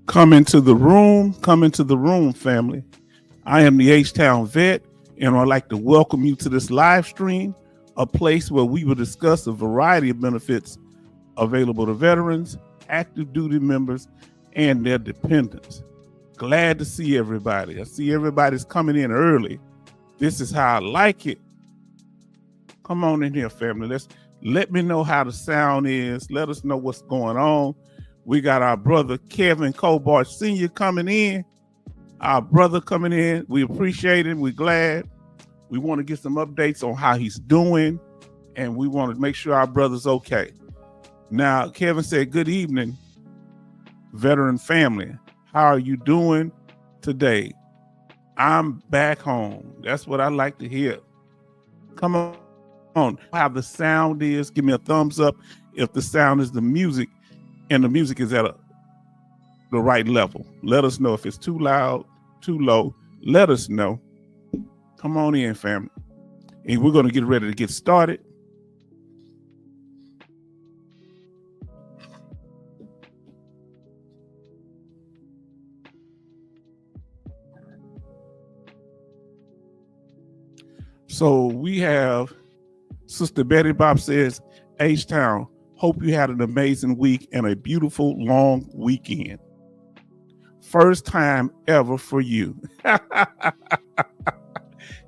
Come into the room, family. I am the H-Town vet, and I'd like to welcome you to this live stream, a place where we will discuss a variety of benefits available to veterans, active duty members, and their dependents. Glad to see everybody. I see everybody's coming in early. This is how I like it. Come on in here, family. Let me know how the sound is. Let us know what's going on. We got our brother Kevin Cobart Sr. coming in. Our brother coming in. We appreciate him. We're glad. We want to get some updates on how he's doing, and we want to make sure our brother's okay. Now, Kevin said, good evening, veteran family. How are you doing today? I'm back home. That's what I like to hear. Come on. How the sound is. Give me a thumbs up if the sound is the music and the music is at the right level. Let us know if it's too loud, too low. Let us know. Come on in, family. And we're going to get ready to get started. So we have Sister Betty Bob says, H-Town, hope you had an amazing week and a beautiful long weekend. First time ever for you.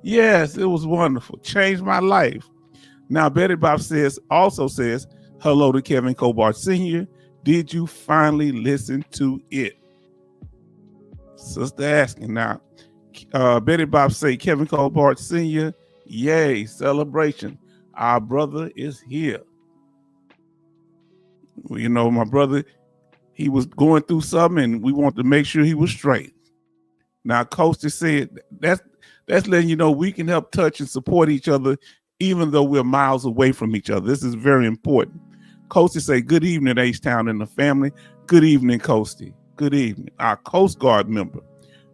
Yes, it was wonderful. Changed my life. Now, Betty Bob also says, hello to Kevin Cobart Sr. Did you finally listen to it? Sister asking now. Betty Bob say, Kevin Cobart Sr., yay, celebration. Our brother is here. Well, you know, my brother, he was going through something and we want to make sure he was straight. Now, Coasty said, that's letting you know we can help touch and support each other even though we're miles away from each other. This is very important. Coasty say, good evening, H-Town and the family. Good evening, Coasty. Good evening. Our Coast Guard member,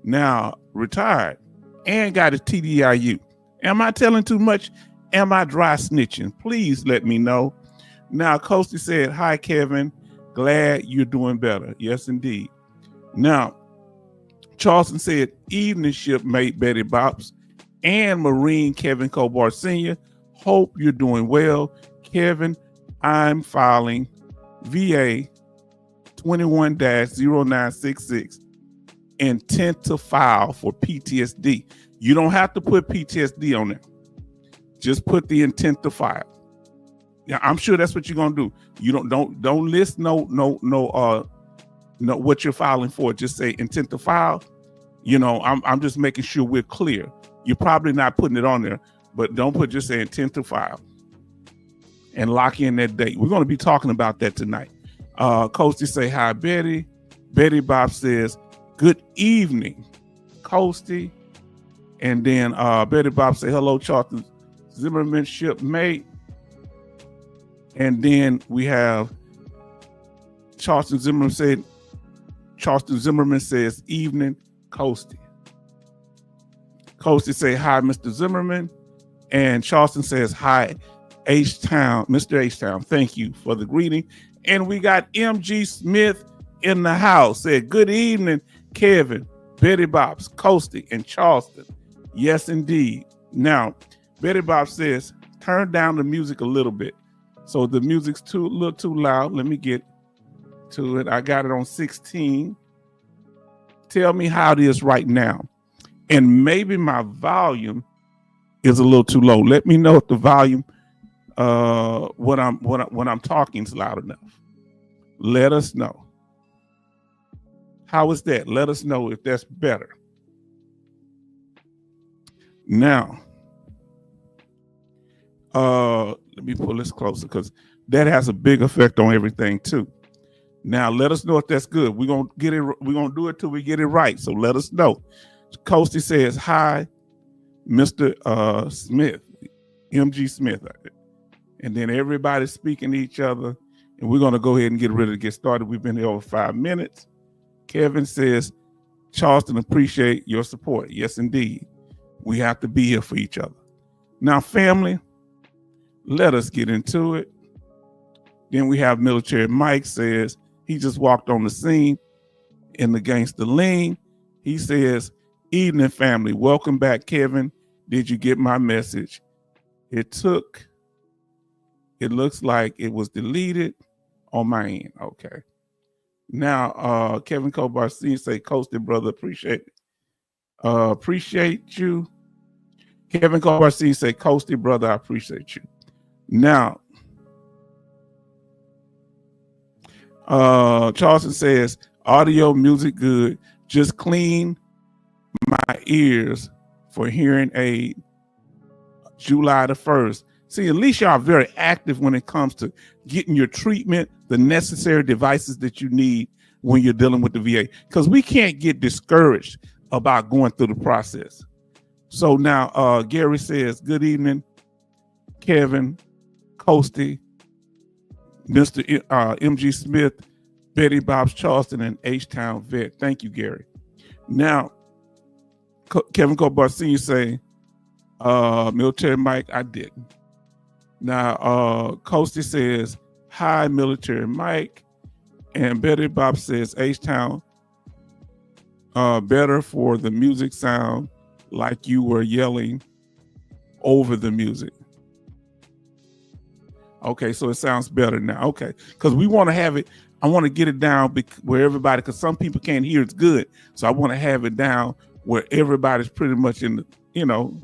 now retired and got his TDIU. Am I telling too much? Am I dry snitching? Please let me know. Now, Coasty said, hi, Kevin. Glad you're doing better. Yes, indeed. Now, Charleston said, evening shipmate Betty Bops and Marine Kevin Cobart Sr. Hope you're doing well. Kevin, I'm filing VA 21-0966 intent to file for PTSD. You don't have to put PTSD on there. Just put the intent to file. Yeah, I'm sure that's what you're gonna do. You don't list no what you're filing for. Just say intent to file. You know, I'm just making sure we're clear. You're probably not putting it on there, but just say intent to file and lock in that date. We're going to be talking about that tonight. Coasty say hi, Betty. Betty Bob says good evening, Coasty. And then Betty Bob say hello, Charleston Zimmerman shipmate. And then we have Charleston Zimmerman says evening, Coasty. Coasty say hi, Mr. Zimmerman. And Charleston says hi, H-Town, Mr. H-Town. Thank you for the greeting. And we got MG Smith in the house. Said good evening, Kevin, Betty Bob's, Coasty, and Charleston. Yes, indeed. Now, Betty Bob says turn down the music a little bit. So the music's a little too loud. Let me get to it. I got it on 16. Tell me how it is right now. And maybe my volume is a little too low. Let me know if the volume, when I'm talking is loud enough. Let us know. How is that? Let us know if that's better. Now, let me pull this closer because that has a big effect on everything too. Now, let us know if that's good. We're gonna get it. We're gonna do it till we get it right. So let us know. Coasty says hi, Mr. Smith, MG Smith, and then everybody's speaking to each other. And we're gonna go ahead and get ready to get started. We've been here over 5 minutes. Kevin says, Charleston, appreciate your support. Yes, indeed. We have to be here for each other. Now, family, let us get into it. Then we have Military Mike says he just walked on the scene in the Gangster Lean. He says, evening family, welcome back, Kevin. Did you get my message? It looks like it was deleted on my end. Okay. Now, Kevin Kobarstein say, Coasted brother, appreciate it. Appreciate you. Kevin Kobarstein say, Coasted brother, I appreciate you. Now, Charleston says, audio, music good. Just clean my ears for hearing aid. July the 1st. See, at least y'all are very active when it comes to getting your treatment, the necessary devices that you need when you're dealing with the VA. Because we can't get discouraged about going through the process. So now Gary says, good evening, Kevin, Coasty, Mr. MG Smith, Betty Bob's Charleston, and H-Town Vet. Thank you, Gary. Now, Kevin Cobar Sr. say, Military Mike, I didn't. Now, Coasty says, hi, Military Mike. And Betty Bob says, H-Town, better for the music sound like you were yelling over the music. Okay, so it sounds better now. Okay, because we want to have it. I want to get it down where everybody, because some people can't hear it's good. So I want to have it down where everybody's pretty much in the, you know,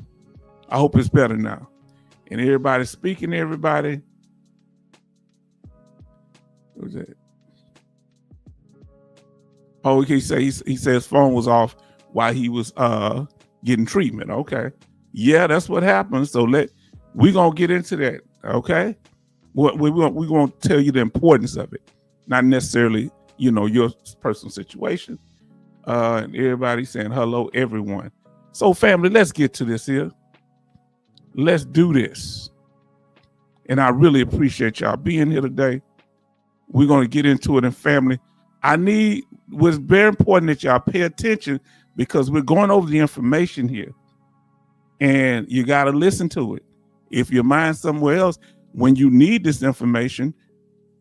I hope it's better now. And everybody's speaking to everybody. What was that? Oh, he says phone was off while he was getting treatment. Okay. Yeah, that's what happened. So we're going to get into that. Okay. We're going to tell you the importance of it. Not necessarily, you know, your personal situation. And everybody saying hello, everyone. So family, let's get to this here. Let's do this. And I really appreciate y'all being here today. We're going to get into it in family. It's very important that y'all pay attention because we're going over the information here and you got to listen to it. If your mind's somewhere else, when you need this information,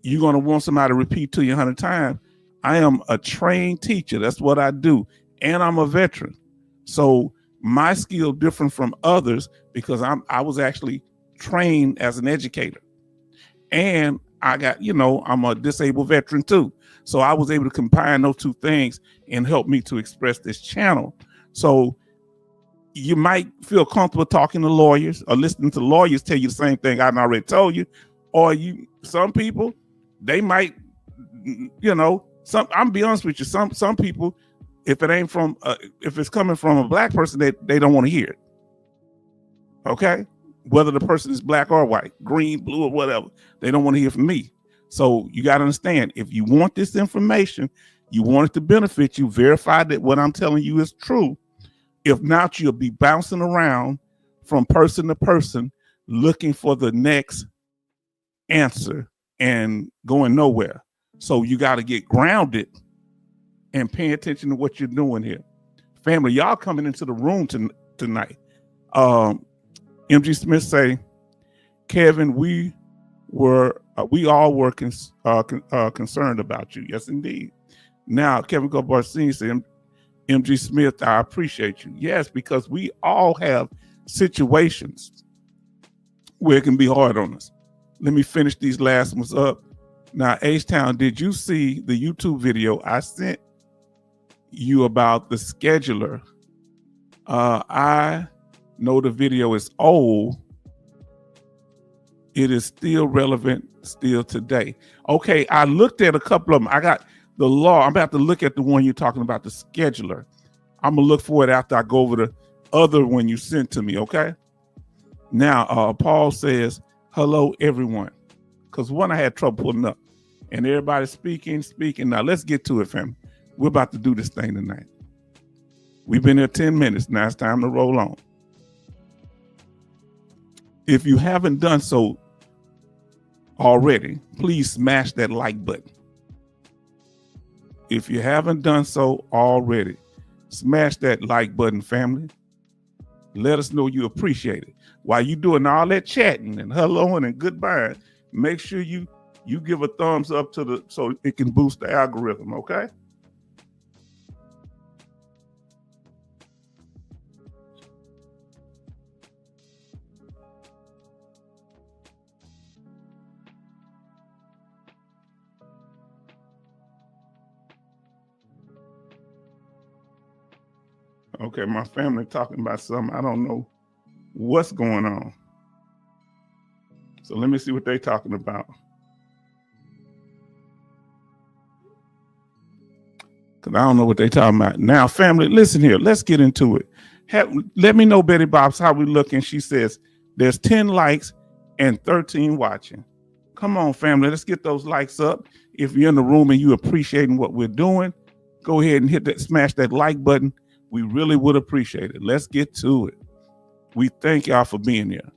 you're going to want somebody to repeat to you 100 times. I am a trained teacher. That's what I do. And I'm a veteran. So my skill different from others because I was actually trained as an educator. And I got, you know, I'm a disabled veteran too. So I was able to combine those two things and help me to express this channel. So you might feel comfortable talking to lawyers or listening to lawyers tell you the same thing I already told you. Or some people, they might, you know, I'm be honest with you, some people, if it's coming from a black person, they don't want to hear it. Okay? Whether the person is black or white, green, blue, or whatever, they don't want to hear from me. So you got to understand, if you want this information, you want it to benefit you, verify that what I'm telling you is true. If not, you'll be bouncing around from person to person looking for the next answer and going nowhere. So you got to get grounded and pay attention to what you're doing here. Family, y'all coming into the room tonight. MG Smith say, Kevin, we all were concerned about you. Yes, indeed. Now, Kevin Gobarcini said, MG Smith, I appreciate you. Yes, because we all have situations where it can be hard on us. Let me finish these last ones up. Now, H-Town, did you see the YouTube video I sent you about the scheduler? I know the video is old. It is still relevant still today. Okay, I looked at a couple of them. I got the law. I'm about to look at the one you're talking about, the scheduler. I'm gonna look for it after I go over the other one you sent to me, okay? Now, Paul says, hello, everyone. Because one, I had trouble pulling up. And everybody's speaking. Now, let's get to it, family. We're about to do this thing tonight. We've been here 10 minutes. Now it's time to roll on. If you haven't done so already, please smash that like button. If you haven't done so already, smash that like button, family. Let us know you appreciate it. While you doing all that chatting and helloing and goodbye, make sure you give a thumbs up so it can boost the algorithm, okay? Okay, my family talking about something. I don't know what's going on. So let me see what they're talking about. Because I don't know what they're talking about. Now, family, listen here. Let's get into it. Let me know, Betty Bob's, how we looking. She says there's 10 likes and 13 watching. Come on, family. Let's get those likes up. If you're in the room and you appreciating what we're doing, go ahead and hit that, smash that like button. We really would appreciate it. Let's get to it. We thank y'all for being here.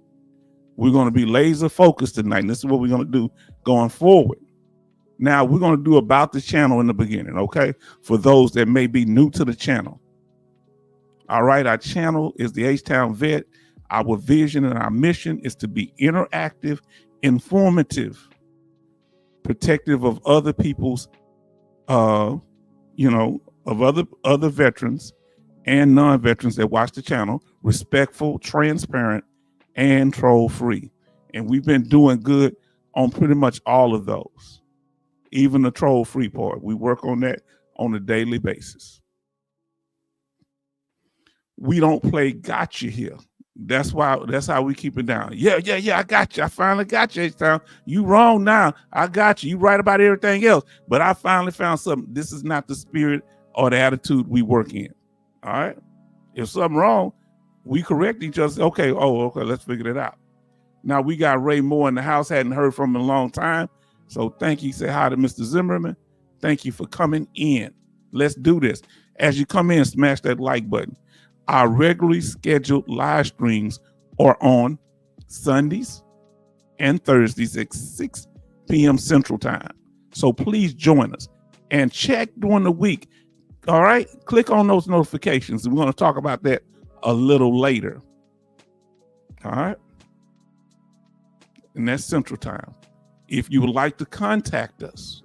We're going to be laser focused tonight. And this is what we're going to do going forward. Now, we're going to do about the channel in the beginning, okay? For those that may be new to the channel. All right, our channel is the H-Town Vet. Our vision and our mission is to be interactive, informative, protective of other people's, of other veterans and non-veterans that watch the channel, respectful, transparent, and troll-free. And we've been doing good on pretty much all of those. Even the troll-free part. We work on that on a daily basis. We don't play gotcha here. That's how we keep it down. Yeah, I got you. I finally got you, H-Town. You wrong now. I got you. You right about everything else. But I finally found something. This is not the spirit or the attitude we work in. All right? If something wrong, we correct each other. Okay, let's figure it out. Now, we got Ray Moore in the house. Hadn't heard from him in a long time. So thank you. Say hi to Mr. Zimmerman. Thank you for coming in. Let's do this. As you come in, smash that like button. Our regularly scheduled live streams are on Sundays and Thursdays at 6 p.m. Central Time. So please join us and check during the week. All right? Click on those notifications. We're going to talk about that a little later. All right? And that's Central Time. If you would like to contact us,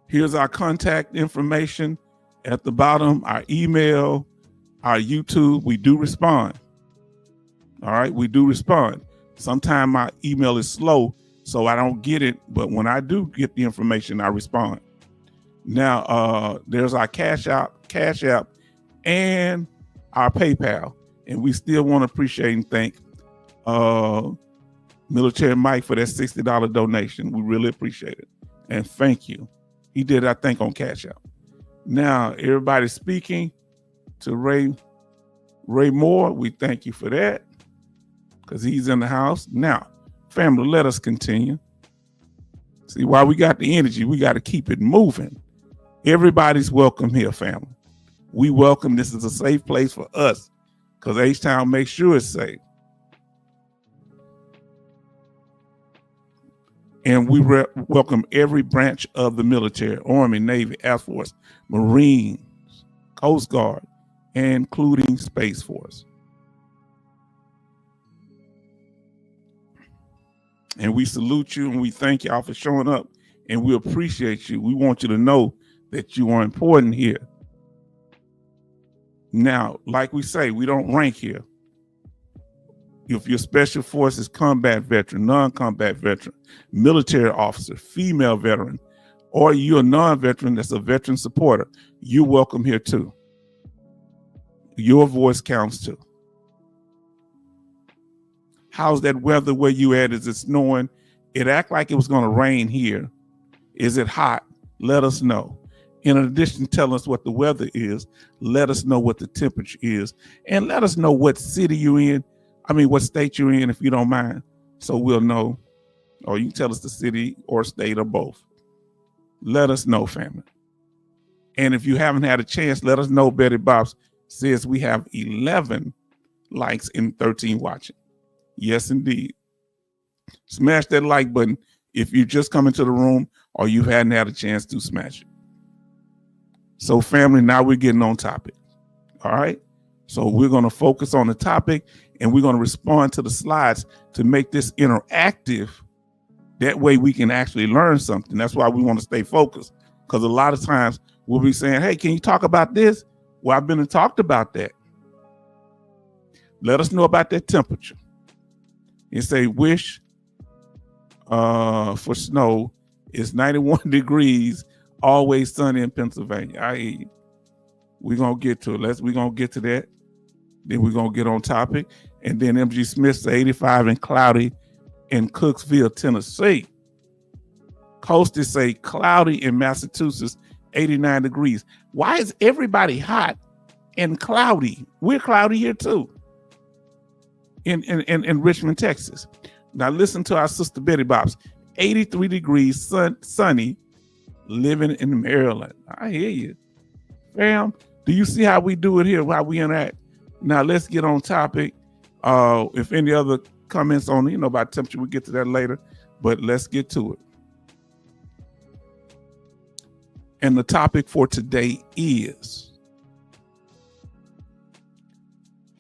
here's our contact information at the bottom, our email, our YouTube. We do respond. All right, we do respond. Sometimes my email is slow, so I don't get it. But when I do get the information, I respond. Now, there's our Cash App, and our PayPal. And we still want to appreciate and thank Military Mike for that $60 donation. We really appreciate it. And thank you. He did, I think, on Cash App. Now, everybody speaking to Ray Moore, we thank you for that because he's in the house. Now, family, let us continue. See, while we got the energy, we got to keep it moving. Everybody's welcome here, family. We welcome. This is a safe place for us because H-Town makes sure it's safe. And we welcome every branch of the military, Army, Navy, Air Force, Marines, Coast Guard, including Space Force. And we salute you and we thank y'all for showing up and we appreciate you. We want you to know that you are important here. Now, like we say, we don't rank here. If you're Special Forces combat veteran, non-combat veteran, military officer, female veteran, or you're a non-veteran that's a veteran supporter, you're welcome here too. Your voice counts too. How's that weather where you at? Is it snowing? It act like it was going to rain here. Is it hot? Let us know. In addition to telling us what the weather is, let us know what the temperature is, and let us know what city you're in. What state you're in, if you don't mind, so we'll know. Or you can tell us the city or state or both. Let us know, family. And if you haven't had a chance, let us know. Betty Bob's says we have 11 likes and 13 watching. Yes, indeed. Smash that like button if you just come into the room or you hadn't had a chance to smash it. So, family, now we're getting on topic. All right? So we're going to focus on the topic and we're going to respond to the slides to make this interactive. That way we can actually learn something. That's why we want to stay focused, because a lot of times we'll be saying, hey, can you talk about this? Well, I've been and talked about that. Let us know about that temperature. And say, wish for snow is 91 degrees, always sunny in Pennsylvania. I hear you. We're gonna get to it. We're gonna get to that. Then we're gonna get on topic. And then MG Smith say 85 and cloudy in Cooksville, Tennessee. Coasty say cloudy in Massachusetts, 89 degrees. Why is everybody hot and cloudy? We're cloudy here too. In Richmond, Texas. Now listen to our sister Betty Bob's 83 degrees, sunny, living in Maryland. I hear you. Fam, do you see how we do it here, how we interact? Now let's get on topic. If any other comments on, about temperature, we'll get to that later, but let's get to it. And the topic for today is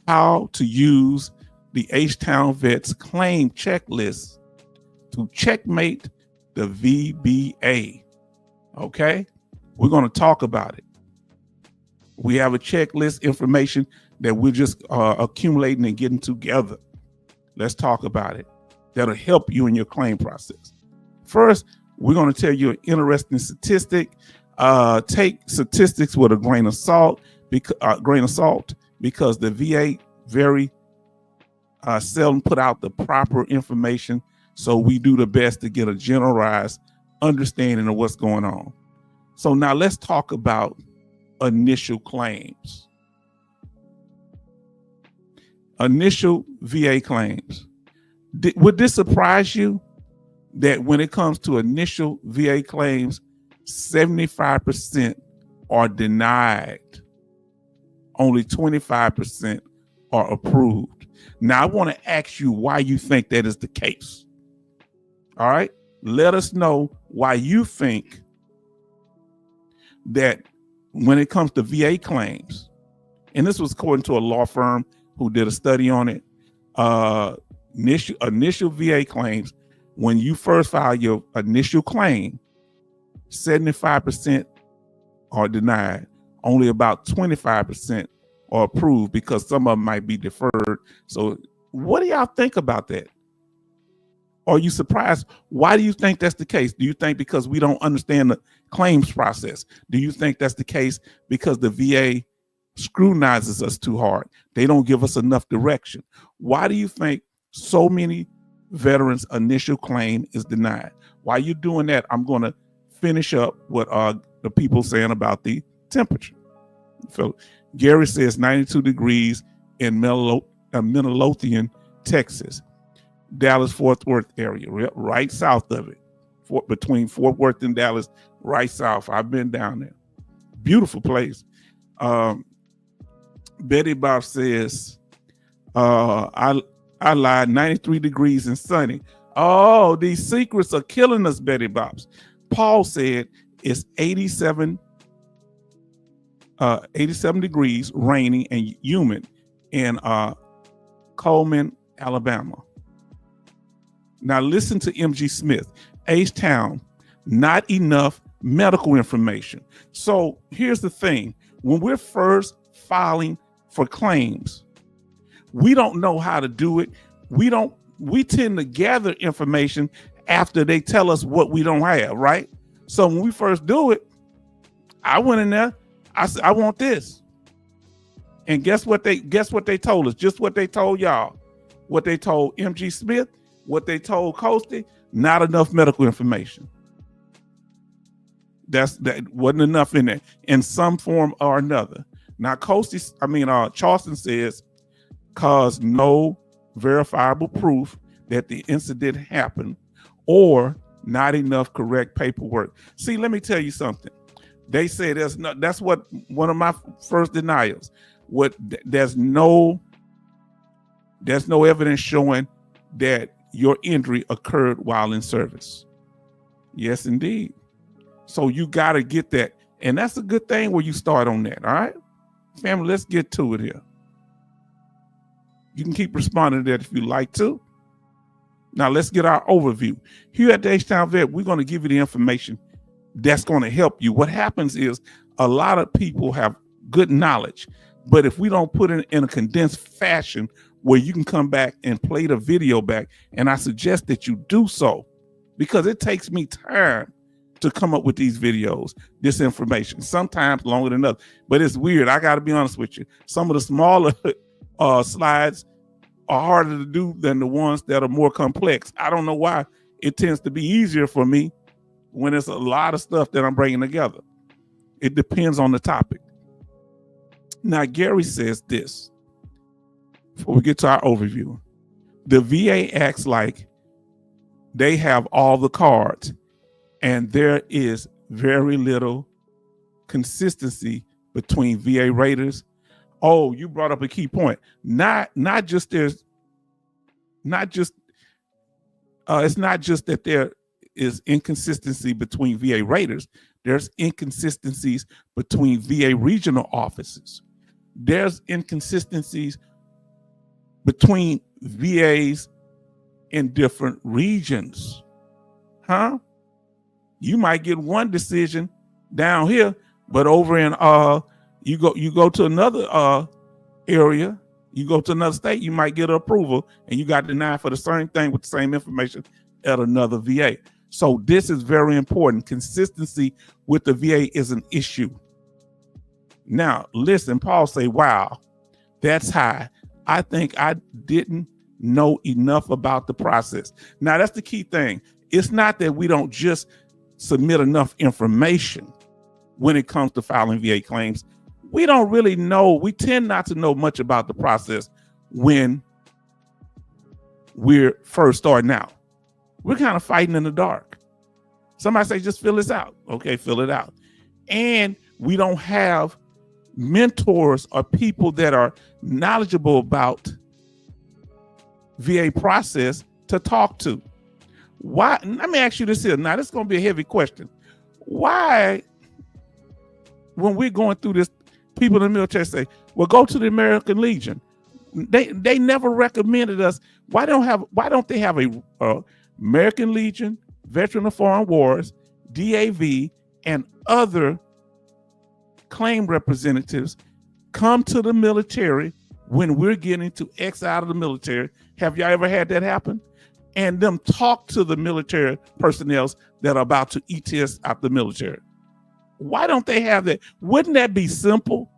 how to use the H-Town Vets claim checklist to checkmate the VBA. Okay, we're going to talk about it. We have a checklist information that we're just accumulating and getting together. Let's talk about it. That'll help you in your claim process. First, we're going to tell you an interesting statistic. Take statistics with a grain of salt, because the VA very seldom put out the proper information. So we do the best to get a generalized understanding of what's going on. So now let's talk about initial claims. Initial VA claims. Would this surprise you that when it comes to initial VA claims, 75% are denied? Only 25% are approved. Now, I want to ask you why you think that is the case. All right. Let us know why you think that when it comes to VA claims, and this was according to a law firm who did a study on it, initial VA claims, when you first file your initial claim, 75% are denied. Only about 25% are approved because some of them might be deferred. So what do y'all think about that? Are you surprised? Why do you think that's the case? Do you think because we don't understand the claims process? Do you think that's the case because the VA scrutinizes us too hard? They don't give us enough direction. Why do you think so many veterans' initial claim is denied? While you're doing that, I'm going to finish up what the people saying about the temperature. So Gary says 92 degrees in Midlothian, Texas. Dallas-Fort Worth area, right south of it, between Fort Worth and Dallas, right south. I've been down there. Beautiful place. Betty Bob says, I lied, 93 degrees and sunny. Oh, these secrets are killing us, Betty Bobs. Paul said it's 87 degrees, rainy and humid in Coleman, Alabama. Now listen to MG Smith, H-Town, not enough medical information. So here's the thing. When we're first filing for claims, we don't know how to do it. We tend to gather information after they tell us what we don't have, right? So when we first do it, I went in there, I said, I want this. And guess what they told us? Just what they told y'all. What they told MG Smith, what they told Coasty, not enough medical information. That wasn't enough in there in some form or another. Now Charleston says, cause no verifiable proof that the incident happened or not enough correct paperwork. See, let me tell you something. They say that's what one of my first denials. There's no evidence showing that your injury occurred while in service. Yes, indeed. So you got to get that. And that's a good thing where you start on that. All right, family, let's get to it here. You can keep responding to that if you like to. Now let's get our overview. Here at the H-Town Vet, we're going to give you the information that's going to help you. What happens is a lot of people have good knowledge, but if we don't put it in a condensed fashion where you can come back and play the video back, and I suggest that you do so because it takes me time to come up with these videos, this information, sometimes longer than others. But it's weird. I got to be honest with you. Some of the smaller slides are harder to do than the ones that are more complex. I don't know why. It tends to be easier for me when it's a lot of stuff that I'm bringing together. It depends on the topic. Now, Gary says this, before we get to our overview. The VA acts like they have all the cards, and there is very little consistency between VA raters. Oh, you brought up a key point. It's not just that there is inconsistency between VA raters. There's inconsistencies between VA regional offices. There's inconsistencies between VAs in different regions. You might get one decision down here, but over in you go to another area, you go to another state, you might get approval and you got denied for the same thing with the same information at another VA. So this is very important. Consistency with the VA is an issue. Now, listen, Paul say, wow, that's high. I think I didn't know enough about the process. Now, that's the key thing. It's not that we don't just submit enough information when it comes to filing VA claims. We don't really know. We tend not to know much about the process when we're first starting out. We're kind of fighting in the dark. Somebody say, just fill this out. Okay, fill it out. And we don't have mentors or people that are knowledgeable about VA process to talk to. Why? Let me ask you this here. Now, this is going to be a heavy question. Why, when we're going through this, people in the military say, well, go to the American Legion. They never recommended us. Why don't they have a American Legion, Veteran of Foreign Wars, DAV, and other claim representatives come to the military when we're getting to X out of the military? Have y'all ever had that happen? And them talk to the military personnel that are about to ETS out the military. Why don't they have that? Wouldn't that be simple?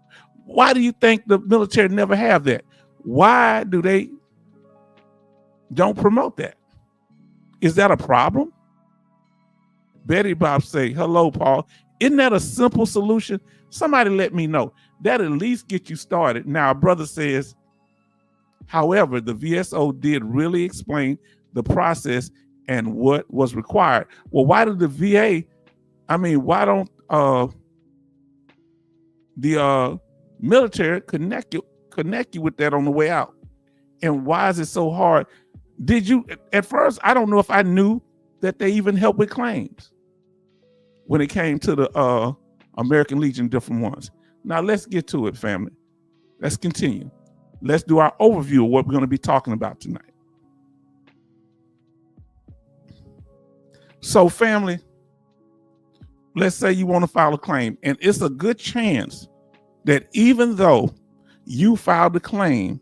Why do you think the military never have that? Why do they don't promote that? Is that a problem? Betty Bob say, hello, Paul. Isn't that a simple solution? Somebody let me know. That at least get you started. Now, our brother says, however, the VSO did really explain the process and what was required. Well, why did the VA, why don't the military connect you with that on the way out? And why is it so hard? Did you, at first, I don't know if I knew that they even help with claims when it came to the American Legion, different ones. Now let's get to it, family. Let's continue. Let's do our overview of what we're going to be talking about tonight. So family, let's say you want to file a claim, and it's a good chance that even though you filed a claim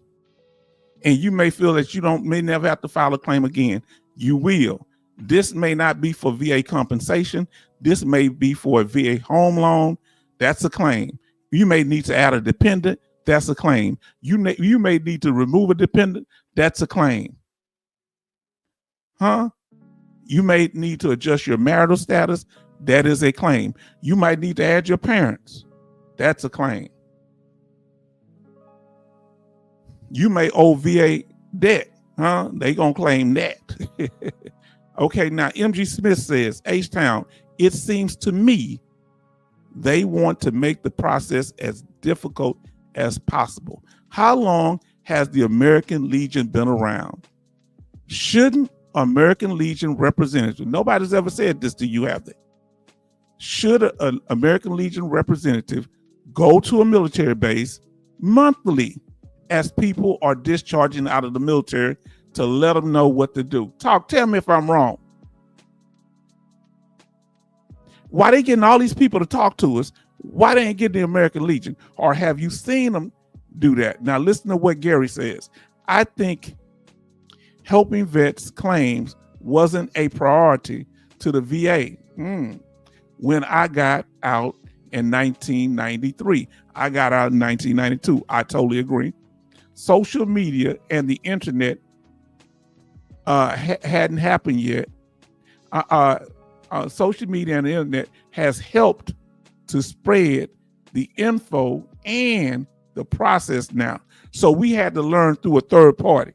and you may feel that you may never have to file a claim again, you will. This may not be for VA compensation. This may be for a VA home loan. That's a claim. You may need to add a dependent. That's a claim. You may need to remove a dependent. That's a claim. You may need to adjust your marital status. That is a claim. You might need to add your parents. That's a claim. You may owe VA debt. They gonna claim that. Okay, now MG Smith says, H-Town, it seems to me they want to make the process as difficult as possible. How long has the American Legion been around? Shouldn't American Legion representative, nobody's ever said this to you, have they? Should an American Legion representative go to a military base monthly as people are discharging out of the military to let them know what to do? Tell me if I'm wrong. Why they getting all these people to talk to us? Why they ain't getting the American Legion? Or have you seen them do that? Now listen to what Gary says. I think helping vets claims wasn't a priority to the VA. when I got out in 1993. I got out in 1992. I totally agree. Social media and the internet hadn't happened yet. Social media and the internet has helped to spread the info and the process now. So we had to learn through a third party.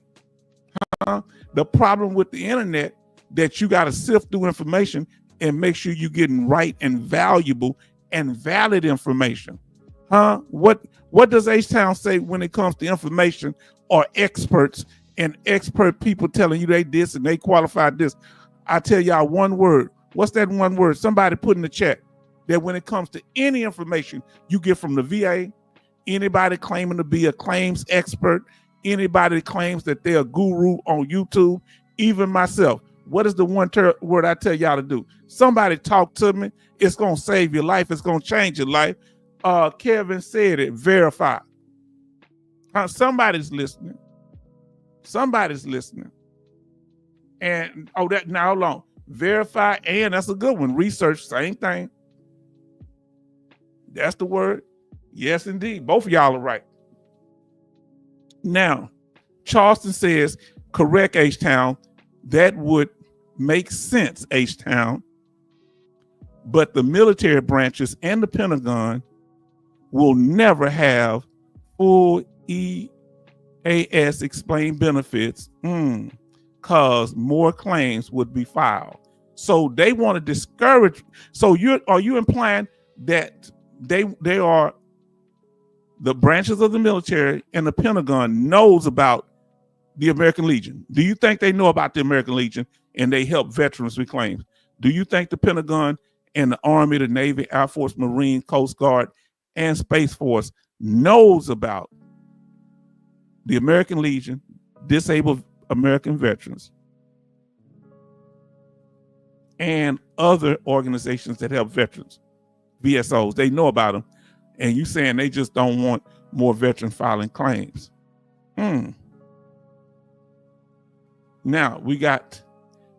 The problem with the internet that you got to sift through information and make sure you're getting right and valuable and valid information. What does H-Town say when it comes to information or experts and expert people telling you they this and they qualified this? I tell y'all one word. What's that one word? Somebody put in the chat that when it comes to any information you get from the VA, anybody claiming to be a claims expert, anybody that claims that they're a guru on YouTube, even myself, what is the one word I tell y'all to do? Somebody talk to me. It's going to save your life. It's going to change your life. Kevin said it, verify. Somebody's listening. Somebody's listening. And, now hold on. Verify, and that's a good one. Research, same thing. That's the word. Yes, indeed. Both of y'all are right. Now, Charleston says, correct, H-Town. That would make sense, H-Town. But the military branches and the Pentagon will never have full EAS explained benefits because more claims would be filed. So they want to discourage. So are you implying that they are the branches of the military and the Pentagon knows about the American Legion? Do you think they know about the American Legion and they help veterans with claims? Do you think the Pentagon and the Army, the Navy, Air Force, Marine, Coast Guard, and Space Force knows about the American Legion, disabled American veterans, and other organizations that help veterans, VSOs? They know about them. And you saying they just don't want more veterans filing claims. Now we got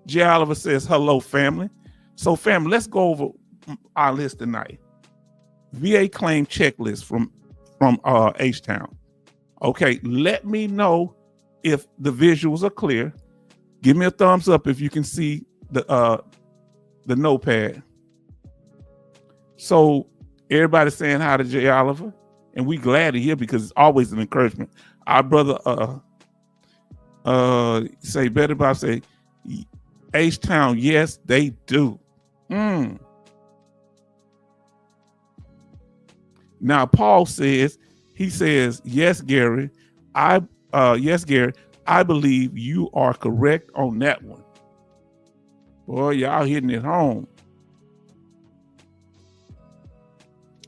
J. Oliver says, hello, family. So family, let's go over our list tonight. VA claim checklist from H-Town. Okay, let me know if the visuals are clear. Give me a thumbs up if you can see the notepad. So everybody's saying hi to J. Oliver, and we glad to hear because it's always an encouragement. Our brother say better Bob say H-Town, yes, they do. Now Paul says, yes, Gary, I believe you are correct on that one. Boy, y'all hitting it home.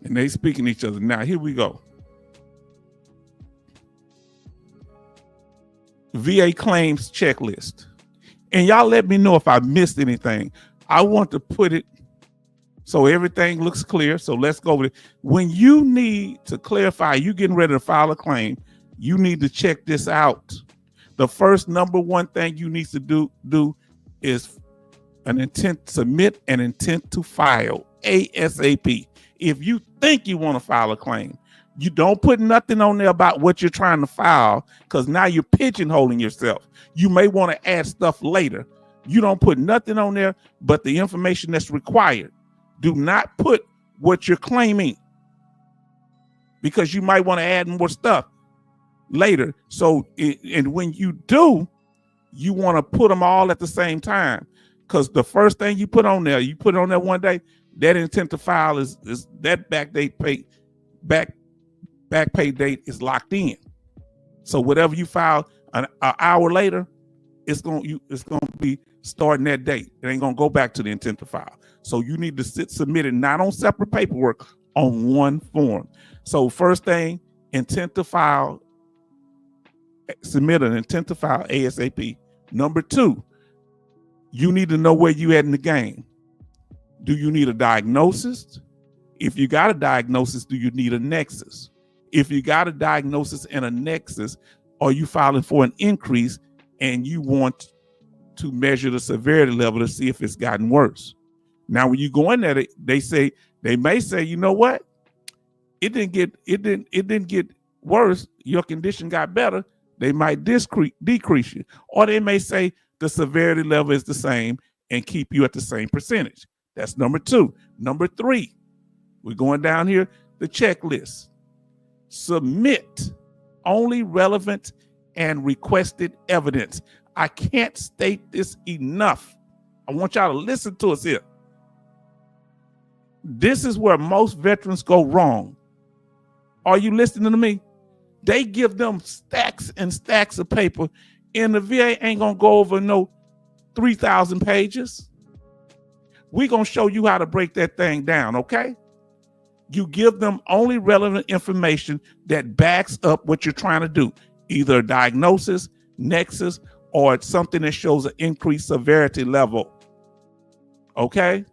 And they speaking to each other. Now, here we go. VA claims checklist. And y'all let me know if I missed anything. I want to put it so everything looks clear. So let's go with it. When you need to clarify, you getting ready to file a claim, you need to check this out. The first number one thing you need to do is submit an intent to file ASAP. If you think you want to file a claim, you don't put nothing on there about what you're trying to file, because now you're pigeonholing yourself. You may want to add stuff later. You don't put nothing on there but the information that's required. Do not put what you're claiming, because you might want to add more stuff later. So, and when you do, you want to put them all at the same time, because the first thing you put on there, you put it on there one day, that intent to file is that back pay date is locked in. So whatever you file an hour later, it's gonna be starting that date. It ain't gonna go back to the intent to file. So you need to submit it not on separate paperwork, on one form. So first thing, intent to file, submit an intent to file ASAP. Number two, you need to know where you at in the game. Do you need a diagnosis? If you got a diagnosis, do you need a nexus? If you got a diagnosis and a nexus, are you filing for an increase and you want to measure the severity level to see if it's gotten worse? Now, when you go in there, they may say, you know what? It didn't get worse. Your condition got better. They might decrease you, or they may say the severity level is the same and keep you at the same percentage. That's number 2. Number 3, we're going down here, the checklist. Submit only relevant and requested evidence. I can't state this enough. I want y'all to listen to us here. This is where most veterans go wrong. Are you listening to me? They give them stacks and stacks of paper, and the VA ain't gonna go over no 3,000 pages. We're gonna show you how to break that thing down, okay? You give them only relevant information that backs up what you're trying to do, either a diagnosis, nexus, or it's something that shows an increased severity level, okay?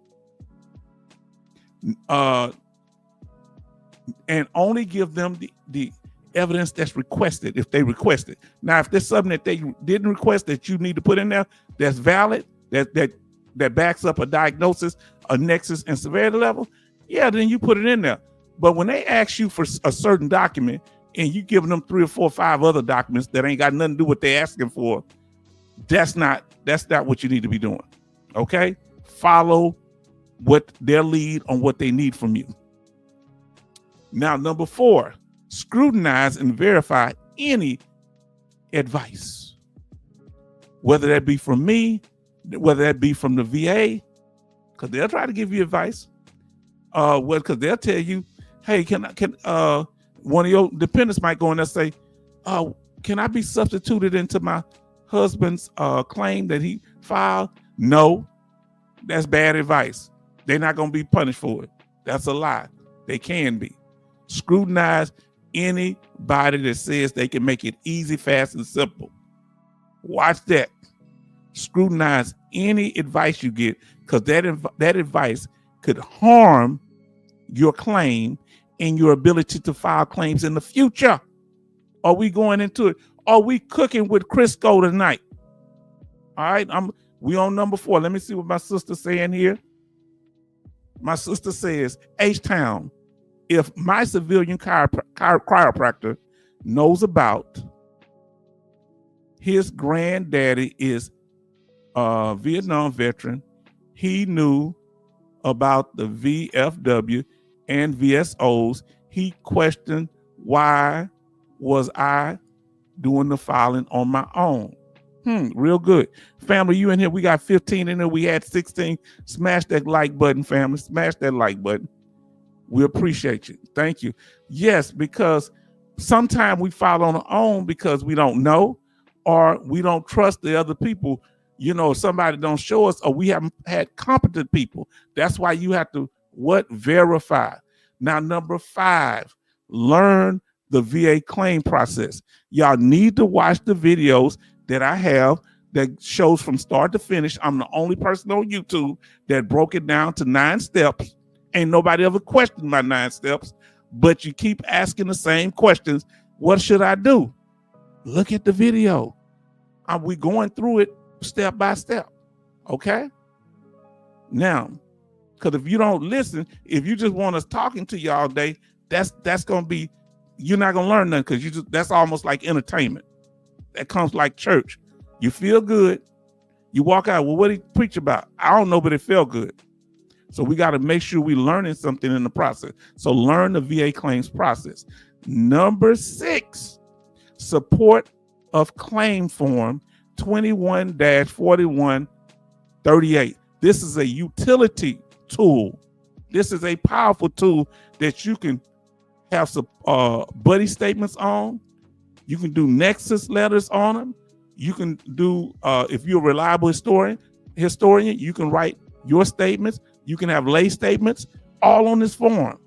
And only give them the evidence that's requested if they request it. Now, if there's something that they didn't request that you need to put in there that's valid, that backs up a diagnosis, a nexus, and severity level, yeah, then you put it in there. But when they ask you for a certain document and you giving them 3 or 4 or 5 other documents that ain't got nothing to do with what they're asking for, that's not what you need to be doing. Okay? Follow what their lead on what they need from you. Now, number 4, scrutinize and verify any advice, whether that be from me, whether that be from the VA, because they'll try to give you advice. Because they'll tell you, hey, can one of your dependents might go in there and say, can I be substituted into my husband's claim that he filed? No, that's bad advice. They're not going to be punished for it. That's a lie. They can be. Scrutinize anybody that says they can make it easy, fast, and simple. Watch that. Scrutinize any advice you get, because that advice could harm your claim and your ability to file claims in the future. Are we going into it? Are we cooking with Crisco tonight? All right, we on number 4. Let me see what my sister's saying here. My sister says, H-Town, if my civilian chiropractor knows about his granddaddy is a Vietnam veteran, he knew about the VFW and VSOs, he questioned why was I doing the filing on my own. Real good. Family, you in here, we got 15 in there, we had 16. Smash that like button, family. Smash that like button. We appreciate you. Thank you. Yes, because sometimes we file on our own because we don't know, or we don't trust the other people. You know, somebody don't show us, or we haven't had competent people. That's why you have to verify. Now, number 5, learn the VA claim process. Y'all need to watch the videos that I have that shows from start to finish. I'm the only person on YouTube that broke it down to 9 steps. Ain't nobody ever questioned my 9 steps, but you keep asking the same questions. What should I do? Look at the video. We going through it step by step. Okay? Now, because if you don't listen, if you just want us talking to you all day, that's going to be, you're not going to learn nothing, because that's almost like entertainment. That comes like church. You feel good. You walk out, well, what did he preach about? I don't know, but it felt good. So we got to make sure we're learning something in the process. So learn the VA claims process. Number 6, support of claim form 21-4138. This is a utility tool. This is a powerful tool that you can have some buddy statements on. You can do nexus letters on them. You can do, if you're a reliable historian, you can write your statements. You can have lay statements all on this form.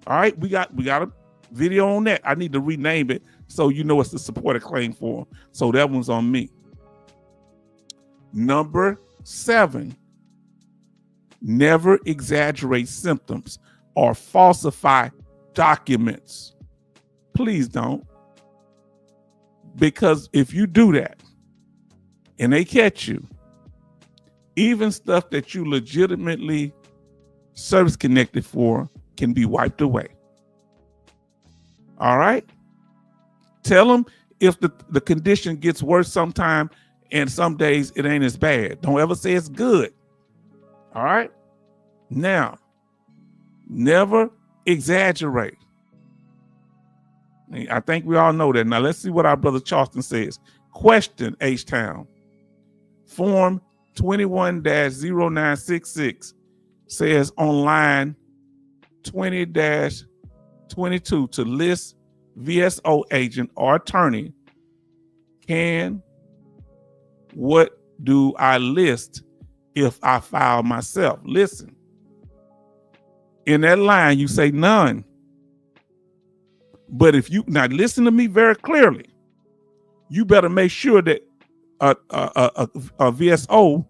All right, we got a video on that. I need to rename it so you know it's the supported claim form. So that one's on me. Number 7, never exaggerate symptoms or falsify documents. Please don't. Because if you do that and they catch you, Even stuff that you legitimately service connected for can be wiped away. All right? Tell them if the condition gets worse sometime and some days it ain't as bad. Don't ever say it's good. All right? Now, never exaggerate. I think we all know that. Now, let's see what our brother Charleston says. Question, H-Town. Form 21-0966 says on line 20-22 to list VSO agent or attorney. What do I list if I file myself? Listen. In that line, you say none. But if you, now listen to me very clearly, you better make sure that a VSO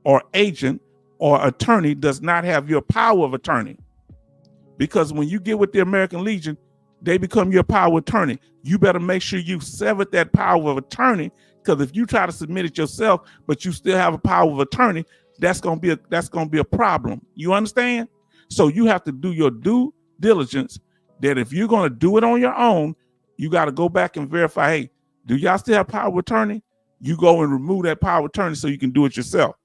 or agent or attorney does not have your power of attorney. Because when you get with the American Legion, they become your power of attorney. You better make sure you sever that power of attorney, because if you try to submit it yourself, but you still have a power of attorney, that's gonna be a problem. You understand? So you have to do your due diligence, that if you're gonna do it on your own, you got to go back and verify, hey, do y'all still have power of attorney? You go and remove that power of attorney so you can do it yourself.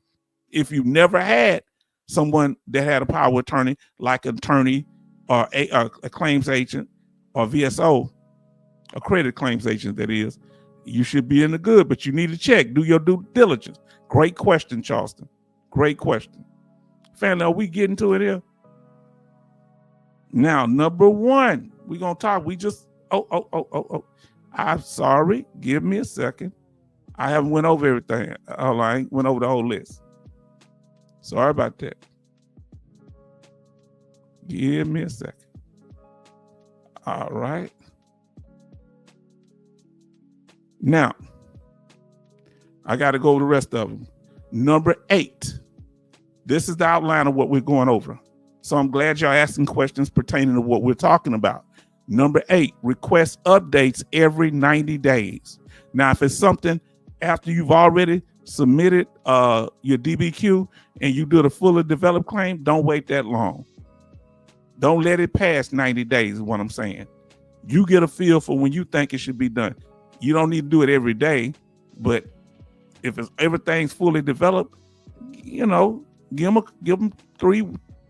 If you've never had someone that had a power of attorney, like an attorney or a claims agent or VSO, a credit claims agent that is, you should be in the good, but you need to check, do your due diligence. Great question, Charleston. Great question. Family, are we getting to it here? Now, number one, we're going to talk, I'm sorry, give me a second. I haven't went over everything. I ain't went over the whole list. Sorry about that. Give me a second. All right. Now, I got to go over the rest of them. Number 8. This is the outline of what we're going over. So I'm glad y'all asking questions pertaining to what we're talking about. Number 8, request updates every 90 days. Now, if it's something after you've already submitted your DBQ and you do the fully developed claim, don't wait that long. Don't let it pass 90 days is what I'm saying. You get a feel for when you think it should be done. You don't need to do it every day, but if everything's fully developed, give them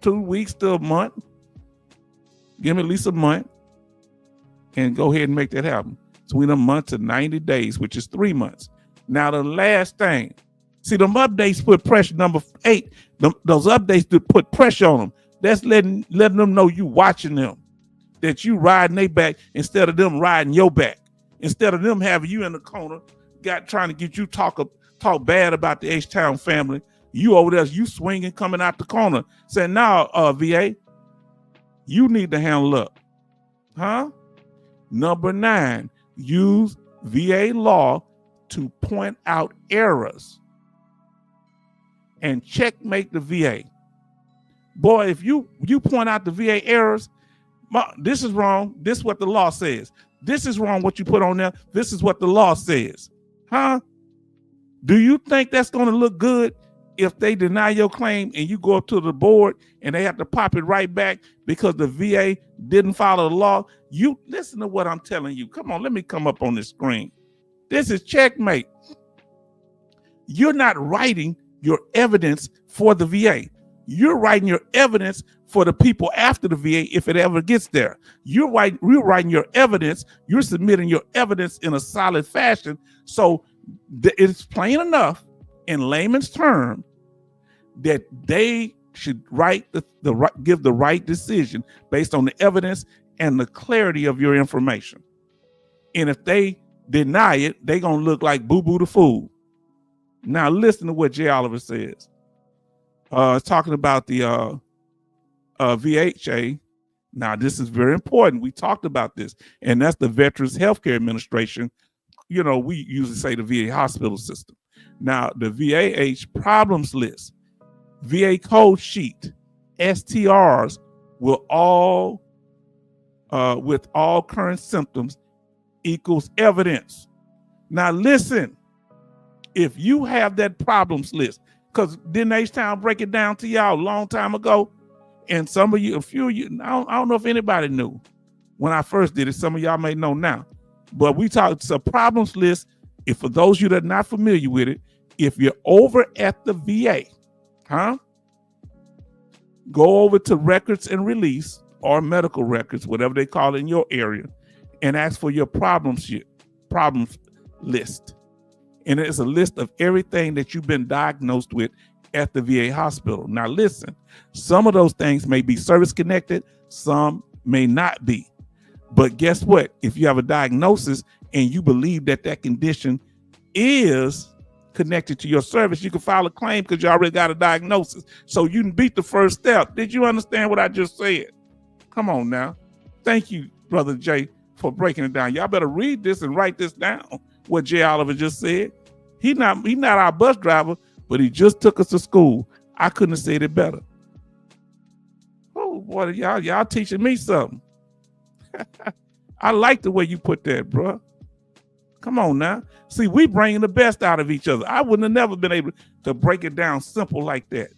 2 weeks to a month. Give them at least a month and go ahead and make that happen. Between a month to 90 days, which is 3 months. Now, the last thing, see, them updates put pressure. Number 8, those updates that put pressure on them. That's letting them know you watching them, that you riding their back instead of them riding your back. Instead of them having you in the corner, trying to get you talk bad about the H-Town family, you over there, you swinging, coming out the corner, saying, "Now, VA, you need to handle up." Huh? Number 9, use VA law to point out errors and checkmate the VA. Boy, if you point out the VA errors, this is wrong. This is what the law says. This is wrong what you put on there. This is what the law says. Huh? Do you think that's going to look good if they deny your claim and you go up to the board and they have to pop it right back because the VA didn't follow the law? You listen to what I'm telling you. Come on, let me come up on the screen. This is checkmate. You're not writing your evidence for the VA. You're writing your evidence for the people after the VA if it ever gets there. You're writing your evidence. You're submitting your evidence in a solid fashion. So it's plain enough in layman's term that they should give the right decision based on the evidence and the clarity of your information. And if they deny it, they're going to look like Boo-Boo the Fool. Now listen to what Jay Oliver says. Talking about the VHA. Now, this is very important. We talked about this, and that's the Veterans Healthcare Administration. We usually say the VA hospital system. Now, the VAH problems list, VA code sheet, STRs will all with all current symptoms equals evidence. Now, listen, if you have that problems list, Because didn't H-Town break it down to y'all a long time ago? And some of you, a few of you, I don't know if anybody knew when I first did it. Some of y'all may know now. But we talked, it's a problems list. If for those of you that are not familiar with it, if you're over at the VA, go over to records and release or medical records, whatever they call it in your area, and ask for your problems list. And it's a list of everything that you've been diagnosed with at the VA hospital. Now listen, some of those things may be service connected, some may not be. But guess what? If you have a diagnosis and you believe that that condition is connected to your service, you can file a claim because you already got a diagnosis. So you can beat the first step. Did you understand what I just said? Come on now. Thank you, Brother Jay, for breaking it down. Y'all better read this and write this down, what Jay Oliver just said. He not our bus driver, but he just took us to school. I couldn't have said it better. Oh, boy, y'all teaching me something. I like the way you put that, bro. Come on now. See, we bringing the best out of each other. I wouldn't have never been able to break it down simple like that.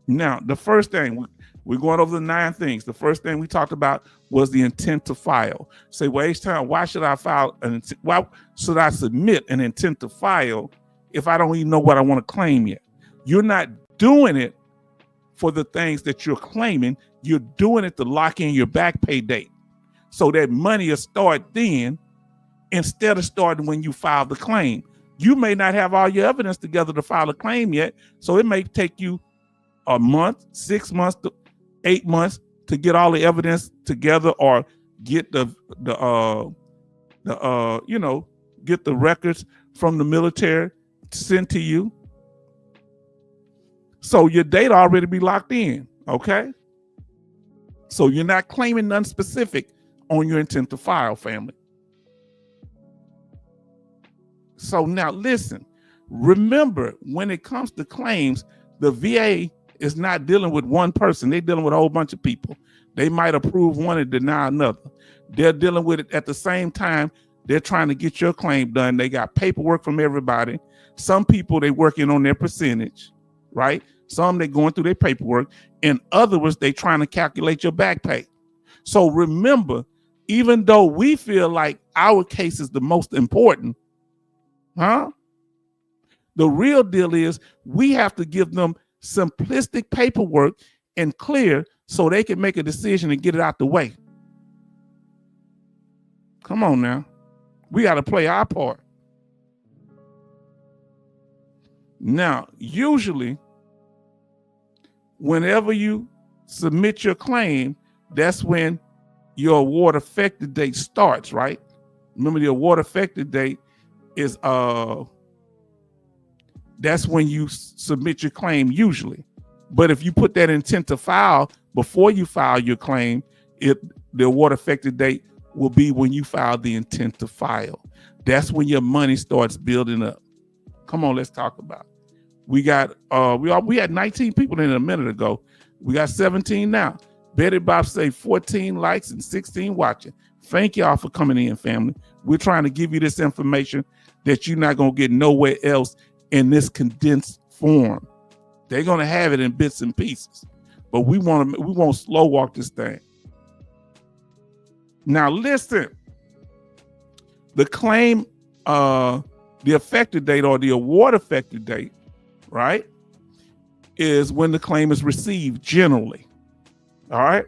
Now, the first thing, we're going over the 9 things. The first thing we talked about was the intent to file. Say, well, H-Town, why should I why should I submit an intent to file if I don't even know what I want to claim yet? You're not doing it for the things that you're claiming. You're doing it to lock in your back pay date. So that money will start then instead of starting when you file the claim. You may not have all your evidence together to file a claim yet. So it may take you a month, 6 months, to 8 months to get all the evidence together, or get get the records from the military sent to you. So your date already be locked in, okay? So you're not claiming nothing specific on your intent to file, family. So now listen, remember, when it comes to claims, the VA is not dealing with one person. They're dealing with a whole bunch of people. They might approve one and deny another. They're dealing with it at the same time. They're trying to get your claim done. They got paperwork from everybody. Some people, they working on their percentage, right? Some they going through their paperwork. And others, they trying to calculate your back pay. So remember, even though we feel like our case is the most important, the real deal is we have to give them simplistic paperwork and clear so they can make a decision and get it out the way. Come on now. We got to play our part. Now, usually, whenever you submit your claim, that's when your award effective date starts, right? Remember, the award effective date is that's when you submit your claim usually. But if you put that intent to file before you file your claim, the award effective date will be when you file the intent to file. That's when your money starts building up. Come on, let's talk about it. We got we had 19 people in a minute ago. We got 17 now. Betty Bob say 14 likes and 16 watching. Thank y'all for coming in, family. We're trying to give you this information that you're not gonna get nowhere else in this condensed form. They're gonna have it in bits and pieces, but we want to slow walk this thing. Now listen, the claim, the effective date or the award effective date, right, is when the claim is received generally. All right.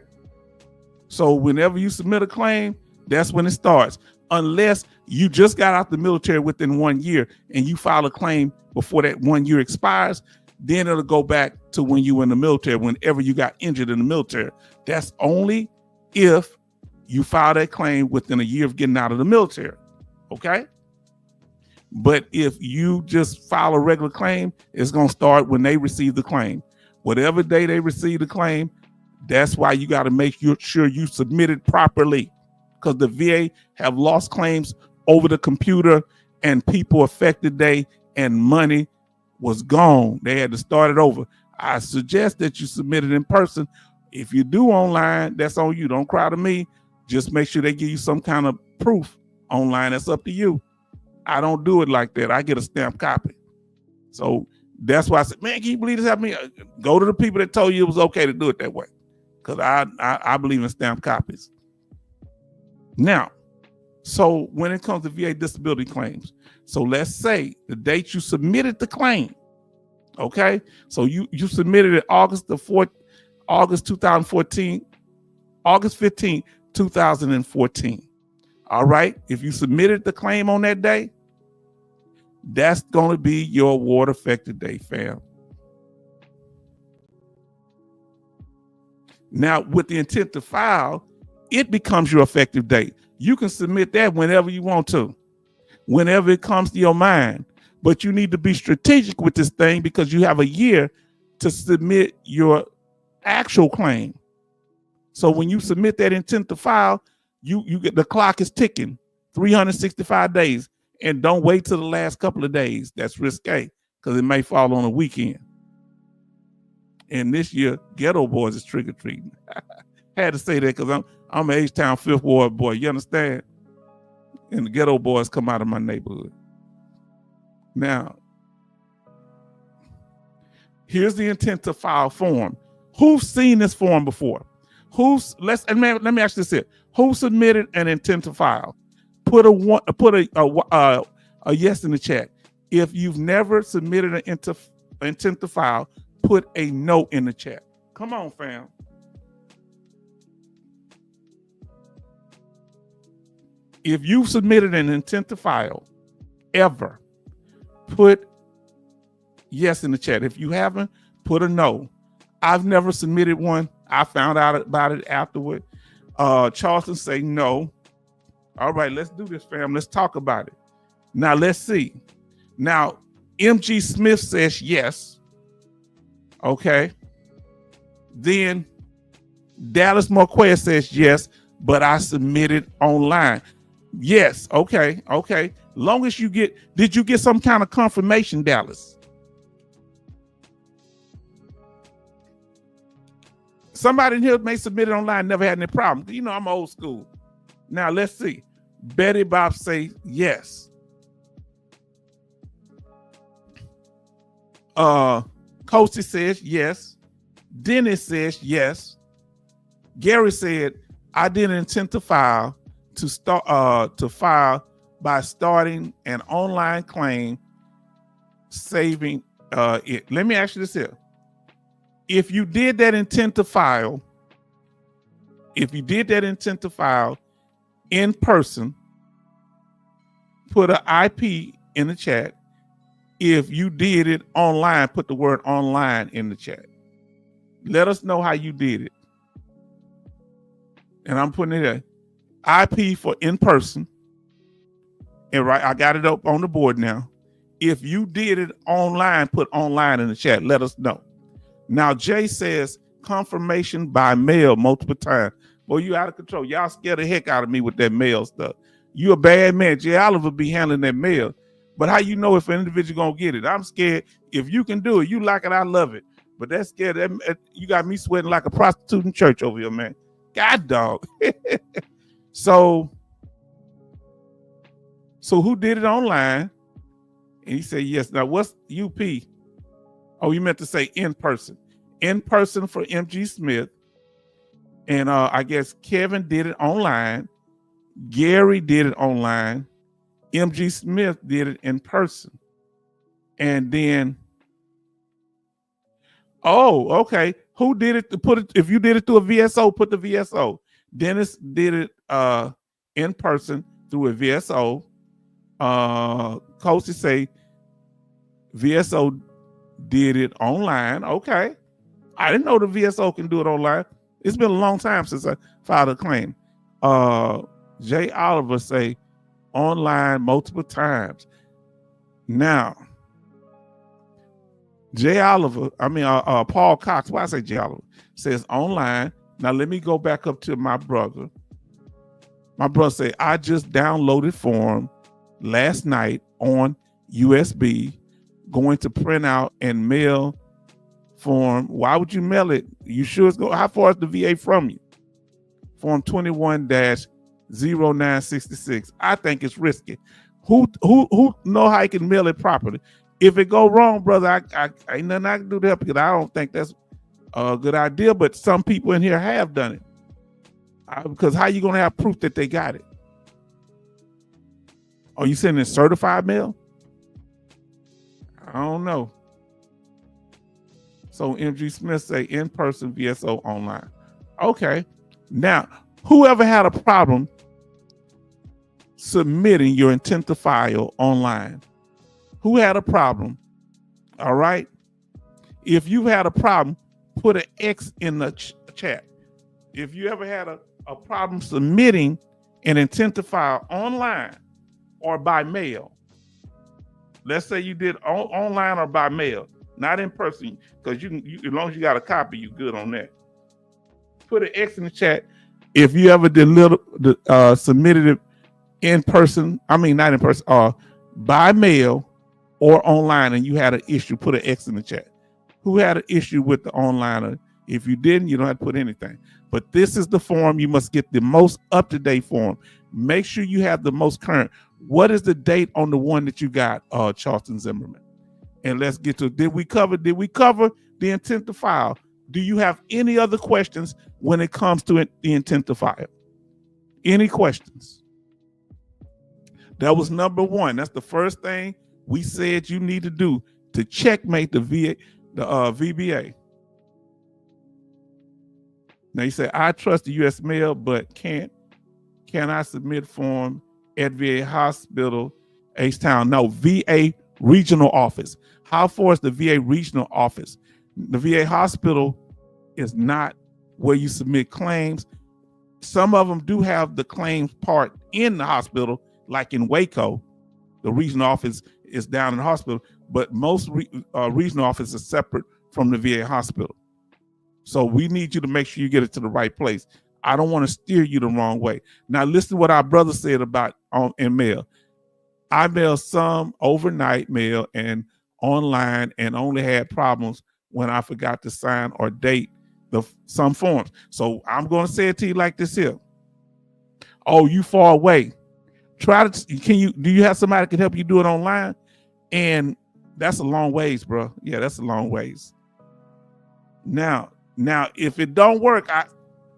So whenever you submit a claim, that's when it starts. Unless you just got out the military within 1 year and you file a claim before that 1 year expires, then it'll go back to when you were in the military, whenever you got injured in the military. That's only if you file that claim within a year of getting out of the military. Okay. But if you just file a regular claim, it's going to start when they receive the claim. Whatever day they receive the claim, that's why you got to make sure you submit it properly, because the VA have lost claims over the computer and people affected day and money was gone. They had to start it over. I suggest that you submit it in person. If you do online, that's on you. Don't cry to me. Just make sure they give you some kind of proof online. That's up to you. I don't do it like that. I get a stamped copy. So That's why I said, man, can you believe this happened? Go to the people that told you it was okay to do it that way. Because I believe in stamped copies. Now, so when it comes to VA disability claims, so let's say the date you submitted the claim, okay? So you submitted it August 2014, August 15, 2014. All right, if you submitted the claim on that day, that's going to be your award effective date, fam. Now, with the intent to file, it becomes your effective date. You can submit that whenever you want to, whenever it comes to your mind. But you need to be strategic with this thing because you have a year to submit your actual claim. So when you submit that intent to file, you get the clock is ticking, 365 days. And don't wait till the last couple of days. That's risque because it may fall on a weekend. And this year, Ghetto Boys is trick-or-treating. Had to say that because I'm an H-Town 5th Ward boy. You understand? And the Ghetto Boys come out of my neighborhood. Now, here's the intent to file form. Who's seen this form before? Let me ask this here. Who submitted an intent to file? Put a yes in the chat. If you've never submitted an intent to file, put a no in the chat. Come on, fam. If you submitted an intent to file ever, put yes in the chat. If you haven't, put a no. I've never submitted one. I found out about it afterward. Charleston say no. All right, let's do this, fam. Let's talk about it. Now, let's see. Now, MG Smith says yes. Okay. Then Dallas Marquez says yes, but I submitted online. Yes. Okay. Okay. Long as did you get some kind of confirmation, Dallas? Somebody in here may submit it online, never had any problem. You know, I'm old school. Now, let's see. Betty Bob say yes. Coasty says yes. Dennis says yes. Gary said, I didn't intend to file by starting an online claim, saving it. Let me ask you this here. If you did that intent to file, in person, put an IP in the chat. If you did it online, put the word online in the chat. Let us know how you did it. And I'm putting it there. IP for in person. And right, I got it up on the board now. If you did it online, put online in the chat. Let us know. Now, Jay says confirmation by mail multiple times. Boy, you out of control. Y'all scared the heck out of me with that mail stuff. You a bad man. Jay Oliver be handling that mail. But how you know if an individual gonna get it? I'm scared. If you can do it, you like it, I love it. But that's scared. You got me sweating like a prostitute in church over here, man. God dog. So who did it online? And he said yes. Now what's UP? Oh, you meant to say in person. In person for MG Smith. And I guess Kevin did it online. Gary did it online. MG Smith did it in person. And then, oh, okay. Who did it to put it? If you did it through a VSO, put the VSO. Dennis did it in person through a VSO. Coasty say VSO did it online. Okay. I didn't know the VSO can do it online. It's been a long time since I filed a claim. Jay Oliver say online multiple times. Now, Paul Cox, why I say Jay Oliver, says online. Now let me go back up to my brother. My brother say, I just downloaded form last night on USB, going to print out and mail form. Why would you mail it? You sure it's go? How far is the VA from you? Form 21-0966. I think it's risky. Who know how you can mail it properly? If it go wrong, brother, I ain't nothing I can do to help you, because I don't think that's a good idea. But some people in here have done it. Because how you gonna have proof that they got it? Are you sending certified mail? I don't know. So MG Smith say in-person VSO online. Okay. Now, whoever had a problem submitting your intent to file online? Who had a problem? All right. If you had a problem, put an X in the chat. If you ever had a problem submitting an intent to file online or by mail, let's say you did online or by mail, not in person, because you as long as you got a copy, you good on that. Put an X in the chat if you ever submitted it in person. I mean, not in person, or by mail or online, and you had an issue. Put an X in the chat. Who had an issue with the online? If you didn't, you don't have to put anything. But this is the form. You must get the most up-to-date form. Make sure you have the most current. What is the date on the one that you got, Charleston Zimmerman? And let's get to it. Did we cover the intent to file? Do you have any other questions when it comes to the intent to file? Any questions? That was number one. That's the first thing we said you need to do to checkmate the VBA. Now you say, I trust the U.S. mail, but can I submit form at VA hospital, H-Town? No, VA regional office. How far is the VA regional office? The VA hospital is not where you submit claims. Some of them do have the claims part in the hospital, like in Waco. The regional office is down in the hospital, but most regional offices are separate from the VA hospital. So we need you to make sure you get it to the right place. I don't want to steer you the wrong way. Now listen to what our brother said about in mail. I mailed some overnight mail and online and only had problems when I forgot to sign or date some forms. So I'm going to say it to you like this here. Oh, you far away. Do you have somebody that can help you do it online? And that's a long ways, bro. Yeah, that's a long ways. Now, if it don't work,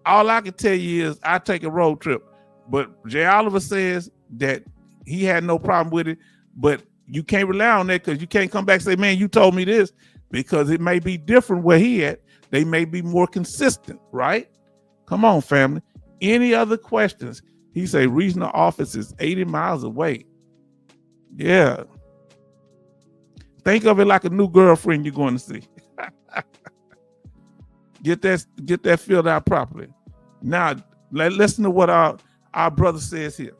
all I can tell you is I take a road trip. But Jay Oliver says that he had no problem with it, but you can't rely on that, because you can't come back and say, man, you told me this, because it may be different where he at. They may be more consistent, right? Come on, family. Any other questions? He say regional office is 80 miles away. Yeah. Think of it like a new girlfriend you're going to see. Get that filled out properly. Now, listen to what our brother says here.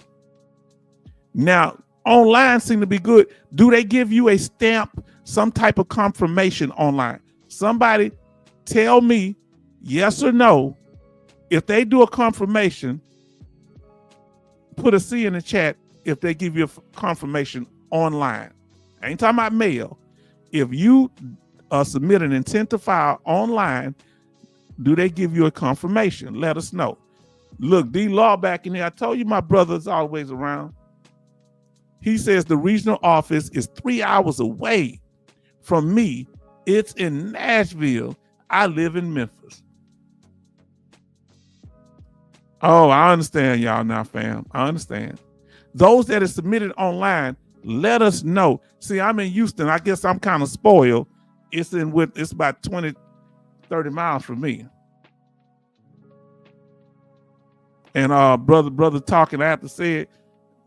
Now, online seem to be good. Do they give you a stamp, some type of confirmation online? Somebody tell me yes or no. If they do a confirmation, put a C in the chat if they give you a confirmation online. I ain't talking about mail. If you submit an intent to file online, do they give you a confirmation? Let us know. Look, D-Law back in here. I told you my brother's always around. He says the regional office is 3 hours away from me. It's in Nashville. I live in Memphis. Oh, I understand y'all now, fam. I understand. Those that are submitted online, let us know. See, I'm in Houston. I guess I'm kind of spoiled. It's about 20, 30 miles from me. And brother talking, I have to say it.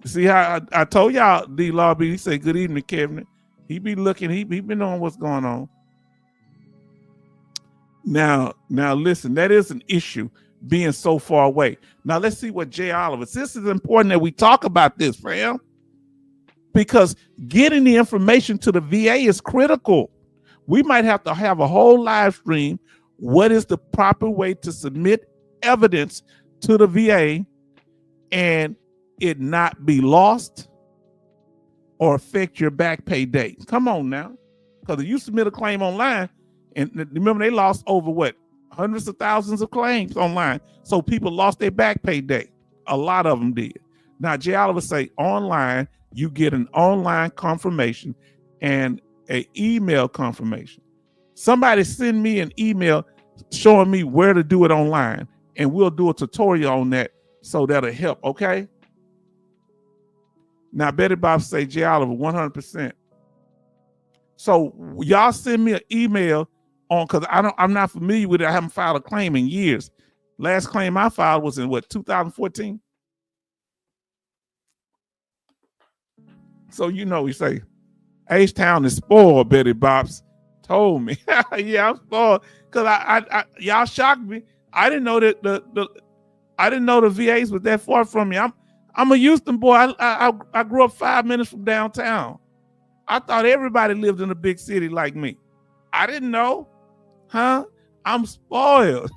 See how I told y'all D-Law B, he said, good evening, Kevin. He be looking, he been knowing what's going on. Now listen, that is an issue, being so far away. Now let's see what Jay Oliver. This is important that we talk about this, fam, because getting the information to the VA is critical. We might have to have a whole live stream. What is the proper way to submit evidence to the VA and it not be lost or affect your back pay date? Come on now. Because if you submit a claim online, and remember they lost over what? Hundreds of thousands of claims online. So people lost their back pay date. A lot of them did. Now, Jay Oliver say online, you get an online confirmation and a email confirmation. Somebody send me an email showing me where to do it online, and we'll do a tutorial on that, so that'll help, okay? Now, Betty Bob say, J. Oliver, 100%. So y'all send me an email on, because I'm not familiar with it. I haven't filed a claim in years. Last claim I filed was in 2014? So you say, H-Town is spoiled, Betty Bops told me. Yeah, I'm spoiled. Because y'all shocked me. I didn't know that the VAs was that far from me. I'm a Houston boy. I grew up 5 minutes from downtown. I thought everybody lived in a big city like me. I didn't know. Huh? I'm spoiled.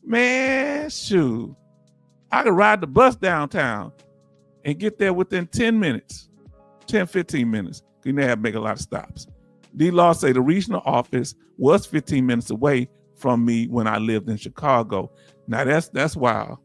Man, shoot. I could ride the bus downtown and get there within 10 minutes, 10, 15 minutes. You didn't have to make a lot of stops. D-Law say the regional office was 15 minutes away from me when I lived in Chicago. Now that's wild.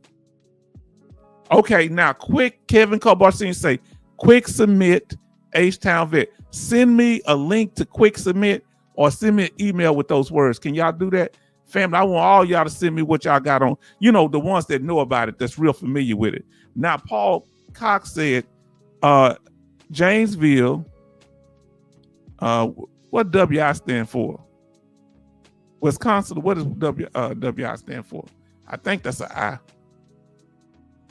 Okay, now quick, Kevin Cobar say, quick submit H-Town Vet. Send me a link to quick submit or send me an email with those words. Can y'all do that? Family, I want all y'all to send me what y'all got on. The ones that know about it, that's real familiar with it. Now, Paul Cox said, Janesville, what WI stand for? Wisconsin, what does WI stand for? I think that's an I.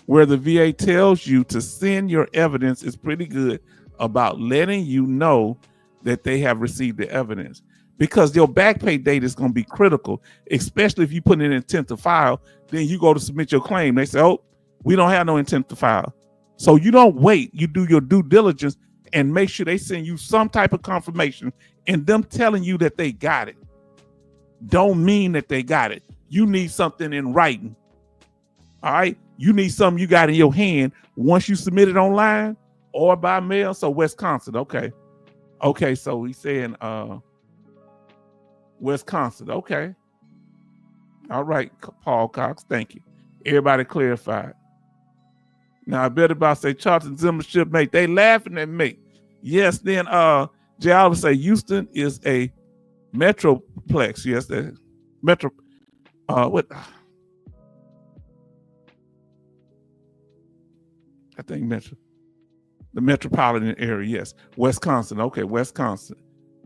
Where the VA tells you to send your evidence is pretty good about letting you know that they have received the evidence, because your back pay date is going to be critical, especially if you put in intent to file. Then you go to submit your claim. They say, oh, we don't have no intent to file. So you don't wait. You do your due diligence and make sure they send you some type of confirmation, and them telling you that they got it don't mean that they got it. You need something in writing. All right. You need something you got in your hand once you submit it online or by mail. So Wisconsin. Okay. Okay. So he's saying Wisconsin. Okay. All right, Paul Cox. Thank you. Everybody clarified. Now I better about say Charlton Zimmer should make. They laughing at me. Yes. Then J. Oliver say Houston is a metroplex. Yes, the metro. What? I think the metropolitan area. Yes, Wisconsin. Okay, Wisconsin.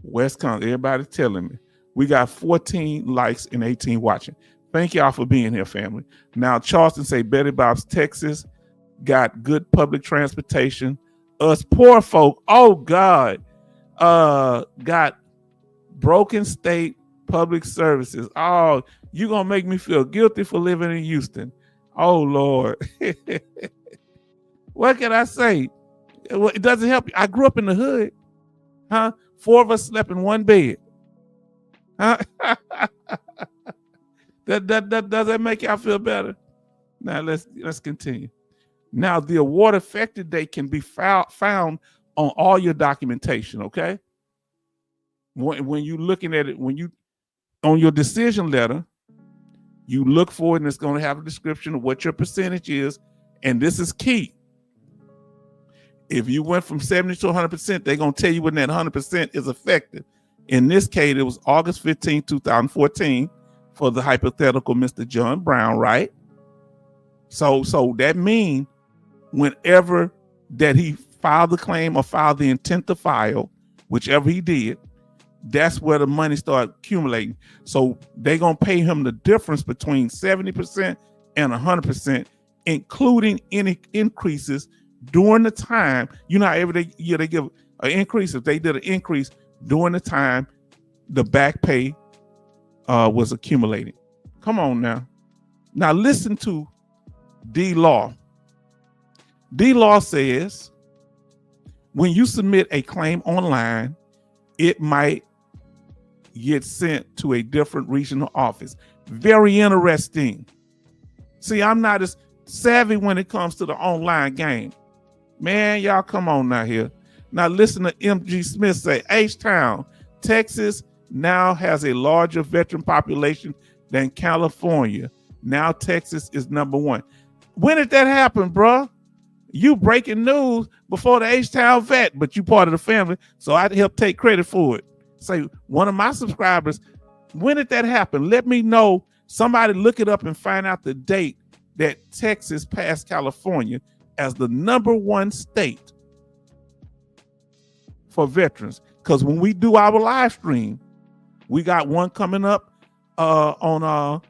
Everybody's telling me. We got 14 likes and 18 watching. Thank y'all for being here, family. Now Charleston say Betty Bob's Texas got good public transportation. Us poor folk, oh God, got broken state public services. Oh, you gonna make me feel guilty for living in Houston. Oh Lord. What can I say? It doesn't help you. I grew up in the hood. Huh? 4 of us slept in one bed. Huh? Does that make y'all feel better? Now let's continue. Now the award effective date can be found on all your documentation, okay? When you're looking at it, when you on your decision letter, you look for it and it's going to have a description of what your percentage is, and this is key. If you went from 70 to 100%, they're going to tell you when that 100% is effective. In this case, it was August 15, 2014 for the hypothetical Mr. John Brown, right? So that means whenever that he filed the claim or filed the intent to file, whichever he did, that's where the money started accumulating. So they're going to pay him the difference between 70% and 100%, including any increases during the time. You know how every year they give an increase. If they did an increase during the time the back pay was accumulating. Come on now. Now listen to D-Law. D-Law says when you submit a claim online, it might get sent to a different regional office. Very interesting. See, I'm not as savvy when it comes to the online game. Man, y'all come on now here. Now listen to MG Smith say, H-Town, Texas now has a larger veteran population than California. Now Texas is #1. When did that happen, bruh? You breaking news before the H-Town vet, but you part of the family, so I help take credit for it. Say, one of my subscribers, when did that happen? Let me know. Somebody look it up and find out the date that Texas passed California as the #1 state for veterans. Because when we do our live stream, we got one coming up on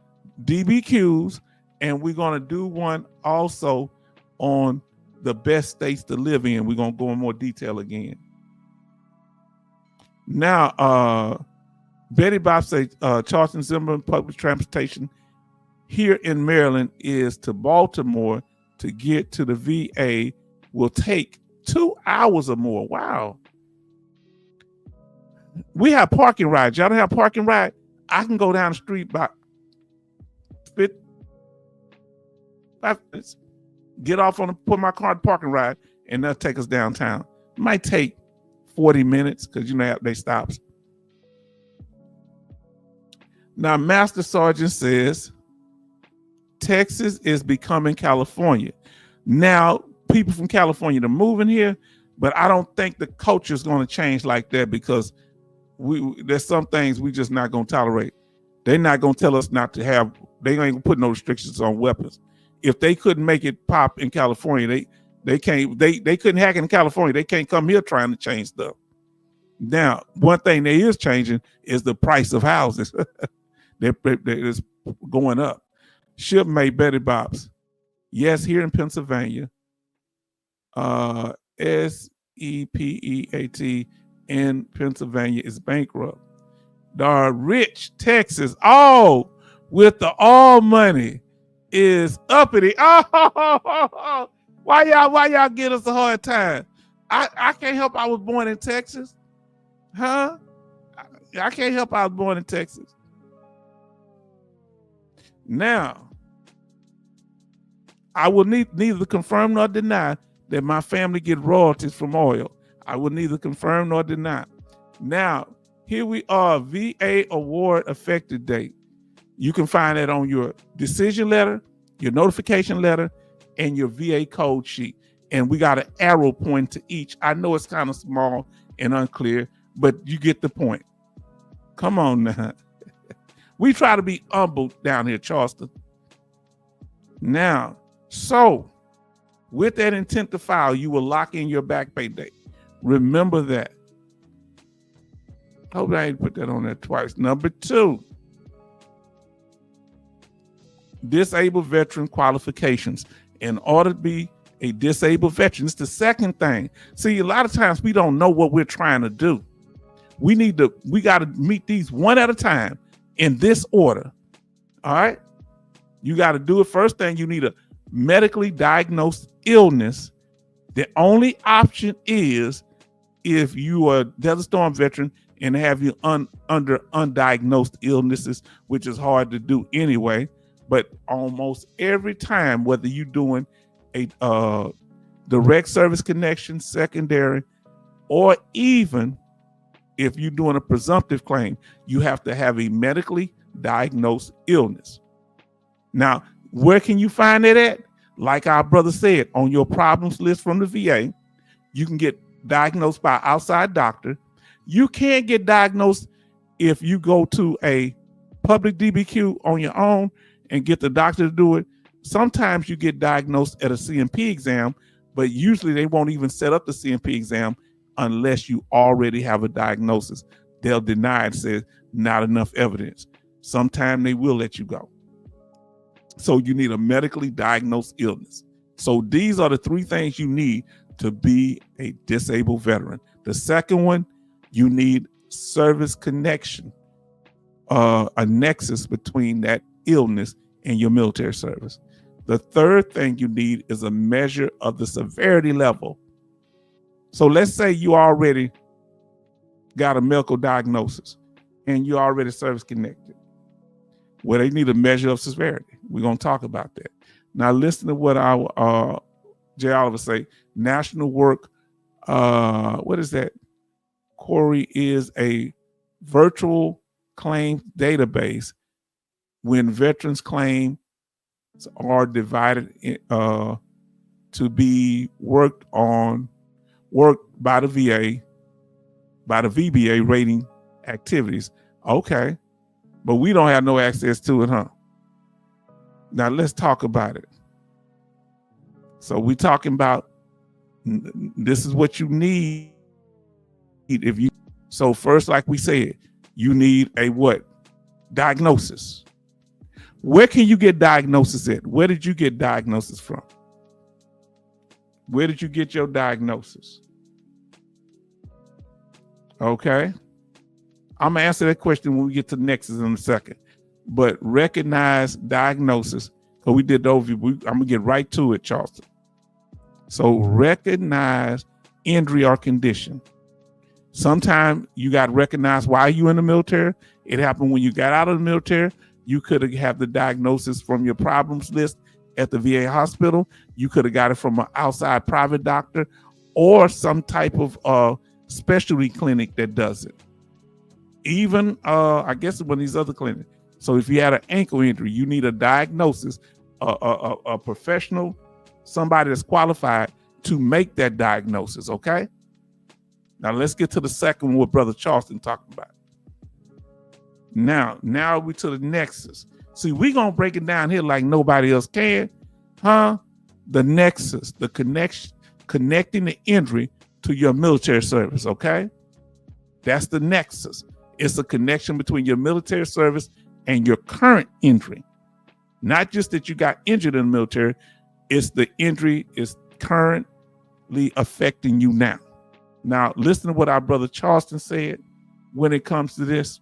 DBQs, and we're going to do one also on the best states to live in. We're going to go in more detail again. Now, Betty Bob says Charleston Zimmerman public transportation here in Maryland is to Baltimore to get to the VA will take 2 hours or more. Wow. We have parking rides. Y'all don't have parking ride? I can go down the street by 5 minutes, get off put my car in the parking ride, and they'll take us downtown. It might take 40 minutes because you know they stops. Now, Master Sergeant says Texas is becoming California. Now, people from California are moving here, but I don't think the culture is going to change like that because there's some things we just not going to tolerate. They're not going to tell us not to have, they ain't going to put no restrictions on weapons. If they couldn't make it pop in California, they couldn't hack it in California. They can't come here trying to change stuff. Now, one thing that is changing is the price of houses. It's going up. Shipmate Betty Bops. Yes, here in Pennsylvania. SEPEAT in Pennsylvania is bankrupt. The rich Texas, with the all money is uppity. Why y'all give us a hard time? I can't help I was born in Texas. Huh? I can't help I was born in Texas. Now, I will neither confirm nor deny that my family get royalties from oil. I will neither confirm nor deny. Now, here we are, VA award effective date. You can find it on your decision letter, your notification letter, and your VA code sheet. And we got an arrow pointing to each. I know it's kind of small and unclear, but you get the point. Come on now. We try to be humble down here, Charleston. Now, so with that intent to file, you will lock in your back pay date. Remember that. Hope I ain't put that on there twice. Number 2, disabled veteran qualifications. In order to be a disabled veteran, it's the second thing. See, a lot of times we don't know what we're trying to do. We got to meet these one at a time in this order. All right. You got to do it. First thing, you need a medically diagnosed illness. The only option is if you are a Desert Storm veteran and have you under undiagnosed illnesses, which is hard to do anyway. But almost every time, whether you're doing a direct service connection, secondary, or even if you're doing a presumptive claim, you have to have a medically diagnosed illness. Now, where can you find it at? Like our brother said, on your problems list from the VA, you can get diagnosed by an outside doctor. You can't get diagnosed if you go to a public DBQ on your own and get the doctor to do it. Sometimes you get diagnosed at a CMP exam, but usually they won't even set up the CMP exam unless you already have a diagnosis. They'll deny it, say not enough evidence. Sometimes they will let you go. So you need a medically diagnosed illness. So these are the 3 things you need to be a disabled veteran. The second one, you need service connection, a nexus between that illness and your military service. The third thing you need is a measure of the severity level. So let's say you already got a medical diagnosis and you're already service connected. Well, they need a measure of severity. We're going to talk about that. Now, listen to what our Jay Oliver say. National work, what is that? Corey, is a virtual claim database when veterans claims are divided to be worked by the VA, by the VBA rating activities. Okay, but we don't have no access to it, huh? Now let's talk about it. So we're talking about this is what you need if you. So first, like we said, you need a what? Diagnosis. Where can you get diagnosis at? Where did you get diagnosis from? Where did you get your diagnosis? Okay. I'm gonna answer that question when we get to nexus in a second. But recognize diagnosis, because we did the overview. I'm gonna get right to it, Charleston. So recognize injury or condition. Sometimes you got to recognize why you in the military. It happened when you got out of the military. You could have the diagnosis from your problems list at the VA hospital. You could have got it from an outside private doctor or some type of specialty clinic that does it. Even, I guess, one of these other clinics. So if you had an ankle injury, you need a diagnosis, a professional, somebody that's qualified to make that diagnosis, okay? Now let's get to the second one, what Brother Charleston talked about. Now we to the nexus. See, we're going to break it down here like nobody else can, huh? The nexus, the connection, connecting the injury to your military service, okay? That's the nexus. It's a connection between your military service and your current injury. Not just that you got injured in the military, it's the injury is currently affecting you now. Now, listen to what our brother Charleston said when it comes to this.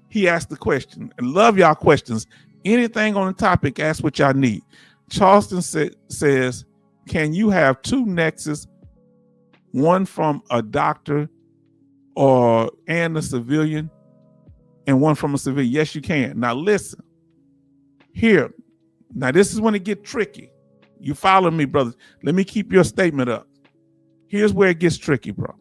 He asked the question, and love y'all questions. Anything on the topic, ask what y'all need. Charleston says, can you have two nexus, one from a doctor and a civilian, and one from a civilian? Yes, you can. Now listen, here. Now this is when it gets tricky. You follow me, brothers. Let me keep your statement up. Here's where it gets tricky, bro.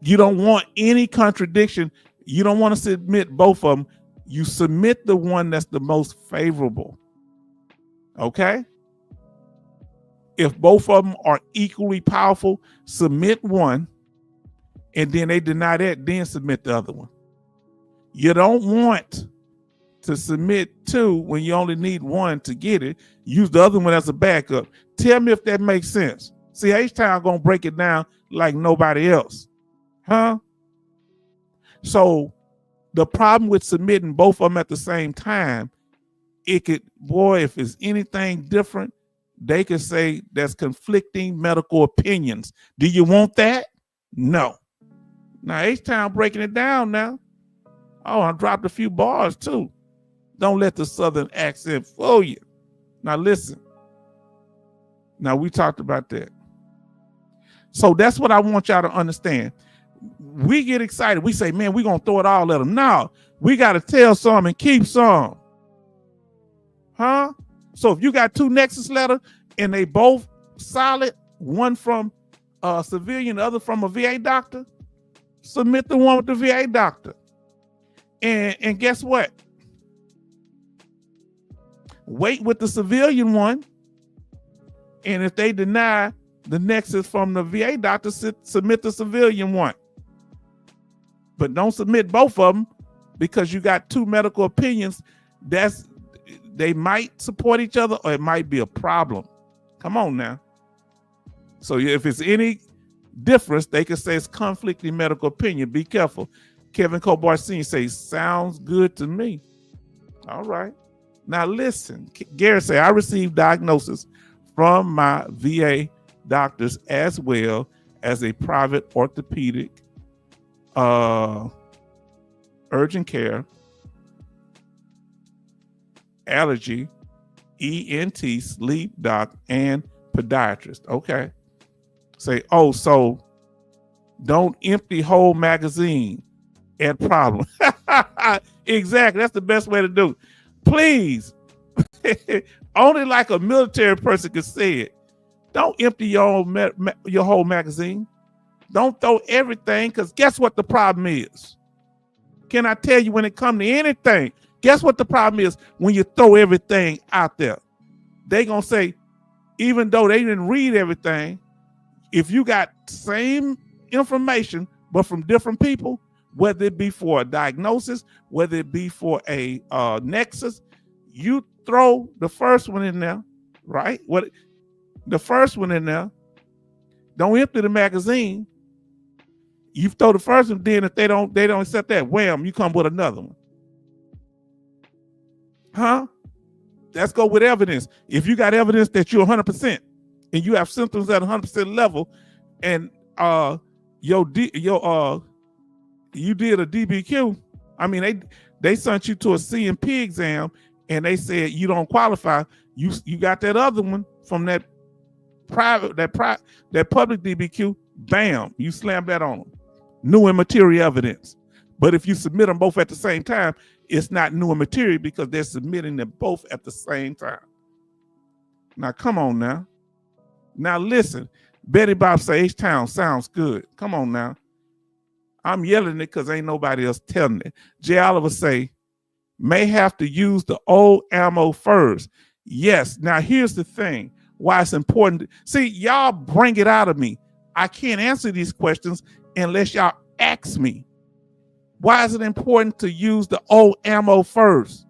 You don't want any contradiction. You don't want to submit both of them. You submit the one that's the most favorable. Okay? If both of them are equally powerful, submit one, and then they deny that, then submit the other one. You don't want to submit two when you only need one to get it. Use the other one as a backup. Tell me if that makes sense. See, H-Town gonna break it down like nobody else. Huh? So the problem with submitting both of them at the same time, it could, boy, if it's anything different, they could say there's conflicting medical opinions. Do you want that? No. Now, H-Town breaking it down now. Oh, I dropped a few bars too. Don't let the Southern accent fool you. Now listen. Now we talked about that. So that's what I want y'all to understand. We get excited. We say, man, we're going to throw it all at them. No, we got to tell some and keep some. Huh? So if you got two nexus letters and they both solid, one from a civilian, the other from a VA doctor, submit the one with the VA doctor. And guess what? Wait with the civilian one. And if they deny the nexus from the VA doctor, submit the civilian one. But don't submit both of them because you got two medical opinions. They might support each other or it might be a problem. Come on now. So if it's any difference, they can say it's conflicting medical opinion. Be careful. Kevin Cobar Sr. says, sounds good to me. All right. Now listen, Gary say, I received diagnosis from my VA doctors as well as a private orthopedic, urgent care, allergy, ENT, sleep doc, and podiatrist. Okay. Say, oh, so don't empty whole magazine at problem. Exactly. That's the best way to do it. Please. Only like a military person could say it. Don't empty your whole magazine. Don't throw everything, because guess what the problem is? Can I tell you, when it comes to anything, guess what the problem is when you throw everything out there? They gonna say, even though they didn't read everything, if you got same information, but from different people, whether it be for a diagnosis, whether it be for a nexus, you throw the first one in there, right? The first one in there, don't empty the magazine. You throw the first one, then if they don't accept that, wham, you come with another one. Huh? Let's go with evidence. If you got evidence that you're 100% and you have symptoms at 100% level, and you did a DBQ, I mean they sent you to a C&P exam and they said you don't qualify. You got that other one from that public DBQ, bam, you slam that on them. New and material evidence. But if you submit them both at the same time, it's not new and material because they're submitting them both at the same time. Now, come on now. Now, listen. Betty Bob say H-Town sounds good. Come on now. I'm yelling it because ain't nobody else telling it. J. Oliver say, may have to use the old ammo first. Yes. Now, here's the thing. Why it's important. See, y'all bring it out of me. I can't answer these questions unless y'all ask me. Why is it important to use the old ammo first?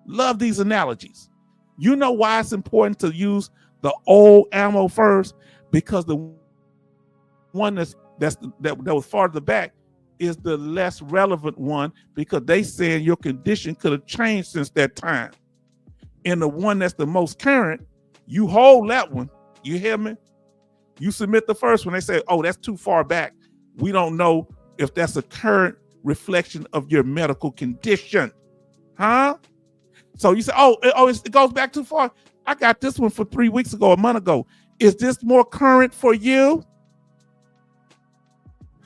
Love these analogies. You know why it's important to use the old ammo first? Because the one that was farther back is the less relevant one, because they saying your condition could have changed since that time. And the one that's the most current, you hold that one. You hear me? You submit the first one. They say, oh, that's too far back. We don't know if that's a current reflection of your medical condition. Huh? So you say, oh, it goes back too far. I got this one for 3 weeks ago, a month ago. Is this more current for you?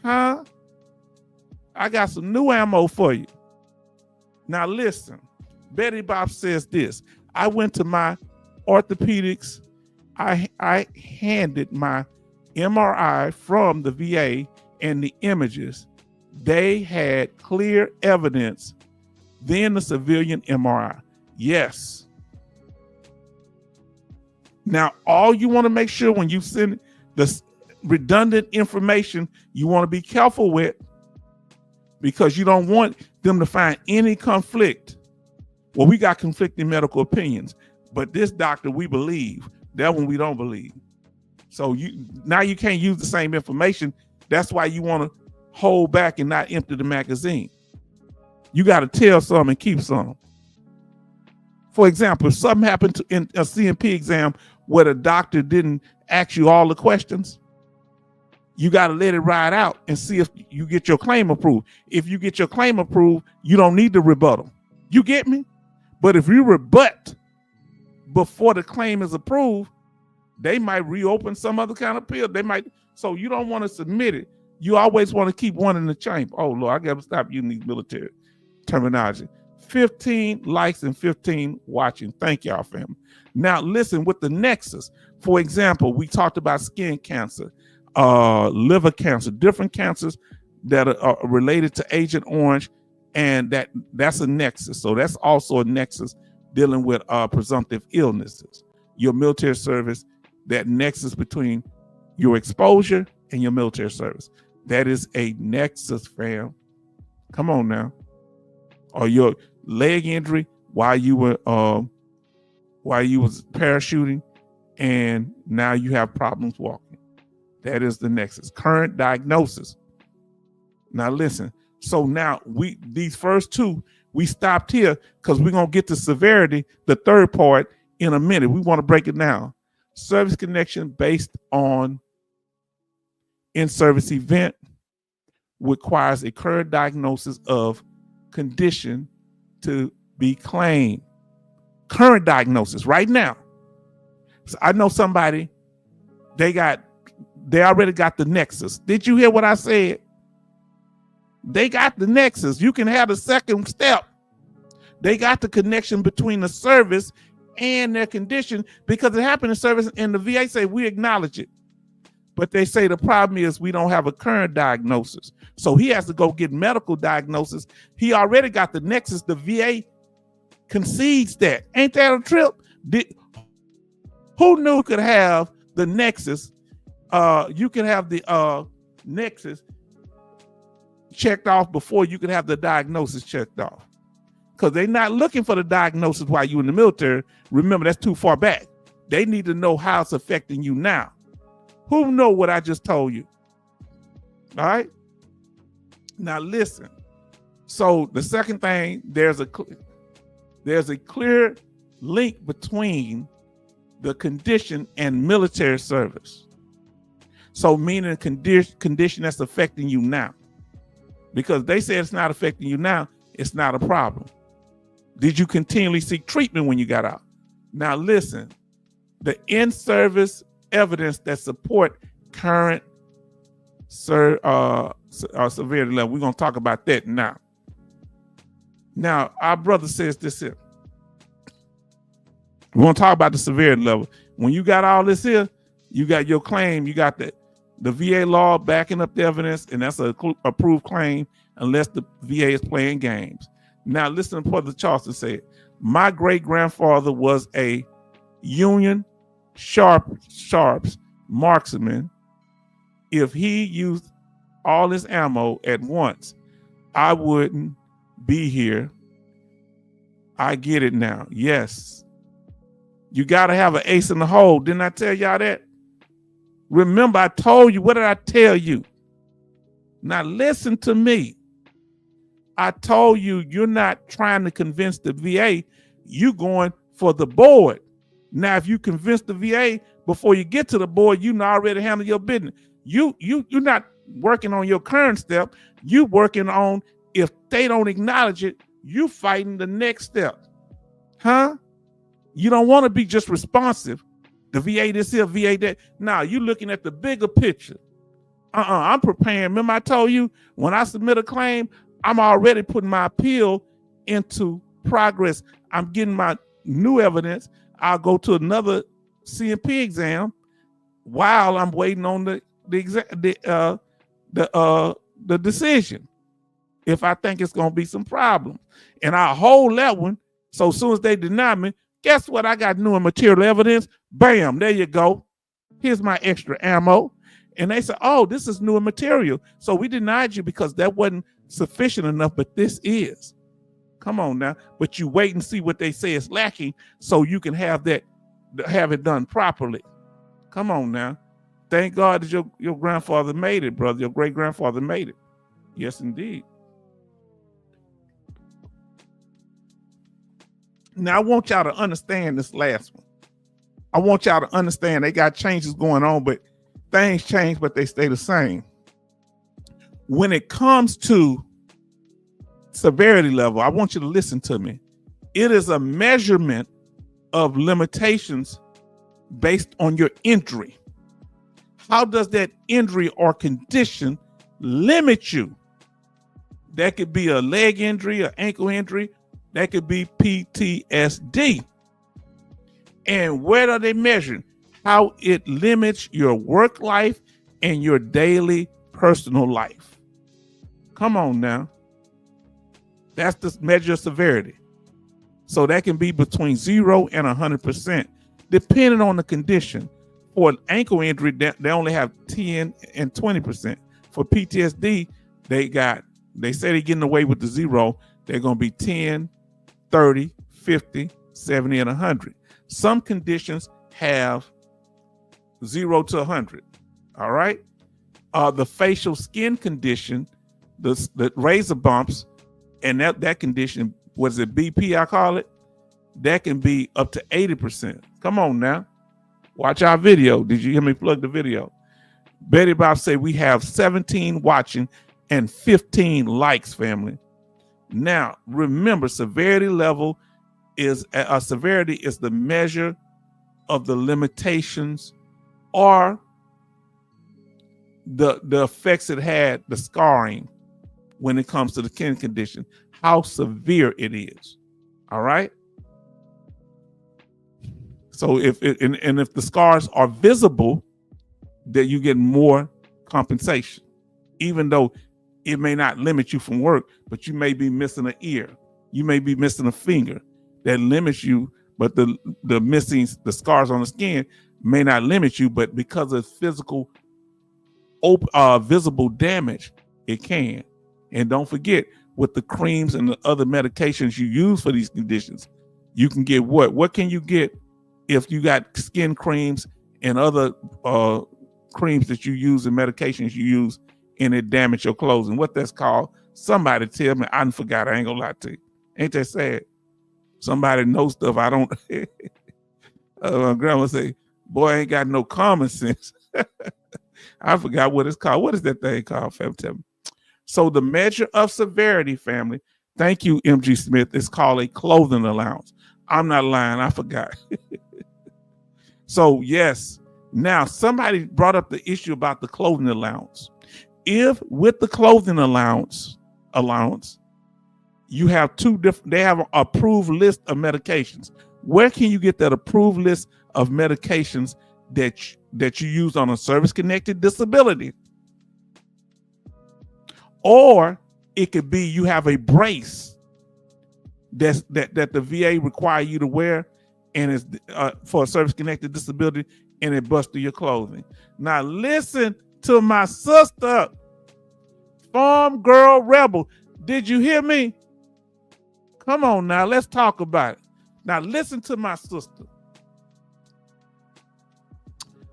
Huh? I got some new ammo for you. Now listen, Betty Bob says this. I went to my orthopedics. I handed my MRI from the VA and the images. They had clear evidence. Then the civilian MRI. Yes. Now, all you want to make sure when you send the redundant information, you want to be careful with, because you don't want them to find any conflict. Well, we got conflicting medical opinions, but this doctor we believe, that one we don't believe. So now you can't use the same information. That's why you want to hold back and not empty the magazine. You got to tell some and keep some. For example, if something happened in a C&P exam where the doctor didn't ask you all the questions, you got to let it ride out and see if you get your claim approved. If you get your claim approved, you don't need to rebuttal. You get me? But if you rebut before the claim is approved, they might reopen some other kind of appeal. So you don't want to submit it. You always want to keep one in the chamber. Oh, Lord, I got to stop using these military terminology. 15 likes and 15 watching. Thank y'all, family. Now, listen, with the nexus, for example, we talked about skin cancer, liver cancer, different cancers that are related to Agent Orange, and that's a nexus. So that's also a nexus dealing with presumptive illnesses. Your military service, that nexus between your exposure and your military service. That is a nexus, fam. Come on now. Or your leg injury while you was parachuting, and now you have problems walking. That is the nexus. Current diagnosis. Now listen. So now these first two, we stopped here because we're gonna get to severity, the third part, in a minute. We want to break it down. Service connection based on in-service event requires a current diagnosis of condition to be claimed. Current diagnosis right now. So I know somebody, they already got the nexus. Did you hear what I said? They got the nexus. You can have the second step. They got the connection between the service and their condition because it happened in service, and the VA say we acknowledge it. But they say the problem is we don't have a current diagnosis. So he has to go get medical diagnosis. He already got the nexus. The VA concedes that. Ain't that a trip? Who knew could have the nexus? You could have the nexus checked off before you could have the diagnosis checked off. Because they're not looking for the diagnosis while you're in the military. Remember, that's too far back. They need to know how it's affecting you now. Who know what I just told you? All right. Now listen. So the second thing, there's a clear link between the condition and military service. So meaning condition that's affecting you now. Because they say it's not affecting you now, it's not a problem. Did you continually seek treatment when you got out? Now listen, the in-service evidence that support current severity level. We're going to talk about that now. Now, our brother says this here. We're going to talk about the severity level. When you got all this here, you got your claim, you got the VA law backing up the evidence, and that's an approved claim unless the VA is playing games. Now, listen to what the Charleston said. My great-grandfather was a Union Sharps marksman. If he used all his ammo at once, I wouldn't be here. I get it now. Yes. You got to have an ace in the hole. Didn't I tell y'all that? Remember, I told you. What did I tell you? Now listen to me. I told you you're not trying to convince the VA. You're going for the board. Now, if you convince the VA before you get to the board, you already handle your business. You're not working on your current step. You working on, if they don't acknowledge it, you fighting the next step. Huh? You don't want to be just responsive. The VA this here, VA that. Now you're looking at the bigger picture. I'm preparing. Remember I told you when I submit a claim, I'm already putting my appeal into progress. I'm getting my new evidence. I'll go to another CMP exam while I'm waiting on the decision. If I think it's going to be some problems, and I'll hold that one. So as soon as they deny me, guess what? I got new and material evidence. Bam, there you go. Here's my extra ammo. And they say, oh, this is new and material. So we denied you because that wasn't sufficient enough, but this is. Come on now. But you wait and see what they say is lacking so you can have it done properly. Come on now. Thank God that your grandfather made it, brother. Your great-grandfather made it. Yes, indeed. Now, I want y'all to understand this last one. I want y'all to understand they got changes going on, but things change, but they stay the same. When it comes to severity level, I want you to listen to me. It is a measurement of limitations based on your injury. How does that injury or condition limit you? That could be a leg injury, an ankle injury. That could be PTSD. And where are they measuring? How it limits your work life and your daily personal life. Come on now. That's the measure of severity. So that can be between 0 and 100%, depending on the condition. For an ankle injury, they only have 10 and 20%. For PTSD, they say they're getting away with the 0. They're going to be 10, 30, 50, 70, and 100. Some conditions have 0 to 100. All right. The facial skin condition, the razor bumps, and that condition, was it BP, I call it? That can be up to 80%. Come on now. Watch our video. Did you hear me plug the video? Betty Bob say we have 17 watching and 15 likes, family. Now, remember, severity level is severity is the measure of the limitations or the effects it had, the scarring when it comes to the skin condition, how severe it is. All right. So if the scars are visible, that you get more compensation, even though it may not limit you from work, but you may be missing an ear, you may be missing a finger. That limits you but the missing, the scars on the skin may not limit you, but because of physical visible damage, it can. And don't forget, with the creams and the other medications you use for these conditions, you can get what can you get if you got skin creams and other creams that you use and medications you use and it damage your clothing? What that's called? Somebody tell me. I forgot. I ain't gonna lie to you. Ain't that sad? Somebody knows stuff I don't. My grandma say, boy, I ain't got no common sense. I forgot what it's called. What is that thing called, family? Tell me. So the measure of severity, family, thank you, MG Smith, is called a clothing allowance. I'm not lying. I forgot. So, yes. Now, somebody brought up the issue about the clothing allowance. If with the clothing allowance, you have two different, they have an approved list of medications. Where can you get that approved list of medications that you use on a service-connected disability? Or it could be you have a brace that the VA require you to wear, and it's for a service-connected disability, and it busts through your clothing. Now listen to my sister, Farm Girl Rebel. Did you hear me? Come on now, let's talk about it. Now listen to my sister.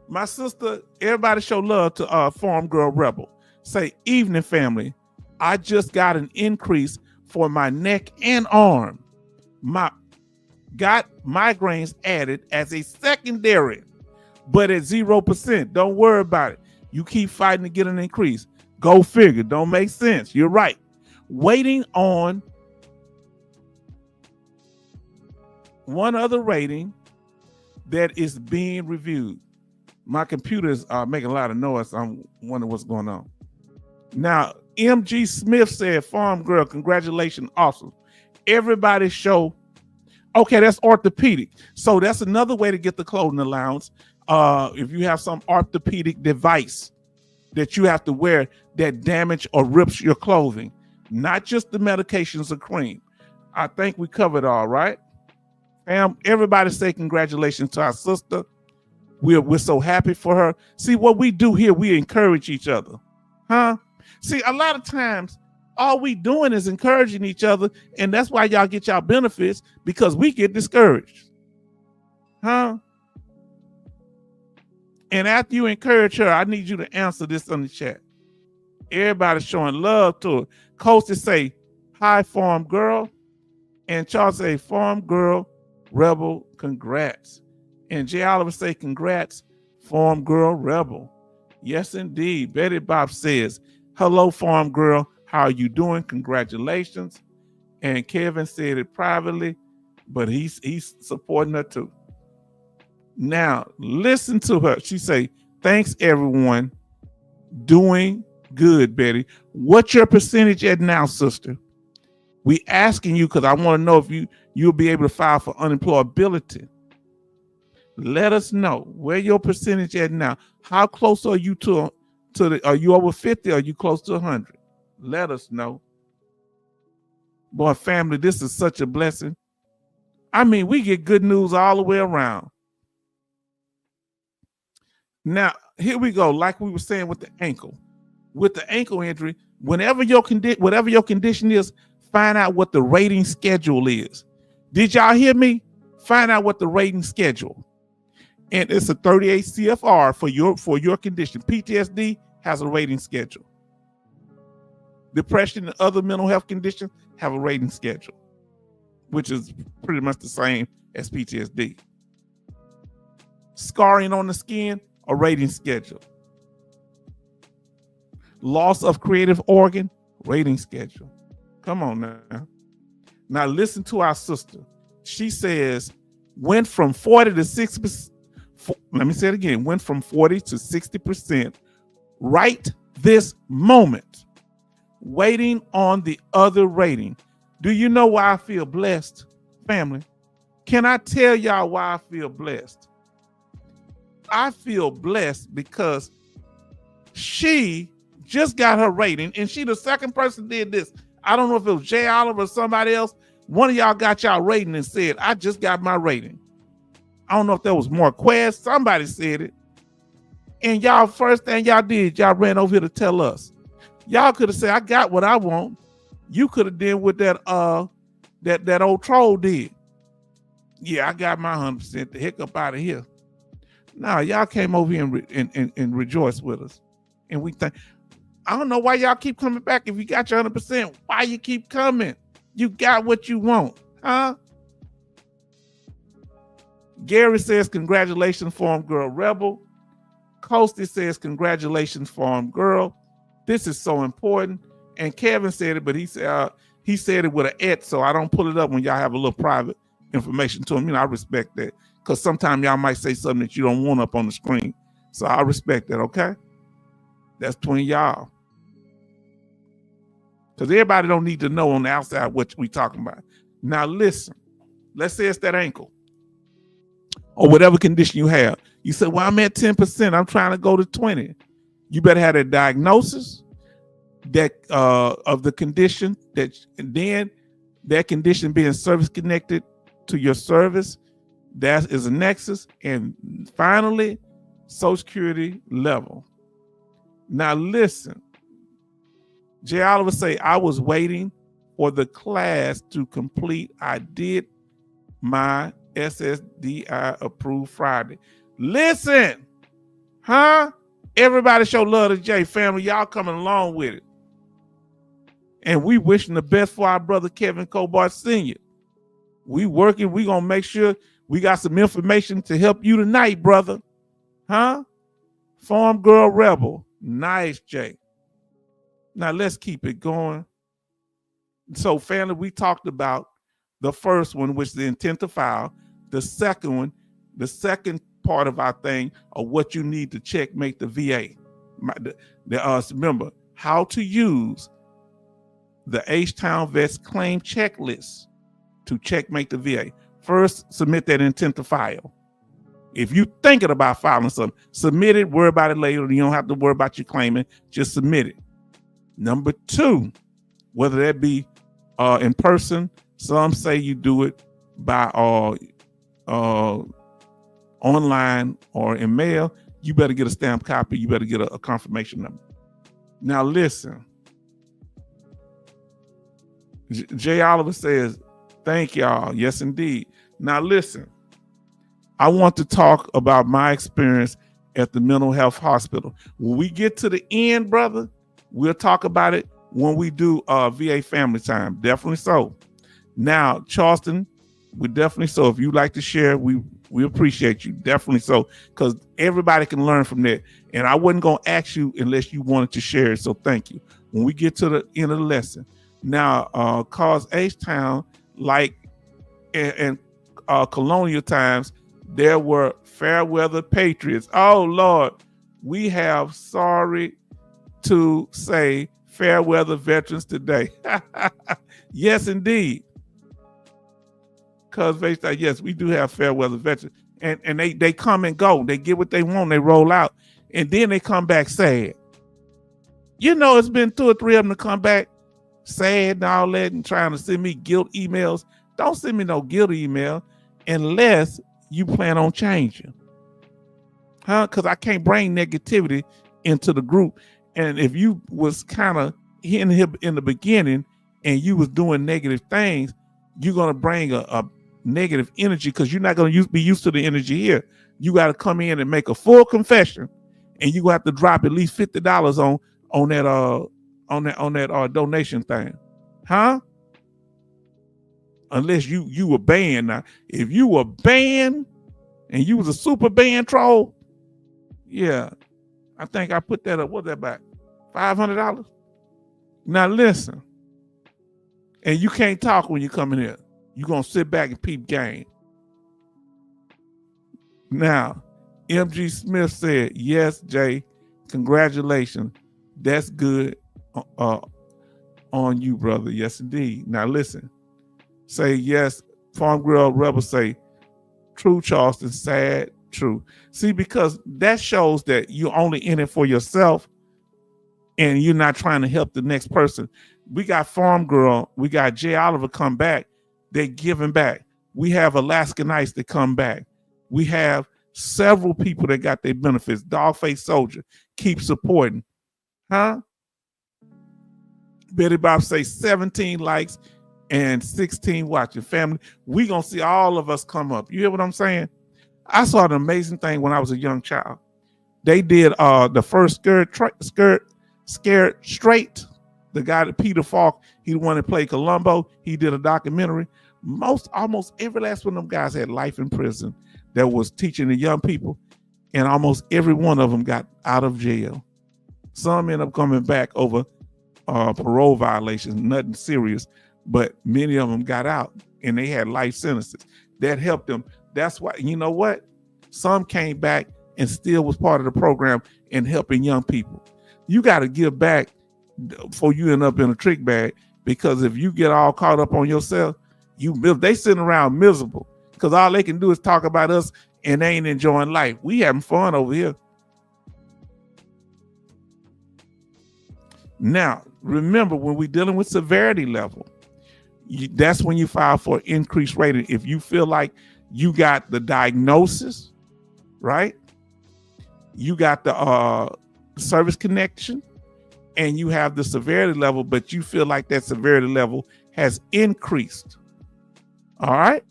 My sister, everybody show love to Farm Girl Rebel. Say, evening family, I just got an increase for my neck and arm. Got migraines added as a secondary, but at 0%. Don't worry about it. You keep fighting to get an increase. Go figure. Don't make sense. You're right. Waiting on one other rating that is being reviewed. My computers are making a lot of noise. I'm wondering what's going on. Now, MG Smith said, Farm Girl, congratulations, awesome. Everybody show, okay, that's orthopedic. So that's another way to get the clothing allowance. If you have some orthopedic device that you have to wear that damage or rips your clothing, not just the medications or cream. I think we covered all, right? Everybody say congratulations to our sister. We're so happy for her. See, what we do here, we encourage each other. Huh? See, a lot of times, all we doing is encouraging each other, and that's why y'all get y'all benefits, because we get discouraged. Huh? And after you encourage her, I need you to answer this on the chat. Everybody's showing love to her. Coasty say, hi, Farm Girl. And Charles say, Farm Girl, Rebel, congrats. And Jay Oliver say, congrats, Farm Girl, Rebel. Yes, indeed. Betty Bob says, hello, Farm Girl. How are you doing? Congratulations. And Kevin said it privately, but he's supporting her too. Now, listen to her. She say, thanks, everyone. Doing good, Betty. What's your percentage at now, sister? We asking you because I want to know if you'll be able to file for unemployability. Let us know where your percentage at now. How close are you to the? Are you over 50? Or are you close to 100? Let us know. Boy, family, this is such a blessing. I mean, we get good news all the way around. Now, here we go. Like we were saying with the ankle. With the ankle injury, whatever your condition is, find out what the rating schedule is. Did y'all hear me? Find out what the rating schedule. And it's a 38 CFR for your condition. PTSD has a rating schedule. Depression and other mental health conditions have a rating schedule, which is pretty much the same as PTSD. Scarring on the skin, a rating schedule. Loss of creative organ, rating schedule. Come on now. Now listen to our sister. She says, went from 40 to 60%. Let me say it again. Went from 40 to 60% right this moment. Waiting on the other rating. Do you know why I feel blessed, family? Can I tell y'all why I feel blessed? I feel blessed because she just got her rating, and she the second person did this. I don't know if it was Jay Oliver or somebody else. One of y'all got y'all rating and said, I just got my rating. I don't know if that was Marquez. Somebody said it. And y'all, first thing y'all did, y'all ran over here to tell us. Y'all could have said, I got what I want. You could have did what that old troll did. Yeah, I got my 100%. The heck up out of here. Nah, y'all came over here and rejoiced with us. And we think, I don't know why y'all keep coming back. If you got your 100%, why you keep coming? You got what you want, huh? Gary says, congratulations, Farm Girl Rebel. Coasty says, congratulations, Farm Girl. This is so important. And Kevin said it, but he said it with an et, so I don't pull it up when y'all have a little private information to him. You know, I respect that, because sometimes y'all might say something that you don't want up on the screen. So I respect that, okay? That's between y'all. Because everybody don't need to know on the outside what we talking about. Now listen, let's say it's that ankle or whatever condition you have. You said, well, I'm at 10%. I'm trying to go to 20. You better have a diagnosis that of the condition, and then that condition being service connected to your service. That is a nexus. And finally, Social Security level. Now listen, Jay Oliver say, I was waiting for the class to complete. I did my SSDI approved Friday. Listen, huh? Everybody show love to Jay, family. Y'all coming along with it. And we wishing the best for our brother Kevin Cobart Sr. We working. We gonna make sure we got some information to help you tonight, brother. Huh? Farm Girl Rebel. Nice, Jay. Now let's keep it going. So, family, we talked about the first one, which is the intent to file. The second one, the second part of our thing of what you need to checkmate the VA. Remember how to use the H-Town Vets claim checklist to checkmate the VA. First, submit that intent to file. If you're thinking about filing something, submit it, worry about it later. You don't have to worry about you claiming, just submit it. Number two, whether that be in person, some say you do it by online or in mail. You better get a stamped copy. You better get a confirmation number. Now listen, Jay Oliver says, thank y'all. Yes, indeed. Now listen, I want to talk about my experience at the mental health hospital. When we get to the end, brother, we'll talk about it when we do VA family time. Definitely so. Now, Charleston, we definitely so. If you'd like to share, we appreciate you. Definitely so, because everybody can learn from that. And I wasn't going to ask you unless you wanted to share it. So thank you. When we get to the end of the lesson. Now, cause H-Town, like in colonial times, there were fair weather patriots. Oh, Lord, we have sorry to say fair weather veterans today. Yes, indeed. Cause yes, we do have fair weather veterans. And they come and go. They get what they want. They roll out. And then they come back sad. You know, it's been 2 or 3 of them to come back sad and all that and trying to send me guilt emails. Don't send me no guilt email unless you plan on changing. Huh? Because I can't bring negativity into the group. And if you was kind of in the beginning and you was doing negative things, you're going to bring a negative energy, because you're not going to be used to the energy here. You got to come in and make a full confession, and you have to drop at least $50 on that donation thing. Huh? Unless you were banned. Now, if you were banned and you was a super banned troll, yeah, I think I put that up. What's that about? $500? Now listen, and you can't talk when you come in here. You're going to sit back and peep game. Now, MG Smith said, yes, Jay, congratulations. That's good on you, brother. Yes, indeed. Now listen, say yes. Farm Girl Rebel say, true, Charleston, sad, true. See, because that shows that you're only in it for yourself and you're not trying to help the next person. We got Farm Girl, we got Jay Oliver come back. They're giving back. We have Alaskanites that come back. We have several people that got their benefits. Dogface Soldier, keep supporting. Huh? Betty Bob say 17 likes and 16 watching. Family, we gonna see all of us come up. You hear what I'm saying? I saw an amazing thing when I was a young child. They did the first Scared Straight. The guy that Peter Falk, he the one that played Columbo. He did a documentary. Almost every last one of them guys had life in prison that was teaching the young people, and almost every one of them got out of jail. Some end up coming back over parole violations, nothing serious, but many of them got out and they had life sentences. That helped them. That's why, you know what? Some came back and still was part of the program and helping young people. You got to give back before you end up in a trick bag, because if you get all caught up on yourself, they sitting around miserable because all they can do is talk about us and they ain't enjoying life. We having fun over here. Now, remember, when we're dealing with severity level, that's when you file for increased rating. If you feel like you got the diagnosis, right? You got the service connection, and you have the severity level, but you feel like that severity level has increased. All right.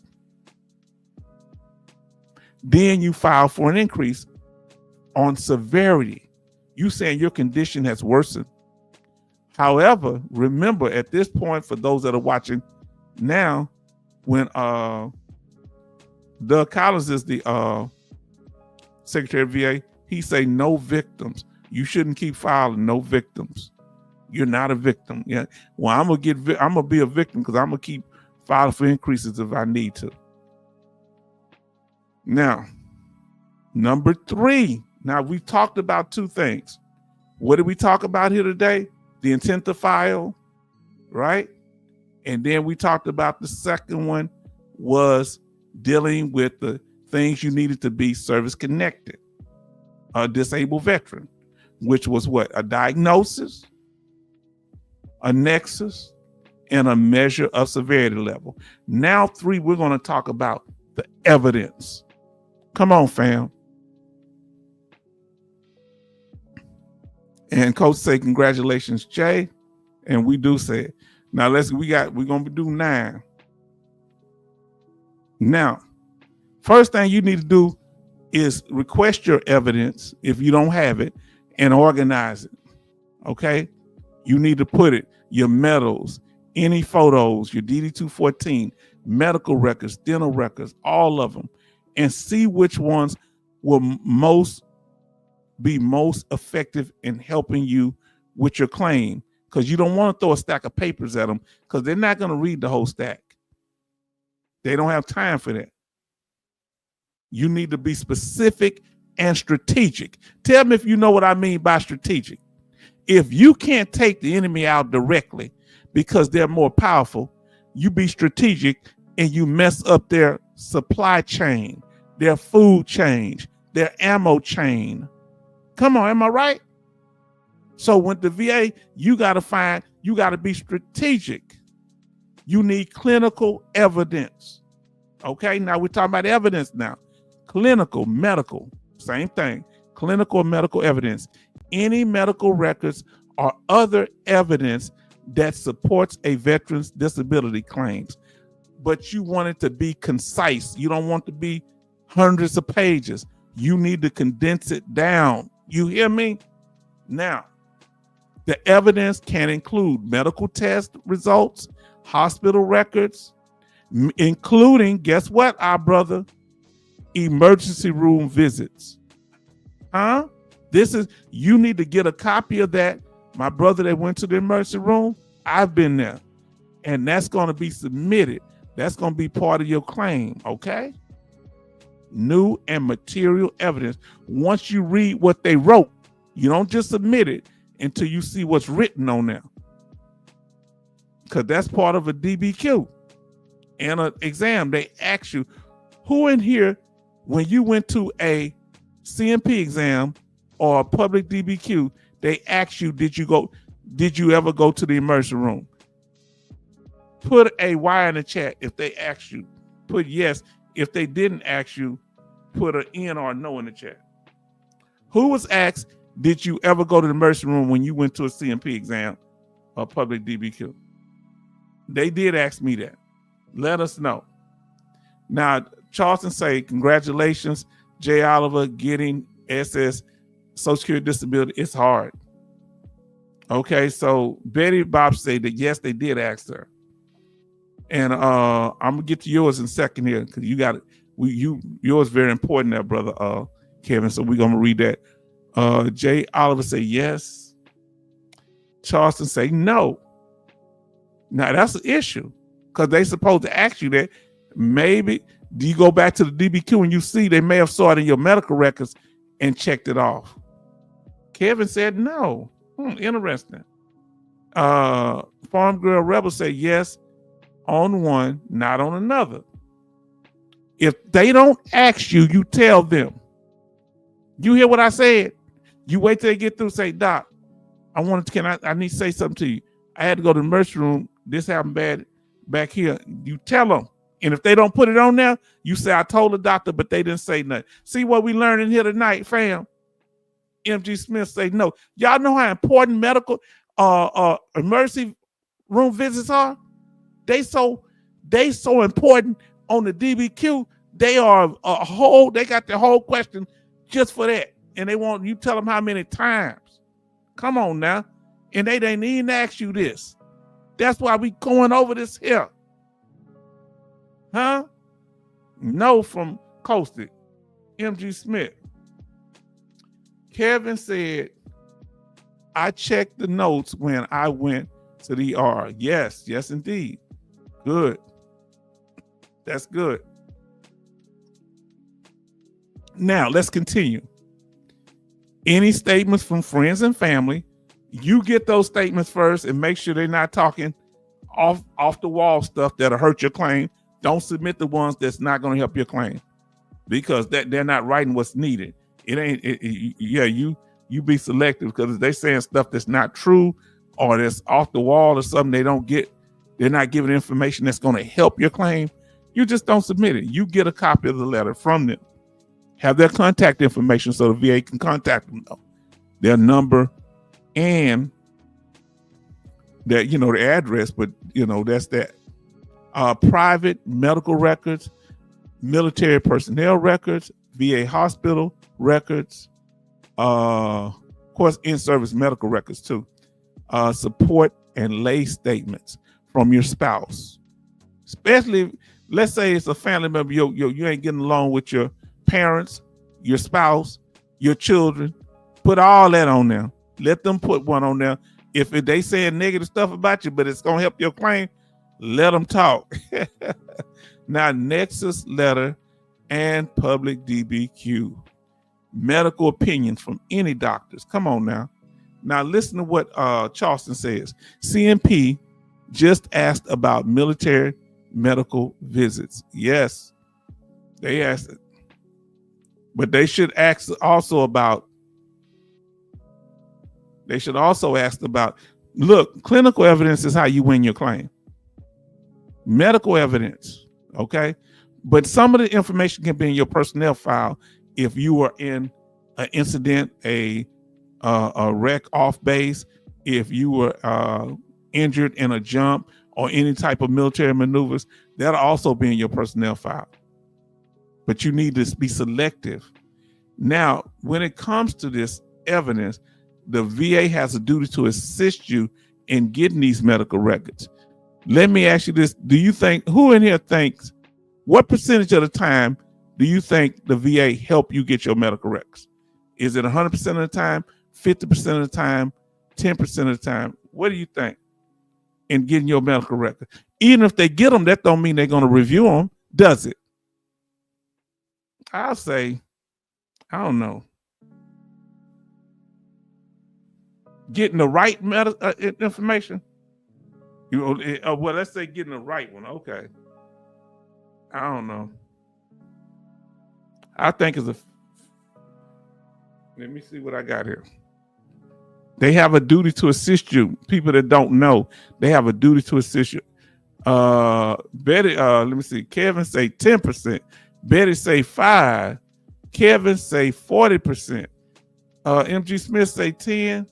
Then you file for an increase on severity. You saying your condition has worsened. However, remember at this point, for those that are watching now, when Doug Collins is the Secretary of VA, he say no victims. You shouldn't keep filing no victims. You're not a victim. Yeah. Well, I'm gonna be a victim because I'm gonna keep filing for increases if I need to. Now, number 3. Now, we've talked about 2 things. What did we talk about here today? The intent to file, right? And then we talked about the second one was dealing with the things you needed to be service connected, a disabled veteran, which was what? A diagnosis, a nexus, and a measure of severity level. Now 3, we're going to talk about the evidence. Come on, fam. And Coach say, congratulations, Jay. And we do say it. Now we're going to do 9. Now, first thing you need to do is request your evidence if you don't have it and organize it. Okay? You need to put it, your medals, any photos, your DD-214, medical records, dental records, all of them, and see which ones will be most effective in helping you with your claim, because you don't want to throw a stack of papers at them because they're not going to read the whole stack. They don't have time for that. You need to be specific and strategic. Tell me if you know what I mean by strategic. If you can't take the enemy out directly because they're more powerful, you be strategic and you mess up their supply chain, their food chain, their ammo chain. Come on, am I right? So with the VA, you got to be strategic. You need clinical evidence. Okay, now we're talking about evidence now. Clinical, medical, same thing. Clinical, medical evidence. Any medical records or other evidence that supports a veteran's disability claims. But you want it to be concise. You don't want to be hundreds of pages. You need to condense it down. You hear me? Now, the evidence can include medical test results, hospital records, including, guess what, our brother? Emergency room visits. Huh? You need to get a copy of that. My brother that went to the emergency room, I've been there. And that's going to be submitted. That's going to be part of your claim, okay? New and material evidence. Once you read what they wrote, you don't just submit it until you see what's written on there. Because that's part of a DBQ. And an exam, they ask you, who in here, when you went to a CMP exam or a public DBQ, they ask you, did you ever go to the emergency room? Put a Y in the chat if they ask you. Put yes. If they didn't ask you, put an N or a no in the chat. Who was asked, did you ever go to the emergency room when you went to a CMP exam or public DBQ? They did ask me that. Let us know. Now, Charleston say, congratulations, Jay Oliver, getting SS Social Security Disability. It's hard. Okay, so Betty Bob said that yes, they did ask her. And I'm gonna get to yours in a second here because you got it. Yours very important there, brother Kevin. So we're gonna read that. Jay Oliver say yes. Charleston say no. Now that's an issue because they supposed to ask you that. Maybe do you go back to the DBQ and you see they may have saw it in your medical records and checked it off? Kevin said no. Interesting. Farm Girl Rebel say yes on one, not on another. If they don't ask you, you tell them. You hear what I said? You wait till they get through. Say, Doc, I need to say something to you. I had to go to the emergency room. This happened bad back here. You tell them. And if they don't put it on there, you say, I told the doctor, but they didn't say nothing. See what we learned in here tonight, fam? MG Smith say no. Y'all know how important medical emergency room visits are? They so important on the DBQ. They are they got the whole question just for that. And they want you tell them how many times. Come on now. And they didn't even ask you this. That's why we going over this here. Huh? No from Coasted. MG Smith. Kevin said, I checked the notes when I went to the ER. Yes, indeed. Good. That's good. Now, let's continue. Any statements from friends and family, you get those statements first and make sure they're not talking off the wall stuff that'll hurt your claim. Don't submit the ones that's not going to help your claim because they're not writing what's needed. You be selective because if they're saying stuff that's not true or that's off the wall or something they're not giving information that's going to help your claim, you just don't submit it. You get a copy of the letter from them. Have their contact information so the VA can contact them, though. Their number and their, their address, but that's that. Private medical records, military personnel records, VA hospital records, of course, in-service medical records too. Support and lay statements from your spouse, especially let's say it's a family member. You ain't getting along with your parents, your spouse, your children. Put all that on there. Let them put one on there. If they saying negative stuff about you, but it's gonna help your claim, let them talk. Now, Nexus letter and public DBQ. Medical opinions from any doctors. Come on now. Now listen to what Charleston says. CMP just asked about military medical visits. Yes, they asked it. But they should ask also about, look, clinical evidence is how you win your claim. Medical evidence, okay? But some of the information can be in your personnel file if you were in an incident, a wreck off base, if you were injured in a jump or any type of military maneuvers, that'll also be in your personnel file. But you need to be selective. Now, when it comes to this evidence, the VA has a duty to assist you in getting these medical records. Let me ask you this. Do you think, who in here thinks, what percentage of the time do you think the VA help you get your medical records? Is it 100% of the time, 50% of the time, 10% of the time? What do you think in getting your medical record? Even if they get them, that don't mean they're going to review them, does it? I'll say, I don't know. Getting the right information. Well, let's say getting the right one. Okay. I don't know. I think it's let me see what I got here. They have a duty to assist you. People that don't know, they have a duty to assist you. Betty, let me see. Kevin say 10%. Betty say 5. Kevin say 40%. MG Smith say 10.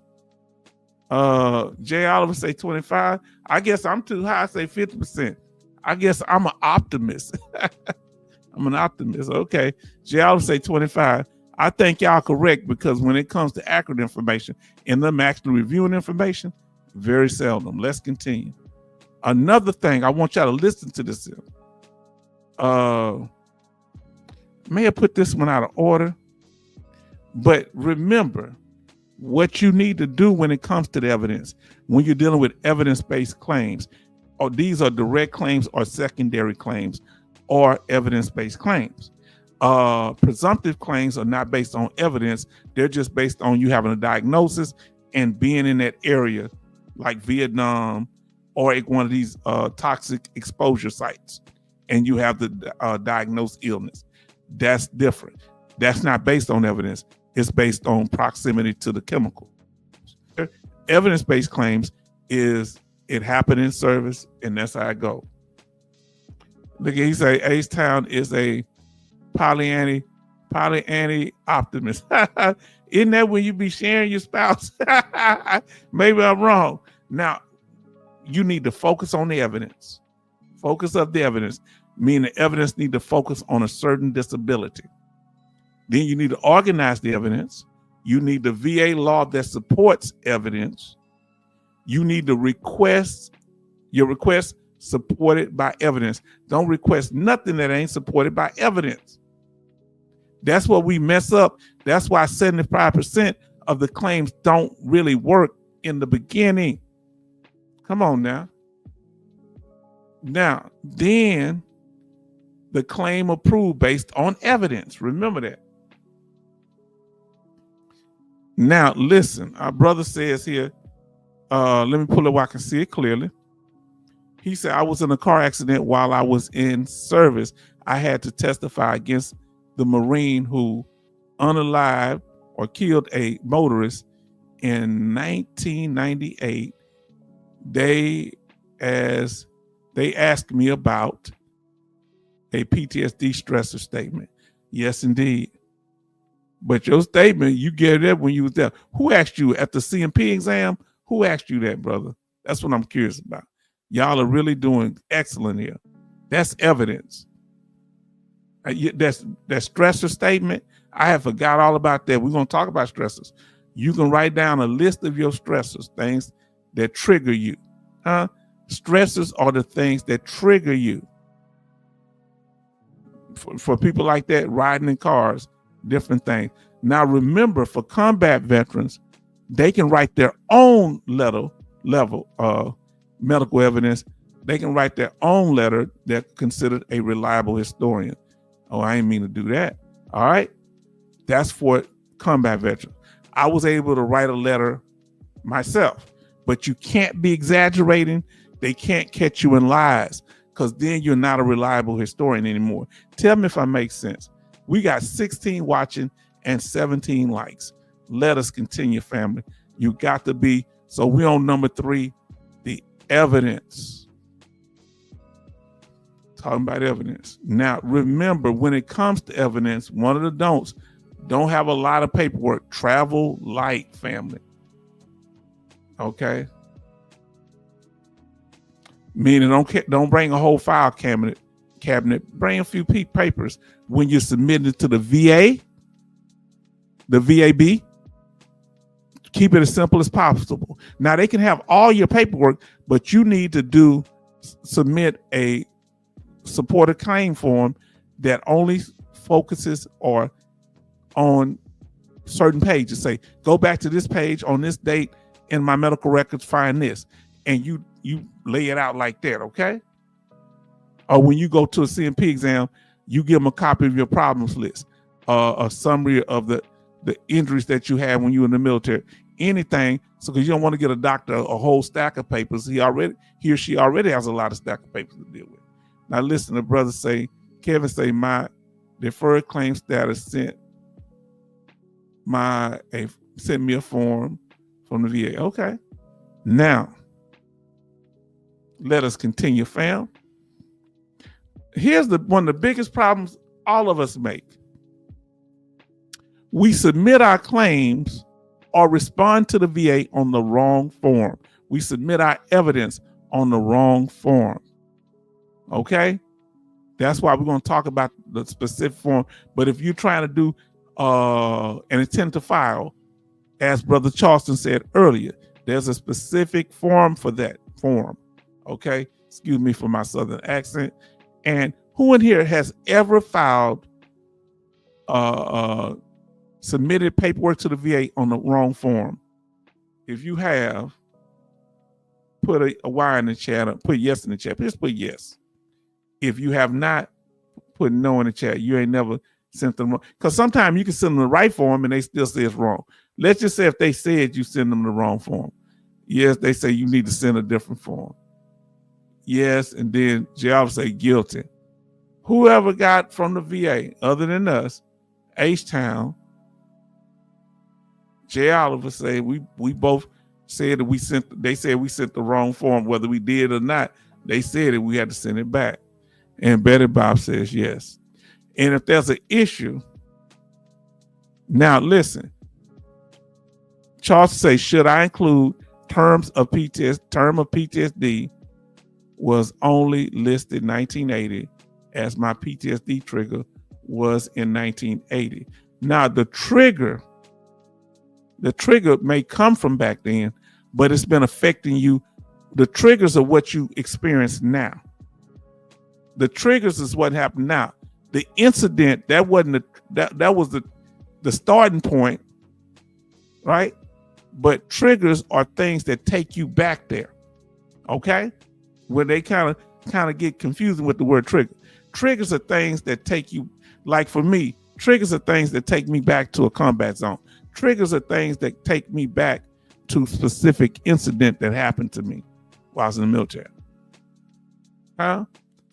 Jay Oliver say 25. I guess I'm too high. I say 50%. I guess I'm an optimist. I'm an optimist. Okay. Jay Oliver say 25. I think y'all correct, because when it comes to accurate information and them actually reviewing information, very seldom. Let's continue. Another thing, I want y'all to listen to this. May have put this one out of order, but remember what you need to do when it comes to the evidence, when you're dealing with evidence-based claims, or these are direct claims or secondary claims or evidence-based claims. Presumptive claims are not based on evidence. They're just based on you having a diagnosis and being in that area, like Vietnam or one of these toxic exposure sites, and you have the diagnosed illness. That's different. That's not based on evidence. It's based on proximity to the chemical. Evidence-based claims is it happened in service, and that's how it go. Look, he say H-Town is a polyany optimist. Isn't that when you be sharing your spouse? Maybe I'm wrong. Now, you need to focus on the evidence. Focus of the evidence, meaning the evidence need to focus on a certain disability. Then you need to organize the evidence. You need the VA law that supports evidence. You need to request your request supported by evidence. Don't request nothing that ain't supported by evidence. That's what we mess up. That's why 75% of the claims don't really work in the beginning. Come on now. Now, then the claim approved based on evidence. Remember that. Now, listen, our brother says here, let me pull it where I can see it clearly. He said, I was in a car accident while I was in service. I had to testify against the Marine who unalived or killed a motorist in 1998. They asked me about a PTSD stressor statement. Yes, indeed. But your statement, you gave that when you was there. Who asked you at the CMP exam? Who asked you that, brother? That's what I'm curious about. Y'all are really doing excellent here. That's evidence. That stressor statement, I have forgot all about that. We're going to talk about stressors. You can write down a list of your stressors, things that trigger you. Stressors are the things that trigger you. For people like that, riding in cars, different things. Now remember, for combat veterans, they can write their own level medical evidence. They can write their own letter that's considered a reliable historian. Oh, I didn't mean to do that. All right. That's for combat veterans. I was able to write a letter myself, but you can't be exaggerating. They can't catch you in lies, because then you're not a reliable historian anymore. Tell me if I make sense. We got 16 watching and 17 likes. Let us continue, family. You got to be. So we're on number 3, the evidence. Talking about evidence. Now, remember, when it comes to evidence, one of the don'ts, don't have a lot of paperwork. Travel light, family. Okay? Meaning don't bring a whole file cabinet. Bring a few papers. When you're submitting to the VA, the VAB, keep it as simple as possible. Now, they can have all your paperwork, but you need to submit a supported claim form that only focuses on certain pages. Say, go back to this page on this date in my medical records, find this. And you lay it out like that, okay? Or when you go to a CMP exam, you give them a copy of your problems list, a summary of the injuries that you had when you were in the military, anything. So, because you don't want to get a doctor a whole stack of papers. He or she already has a lot of stack of papers to deal with. Now, listen, the brother say, Kevin say, my deferred claim status sent me a form from the VA. Okay. Now, Let us continue, fam. Here's one of the biggest problems all of us make. We submit our claims or respond to the VA on the wrong form. We submit our evidence on the wrong form. Okay? That's why we're going to talk about the specific form. But if you're trying to do an intent to file, as Brother Charleston said earlier, there's a specific form for that form. Okay? Excuse me for my southern accent. And who in here has ever filed submitted paperwork to the VA on the wrong form? If you have, put a Y in the chat, or put yes in the chat. Just put yes. If you have not, put no in the chat. You ain't never sent them wrong. Because sometimes you can send them the right form and they still say it's wrong. Let's just say if they said you send them the wrong form. Yes, they say you need to send a different form. Yes, and then jail say guilty. Whoever got from the VA, other than us, H-Town, J. Oliver say we both said that they said we sent the wrong form, whether we did or not. They said that we had to send it back. And Betty Bob says yes. And if there's an issue, now listen, Charles says, should I include term of PTSD was only listed 1980 as my PTSD trigger was in 1980. Now the trigger may come from back then, but it's been affecting you. The triggers are what you experience now. The triggers is what happened now. The incident, that wasn't that was the starting point, right? But triggers are things that take you back there. Okay? When they kind of get confusing with the word trigger. Triggers are things that take you, like for me, triggers are things that take me back to a combat zone. Triggers are things that take me back to a specific incident that happened to me while I was in the military.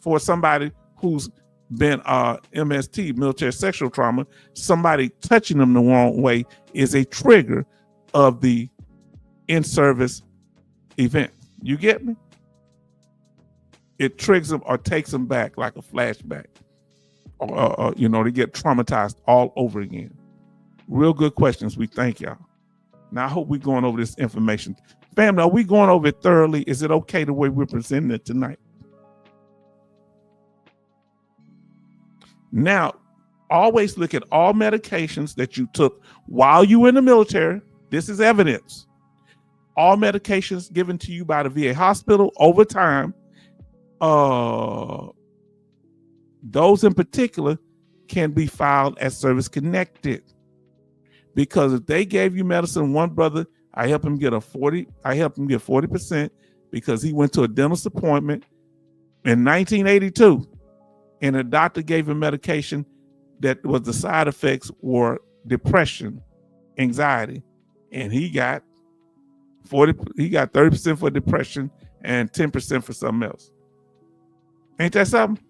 For somebody who's been MST, military sexual trauma, somebody touching them the wrong way is a trigger of the in-service event. You get me? It triggers them or takes them back like a flashback. Or they get traumatized all over again. Real good questions. We thank y'all. Now, I hope we're going over this information. Family, are we going over it thoroughly? Is it okay the way we're presenting it tonight? Now, always look at all medications that you took while you were in the military. This is evidence. All medications given to you by the VA hospital over time, those in particular can be filed as service connected. Because if they gave you medicine, one brother, I helped him get 40% because he went to a dentist appointment in 1982. And a doctor gave him medication that was the side effects were depression, anxiety. And he got 30% for depression and 10% for something else. Ain't that something?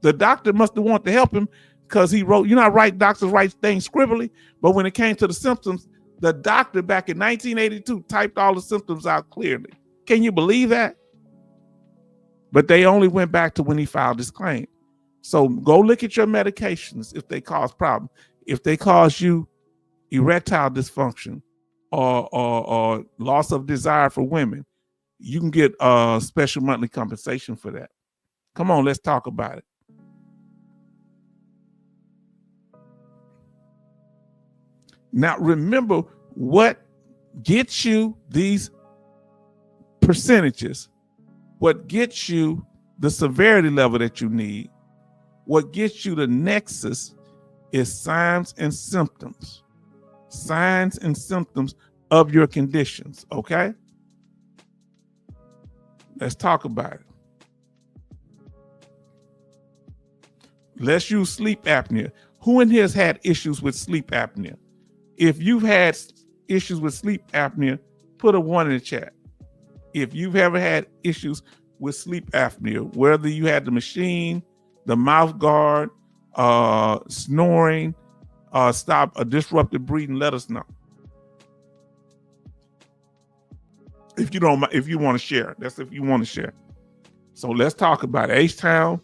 The doctor must have wanted to help him because he wrote, doctors write things scribbly, but when it came to the symptoms, the doctor back in 1982 typed all the symptoms out clearly. Can you believe that? But they only went back to when he filed his claim. So go look at your medications if they cause problems. If they cause you erectile dysfunction or loss of desire for women, you can get special monthly compensation for that. Come on, let's talk about it. Now, remember what gets you these percentages, what gets you the severity level that you need, what gets you the nexus is signs and symptoms. Signs and symptoms of your conditions, okay? Let's talk about it. Let's use sleep apnea. Who in here has had issues with sleep apnea? If you've had issues with sleep apnea, put a 1 in the chat. If you've ever had issues with sleep apnea, whether you had the machine, the mouth guard, snoring, disrupted breathing, let us know. If you don't, if you want to share, that's if you want to share. So let's talk about it. H-Town,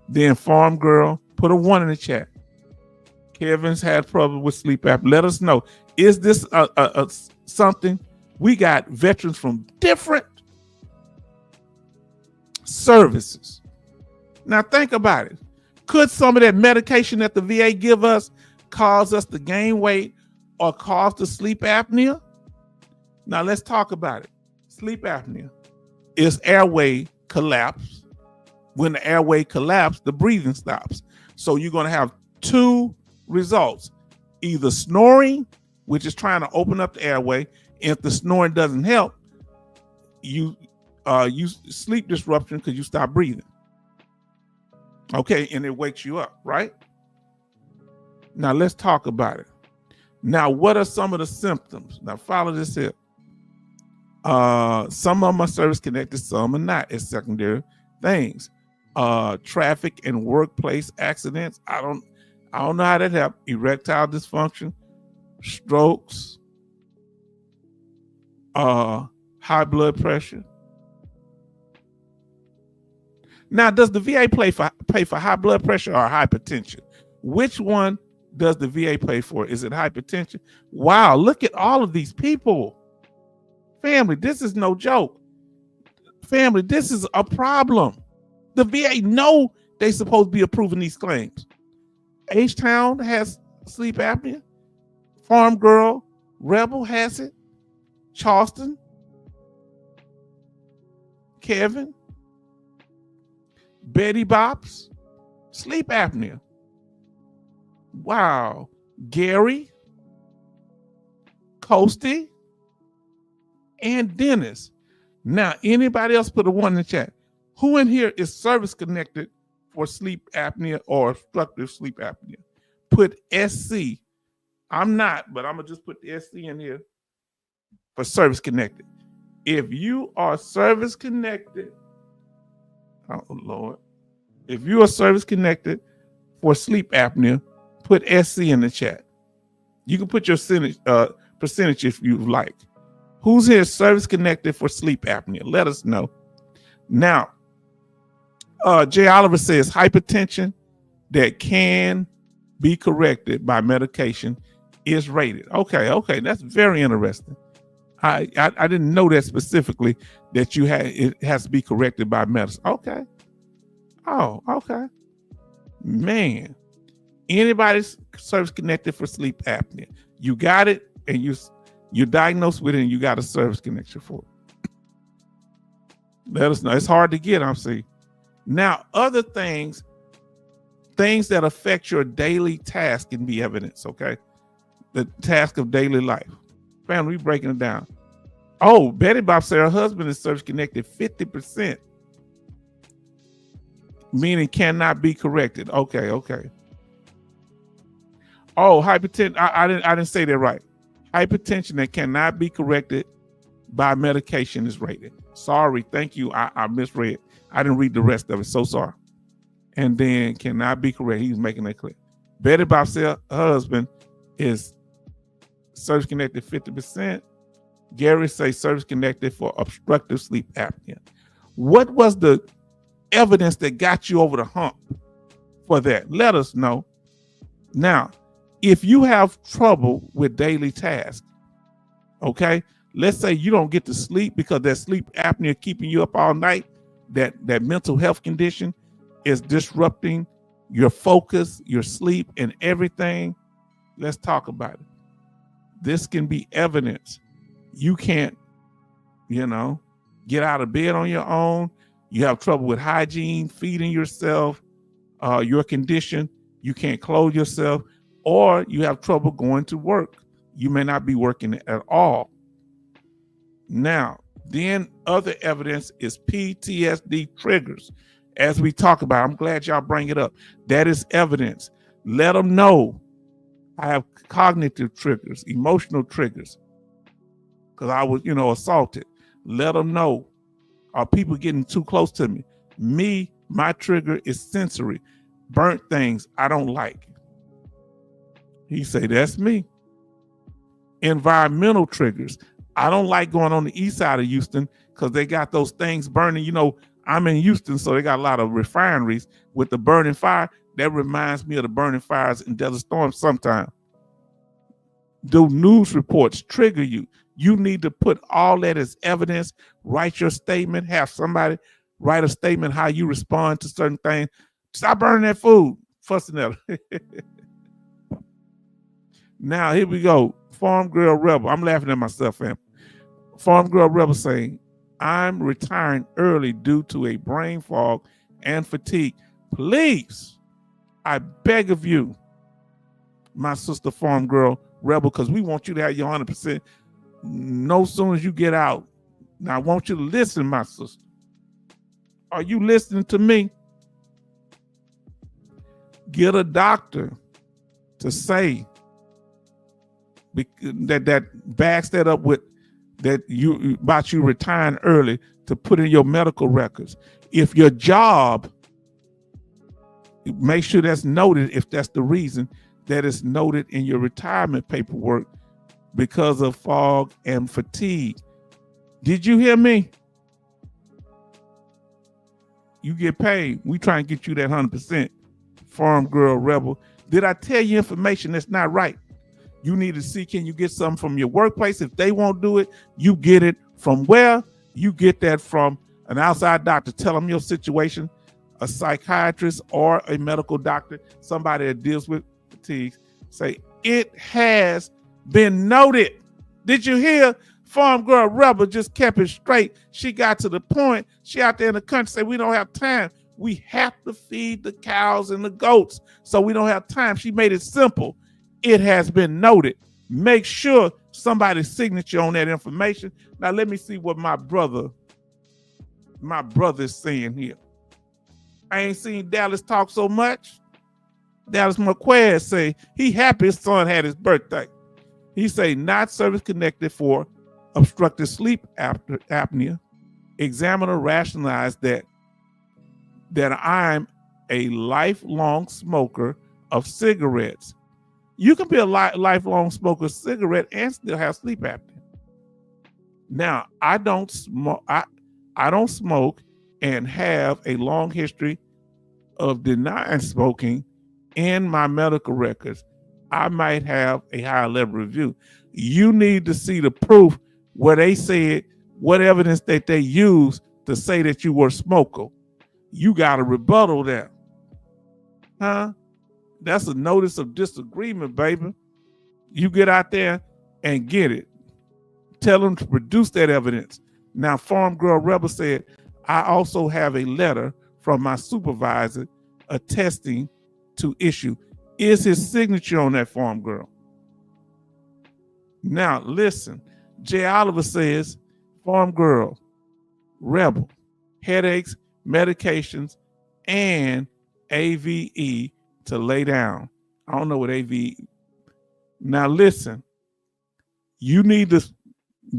then Farm Girl, put a 1 in the chat. Kevin's had problems with sleep apnea. Let us know. Is this something? We got veterans from different services. Now think about it. Could some of that medication that the VA give us cause us to gain weight or cause the sleep apnea? Now let's talk about it. Sleep apnea is airway collapse. When the airway collapses, the breathing stops. So you're going to have two results: either snoring, which is trying to open up the airway. And if the snoring doesn't help, you sleep disruption because you stop breathing. Okay, and it wakes you up, right? Now let's talk about it. Now, what are some of the symptoms? Now follow this here. Some of them are service connected, some are not, as secondary things. Traffic and workplace accidents. I don't know how that helps. Erectile dysfunction, strokes, high blood pressure. Now, does the VA pay for high blood pressure or hypertension? Which one does the VA pay for? Is it hypertension? Wow, look at all of these people. Family, this is no joke. Family, this is a problem. The VA know they're supposed to be approving these claims. H-Town has sleep apnea. Farm Girl, Rebel has it. Charleston, Kevin, Betty Bops, sleep apnea. Wow. Gary, Coasty, and Dennis. Now, anybody else put a 1 in the chat? Who in here is service connected for sleep apnea or obstructive sleep apnea? Put SC. I'm not, but I'm going to just put the SC in here for service connected. If you are service connected, oh Lord, if you are service connected for sleep apnea, put SC in the chat. You can put your percentage if you like. Who's here service connected for sleep apnea? Let us know. Now, Jay Oliver says hypertension that can be corrected by medication is rated. Okay, that's very interesting. I didn't know that specifically that it has to be corrected by medicine. Okay. Oh, okay. Man, anybody's service connected for sleep apnea, you got it, and you're diagnosed with it, and you got a service connection for it. Let us know. It's hard to get, I'm saying. Now, other things that affect your daily task can be evidence, okay? The task of daily life. Family, we breaking it down. Oh, Betty Bob said her husband is service connected 50%, meaning cannot be corrected. Okay. Oh, hypertension. I didn't say that right. Hypertension that cannot be corrected by medication is rated. Sorry, thank you. I misread. I didn't read the rest of it. So sorry. And then cannot be corrected. He's making that clear. Betty Bob said her husband is service connected 50%. Gary say service connected for obstructive sleep apnea. What was the evidence that got you over the hump for that? Let us know. Now, if you have trouble with daily tasks, okay, let's say you don't get to sleep because that sleep apnea keeping you up all night, that mental health condition is disrupting your focus, your sleep, and everything. Let's talk about it. This can be evidence. You can't, get out of bed on your own. You have trouble with hygiene, feeding yourself, your condition. You can't clothe yourself, or you have trouble going to work. You may not be working at all. Now, then other evidence is PTSD triggers. As we talk about, I'm glad y'all bring it up. That is evidence. Let them know. I have cognitive triggers, emotional triggers, because I was, assaulted. Let them know. Are people getting too close to me? My trigger is sensory. Burnt things I don't like. He say, that's me. Environmental triggers. I don't like going on the east side of Houston because they got those things burning. You know, I'm in Houston, so they got a lot of refineries with the burning fire. That reminds me of the burning fires in Desert Storm sometimes. Do news reports trigger you? You need to put all that as evidence, write your statement, have somebody write a statement how you respond to certain things. Stop burning that food, fussing at her. Now, here we go. Farm Girl Rebel. I'm laughing at myself, fam. Farm Girl Rebel saying, I'm retiring early due to a brain fog and fatigue. Please, I beg of you, my sister Farm Girl Rebel, because we want you to have your 100% no sooner as you get out. Now, I want you to listen, my sister. Are you listening to me? Get a doctor to say that backs that up with that you about you retiring early, to put in your medical records. If your job, make sure that's noted. If that's the reason, that is noted in your retirement paperwork because of fog and fatigue. Did you hear me? You get paid. We try and get you that 100%. Farm Girl Rebel. Did I tell you information that's not right? You need to see, can you get something from your workplace? If they won't do it, you get it from where? You get that from an outside doctor. Tell them your situation, a psychiatrist or a medical doctor, somebody that deals with fatigue. Say, it has been noted. Did you hear? Farm Girl Rebel just kept it straight. She got to the point. She out there in the country said, we don't have time. We have to feed the cows and the goats, so we don't have time. She made it simple. It has been noted. Make sure somebody's signature on that information. Now let me see what my brother is saying here. I ain't seen Dallas talk so much. Dallas McQuaid say he happy his son had his birthday. He say not service connected for obstructive sleep apnea. Examiner rationalized that I'm a lifelong smoker of cigarettes. You can be a lifelong smoker of cigarette and still have sleep apnea. Now, I don't smoke. I don't smoke and have a long history of denying smoking in my medical records. I might have a higher level review. You need to see the proof where they said what evidence that they used to say that you were a smoker. You got to rebuttal that. Huh? That's a notice of disagreement, baby. You get out there and get it. Tell them to produce that evidence. Now, Farm Girl Rebel said, I also have a letter from my supervisor attesting to issue. Is his signature on that, Farm Girl? Now, listen. Jay Oliver says, Farm Girl Rebel, headaches, medications, and AVE to lay down. I don't know what AVE. Now listen, you need to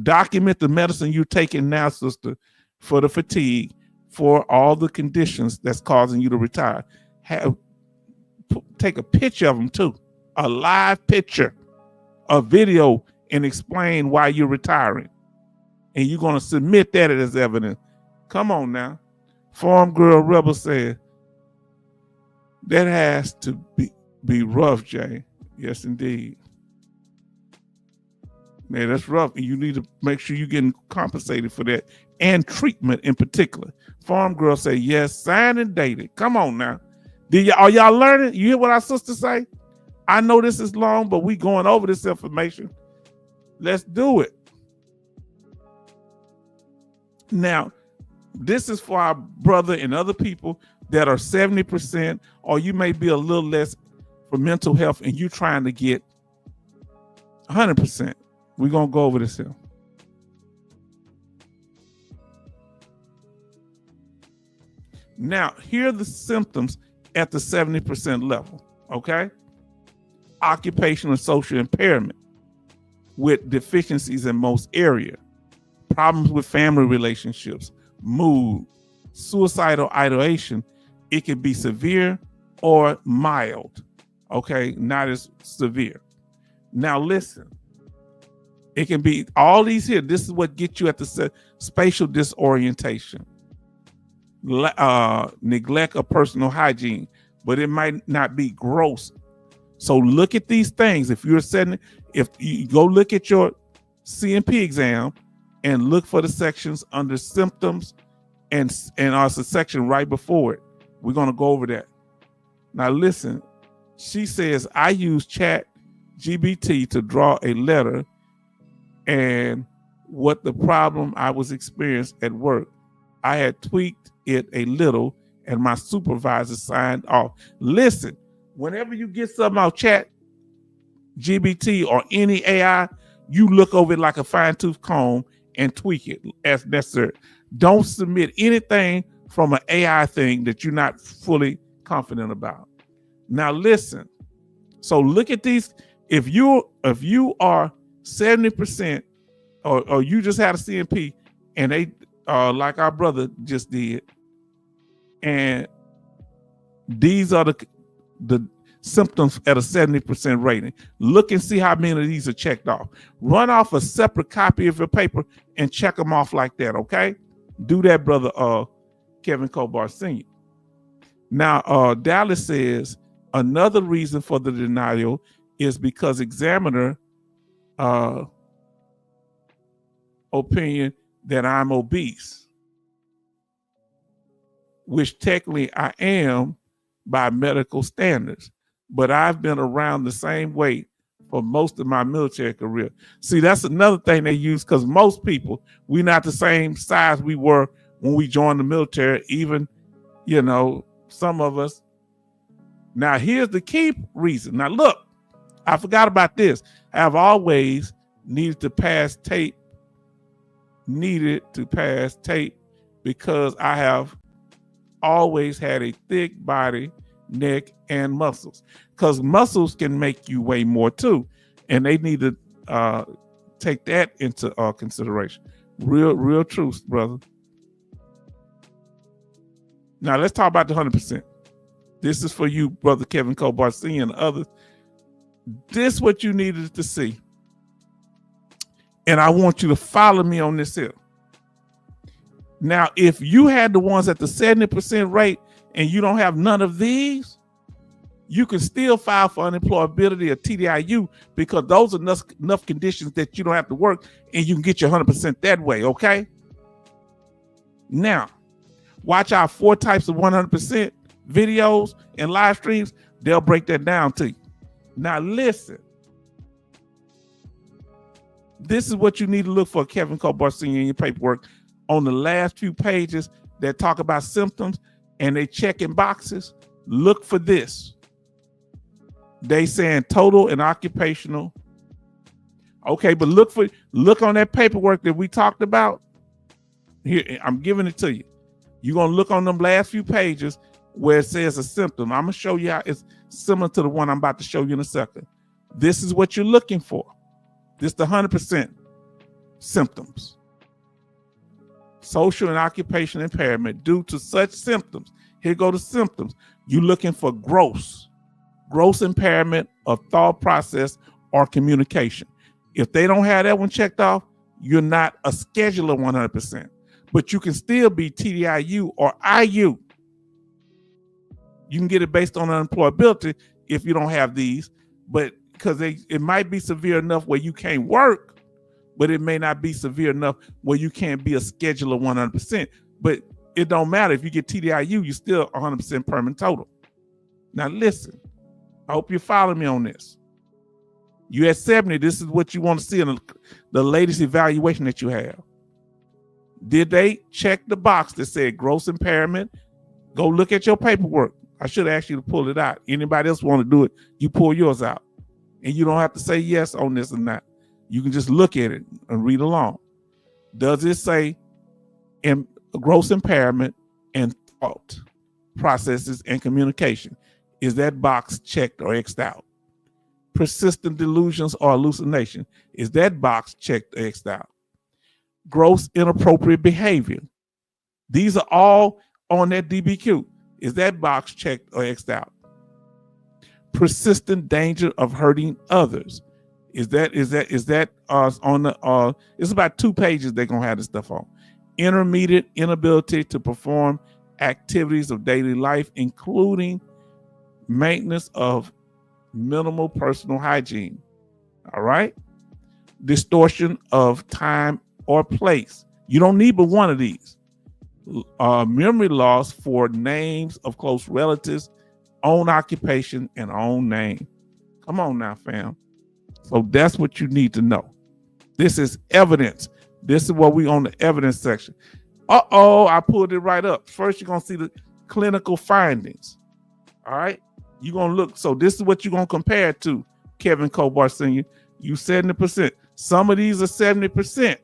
document the medicine you're taking now, sister, for the fatigue, for all the conditions that's causing you to retire. Take a picture of them too, a live picture, a video, and explain why you're retiring. And you're going to submit that as evidence. Come on now. Farm Girl Rebel said, that has to be rough, Jay. Yes, indeed. Man, that's rough. And you need to make sure you're getting compensated for that and treatment in particular. Farm Girl say, yes, signed and dated. Come on now. Are y'all learning? You hear what our sister say? I know this is long, but we going over this information. Let's do it. Now, this is for our brother and other people that are 70%, or you may be a little less for mental health and you trying to get 100%. We're going to go over this here. Now, here are the symptoms at the 70% level, okay? Occupational and social impairment with deficiencies in most areas, problems with family relationships, mood, suicidal ideation. It can be severe or mild, okay? Not as severe. Now listen, It can be all these here. This is what gets you at the spatial disorientation, neglect of personal hygiene, but it might not be gross. So look at these things. If you go look at your CMP exam and look for the sections under symptoms and also section right before it. We're going to go over that. Now listen, she says, I use ChatGPT to draw a letter and what the problem I was experiencing at work. I had tweaked it a little and my supervisor signed off. Listen, whenever you get something out ChatGPT or any AI, you look over it like a fine-tooth comb and tweak it as necessary. Don't submit anything from an AI thing that you're not fully confident about. Now listen, so look at these. If you are 70% or you just had a CMP and they like our brother just did, and these are the symptoms at a 70% rating. Look and see how many of these are checked off. Run off a separate copy of your paper and check them off like that, okay? Do that, brother Kevin Kobar Sr. Now, Dallas says, another reason for the denial is because examiner opinion that I'm obese, which technically I am by medical standards, but I've been around the same weight for most of my military career. See, that's another thing they use, because most people, we're not the same size we were when we joined the military, even, some of us. Now, here's the key reason. Now, look, I forgot about this. I have always needed to pass tape because I have always had a thick body, neck, and muscles. Because muscles can make you weigh more too, and they need to take that into consideration. Real truth, brother. Now let's talk about the 100%. This is for you, brother Kevin Kobar Sr. and others. This is what you needed to see, and I want you to follow me on this here. Now, if you had the ones at the 70% rate and you don't have none of these, you can still file for unemployability or TDIU, because those are enough conditions that you don't have to work and you can get your 100% that way, okay? Now, watch our 4 types of 100% videos and live streams. They'll break that down to you. Now, listen. This is what you need to look for, Kevin Kobar Sr. in your paperwork. On the last few pages that talk about symptoms and they checking boxes, look for this. They saying total and occupational. Okay, but look on that paperwork that we talked about. Here, I'm giving it to you. You're going to look on them last few pages where it says a symptom. I'm going to show you how it's similar to the one I'm about to show you in a second. This is what you're looking for. This is the 100% symptoms. Social and occupational impairment due to such symptoms. Here go the symptoms. You're looking for gross impairment of thought process or communication. If they don't have that one checked off, you're not a scheduler 100%, but you can still be TDIU or IU. You can get it based on unemployability if you don't have these, but because it might be severe enough where you can't work, but it may not be severe enough where you can't be a scheduler 100%. But it don't matter. If you get TDIU, you're still 100% permanent total. Now listen, I hope you follow me on this. You at 70, this is what you want to see in the latest evaluation that you have. Did they check the box that said gross impairment? Go look at your paperwork. I should ask you to pull it out. Anybody else want to do it, you pull yours out. And you don't have to say yes on this or not. You can just look at it and read along. Does it say gross impairment in thought processes and communication? Is that box checked or X'd out? Persistent delusions or hallucination? Is that box checked or X'd out? Gross inappropriate behavior. These are all on that DBQ. Is that box checked or X'd out? Persistent danger of hurting others. Is that on the it's about 2 pages they're gonna have this stuff on. Intermediate inability to perform activities of daily life, including maintenance of minimal personal hygiene. All right. Distortion of time or place. You don't need but one of these. Memory loss for names of close relatives, own occupation, and own name. Come on now, fam. So that's what you need to know. This is evidence. This is what we on the evidence section. I pulled it right up. First, you're going to see the clinical findings. All right. You're going to look. So this is what you're going to compare it to, Kevin Kobar Sr. You 70%. Some of these are 70%.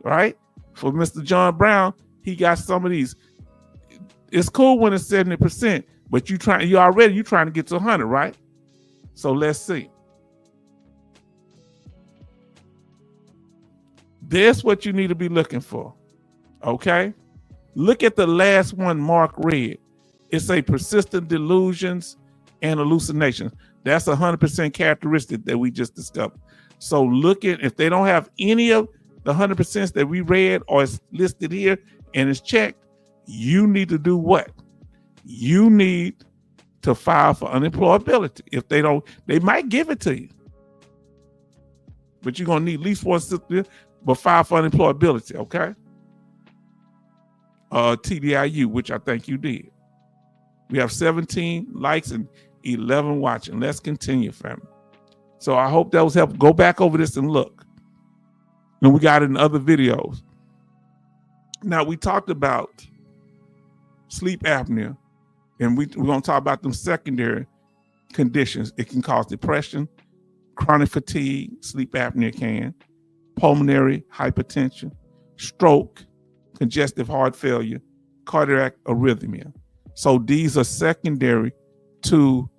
Right? For Mr. John Brown, he got some of these. It's cool when it's 70%, but you're trying to get to 100, right? So let's see. That's what you need to be looking for. Okay? Look at the last one Mark read. It's a persistent delusions and hallucinations. That's 100% characteristic that we just discovered. So look at, if they don't have any of the 100% that we read or is listed here and it's checked, you need to do what? You need to file for unemployability. If they don't, they might give it to you. But you're going to need at least one system, but file for unemployability, okay? TDIU, which I think you did. We have 17 likes and 11 watching. Let's continue, family. So I hope that was helpful. Go back over this and look. And we got it in other videos. Now, we talked about sleep apnea, and we're going to talk about them secondary conditions. It can cause depression, chronic fatigue, sleep apnea can, pulmonary hypertension, stroke, congestive heart failure, cardiac arrhythmia. So these are secondary to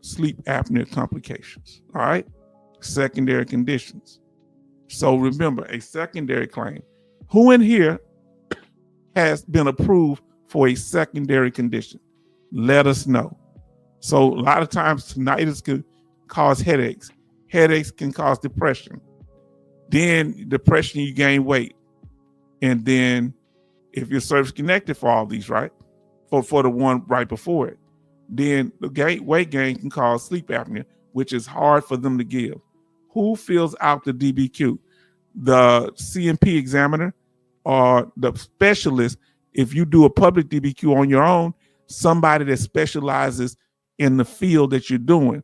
sleep apnea complications, all right? Secondary conditions. So remember, a secondary claim. Who in here has been approved for a secondary condition? Let us know. So a lot of times tinnitus can cause headaches. Headaches can cause depression. Then depression, you gain weight. And then if you're service connected for all these, right? For the one right before it, then the weight gain can cause sleep apnea, which is hard for them to give. Who fills out the DBQ? The CMP examiner or the specialist? If you do a public DBQ on your own, somebody that specializes in the field that you're doing.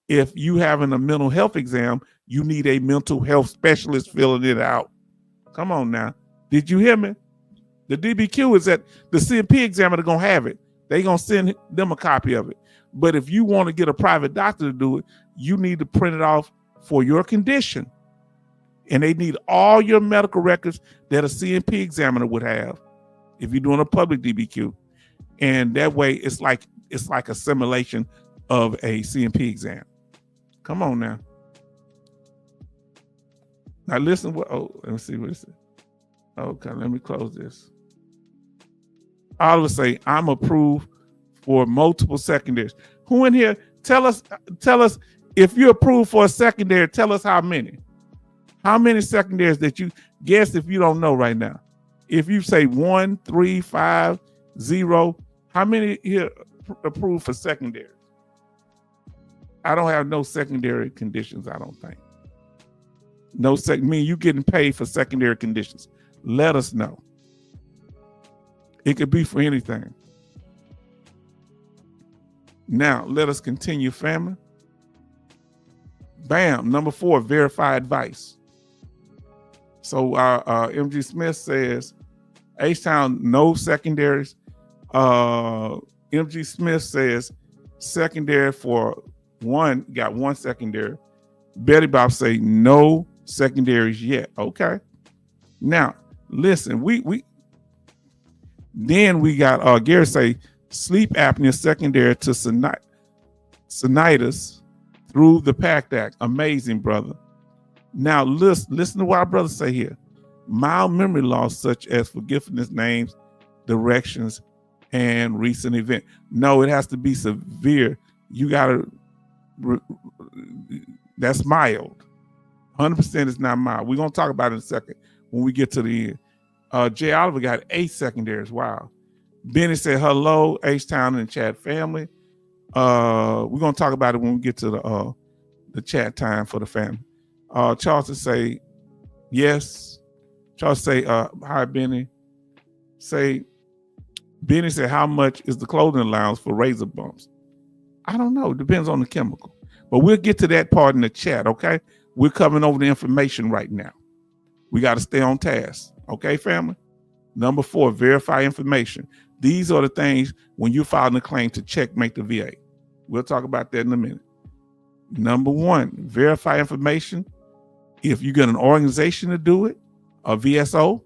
If you having a mental health exam, you need a mental health specialist filling it out. Come on now. Did you hear me? The DBQ is that the CMP examiner going to have it. They going to send them a copy of it. But if you want to get a private doctor to do it, you need to print it off for your condition. And they need all your medical records that a CMP examiner would have if you're doing a public DBQ. And that way it's like a simulation of a CMP exam. Come on now. Now listen let me see what it says. Okay, let me close this. I would say I'm approved for multiple secondaries. Who in here, tell us if you're approved for a secondary, tell us how many. How many secondaries that you guess if you don't know right now? If you say 1, 3, 5, 0, how many here approved for secondary? I don't have no secondary conditions, I don't think. No mean you getting paid for secondary conditions. Let us know. It could be for anything. Now, let us continue, family. Bam, number 4, verify advice. So MG Smith says, H-Town, no secondaries. MG Smith says secondary for one, got one secondary. Betty Bob say no secondaries yet. Okay. Now, listen, then we got Gary say sleep apnea secondary to tinnitus through the PACT Act. Amazing, brother. Now listen to what our brothers say here. Mild memory loss such as forgetfulness, names, directions, and recent event. No, it has to be severe. You gotta That's mild. 100% is not mild. We're going to talk about it in a second when we get to the end. Jay Oliver got 8 secondaries. Wow. Benny said, hello, H-Town and chat family. We're going to talk about it when we get to the chat time for the family. Charles say, yes. Charles say, hi, Benny. Benny said, how much is the clothing allowance for razor bumps? I don't know. It depends on the chemical. But we'll get to that part in the chat, okay? We're covering over the information right now. We got to stay on task. Okay, family? Number 4, verify information. These are the things when you're filing a claim to checkmate the VA. We'll talk about that in a minute. Number 1, verify information. If you get an organization to do it, a VSO,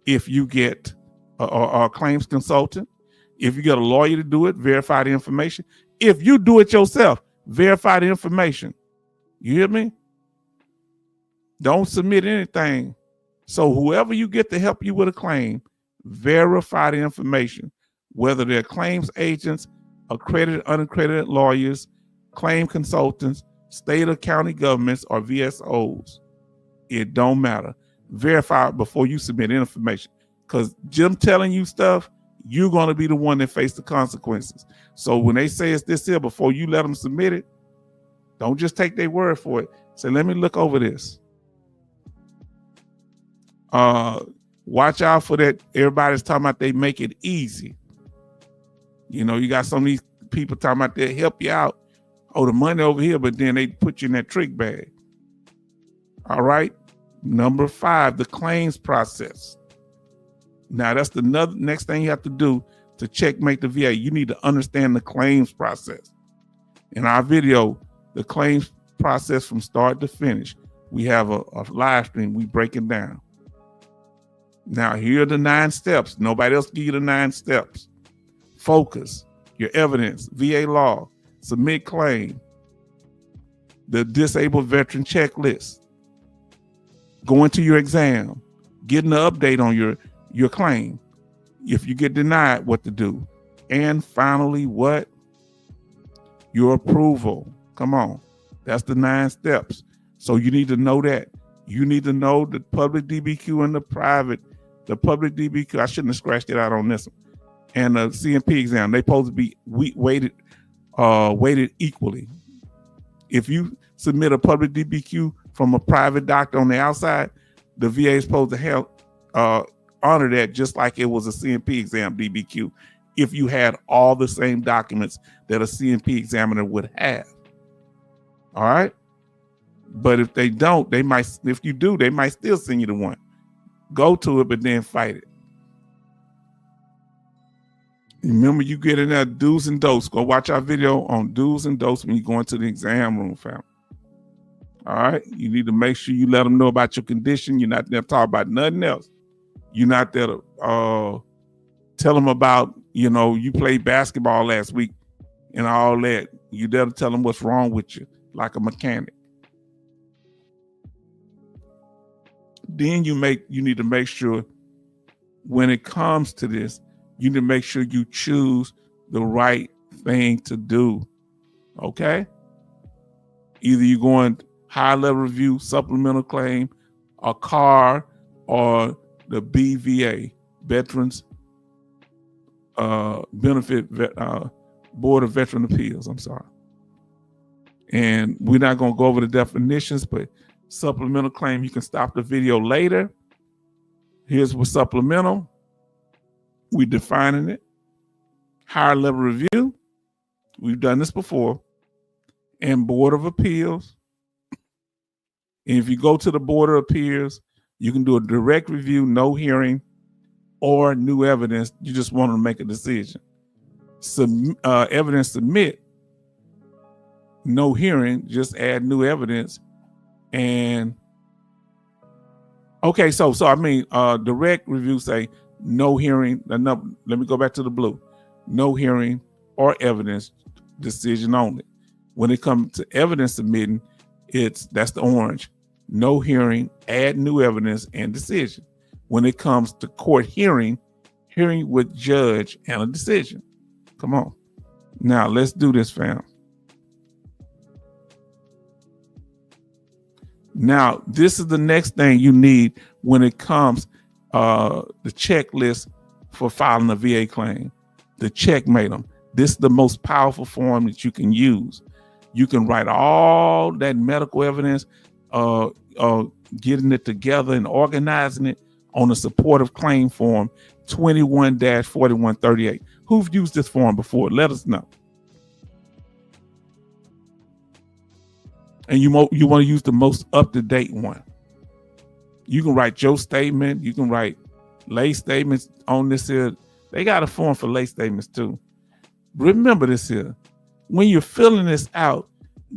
if you get a claims consultant, if you get a lawyer to do it, verify the information. If you do it yourself, verify the information. You hear me? Don't submit anything. So whoever you get to help you with a claim, verify the information, whether they're claims agents, accredited, unaccredited lawyers, claim consultants, state or county governments, or VSOs. It don't matter. Verify it before you submit information. Because Jim telling you stuff, you're going to be the one that face the consequences. So when they say it's this here, before you let them submit it, don't just take their word for it. Say, let me look over this. Watch out for that. Everybody's talking about they make it easy. You know, you got some of these people talking about they help you out. Oh, the money over here, but then they put you in that trick bag. All right. Number 5, the claims process. Now that's the next thing you have to do to checkmate the VA. You need to understand the claims process. In our video, the claims process from start to finish, we have a live stream. We break it down. Now, here are the 9 steps. Nobody else give you the 9 steps. Focus, your evidence, VA law, submit claim, the disabled veteran checklist, go into your exam, getting the update on your claim. If you get denied, what to do. And finally, what? Your approval. Come on. That's the 9 steps. So you need to know that. You need to know the public DBQ and the private. The public DBQ, I shouldn't have scratched it out on this one. And the CMP exam, they supposed to be weighted equally. If you submit a public DBQ from a private doctor on the outside, the VA is supposed to help honor that just like it was a CMP exam DBQ if you had all the same documents that a CMP examiner would have. All right? But if they don't, they might still send you the one. Go to it, but then fight it. Remember, you get in there do's and don'ts. Go watch our video on do's and don'ts when you go into the exam room, fam. All right? You need to make sure you let them know about your condition. You're not there to talk about nothing else. You're not there to tell them about, you played basketball last week and all that. You're there to tell them what's wrong with you, like a mechanic. Then you need to make sure when it comes to this, you need to make sure you choose the right thing to do. Okay? Either you're going high level review, supplemental claim, a car, or the BVA, Veterans Benefit Board of Veteran Appeals. I'm sorry. And we're not going to go over the definitions, but supplemental claim, you can stop the video later. Here's what supplemental. We're defining it. Higher level review. We've done this before. And Board of Appeals. And if you go to the Board of Appeals, you can do a direct review, no hearing, or new evidence. You just want to make a decision. Evidence submit. No hearing, just add new evidence. And okay, so direct review say no hearing. Let me go back to the blue. No hearing or evidence, decision only. When it comes to evidence submitting, that's the orange. No hearing, add new evidence, and decision. When it comes to court hearing with judge and a decision. Come on. Now let's do this, fam. Now, this is the next thing you need when it comes the checklist for filing a VA claim. The CHECKMATE them. This is the most powerful form that you can use. You can write all that medical evidence, getting it together and organizing it on a supportive claim form 21-4138. Who've used this form before? Let us know. And you want to use the most up-to-date one. You can write your statement. You can write lay statements on this here. They got a form for lay statements too. Remember this here. When you're filling this out,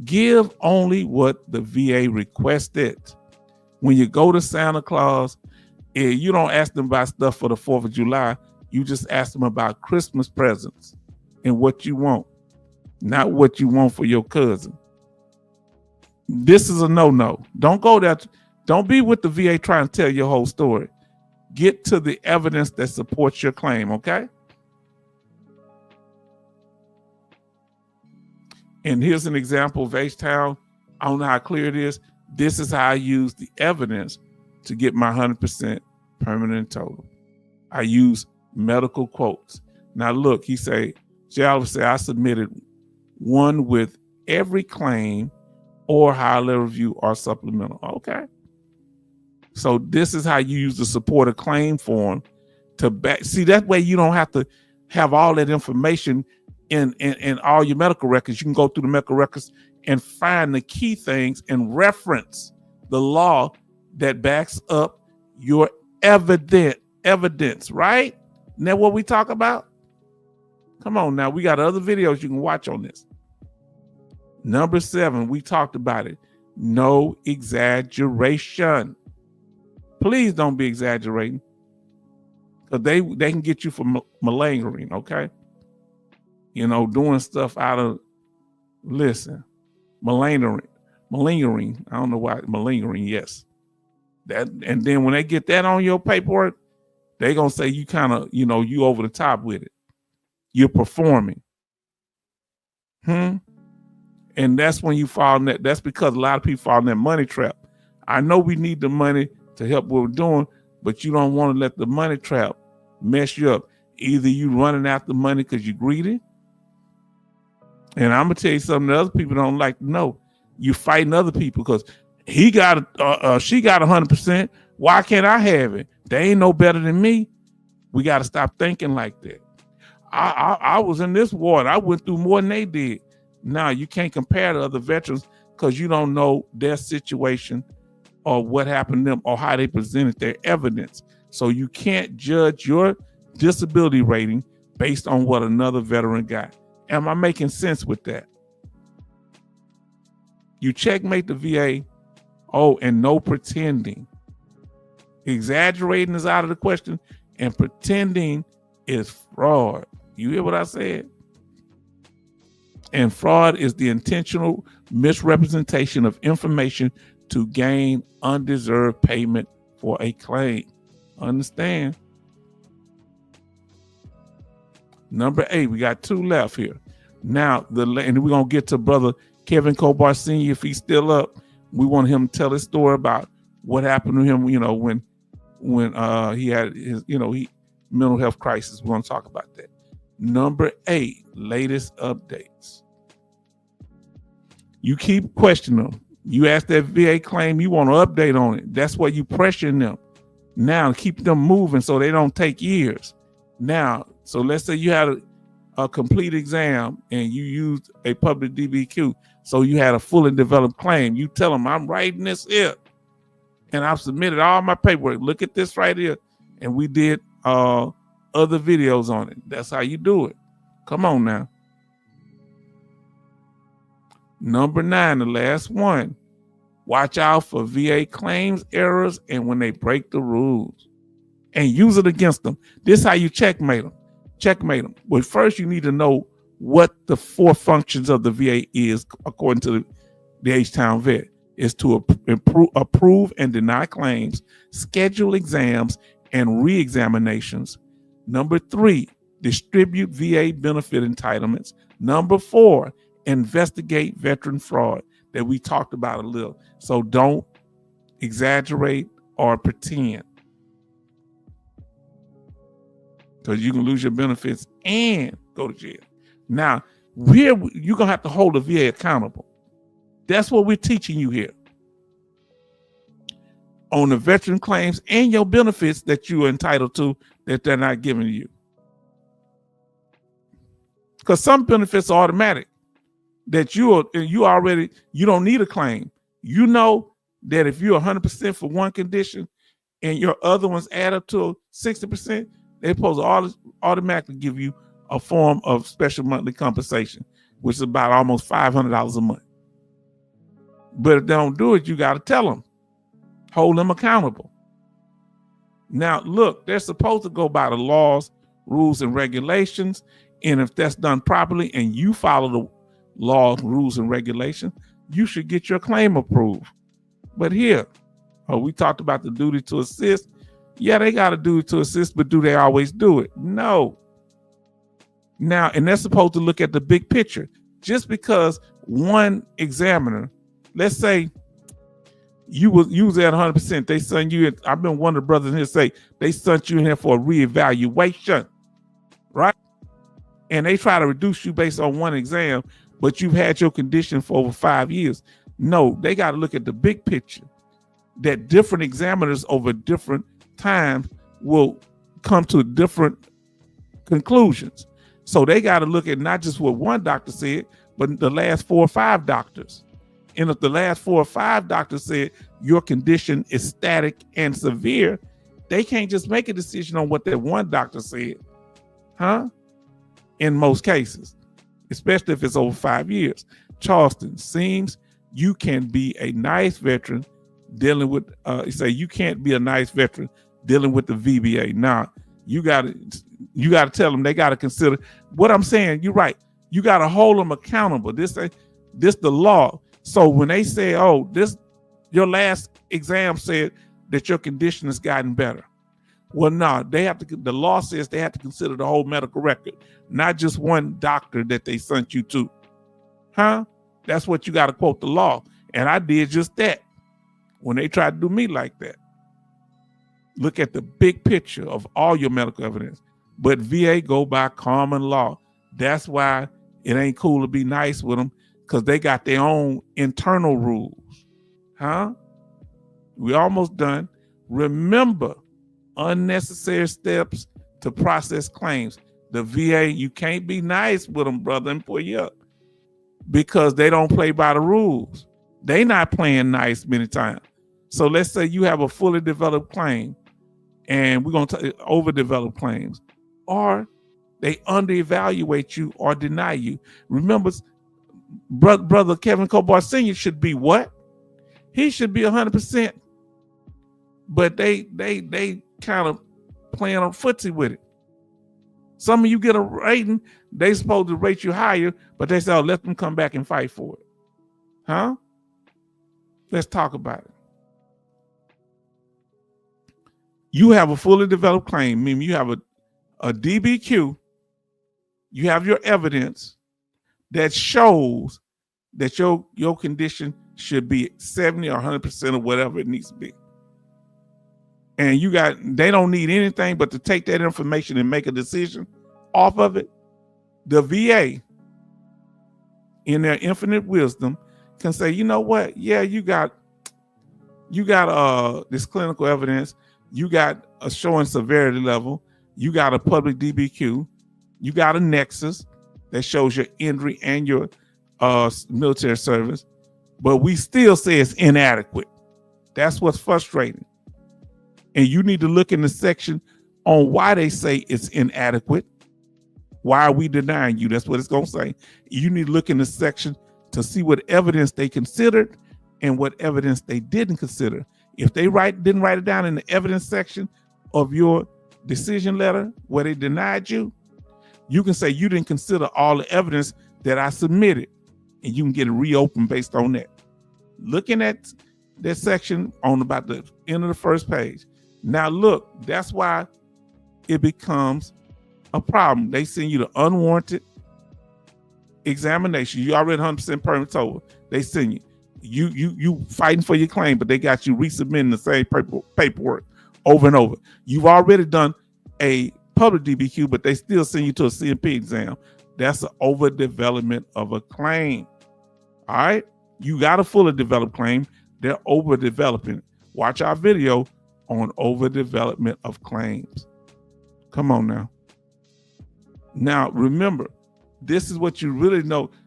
give only what the VA requested. When you go to Santa Claus, you don't ask them about stuff for the 4th of July. You just ask them about Christmas presents and what you want, not what you want for your cousin. This is a no-no. Don't go there. Don't be with the VA trying to tell your whole story. Get to the evidence that supports your claim, okay? And here's an example of H-Town. I don't know how clear it is. This is how I use the evidence to get my 100% permanent total. I use medical quotes. Now look, he say, Jay Oliver said, I submitted one with every claim or high-level review or supplemental. Okay. So this is how you use the supported claim form to back. See, that way you don't have to have all that information in all your medical records. You can go through the medical records and find the key things and reference the law that backs up your evidence, right? Isn't that what we talk about? Come on now, we got other videos you can watch on this. Number 7, we talked about it. No exaggeration. Please don't be exaggerating, because they can get you for malingering, okay? You know, doing stuff out of, listen, malingering. I don't know why, malingering, yes. That, and then when they get that on your paperwork, they're going to say you kind of, you know, you over the top with it. You're performing. And that's when you fall in that. That's because a lot of people fall in that money trap. I know we need the money to help what we're doing, but you don't want to let the money trap mess you up. Either you running after money because you're greedy, and I'm gonna tell you something that other people don't like to know. You fighting other people because he got she got 100%. Why can't I have it? They ain't no better than me. We got to stop thinking like that. I was in this war. I went through more than they did. Now you can't compare to other veterans because you don't know their situation or what happened to them or how they presented their evidence. So you can't judge your disability rating based on what another veteran got. Am I making sense with that? You checkmate the VA. Oh, and no pretending. Exaggerating is out of the question, and pretending is fraud. You hear what I said? And fraud is the intentional misrepresentation of information to gain undeserved payment for a claim. Understand? Number 8, we got 2 left here. Now, and we're going to get to Brother Kevin Kobar Sr. if he's still up. We want him to tell his story about what happened to him, you know, when he had his, you know, mental health crisis. We're going to talk about that. Number 8, latest updates. You keep questioning them. You ask that VA claim, you want to update on it. That's why you pressuring them. Now keep them moving so they don't take years. Now, so let's say you had a complete exam and you used a public DBQ. So you had a fully developed claim. You tell them, I'm writing this here and I've submitted all my paperwork. Look at this right here. And we did other videos on it. That's how you do it. Come on now. Number 9, the last one. Watch out for VA claims errors and when they break the rules. And use it against them. This is how you checkmate them. Checkmate them. Well, first you need to know what the 4 functions of the VA is, according to the H-Town vet, is to approve and deny claims, schedule exams and re-examinations. Number 3, distribute VA benefit entitlements. Number 4, investigate veteran fraud that we talked about a little. So don't exaggerate, or pretend. Because you can lose your benefits and go to jail. Now, you're going to have to hold the VA accountable. That's what we're teaching you here. On the veteran claims and your benefits that you are entitled to that they're not giving you. Because some benefits are automatic. That you don't need a claim. You know that if you're 100% for one condition and your other ones add up to 60%, they're supposed to automatically give you a form of special monthly compensation, which is about almost $500 a month. But if they don't do it, you got to tell them, hold them accountable. Now, look, they're supposed to go by the laws, rules, and regulations. And if that's done properly and you follow the laws, rules, and regulations, you should get your claim approved. But here, we talked about the duty to assist. Yeah, they got a duty to assist, but do they always do it? No. Now, and they're supposed to look at the big picture. Just because one examiner, let's say you was at 100%, they sent you, I've been one of the brothers here say, they sent you in here for a reevaluation, right? And they try to reduce you based on one exam, but you've had your condition for over 5 years. No, they got to look at the big picture, that different examiners over different times will come to different conclusions. So they got to look at not just what one doctor said, but the last 4 or 5 doctors. And if the last 4 or 5 doctors said your condition is static and severe, they can't just make a decision on what that one doctor said, in most cases, especially if it's over 5 years. Charleston, seems you can be a nice veteran dealing with, you can't be a nice veteran dealing with the VBA. Now, you got to tell them they got to consider what I'm saying. You're right. You got to hold them accountable. This the law. So when they say, your last exam said that your condition has gotten better. Well, no, the law says they have to consider the whole medical record, not just one doctor that they sent you to. That's what you got to quote the law. And I did just that when they tried to do me like that. Look at the big picture of all your medical evidence. But VA go by common law. That's why it ain't cool to be nice with them, because they got their own internal rules. We almost done. Remember, unnecessary steps to process claims. The VA, you can't be nice with them, brother, and pull you up, because they don't play by the rules. They not playing nice many times. So let's say you have a fully developed claim, and we're going to overdeveloped claims, or they under-evaluate you or deny you. Remember, brother Kevin Cobar Sr. should be what? He should be 100%. But they kind of playing on footsie with it. Some of you get a rating, they supposed to rate you higher, but they say, let them come back and fight for it. Let's talk about it. You have a fully developed claim, meaning you have a DBQ, you have your evidence that shows that your condition should be 70 or 100% of whatever it needs to be. And they don't need anything but to take that information and make a decision off of it. The VA, in their infinite wisdom, can say, you know what? Yeah, you got this clinical evidence. You got a showing severity level. You got a public DBQ. You got a nexus that shows your injury and your military service. But we still say it's inadequate. That's what's frustrating. And you need to look in the section on why they say it's inadequate. Why are we denying you? That's what it's going to say. You need to look in the section to see what evidence they considered and what evidence they didn't consider. If they didn't write it down in the evidence section of your decision letter where they denied you, you can say you didn't consider all the evidence that I submitted, and you can get it reopened based on that. Looking at that section on about the end of the first page. Now look, that's why it becomes a problem. They send you the unwarranted examination. You already 100% permit over. They send you. You fighting for your claim, but they got you resubmitting the same paperwork over and over. You've already done a public DBQ, but they still send you to a CMP exam. That's an overdevelopment of a claim. All right, you got a fully developed claim. They're overdeveloping. Watch our video on overdevelopment of claims. Come on now. Now remember, this is what you really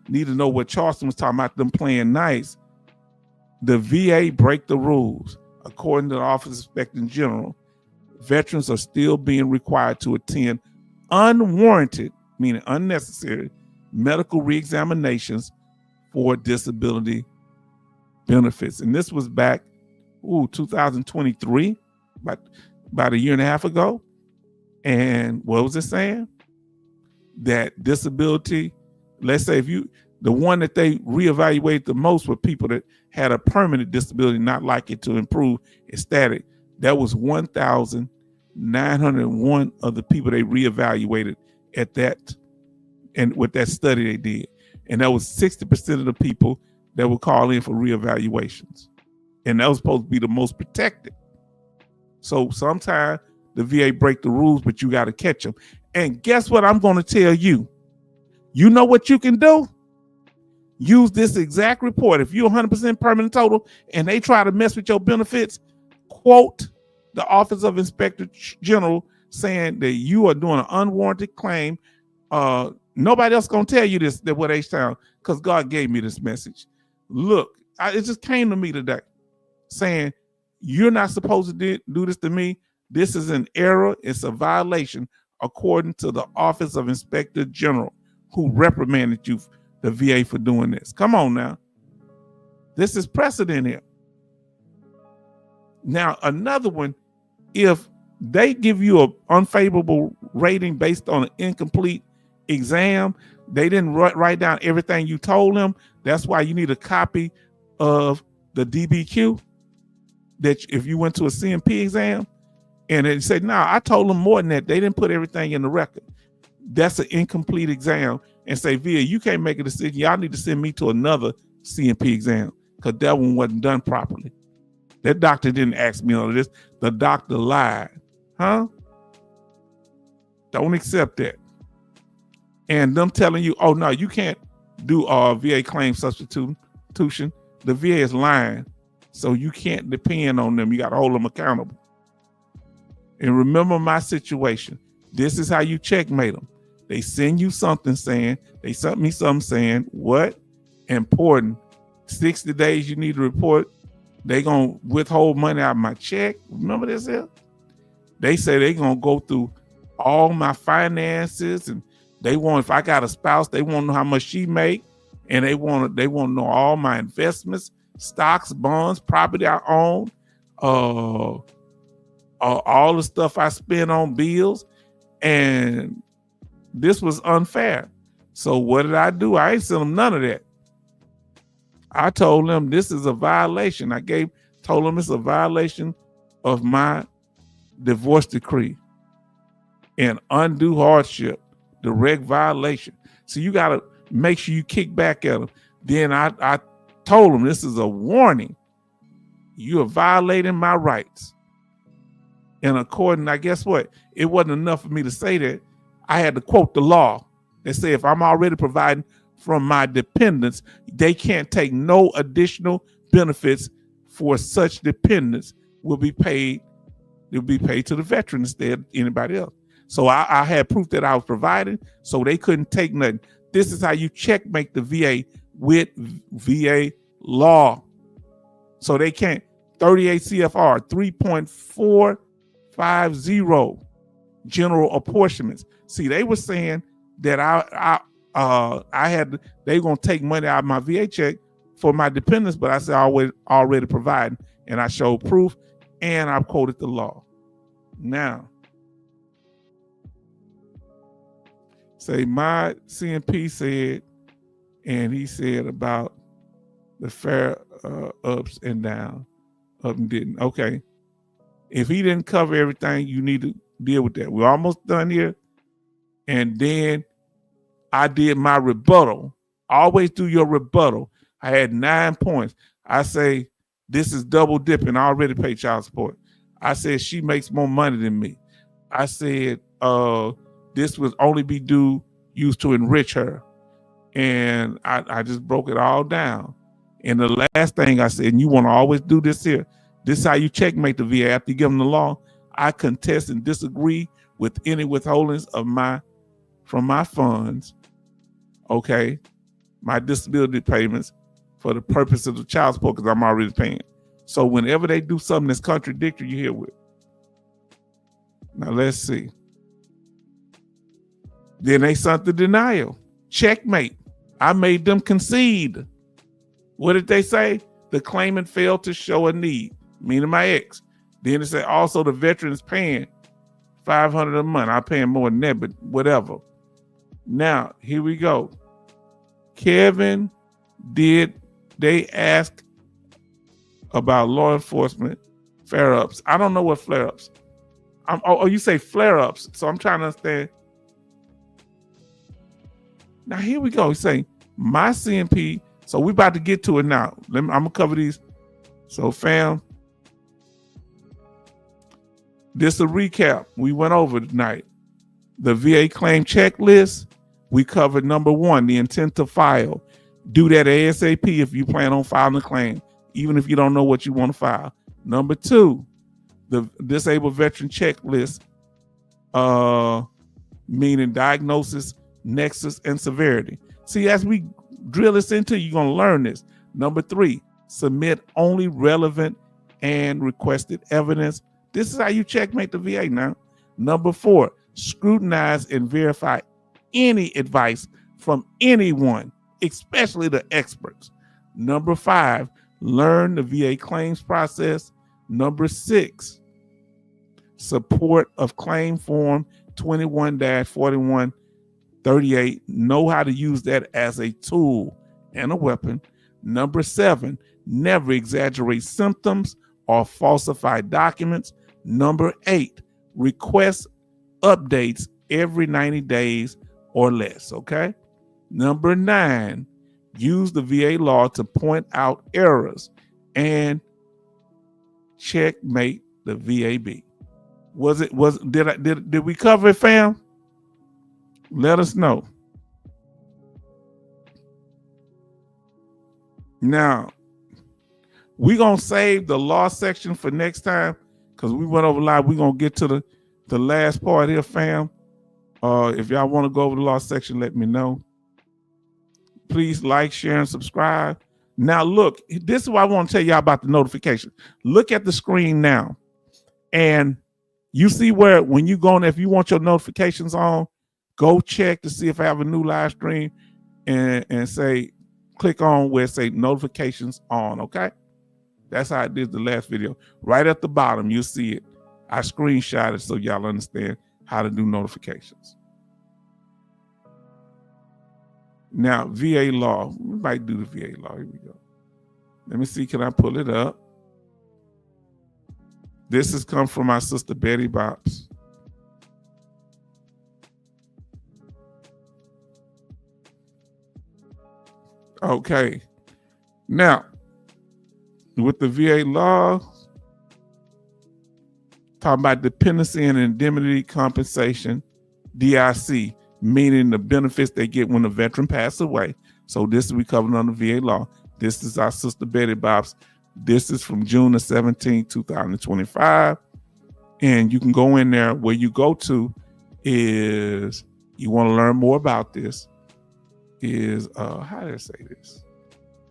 need to know. What Charleston was talking about, them playing nice. The VA break the rules. According to the Office of Inspector General, veterans are still being required to attend unwarranted, meaning unnecessary, medical reexaminations for disability benefits. And this was back 2023, about a year and a half ago. And what was it saying? That disability, let's say the one that they reevaluated the most were people that had a permanent disability, not likely to improve its status. That was 1,901 of the people they reevaluated at that, and with that study they did. And that was 60% of the people that would call in for reevaluations. And that was supposed to be the most protected. So sometimes the VA break the rules, but you got to catch them. And guess what I'm going to tell you? You know what you can do? Use this exact report. If you're 100% permanent total and they try to mess with your benefits, quote the Office of Inspector General saying that you are doing an unwarranted claim. Nobody else going to tell you this, that what H-Town, because God gave me this message. Look, it just came to me today saying, you're not supposed to do this to me. This is an error. It's a violation according to the Office of Inspector General, who reprimanded you, the VA, for doing this. Come on now. This is precedent here. Now, another one, if they give you an unfavorable rating based on an incomplete exam, they didn't write down everything you told them. That's why you need a copy of the DBQ, that if you went to a CMP exam and they said, no, I told them more than that. They didn't put everything in the record. That's an incomplete exam. And say, VA, you can't make a decision. Y'all need to send me to another CMP exam because that one wasn't done properly. That doctor didn't ask me all of this. The doctor lied. Huh? Don't accept that. And them telling you, oh, no, you can't do VA claim substitution. The VA is lying. So you can't depend on them. You got to hold them accountable. And remember my situation. This is how you checkmate them. They send you something saying, they sent me something saying, what? Important. 60 days you need to report. They going to withhold money out of my check. Remember this here? They say they going to go through all my finances, and they want, if I got a spouse, they want to know how much she make, and they want to know all my investments, stocks, bonds, property I own, all the stuff I spend on bills. And this was unfair. So what did I do? I ain't sent them none of that. I told them this is a violation. Told them it's a violation of my divorce decree and undue hardship, direct violation. So you got to make sure you kick back at them. Then I told them this is a warning. You are violating my rights. And according, I guess what? It wasn't enough for me to say that. I had to quote the law that said if I'm already providing from my dependents, they can't take no additional benefits for such dependents will be paid. It'll be paid to the veteran instead of anybody else. So I had proof that I was providing, so they couldn't take nothing. This is how you checkmate the VA with VA law. So they can't. 38 CFR 3.450 general apportionments. See, they were saying that they were gonna take money out of my VA check for my dependents, but I said already providing, and I showed proof, and I quoted the law. Now, say my CMP said, and he said about the fair ups and downs, up and didn't. Okay, if he didn't cover everything, you need to deal with that. We're almost done here. And then I did my rebuttal. Always do your rebuttal. I had 9 points. I say, this is double dipping. I already pay child support. I said, she makes more money than me. I said, this would only be used to enrich her. And I just broke it all down. And the last thing I said, and you want to always do this here, this is how you checkmate the VA. After you give them the law, I contest and disagree with any withholdings from my funds, okay, my disability payments for the purpose of the child support, because I'm already paying. So whenever they do something that's contradictory, you hear with. Now let's see. Then they sent the denial. Checkmate. I made them concede. What did they say? The claimant failed to show a need, meaning my ex. Then it said also the veteran is paying $500 a month. I'm paying more than that, but whatever. Now, here we go. Kevin, did they ask about law enforcement flare-ups? I don't know what flare-ups. Oh, you say flare-ups. So I'm trying to understand. Now, here we go. He's saying, my CMP. So we about to get to it now. I'm going to cover these. So, fam, this is a recap. We went over tonight. The VA claim checklist. We covered number 1, the intent to file. Do that ASAP if you plan on filing a claim, even if you don't know what you want to file. Number 2, the disabled veteran checklist, meaning diagnosis, nexus, and severity. See, as we drill this into, you're going to learn this. Number 3, submit only relevant and requested evidence. This is how you checkmate the VA now. Number 4, scrutinize and verify any advice from anyone, especially the experts. Number 5, learn the VA claims process. Number 6, support of claim form 21-4138. Know how to use that as a tool and a weapon. Number 7, never exaggerate symptoms or falsify documents. Number 8, request updates every 90 days or less, okay? Number 9, use the VA law to point out errors and checkmate the VAB. Did we cover it, fam? Let us know. Now, we're going to save the law section for next time because we went over a lot. We're going to get to the last part here, fam. If y'all want to go over the law section, let me know. Please like, share, and subscribe. Now, look, this is what I want to tell y'all about the notification. Look at the screen now. And you see where when you go in, if you want your notifications on, go check to see if I have a new live stream and say, click on where it say notifications on, okay? That's how I did the last video. Right at the bottom, you'll see it. I screenshot it so y'all understand how to do notifications. Now, VA law. We might do the VA law. Here we go. Let me see. Can I pull it up? This has come from my sister Betty Bops. Okay. Now, with the VA law, talking about dependency and indemnity compensation, DIC, meaning the benefits they get when the veteran passes away. So this is we covered under VA law. This is our sister Betty Bops. This is from June the 17th, 2025. And you can go in there. Where you go to is, you want to learn more about this, is, how did I say this?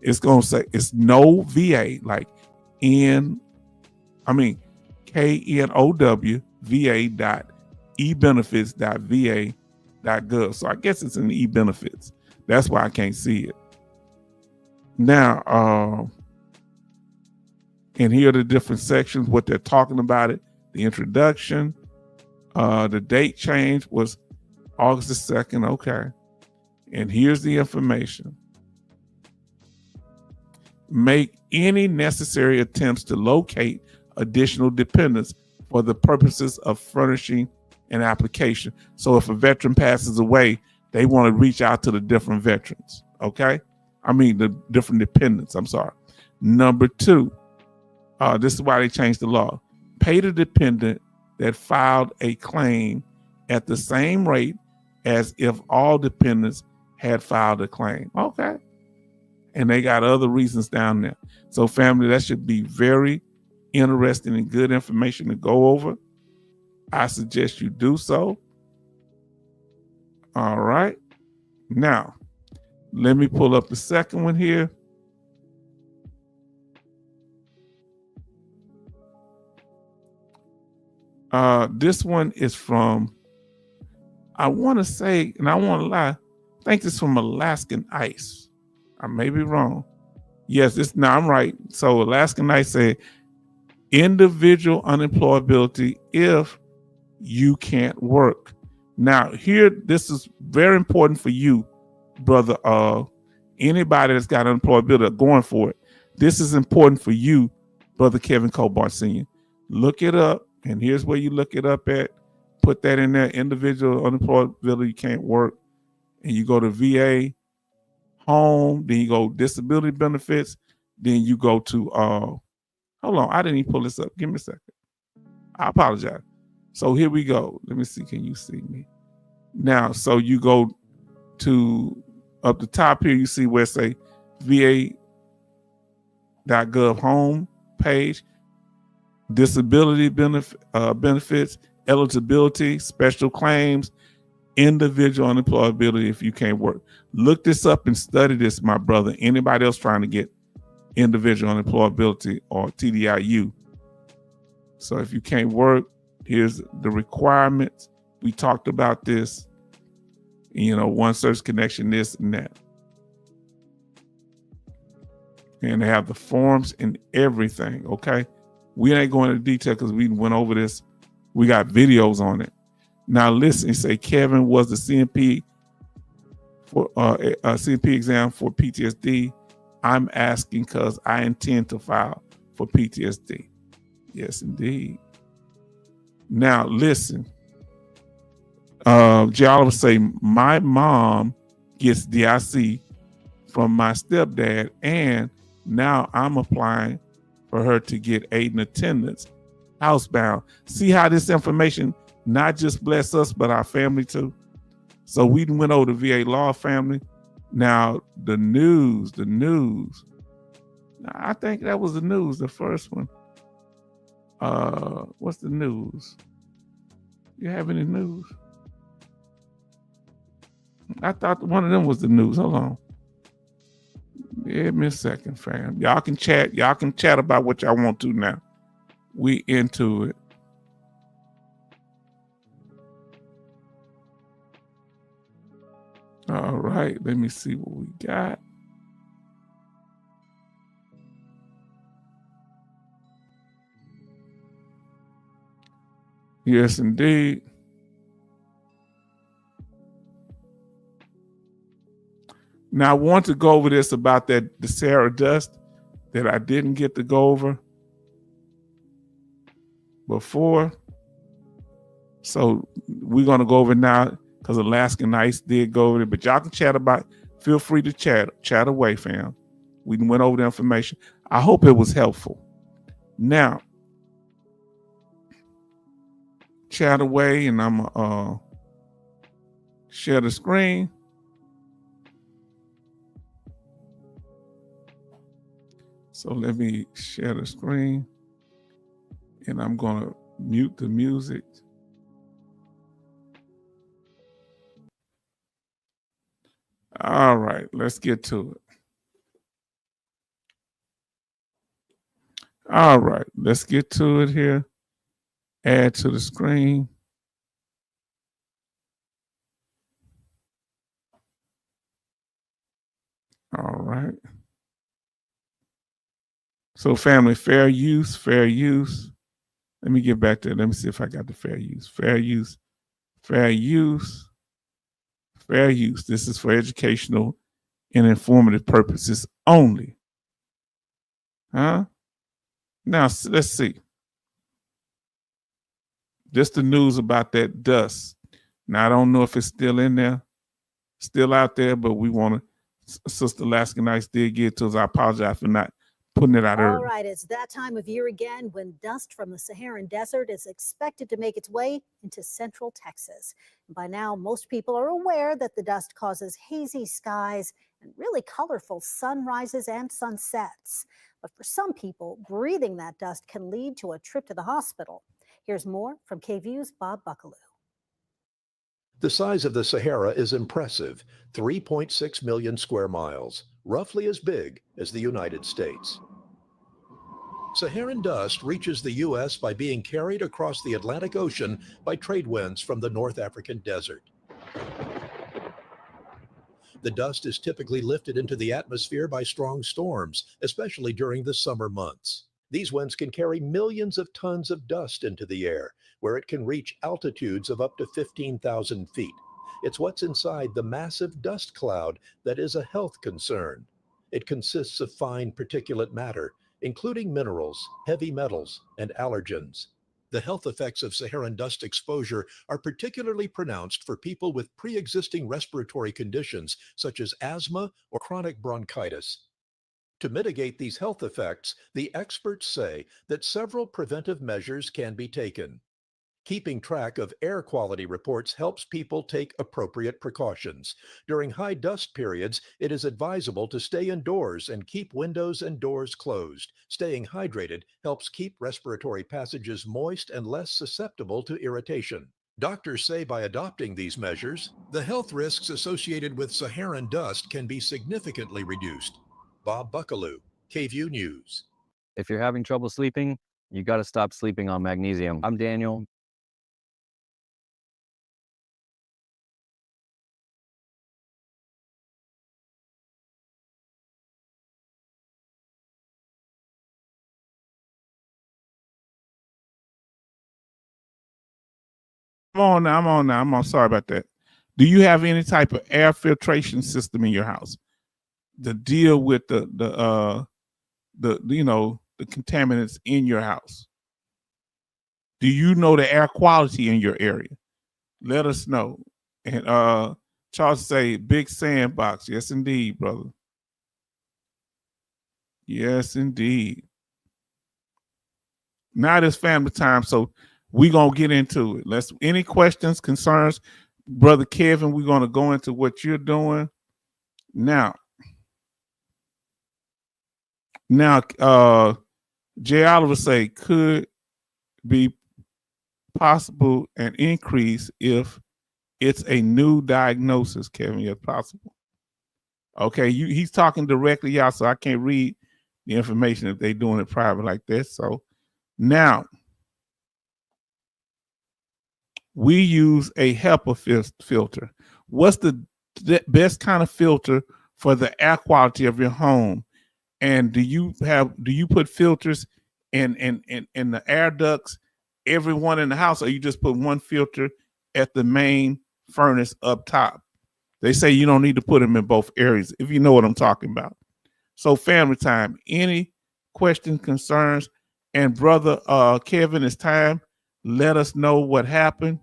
It's going to say, it's no VA, like KNOW VA.ebenefits.va.gov. So I guess it's in the e-benefits. That's why I can't see it. Now, and here are the different sections, what they're talking about it. The introduction, the date change was August the 2nd. Okay. And here's the information. Make any necessary attempts to locate additional dependents for the purposes of furnishing an application. So if a veteran passes away, they want to reach out to the different veterans, okay? I mean, the different dependents, I'm sorry. Number two, this is why they changed the law. Pay the dependent that filed a claim at the same rate as if all dependents had filed a claim. Okay. And they got other reasons down there. So family, that should be very interesting and good information to go over. I suggest you do so. All right. Now, let me pull up the second one here. This one is from, I want to say, and I want to lie, I think it's from Alaskan Ice. I may be wrong. Yes, I'm right. So Alaskan Ice said, individual unemployability if you can't work. Now, here, this is very important for you, brother. Anybody that's got unemployability going for it. This is important for you, brother Kevin Cobart Sr. Look it up, and here's where you look it up at. Put that in there, individual unemployability, you can't work. And you go to VA, home, then you go disability benefits, then you go to, hold on, I didn't even pull this up. Give me a second. I apologize. So here we go. Let me see, can you see me? Now, so you go to, up the top here, you see where it say va.gov home page, disability benefits, eligibility, special claims, individual unemployability if you can't work. Look this up and study this, my brother. Anybody else trying to get individual unemployability or TDIU. So if you can't work, here's the requirements. We talked about this, one service connection, this and that. And they have the forms and everything, okay? We ain't going into detail because we went over this. We got videos on it. Now listen, you say Kevin was the CMP for a CMP exam for PTSD. I'm asking because I intend to file for PTSD. Yes, indeed. Now listen, J. Oliver say my mom gets DIC from my stepdad, and now I'm applying for her to get aid and attendance housebound. See how this information not just bless us, but our family too. So we went over to VA law, family. Now the news. I think that was the news, the first one. What's the news? You have any news? I thought one of them was the news. Hold on. Give me a second, fam. Y'all can chat. Y'all can chat about what y'all want to now. We into it. All right. Let me see what we got. Yes, indeed. Now I want to go over this about the Sarah Dust that I didn't get to go over before. So we're going to go over it now because Alaskan Ice did go over it, but y'all can chat about it. Feel free to chat away, fam. We went over the information. I hope it was helpful. Now, chat away, and I'm going to share the screen. So let me share the screen, and I'm going to mute the music. All right, let's get to it. All right, let's get to it here. Add to the screen. All right. So family, fair use. Let me get back to it. Let me see if I got the fair use. Fair use. This is for educational and informative purposes only. Huh? Now, let's see. Just the news about that dust. Now, I don't know if it's still in there, still out there, but we want to, Sister Alaskan Ice did get to us. I apologize for not putting it out All early. right, it's that time of year again when dust from the Saharan desert is expected to make its way into central Texas. By now, most people are aware that the dust causes hazy skies and really colorful sunrises and sunsets. But for some people, breathing that dust can lead to a trip to the hospital. Here's more from KVU's Bob Buckaloo. The size of the Sahara is impressive, 3.6 million square miles, roughly as big as the United States. Saharan dust reaches the U.S. by being carried across the Atlantic Ocean by trade winds from the North African desert. The dust is typically lifted into the atmosphere by strong storms, especially during the summer months. These winds can carry millions of tons of dust into the air, where it can reach altitudes of up to 15,000 feet. It's what's inside the massive dust cloud that is a health concern. It consists of fine particulate matter, including minerals, heavy metals, and allergens. The health effects of Saharan dust exposure are particularly pronounced for people with pre-existing respiratory conditions such as asthma or chronic bronchitis. To mitigate these health effects, the experts say that several preventive measures can be taken. Keeping track of air quality reports helps people take appropriate precautions. During high dust periods, it is advisable to stay indoors and keep windows and doors closed. Staying hydrated helps keep respiratory passages moist and less susceptible to irritation. Doctors say by adopting these measures, the health risks associated with Saharan dust can be significantly reduced. Bob Buckaloo, KVU News. If you're having trouble sleeping, you got to stop sleeping on magnesium. I'm Daniel. I'm on now. Sorry about that. Do you have any type of air filtration system in your house to deal with the contaminants in your house? Do you know the air quality in your area? Let us know. And Charles say big sandbox. Yes, indeed, brother. Yes, indeed. Now it's family time, so we're gonna get into it. Any questions, concerns, Brother Kevin? We're gonna go into what you're doing now. Jay Oliver say could be possible an increase if it's a new diagnosis, Kevin. Yes, possible. Okay, he's talking directly, y'all, so I can't read the information if they're doing it private like this. So now we use a HEPA filter. What's the best kind of filter for the air quality of your home? And do you put filters in the air ducts, everyone in the house, or you just put one filter at the main furnace up top? They say you don't need to put them in both areas, if you know what I'm talking about. So family time, any questions, concerns? And Brother Kevin, it's time. Let us know what happened.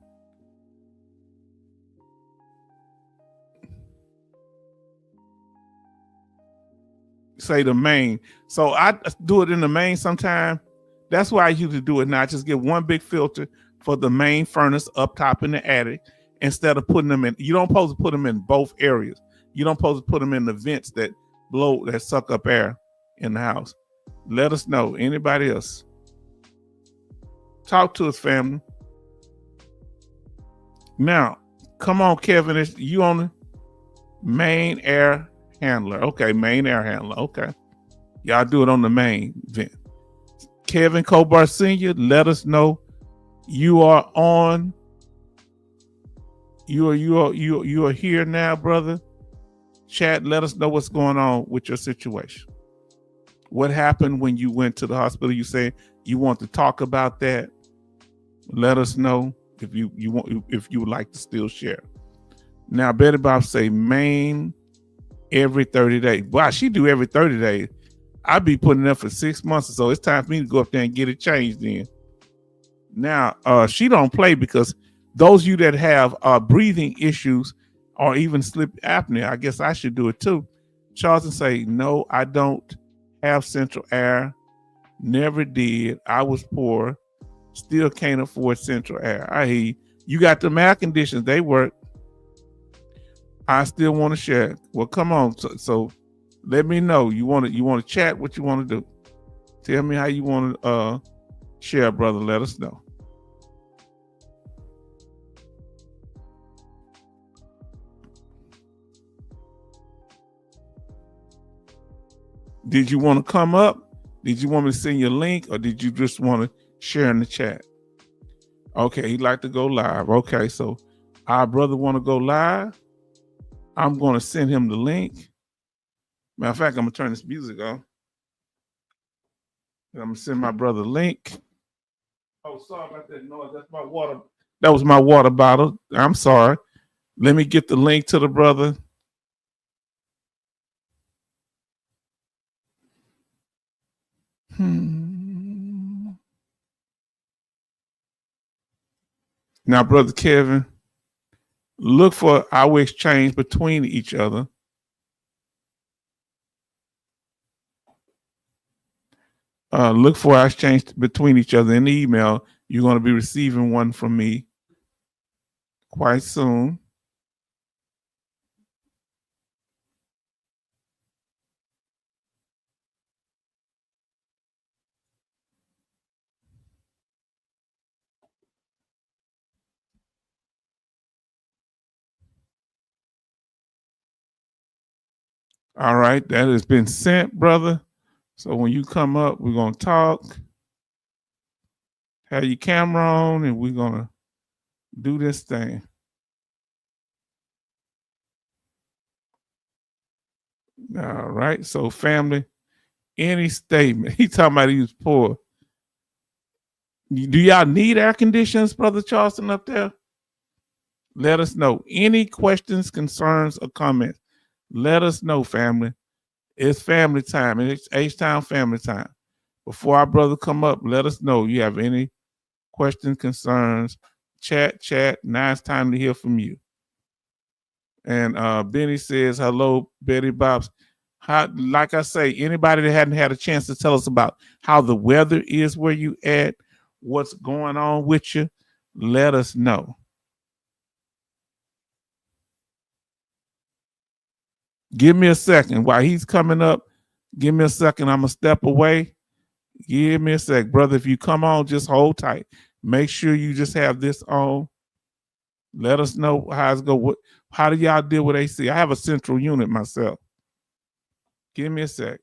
Say the main. So I do it in the main sometime. That's why I usually do it now. I just get one big filter for the main furnace up top in the attic instead of putting them in. You don't supposed to put them in both areas. You don't supposed to put them in the vents that suck up air in the house. Let us know. Anybody else? Talk to us, family. Now, come on, Kevin. You on the main air handler. Okay, main air handler. Okay. Y'all do it on the main vent. Kevin Kobar Sr., let us know you are on. You are here now, brother. Chat, let us know what's going on with your situation. What happened when you went to the hospital? You say you want to talk about that. Let us know if you would like to still share. Now, Betty Bob say main every 30 days. Wow, she do every 30 days. I'd be putting it up for 6 months or so. It's time for me to go up there and get it changed then. Now, she don't play, because those of you that have breathing issues or even sleep apnea, I guess I should do it too. Charleston say, no, I don't have central air. Never did. I was poor. Still can't afford central air. I hear you. You got the air conditions. They work. I still want to share. Well, come on. So let me know. You want to chat? What you want to do? Tell me how you want to share, brother. Let us know. Did you want to come up? Did you want me to send you a link, or did you just want to share in the chat? Okay, he'd like to go live. Okay, so our brother want to go live. I'm going to send him the link. Matter of fact, I'm going to turn this music on. I'm going to send my brother the link. Oh, sorry about that noise. That's my water. That was my water bottle. I'm sorry. Let me get the link to the brother. Now, Brother Kevin, look for our exchange between each other. Look for our exchange between each other in the email. You're going to be receiving one from me quite soon. All right, that has been sent, brother. So when you come up, we're going to talk. Have your camera on, and we're going to do this thing. All right, so family, any statement. He talking about he was poor. Do y'all need air conditioners, Brother Charleston, up there? Let us know. Any questions, concerns, or comments? Let us know, family. It's family time. It's H-Town family time. Before our brother come up, let us know you have any questions, concerns. Chat. Now it's time to hear from you. And Benny says, hello, Betty Bobs. Like I say, anybody that hadn't had a chance to tell us about how the weather is where you at, what's going on with you, let us know. Give me a second. While he's coming up, give me a second. I'm going to step away. Give me a sec. Brother, if you come on, just hold tight. Make sure you just have this on. Let us know how it's going. How do y'all deal with AC? I have a central unit myself. Give me a sec.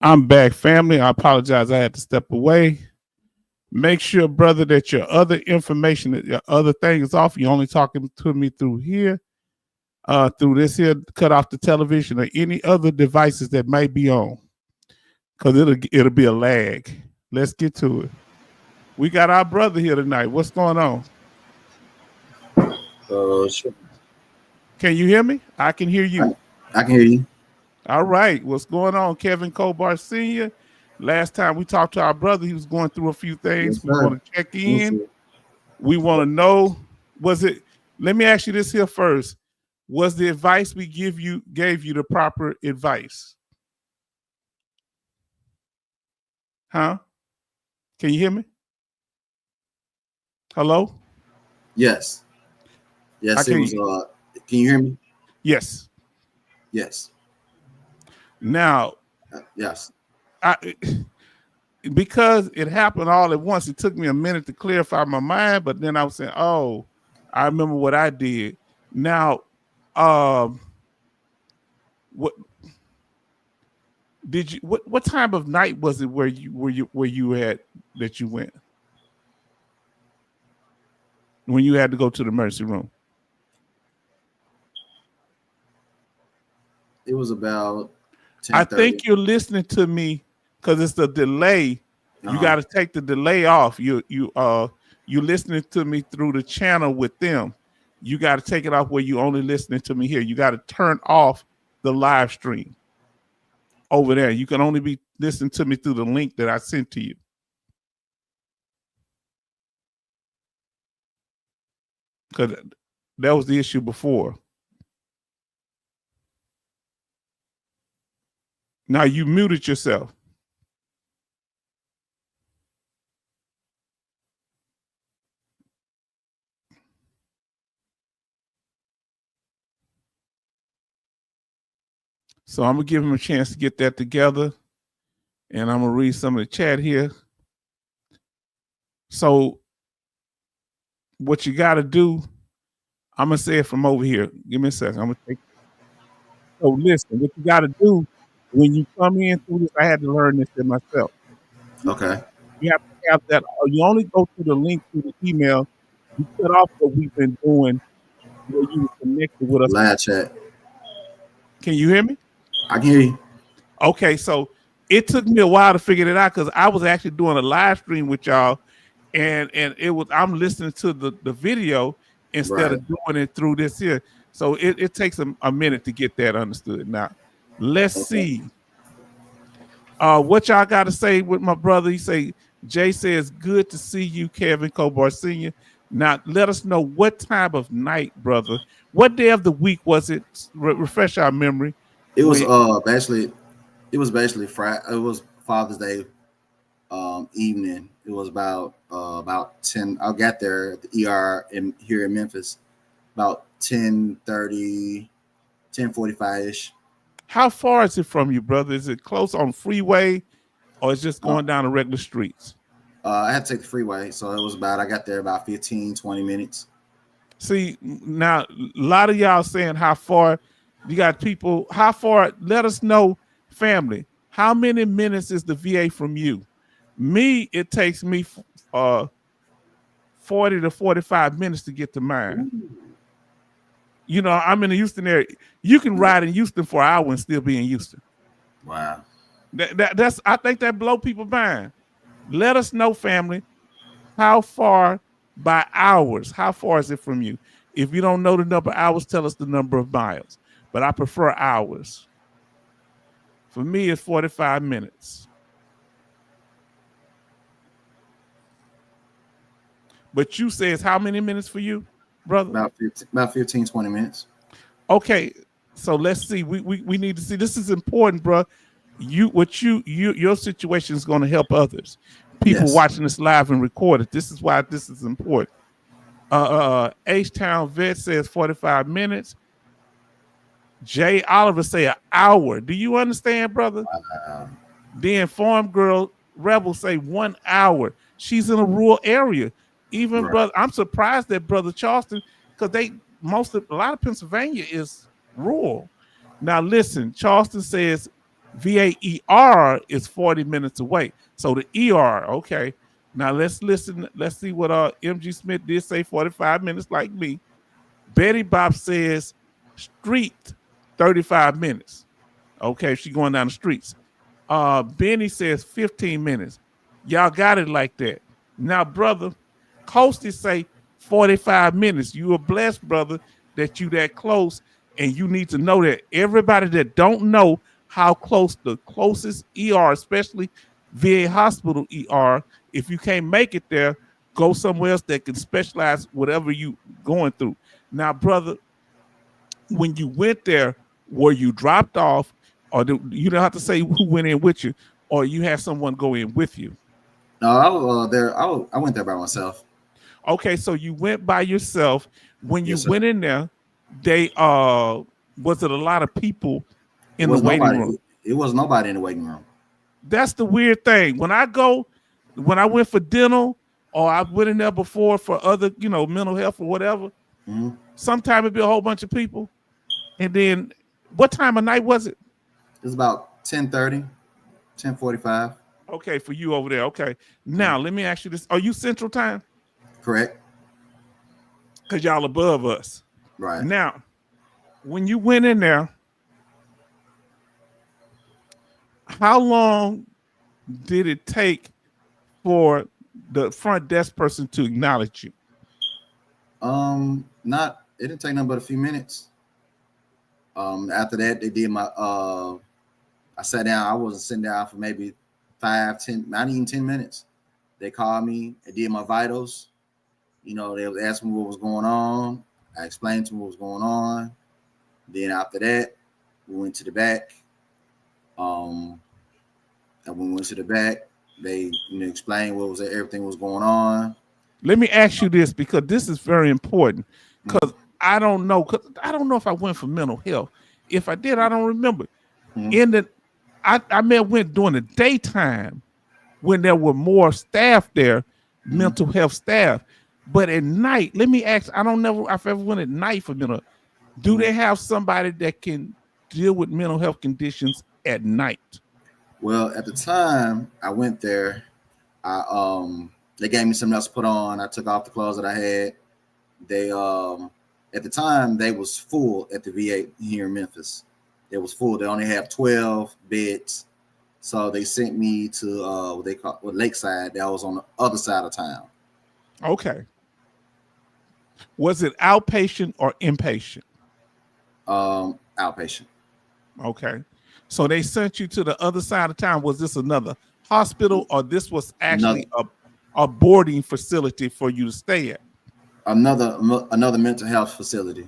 I'm back, family. I apologize. I had to step away. Make sure, brother, that your other information, that your other thing is off. You're only talking to me through here, through this here, cut off the television or any other devices that may be on, because it'll be a lag. Let's get to it. We got our brother here tonight. What's going on? Sure. Can you hear me? I can hear you. I can hear you. All right. What's going on, Kevin Kobar Sr.? Last time we talked to our brother, he was going through a few things. Yes, we want to check in. We want to know, let me ask you this here first. Was the advice we gave you the proper advice? Huh? Can you hear me? Hello? Yes. Yes, it was. Can you hear me? Yes. Yes. Now, yes. Because it happened all at once, it took me a minute to clarify my mind, but then I was saying, oh, I remember what I did. Now, what time of night was it where you had that you went? When you had to go to the emergency room? It was about 10:30. I think you're listening to me because it's the delay. You got to take the delay off. You listening to me through the channel with them. You got to take it off where you only listening to me here. You got to turn off the live stream over there. You can only be listening to me through the link that I sent to you. Because that was the issue before. Now you muted yourself. So I'm going to give him a chance to get that together. And I'm going to read some of the chat here. So what you got to do, I'm going to say it from over here. Give me a second. I'm going to take it. So listen, what you got to do when you come in through this, I had to learn this in myself. Okay. You have to have that. You only go to the link through the email. You cut off what we've been doing where you were connected with us. Live chat. Can you hear me? I can hear you. Okay, so it took me a while to figure it out because I was actually doing a live stream with y'all, and I'm listening to the video instead of doing it through this here. So it takes a minute to get that understood. Now, let's see. What y'all got to say with my brother? He say, Jay says, good to see you, Kevin Kobar Sr. Now, let us know what time of night, brother. What day of the week was it? Refresh our memory. It was basically Friday. It was Father's Day evening. It was about 10. I got there at the ER here in Memphis about 10:30, 10:45-ish. How far is it from you, brother? Is it close on freeway or it's just going down the regular streets? I had to take the freeway, so it was I got there about 15, 20 minutes. See, now a lot of y'all saying how far. You got people, how far? Let us know, family. How many minutes is the VA from you? Me, it takes me 40 to 45 minutes to get to mine. You know, I'm in the Houston area. You can ride in Houston for an hour and still be in Houston. Wow. That's I think that blow people mind. Let us know, family, how far by hours. How far is it from you? If you don't know the number of hours, tell us the number of miles. But I prefer hours. For me, it's 45 minutes. But you say it's how many minutes for you, brother? About 15, 20 minutes. Okay, so let's see. We need to see. This is important, bro. Your situation is going to help others. People watching this live and record it. This is why this is important. H-Town Vet says 45 minutes. Jay Oliver say an hour. Do you understand, brother? Then Farm Girl Rebel say 1 hour. She's in a rural area. Even brother, I'm surprised that brother Charleston, because a lot of Pennsylvania is rural. Now listen, Charleston says VA ER is 40 minutes away. So the ER, okay. Now let's listen. Let's see what MG Smith did say, 45 minutes like me. Betty Bob says street 35 minutes. Okay, she going down the streets. Benny says 15 minutes. Y'all got it like that. Now, brother, Coasty say 45 minutes. You are blessed, brother, that you that close, and you need to know that everybody that don't know how close the closest ER, especially VA hospital ER, if you can't make it there, go somewhere else that can specialize whatever you going through. Now, brother, when you went there, were you dropped off, or you don't have to say who went in with you, or you had someone go in with you? No, I was there. I went there by myself. Okay, so you went by yourself. When you Yes, sir. went in there, they was it a lot of people in the waiting room? It was nobody in the waiting room. That's the weird thing. When I went for dental, or I went in there before for other, mental health or whatever, sometimes it'd be a whole bunch of people. And then what time of night was it? It was about 10:30, 10:45. Okay, for you over there. Okay. Now, let me ask you this. Are you Central Time? Correct. Because y'all above us. Right. Now, when you went in there, how long did it take for the front desk person to acknowledge you? It didn't take nothing but a few minutes. After that, they did my I sat down. I wasn't sitting down for maybe 5, 10, not even 10 minutes. They called me and did my vitals. They was asking me what was going on. I explained to them what was going on. Then after that, we went to the back. And when we went to the back, they explained everything was going on. Let me ask you this, because this is very important. Because I don't know if I went for mental health. If I did, I don't remember. I may have went during the daytime when there were more staff there, mental health staff. But at night, let me ask, I don't know if I've ever went at night for mental health. Do they have somebody that can deal with mental health conditions at night? Well, at the time I went there, they gave me something else to put on. I took off the clothes that I had. They at the time they was full at the VA here in Memphis. It was full. They only have 12 beds. So they sent me to what they call Lakeside. That was on the other side of town. Okay. Was it outpatient or inpatient? Outpatient. Okay. So they sent you to the other side of town. Was this another hospital, or this was actually a boarding facility for you to stay at? Another mental health facility.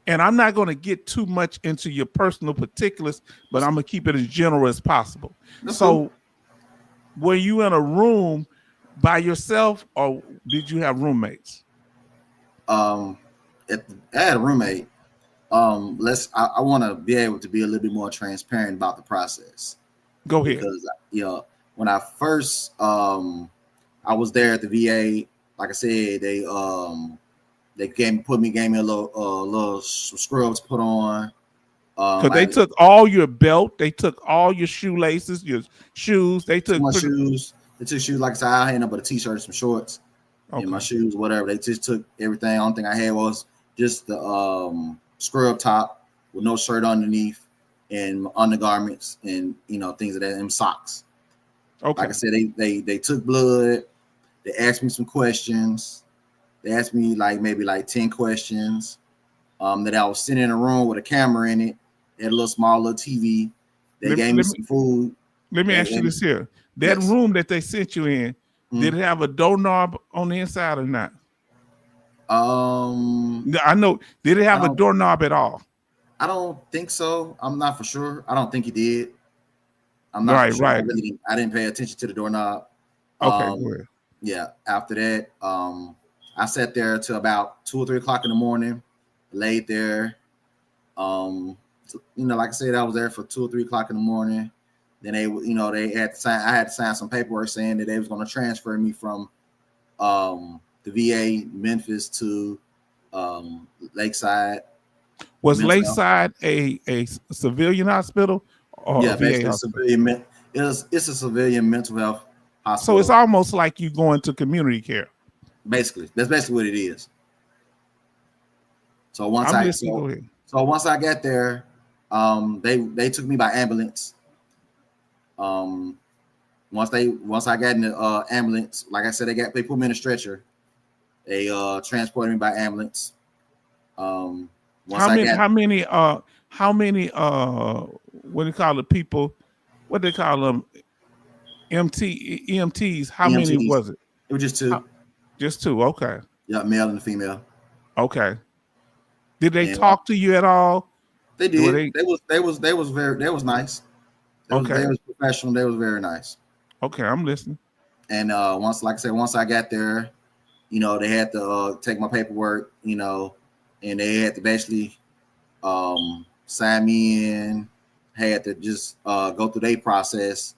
And I'm not going to get too much into your personal particulars, but I'm going to keep it as general as possible. That's so cool. Were you in a room by yourself, or did you have roommates? I had a roommate. I want to be able to be a little bit more transparent about the process. Go ahead. Because when I first I was there at the VA, like I said, they gave me a little scrubs to put on. Because they took all your belt, they took all your shoelaces, your shoes. They took my shoes. They took shoes. Like I said, I had but a t-shirt and some shorts, and my shoes, whatever. They just took everything. Only thing I had was just the scrub top with no shirt underneath, and undergarments, and things of that, and socks. Okay. Like I said, they took blood. They asked me some questions. They asked me maybe 10 questions. That I was sitting in a room with a camera in it. They had a small little TV. They gave me some food. Let me ask you this here. That room that they sent you in, did it have a doorknob on the inside or not? I know. Did it have a doorknob at all? I don't think so. I'm not for sure. I don't think it did. I'm not for sure. Right. I didn't pay attention to the doorknob. Okay, yeah. After that, I sat there till about 2 or 3 o'clock in the morning. Laid there. Like I said, I was there for 2 or 3 o'clock in the morning. Then they had to sign. I had to sign some paperwork saying that they was going to transfer me from the VA Memphis to Lakeside. Was Lakeside a civilian hospital, or a Yeah, VA basically hospital? it's a civilian mental health So it's hospital. almost like you going to community care. Basically, that's basically what it is. So I'm listening. Go ahead. once I got there, they took me by ambulance. Um, once I got in the ambulance, like I said, they put me in a stretcher. They transported me by ambulance. Once How I many? got How many? How many? What do you call it? People? What they call them? EMTs. How many EMTs, was it? it was just two. Just two. Okay. Yeah, male and female. Okay. Did they And talk to you at all? they Were did. they They was nice. They okay? was professional. They was very nice. Okay, I'm listening. And once, like I said, once I got there, they had to take my paperwork, and they had to basically sign me in. Had to just go through their process.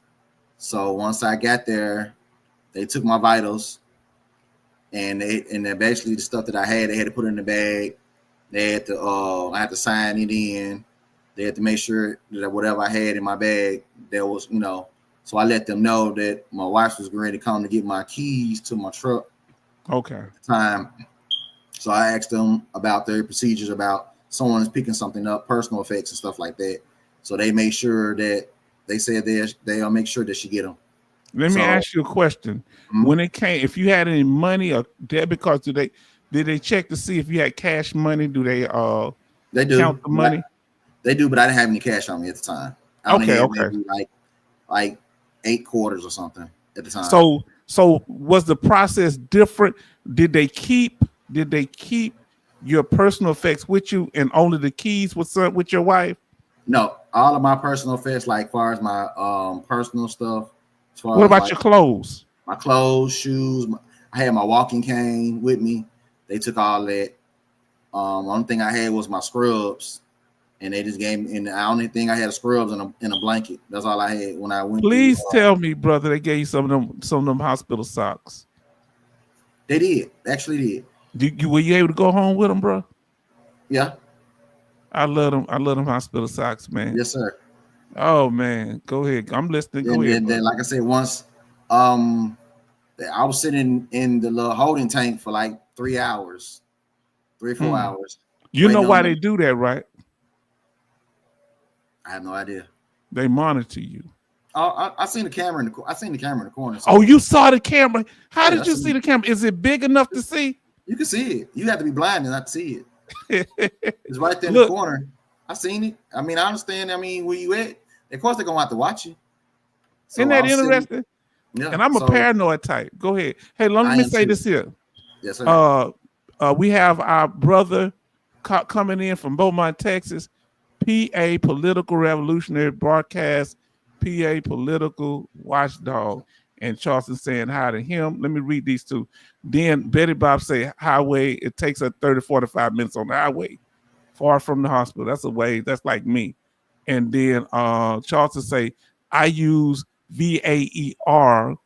So once I got there, they took my vitals, and then basically the stuff that they had to put in the bag. They had to I had to sign it in. They had to make sure that whatever I had in my bag, there was, So I let them know that my wife was ready to come to get my keys to my truck. Okay. At the time. So I asked them about their procedures about someone's picking something up, personal effects and stuff like that. So they made sure that they said they'll make sure that she get them. Let me ask you a question. When it came, if you had any money or debit cards, did they check to see if you had cash money? Do they do count the money? They do, but I didn't have any cash on me at the time. I only had maybe like 8 quarters or something at the time. So was the process different? Did they keep your personal effects with you and only the keys with your wife? No, all of my personal effects, like far as my personal stuff. What about your clothes? My clothes, shoes. I had my walking cane with me. They took all that. Only thing I had was my scrubs, and they just gave me. And the only thing I had scrubs in a blanket. That's all I had when I went. Please tell me, brother, they gave you some of them hospital socks. They did. Actually did. Were you able to go home with them, bro? Yeah. I love them. I love them hospital socks, man. Yes, sir. Oh man, go ahead. I'm listening. Go ahead. And then, like I said, once I was sitting in the little holding tank for like 3 hours, 3 or 4 hours. You know why they do that, right? I have no idea. They monitor you. Oh, I seen the camera in the corner. So. Oh, you saw the camera? How did you see the camera? Is it big enough to see? You can see it. You have to be blind to not see it. It's right there in the corner. I seen it. I mean, I understand. I mean, where you at? Of course, they're gonna have to watch you. So isn't that interesting? Yeah. And I'm a paranoid type. Go ahead. Hey, let me say this here. Yes, sir. We have our brother coming in from Beaumont, Texas. PA Political Revolutionary Broadcast, PA Political Watchdog, and Charleston saying hi to him. Let me read these two. Then Betty Bob say highway. It takes her 30, 45 minutes on the highway, far from the hospital. That's a way. That's like me. And then Charleston say I use VAER.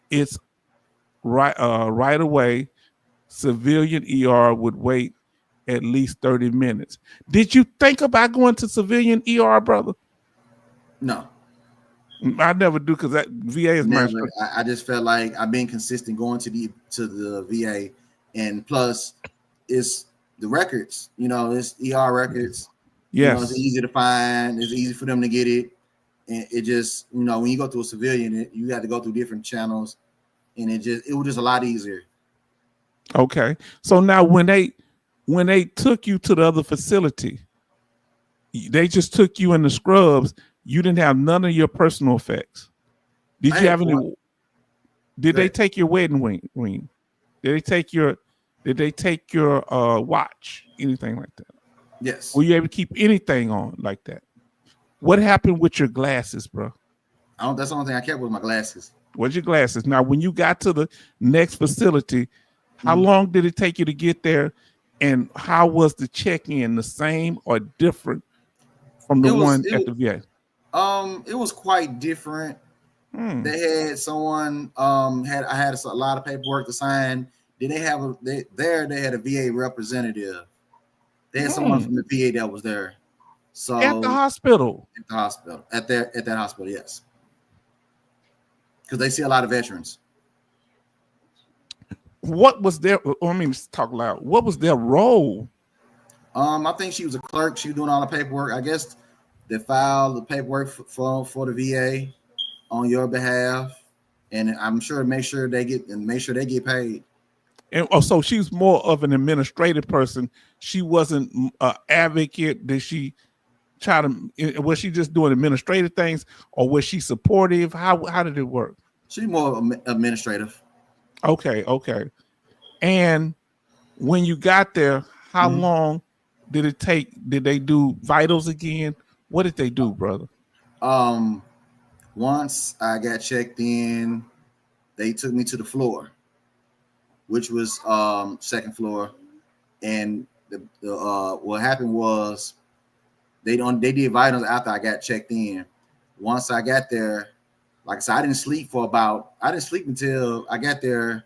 It's right away. Civilian ER would wait at least 30 minutes. Did you think about going to civilian ER, brother? No. I never do because that VA is my. I just felt like I've been consistent going to the VA, and plus it's the records. It's ER records. Yes, it's easy to find. It's easy for them to get it, and it just when you go to a civilian, you have to go through different channels, and it was just a lot easier. Okay, so now when they took you to the other facility, they just took you in the scrubs. You didn't have none of your personal effects. Did you have any? Did they take your wedding ring? Did they take your watch? Anything like that? Yes. Were you able to keep anything on like that? What happened with your glasses, bro? That's the only thing I kept was my glasses. What's your glasses? Now, when you got to the next facility, how long did it take you to get there? And how was the check-in? The same or different from the one at the VA? It was quite different. They had someone I had a lot of paperwork to sign. Then they had a VA representative. They had someone from the VA that was there. So at the hospital. At that hospital, yes, because they see a lot of veterans. What was their? I mean, let's talk loud. What was their role? I think she was a clerk. She was doing all the paperwork. I guess they filed the paperwork for the VA on your behalf, and I'm sure make sure they get paid. And so she's more of an administrative person. She wasn't an advocate. Did she try to? Was she just doing administrative things, or was she supportive? How did it work? She's more administrative. Okay. And when you got there, how long did it take? Did they do vitals again? What did they do, brother? Once I got checked in, they took me to the floor, which was second floor, and what happened was they did vitals after I got checked in. Once I got there, like I said, I didn't sleep until I got there.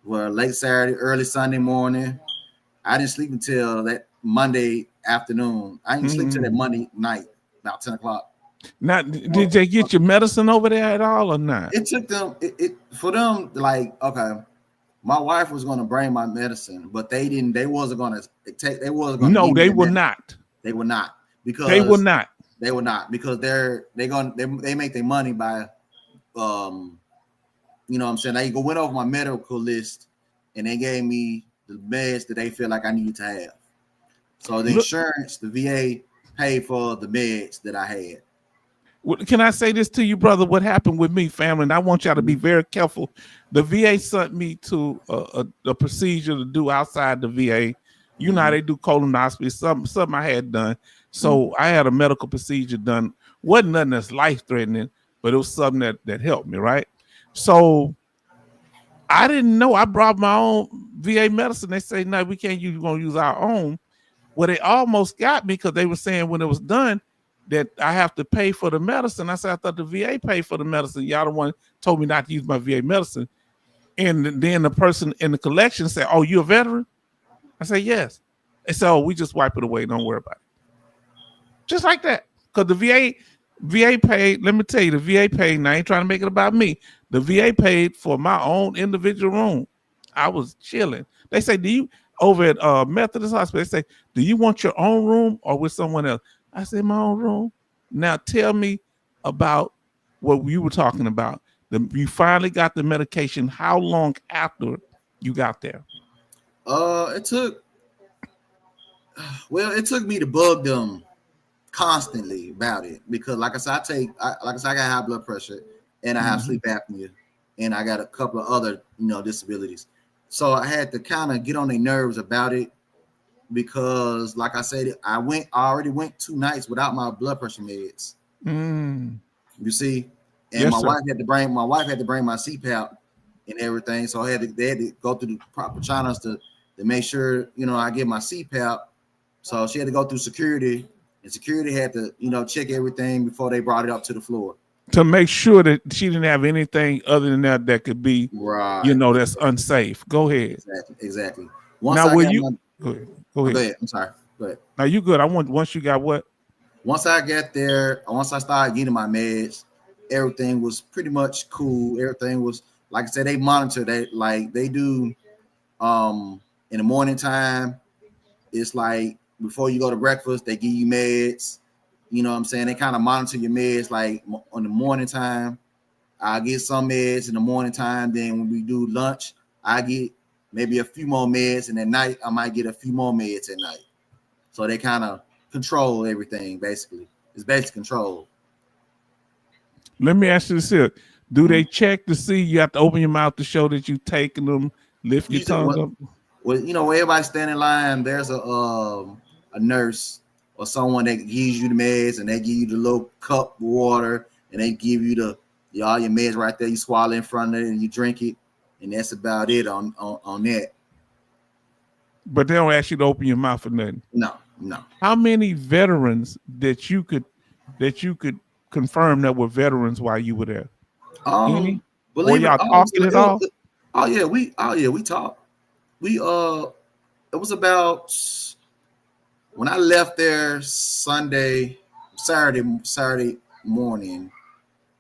Well, late Saturday, early Sunday morning. I didn't sleep until that Monday afternoon. I didn't sleep till that Monday night, about 10 o'clock. Now, did they get your medicine over there at all or not? It took them for them, like, okay, my wife was going to bring my medicine, but they wasn't going to take. They wasn't going to. No, they were not. They were not because they were not. They were not because they make their money by, you know what I'm saying? They went over my medical list and they gave me the meds that they feel like I needed to have. So the insurance, the VA paid for the meds that I had. Can I say this to you, brother? What happened with me, family? And I want y'all to be very careful. The VA sent me to a procedure to do outside the VA. You know how they do colonoscopy, something I had done. So I had a medical procedure done. Wasn't nothing that's life-threatening, but it was something that helped me, right? So I didn't know. I brought my own VA medicine. They say, no, we can't use, we're going to use our own. Well, they almost got me because they were saying when it was done that I have to pay for the medicine. I said, I thought the VA paid for the medicine. Y'all the one told me not to use my VA medicine. And then the person in the collection said, oh, you a veteran? I said, yes. They said, oh, we just wipe it away. Don't worry about it. Just like that. Because the VA paid, let me tell you, the VA paid, and I ain't trying to make it about me. The VA paid for my own individual room. I was chilling. They say, over at Methodist Hospital, they say, do you want your own room or with someone else? I said, my own room. Now tell me about what you were talking about. You finally got the medication. How long after you got there? It took me to bug them constantly about it because, like I said, I got high blood pressure and I have sleep apnea and I got a couple of other disabilities. So I had to kind of get on their nerves about it because, like I said, I already went 2 nights without my blood pressure meds. You see, and yes, my sir. wife had to bring my CPAP and everything. So they had to go through the proper channels to make sure I get my CPAP. So she had to go through security, and security had to check everything before they brought it up to the floor to make sure that she didn't have anything other than that could be right. That's unsafe. Go ahead. Exactly. Go ahead. I'm sorry. Go ahead. Now you good. Once you got what? Once I got there, once I started getting my meds, everything was pretty much cool. Everything was, like I said, they monitor that like they do in the morning time. It's like before you go to breakfast, they give you meds. You know what I'm saying? They kind of monitor your meds like on the morning time. I get some meds in the morning time. Then when we do lunch, I get maybe a few more meds. And at night, I might get a few more meds at night. So they kind of control everything, basically. It's basic control. Let me ask you this here. Do they check to see you have to open your mouth to show that you've taken them, lift your tongue up? Well, where everybody stand in line, there's a nurse or someone that gives you the meds and they give you the little cup of water and they give you all your meds right there. You swallow in front of it and you drink it. And that's about it on that. But they don't ask you to open your mouth or nothing. No. How many veterans that you could confirm that were veterans while you were there? Any? Were y'all talking at all? We talked. It was about when I left there Saturday morning,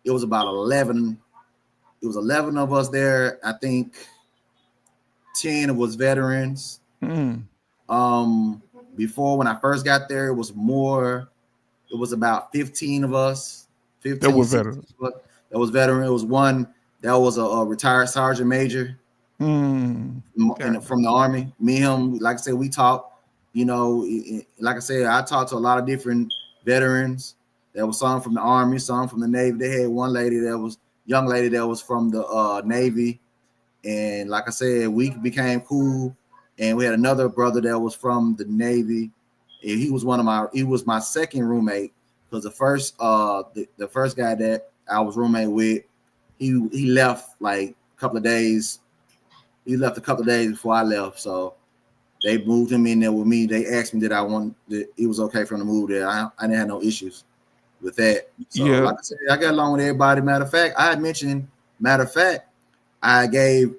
it was about 11. It was 11 of us there. I think 10 was veterans. Before, when I first got there, it was more. It was about 15 of us. 15 that were veterans. That was veteran. It was one that was a retired sergeant major from the Army. Me and him, like I said, we talked. You know, like I said, I talked to a lot of different veterans. There was some from the Army, some from the Navy. They had one young lady that was from the Navy. And like I said, we became cool. And we had another brother that was from the Navy. And he was my second roommate, because the first guy that I was roommate with, he left like a couple of days. He left a couple of days before I left. So they moved him in there with me. They asked me that it was okay for him to move there. I didn't have no issues with that. So like I said, I got along with everybody. Matter of fact, I gave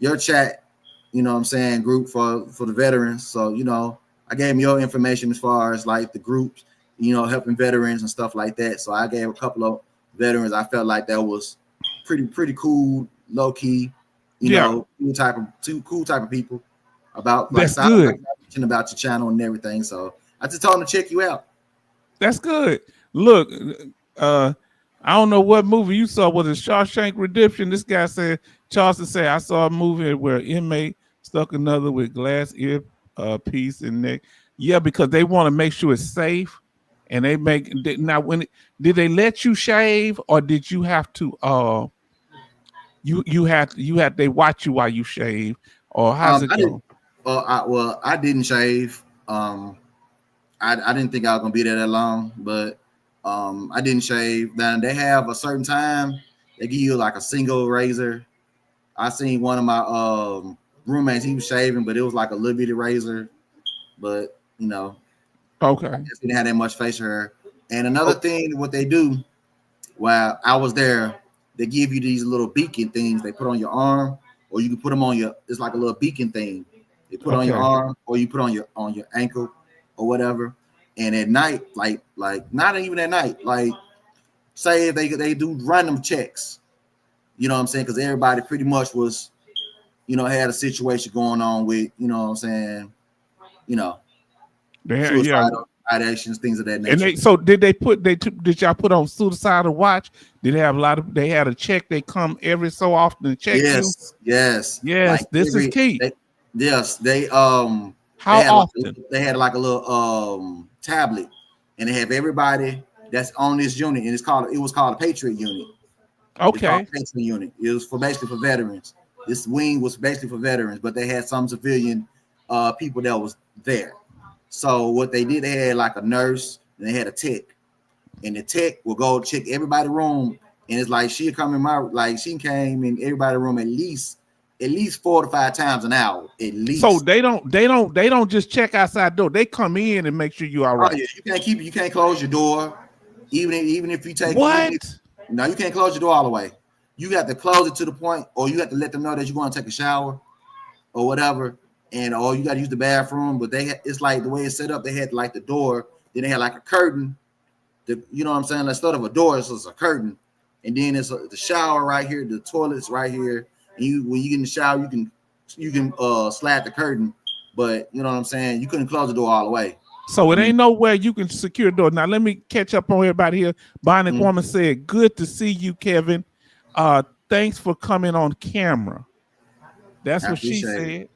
your chat, you know what I'm saying, group for the veterans. So, you know, I gave them your information as far as like the groups, you know, helping veterans and stuff like that. So I gave a couple of veterans. I felt like that was pretty cool, low key, you know, cool type of people about like good. About your channel and everything. So I just told them to check you out. That's good. Look, I don't know what movie you saw. Was it Shawshank Redemption? This guy said, Charleston said, I saw a movie where an inmate stuck another with glass ear piece and neck. Yeah, because they want to make sure it's safe. And they make now did they let you shave, or did you have to they watch you while you shave, or how's it go? I didn't shave. I didn't think I was gonna be there that long, but I didn't shave. Then they have a certain time they give you like a single razor. I seen one of my roommates, he was shaving, but it was like a little bitty razor. But you know, okay, I guess he didn't have that much facial hair. And another thing, what they do while I was there, they give you these little beacon things they put on your arm, or you can put them on it's like a little beacon thing. They put on your arm, or you put on your ankle or whatever. And at night, like not even at night, like say if they do random checks, you know what I'm saying? Because everybody pretty much was, you know, had a situation going on with, you know what I'm saying, you know, suicidal ideations, things of that nature. And did y'all put on suicidal watch? Did they have they had a check? They come every so often to check you? Yes. Like this is key. How often? They had like a little tablet, and they have everybody that's on this unit, and it was called a Patriot unit. Okay. Patriot unit. It was basically for veterans. This wing was basically for veterans, but they had some civilian people that was there. So what they did, they had like a nurse and they had a tech, and the tech will go check everybody's room, and it's like she came in everybody's room at least 4 to 5 times an hour at least. So they don't just check outside door. They come in and make sure you all right. Oh, yeah. You can't close your door, even if you take what? No, you can't close your door all the way. You got to close it to the point, or you have to let them know that you're going to take a shower or whatever, or you got to use the bathroom. But it's like the way it's set up. They had like the door, then they had like a curtain. You know what I'm saying? Instead of a door, it's just a curtain, and then it's the shower right here, the toilet's right here. And when you get in the shower, you can slide the curtain, but you know what I'm saying? You couldn't close the door all the way. So it ain't nowhere you can secure the door. Now let me catch up on everybody here. Bonnie Woman said, "Good to see you, Kevin. Thanks for coming on camera." That's what she said.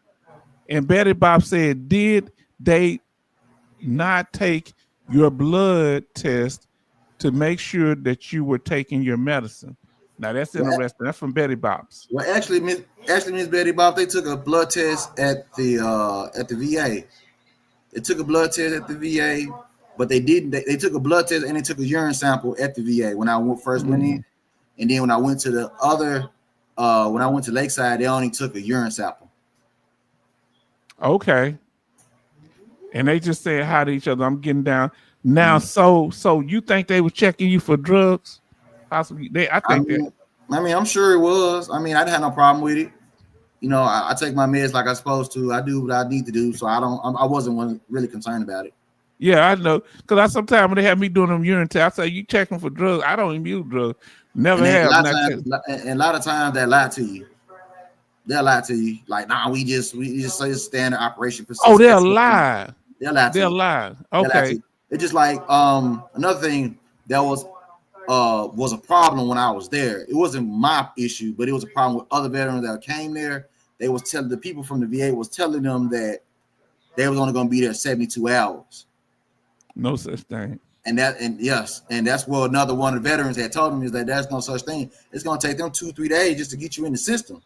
And Betty Bob said, "Did they not take your blood test to make sure that you were taking your medicine?" Now that's interesting. That's from Betty Bob's. Well, actually, Miss Betty Bob, they took a blood test at the VA. They took a blood test at the VA, but they didn't. They took a blood test and they took a urine sample at the VA when I first went in, and then when I went to the other, when I went to Lakeside, they only took a urine sample. Okay. And they just said hi to each other. I'm getting down now. So you think they were checking you for drugs? Possibly. I'm sure it was. I mean, I didn't have no problem with it. you know, I take my meds like I'm supposed to. I do what I need to do, so I wasn't really concerned about it. Yeah, I know. Because I sometimes when they have me doing them urine tests, I say, you checking for drugs? I don't even use drugs. Never And have. a lot of times they lie to you. They'll lie to you. Like, nah, we just say it's standard operation procedure. Oh, they'll lie. They'll lie to They'll you. lie. They'll lie to Okay. you. It's just like another thing that was a problem when I was there. It wasn't my issue, but it was a problem with other veterans that came there. They was telling the people from the VA was telling them that they was only going to be there 72 hours. No such thing. And that's what another one of the veterans had told them is that there's no such thing. It's going to take them 2-3 days just to get you in the system.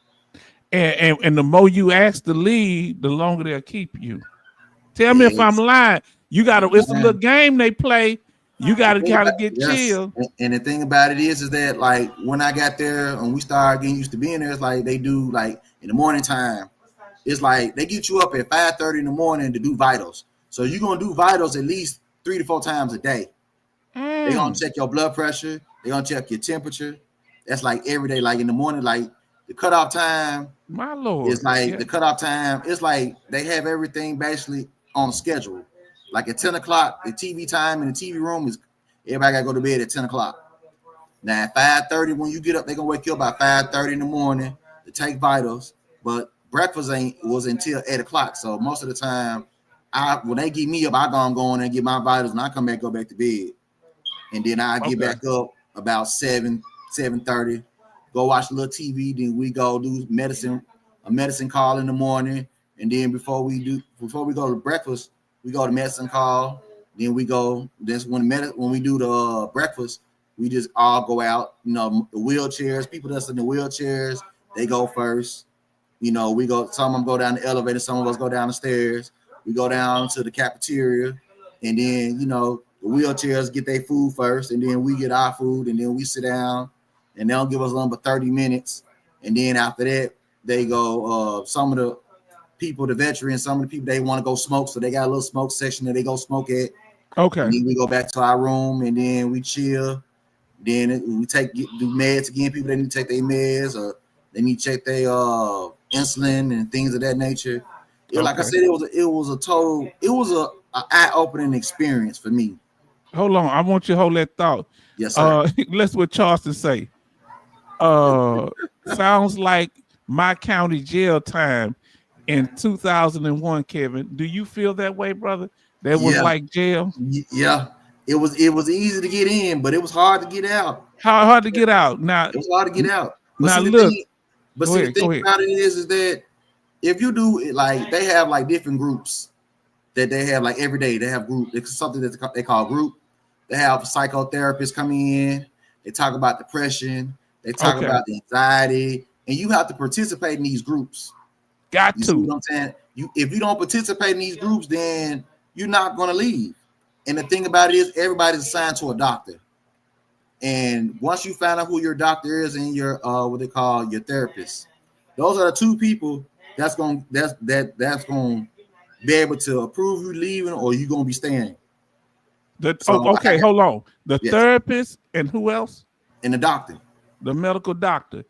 And the more you ask to leave, the longer they'll keep you. Tell me if I'm lying. You gotta. It's a little game they play. You gotta get chill. And the thing about it is that like when I got there and we started getting used to being there, it's like they do like in the morning time. It's like they get you up at 5:30 in the morning to do vitals. So you're gonna do vitals at least 3 to 4 times a day. They're gonna check your blood pressure. They're gonna check your temperature. That's like every day. Like in the morning, like the cutoff time. My Lord, it's like the cutoff time. It's like they have everything basically on schedule. Like at 10 o'clock, the TV time in the TV room is everybody gotta go to bed at 10 o'clock. Now at 5:30, when you get up, they're gonna wake you up by 5:30 in the morning to take vitals. But breakfast was until 8 o'clock. So most of the time, when they get me up, I go in and get my vitals, and I go back to bed. And then I get back up about 7:30, go watch a little TV. Then we go do a medicine call in the morning. And then before we go to breakfast, we go to medicine call. Then we go. That's when we do the breakfast, we just all go out. You know, the wheelchairs, people that's in the wheelchairs, they go first. You know, we go. Some of them go down the elevator. Some of us go down the stairs. We go down to the cafeteria, and then the wheelchairs get their food first, and then we get our food, and then we sit down, and they'll give us but 30 minutes, and then after that they go. Some of the people, the veterans, some of the people they want to go smoke, so they got a little smoke section that they go smoke at. Okay. And then we go back to our room, and then we chill. Then we do meds again. People that need to take their meds, or they need to check their insulin and things of that nature. Like I said, it was a eye-opening experience for me. Hold on, I want you to hold that thought. Yes, sir. Let's what Charleston say. Sounds like my county jail time in 2001, Kevin. Do you feel that way, brother? That was like jail? Yeah. It was easy to get in, but it was hard to get out. How hard to get out? Now it was hard to get out. But now see, the thing about it is that if you do it, like they have like different groups that they have like every day. They have group. It's something that they call group. They have psychotherapists coming in. They talk about depression. They talk about the anxiety, and you have to participate in these groups. Got you to. See what I'm saying? If you don't participate in these groups, then you're not going to leave. And the thing about it is, everybody's assigned to a doctor. And once you find out who your doctor is and your what they call your therapist, those are the two people that's going to be able to approve you leaving or you going to be staying. Hold on. The therapist and who else? And the doctor. The medical doctor.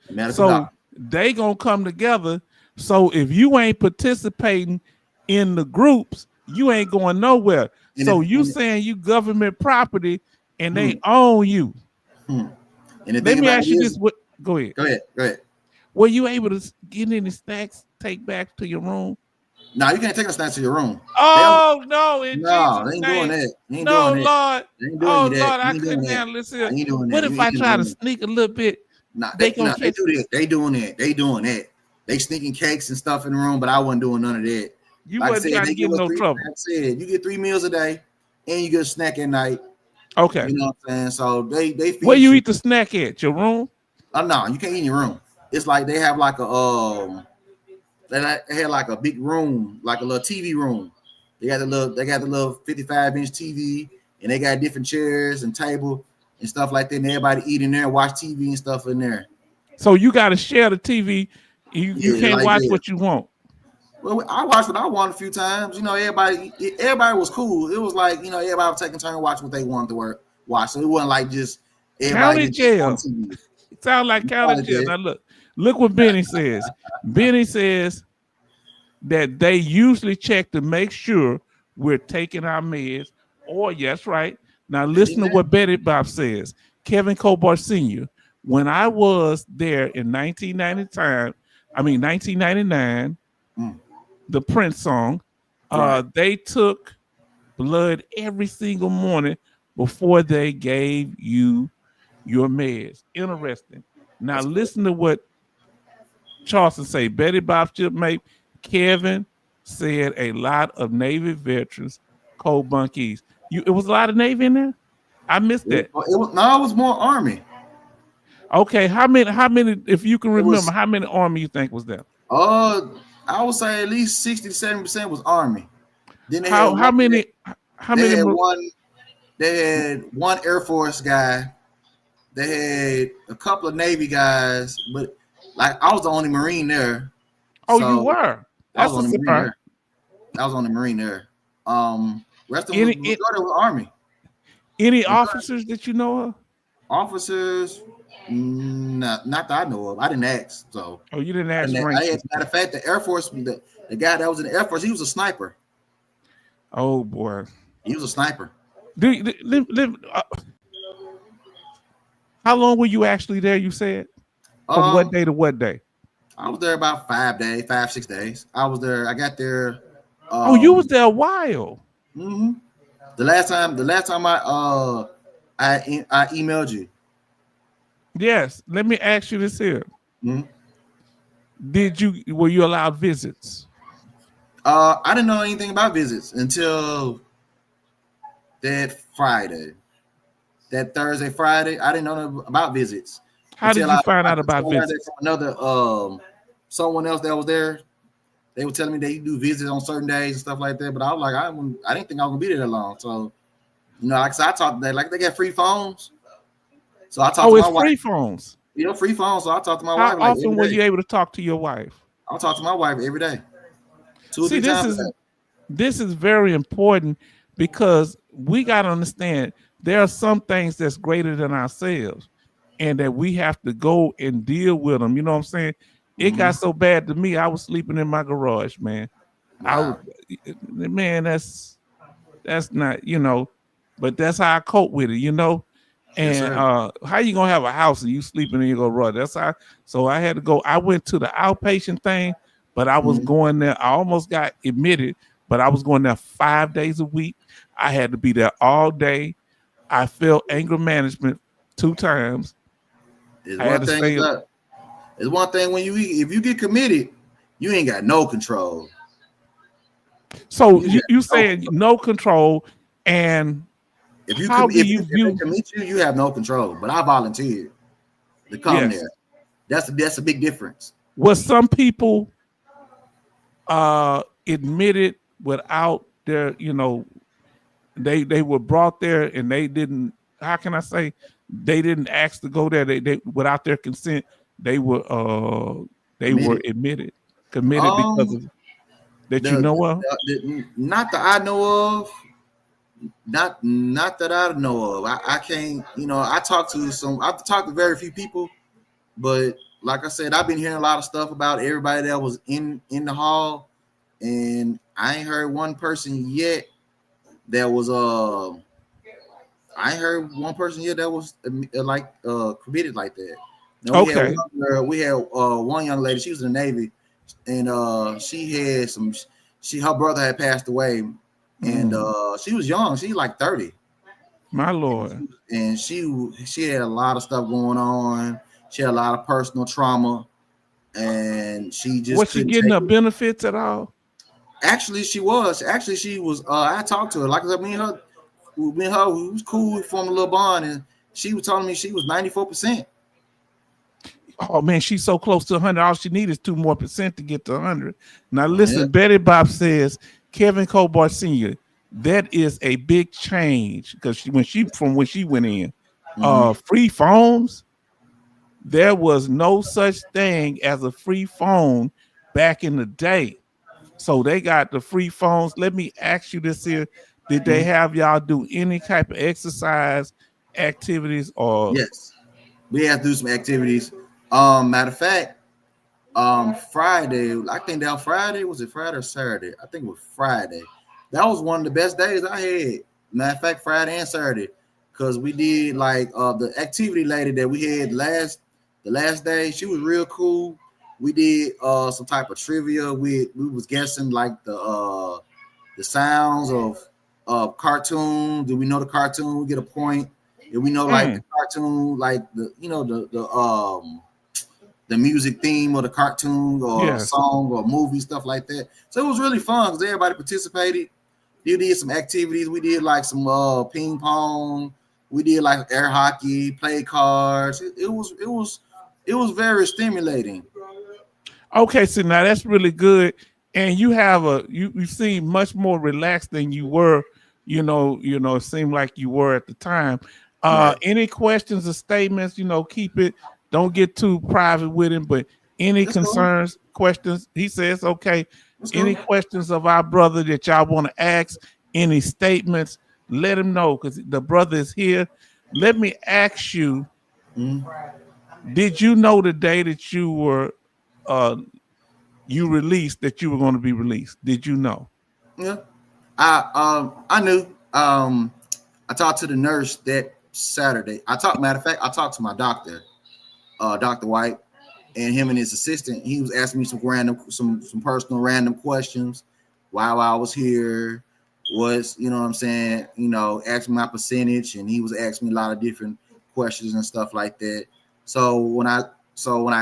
They gonna come together. So if you ain't participating in the groups, you ain't going nowhere. So you saying you government property and they own you. And let me ask you this. Go ahead. Go ahead. Were you able to get any snacks take back to your room? No, you can't take a snack to your room. Oh no! They ain't doing that. No, Lord. Oh Lord, I couldn't handle this here. What if I try to sneak a little bit? They do that. They doing that. They sneaking cakes and stuff in the room, but I wasn't doing none of that. You wasn't trying to get in no trouble. Like I said, you get 3 meals a day, and you get a snack at night. Okay. You know what I'm saying? So they feed where you eat the snack at? Your room? No, you can't eat in your room. It's like they have like a they had like a big room, like a little TV room. They got the little 55-inch TV, and they got different chairs and table and stuff like that. And everybody eat in there, watch TV and stuff in there. So you got to share the TV. You can't like watch what you want. Well, I watched what I want a few times. You know, everybody was cool. It was like, everybody was taking turn watch what they wanted to watch. So it wasn't like just everybody. County jail. It sounds like county jail. Now look, Look what Benny says. Benny says that they usually check to make sure we're taking our meds. Or, yes, right. Now, listen to what Betty Bob says. Kevin Cobart Sr., when I was there in 1999, the Prince song, they took blood every single morning before they gave you your meds. Interesting. Now, listen to what Charleston say. Betty Bob shipmate Kevin said a lot of Navy veterans, cold bunkies. It was a lot of Navy in there? I missed that. It was more Army. Okay, how many, if you can remember, how many Army you think was there? I would say at least 60 to 70% was Army. Then they they had one Air Force guy. They had a couple of Navy guys, but like I was the only Marine there. Oh, so you were? That's I was on the Marine there. I was on the Marine there. Rest of them was Army. Any officers that you know of? Officers, not that I know of. I didn't ask. So you didn't ask? Matter of fact, the Air Force, the guy that was in the Air Force, he was a sniper. Oh boy, he was a sniper. How long were you actually there? You said from what day to what day? I was there about 5, 6 days. I was there. I got there. You was there a while. Mm-hmm. The last time I emailed you. Yes. Let me ask you this here. Mm-hmm. Were you allowed visits? I didn't know anything about visits until that Friday. That Thursday, Friday, I didn't know about visits. How did you find out about visits? From another someone else that was there. They were telling me they do visits on certain days and stuff like that. But I was like, I didn't think I was gonna be there that long. So, like I said, I talked to them. Like they got free phones. So I talked to my wife. Free phones. Free phones. So I talked to my wife. How often were you able to talk to your wife? I'll talk to my wife every day. 2 or 3 times. This is very important because we got to understand there are some things that's greater than ourselves and that we have to go and deal with them. You know what I'm saying? It got so bad to me, I was sleeping in my garage, man. Wow. That's not, but that's how I cope with it, And yes, how you gonna have a house and you sleeping in your garage? That's how. So I had to go. I went to the outpatient thing, but I was going there. I almost got admitted, but I was going there 5 days a week. I had to be there all day. I failed anger management 2 times. It's one thing when if you get committed, you ain't got no control. So you saying no control, and if you commit you have no control. But I volunteered to come there. That's a big difference. Was some people admitted without their, they were brought there and they didn't, how can I say, they didn't ask to go there. They without their consent, they were committed because of that you know of? Not that I know of. Not that I know of. I can't, I've talked to very few people, but like I said, I've been hearing a lot of stuff about everybody that was in the hall, and I ain't heard one person yet that was I ain't heard one person yet that was committed like that. Now, we had one young lady. She was in the Navy, and she had her brother had passed away, and she was young. She was like 30. My Lord. And she had a lot of stuff going on. She had a lot of personal trauma, and she just was she getting her benefits at all? Actually, she was. I talked to her. Like I said, me and her, we was cool. We formed a little bond, and she was telling me she was 94%. Oh man, she's so close to 100. All she needs is 2% more to get to 100. Now listen, Betty Bob says, Kevin Cobart Sr., that is a big change because when she went in, free phones. There was no such thing as a free phone back in the day. So they got the free phones. Let me ask you this here. Did they have y'all do any type of exercise activities or? Yes, we have to do some activities. Matter of fact, Friday, I think that Friday, was it Friday or Saturday? I think it was Friday. That was one of the best days I had. Matter of fact, Friday and Saturday, because we did like the activity lady that we had the last day. She was real cool. We did some type of trivia. We was guessing like the sounds of cartoon. Do we know the cartoon? We get a point. If we know like the cartoon, like the music theme or the cartoon or song or movie, stuff like that. So it was really fun because everybody participated. We did some activities. We did like some ping pong. We did like air hockey, play cards. It was very stimulating. Okay, so now that's really good. And you have you seem much more relaxed than you were, it seemed like you were at the time. Right. Any questions or statements, keep it, don't get too private with him, but any That's cool. concerns, questions, he says, okay, That's any cool. questions of our brother that y'all want to ask, any statements, let him know because the brother is here. Let me ask you, did you know the day that you were you released that you were going to be released? Did you know? Yeah. I knew. I talked to the nurse that Saturday. Matter of fact, I talked to my doctor, Dr. White, and him and his assistant. He was asking me some personal random questions while I was here. Was, you know what I'm saying, asking my percentage, and he was asking me a lot of different questions and stuff like that. So when I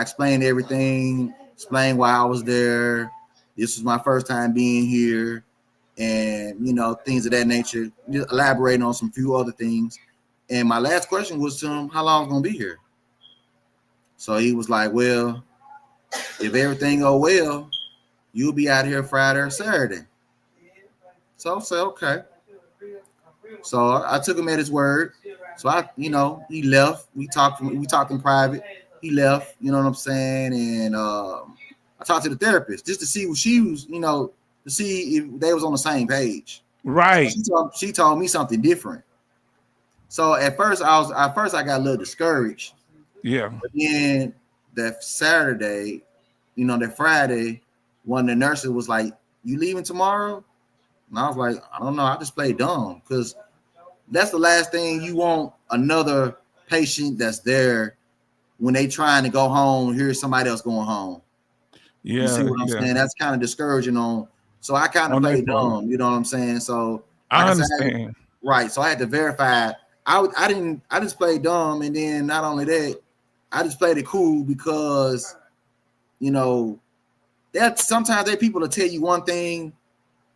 explained everything, explained why I was there, this was my first time being here, and things of that nature, just elaborating on some few other things. And my last question was to him, how long I was gonna be here? So he was like, well, if everything go well, you'll be out here Friday or Saturday. So I said, okay. So I took him at his word. So he left. We talked in private. He left, you know what I'm saying? And I talked to the therapist just to see what she was, to see if they was on the same page. Right. So she told me something different. So at first I got a little discouraged. Yeah. But then that Saturday, that Friday, one of the nurses was like, "You leaving tomorrow?" And I was like, "I don't know. I just play dumb because that's the last thing you want another patient that's there when they trying to go home. Here's somebody else going home. Yeah. You see what I'm saying? That's kind of discouraging on. So I kind of played dumb. You know what I'm saying? So like I understand. Right. So I had to verify. I just played dumb, and then not only that, I just played it cool because that sometimes there people will tell you one thing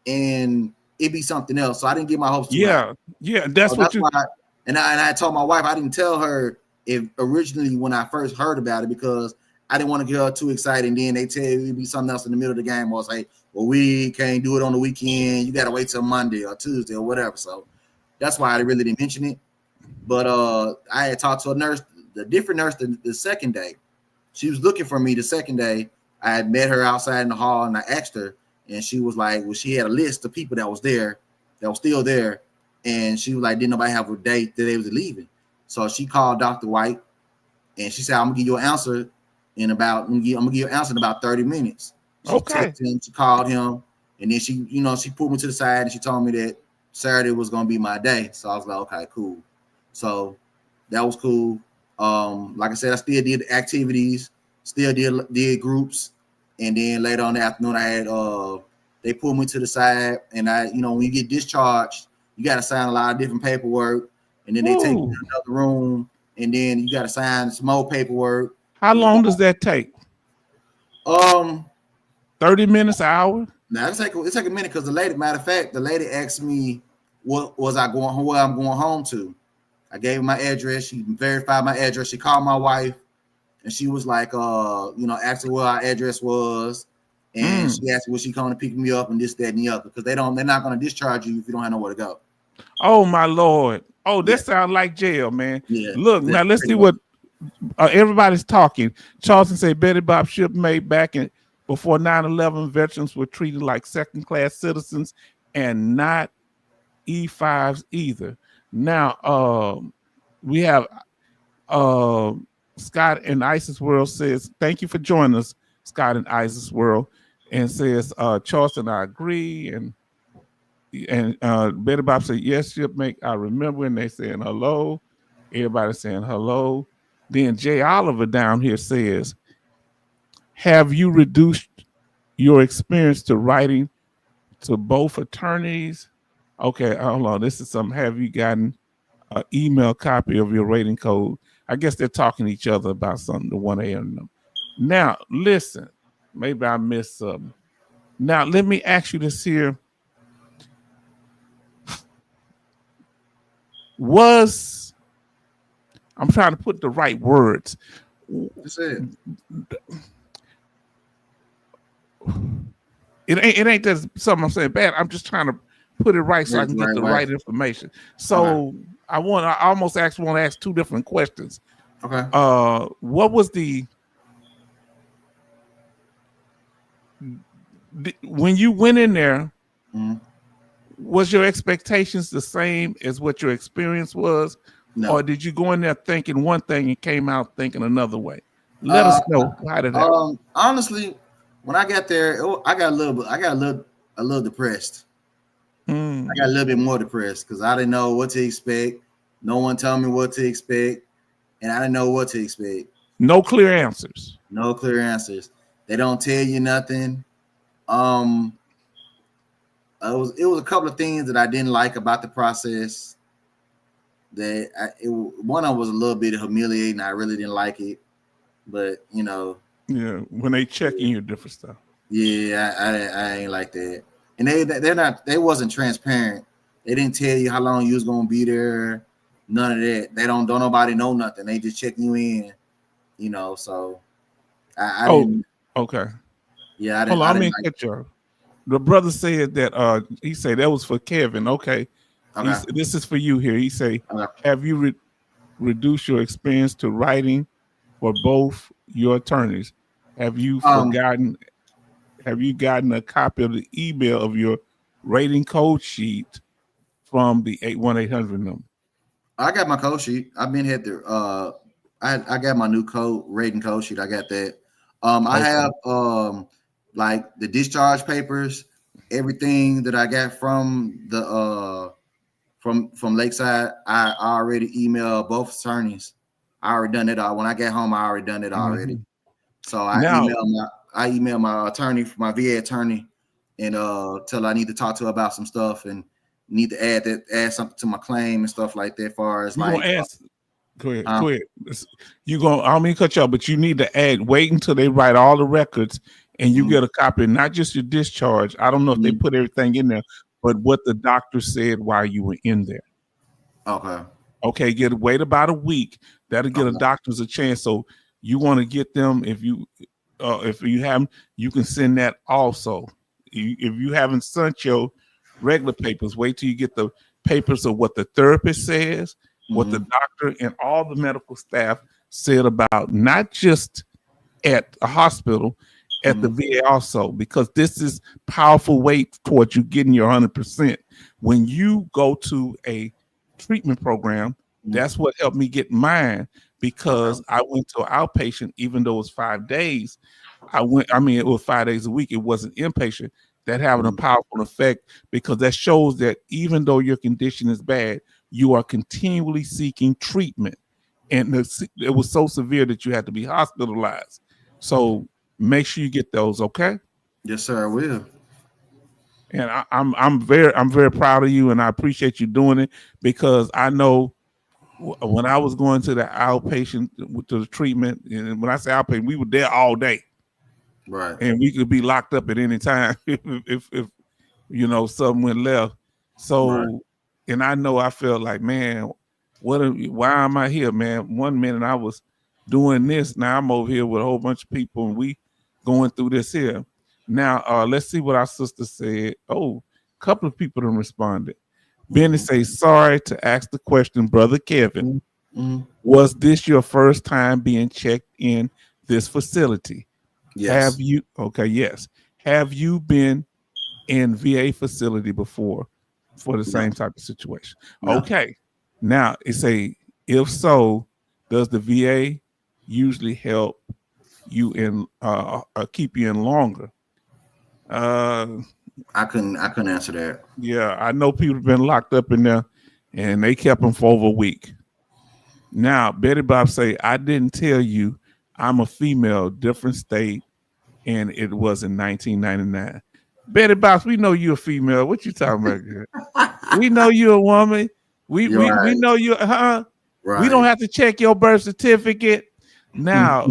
and it be something else. So I didn't get my hopes too high. Yeah, that's what you. And I told my wife I didn't tell her if originally when I first heard about it because I didn't want to get her too excited. And then they tell you it'd be something else in the middle of the game. Or say, well, we can't do it on the weekend. You got to wait till Monday or Tuesday or whatever. So that's why I really didn't mention it. But I had talked to a nurse, the different nurse the second day. She was looking for me the second day. I had met her outside in the hall and I asked her, and she was like, well, she had a list of people that was there, that was still there. And she was like, didn't nobody have a date that they was leaving? So she called Dr. White and she said, I'm gonna give you an answer in about 30 minutes. She texted him, she called him, and then she pulled me to the side and she told me that Saturday was gonna be my day. So I was like, okay, cool. So that was cool. Like I said, I still did activities, still did groups, and then later on in the afternoon, I had they pulled me to the side, and when you get discharged, you got to sign a lot of different paperwork, and then they take you to another room, and then you got to sign some more paperwork. How long does that take? 30 minutes, an hour? Now it take a minute because matter of fact, the lady asked me where I'm going home to. I gave her my address. She verified my address. She called my wife, and she was like, asked her where our address was, and she asked me was she coming to pick me up and this, that, and the other because they're not going to discharge you if you don't have nowhere to go. Oh my Lord! Oh, this sounds like jail, man. Yeah. Look, now let's see what everybody's talking. Charleston said Betty Bob CHECKMATE back in before 9/11, veterans were treated like second-class citizens and not E5s either. Now, we have Scott in ISIS World says, thank you for joining us. Scott and Isaac's World, and says, Charleston, I agree. And Betty Bob said, yes, shipmate, I remember. And they saying hello. Everybody saying hello. Then Jay Oliver down here says, have you reduced your experience to writing to both attorneys? Okay, hold on. This is something. Have you gotten an email copy of your rating code? I guess they're talking to each other about something, the 1A and them. Now, listen, maybe I missed something. Now, let me ask you this here. I'm trying to put the right words. That's it. It ain't that something I'm saying bad. I'm just trying to put it right so I can get the right information. So I almost want to ask two different questions. Okay. What was when you went in there, was your expectations the same as what your experience was? No. Or did you go in there thinking one thing and came out thinking another way? Let us know. How did that? Honestly, when I got there, I got a little depressed. I got a little bit more depressed because I didn't know what to expect. No one told me what to expect, and I didn't know what to expect. No clear answers. No clear answers. They don't tell you nothing. It was a couple of things that I didn't like about the process. One of them was a little bit humiliating. I really didn't like it, but yeah, when they checking your different stuff. Yeah, I ain't like that. And they wasn't transparent. They didn't tell you how long you was gonna be there. None of that. They don't nobody know nothing. They just checking you in. So I didn't. Okay. Yeah, I didn't. Hold on, catch you. The brother said that he said that was for Kevin. Okay. This is for you here. He say, have you reduced your experience to writing for both your attorneys? Have you gotten a copy of the email of your rating code sheet from the 1-800 number? I got my code sheet. I've been had there. I got my new rating code sheet. I got that. I have like the discharge papers, everything that I got from the from Lakeside. I already emailed both attorneys. I already done it all. When I get home, I already done it already. So I emailed my attorney, my VA attorney, and tell I need to talk to her about some stuff and need to add something to my claim and stuff like that. As far as go ahead. I don't mean to cut you off, but you need to wait until they write all the records and you get a copy, not just your discharge. I don't know if they put everything in there, but what the doctor said while you were in there. Okay, wait about a week. That'll get a doctors a chance. So you want to get them, if you haven't, you can send that also. If you haven't sent your regular papers, wait till you get the papers of what the therapist says, what the doctor and all the medical staff said about not just at a hospital, at the VA also, because this is powerful weight towards you getting your 100%. When you go to a treatment program, that's what helped me get mine, because I went to an outpatient, even though it was 5 days. It was 5 days a week. It wasn't inpatient. That having a powerful effect, because that shows that even though your condition is bad, you are continually seeking treatment. And it was so severe that you had to be hospitalized. So make sure you get those, okay? Yes, sir, I will. And I'm very proud of you, and I appreciate you doing it, because I know when I was going to the outpatient to the treatment, and when I say outpatient, we were there all day. Right. And we could be locked up at any time if something went left. So, and I know I felt like, man, why am I here, man? One minute I was doing this, now I'm over here with a whole bunch of people, and we going through this here. Now, let's see what our sister said. Oh, a couple of people have responded. Benny says, sorry to ask the question, Brother Kevin. Was this your first time being checked in this facility? Yes. Yes. Have you been in VA facility before for the same type of situation? No. Okay. Now, if so, does the VA usually help you in keep you in longer. I couldn't answer that. Yeah, I know people have been locked up in there, and they kept them for over a week. Now, Betty Bob say, I didn't tell you I'm a female, different state, and it was in 1999. Betty Bob, we know you're a female. What you talking about, girl? We know you're a woman. We know you, huh? Right. We don't have to check your birth certificate. Now,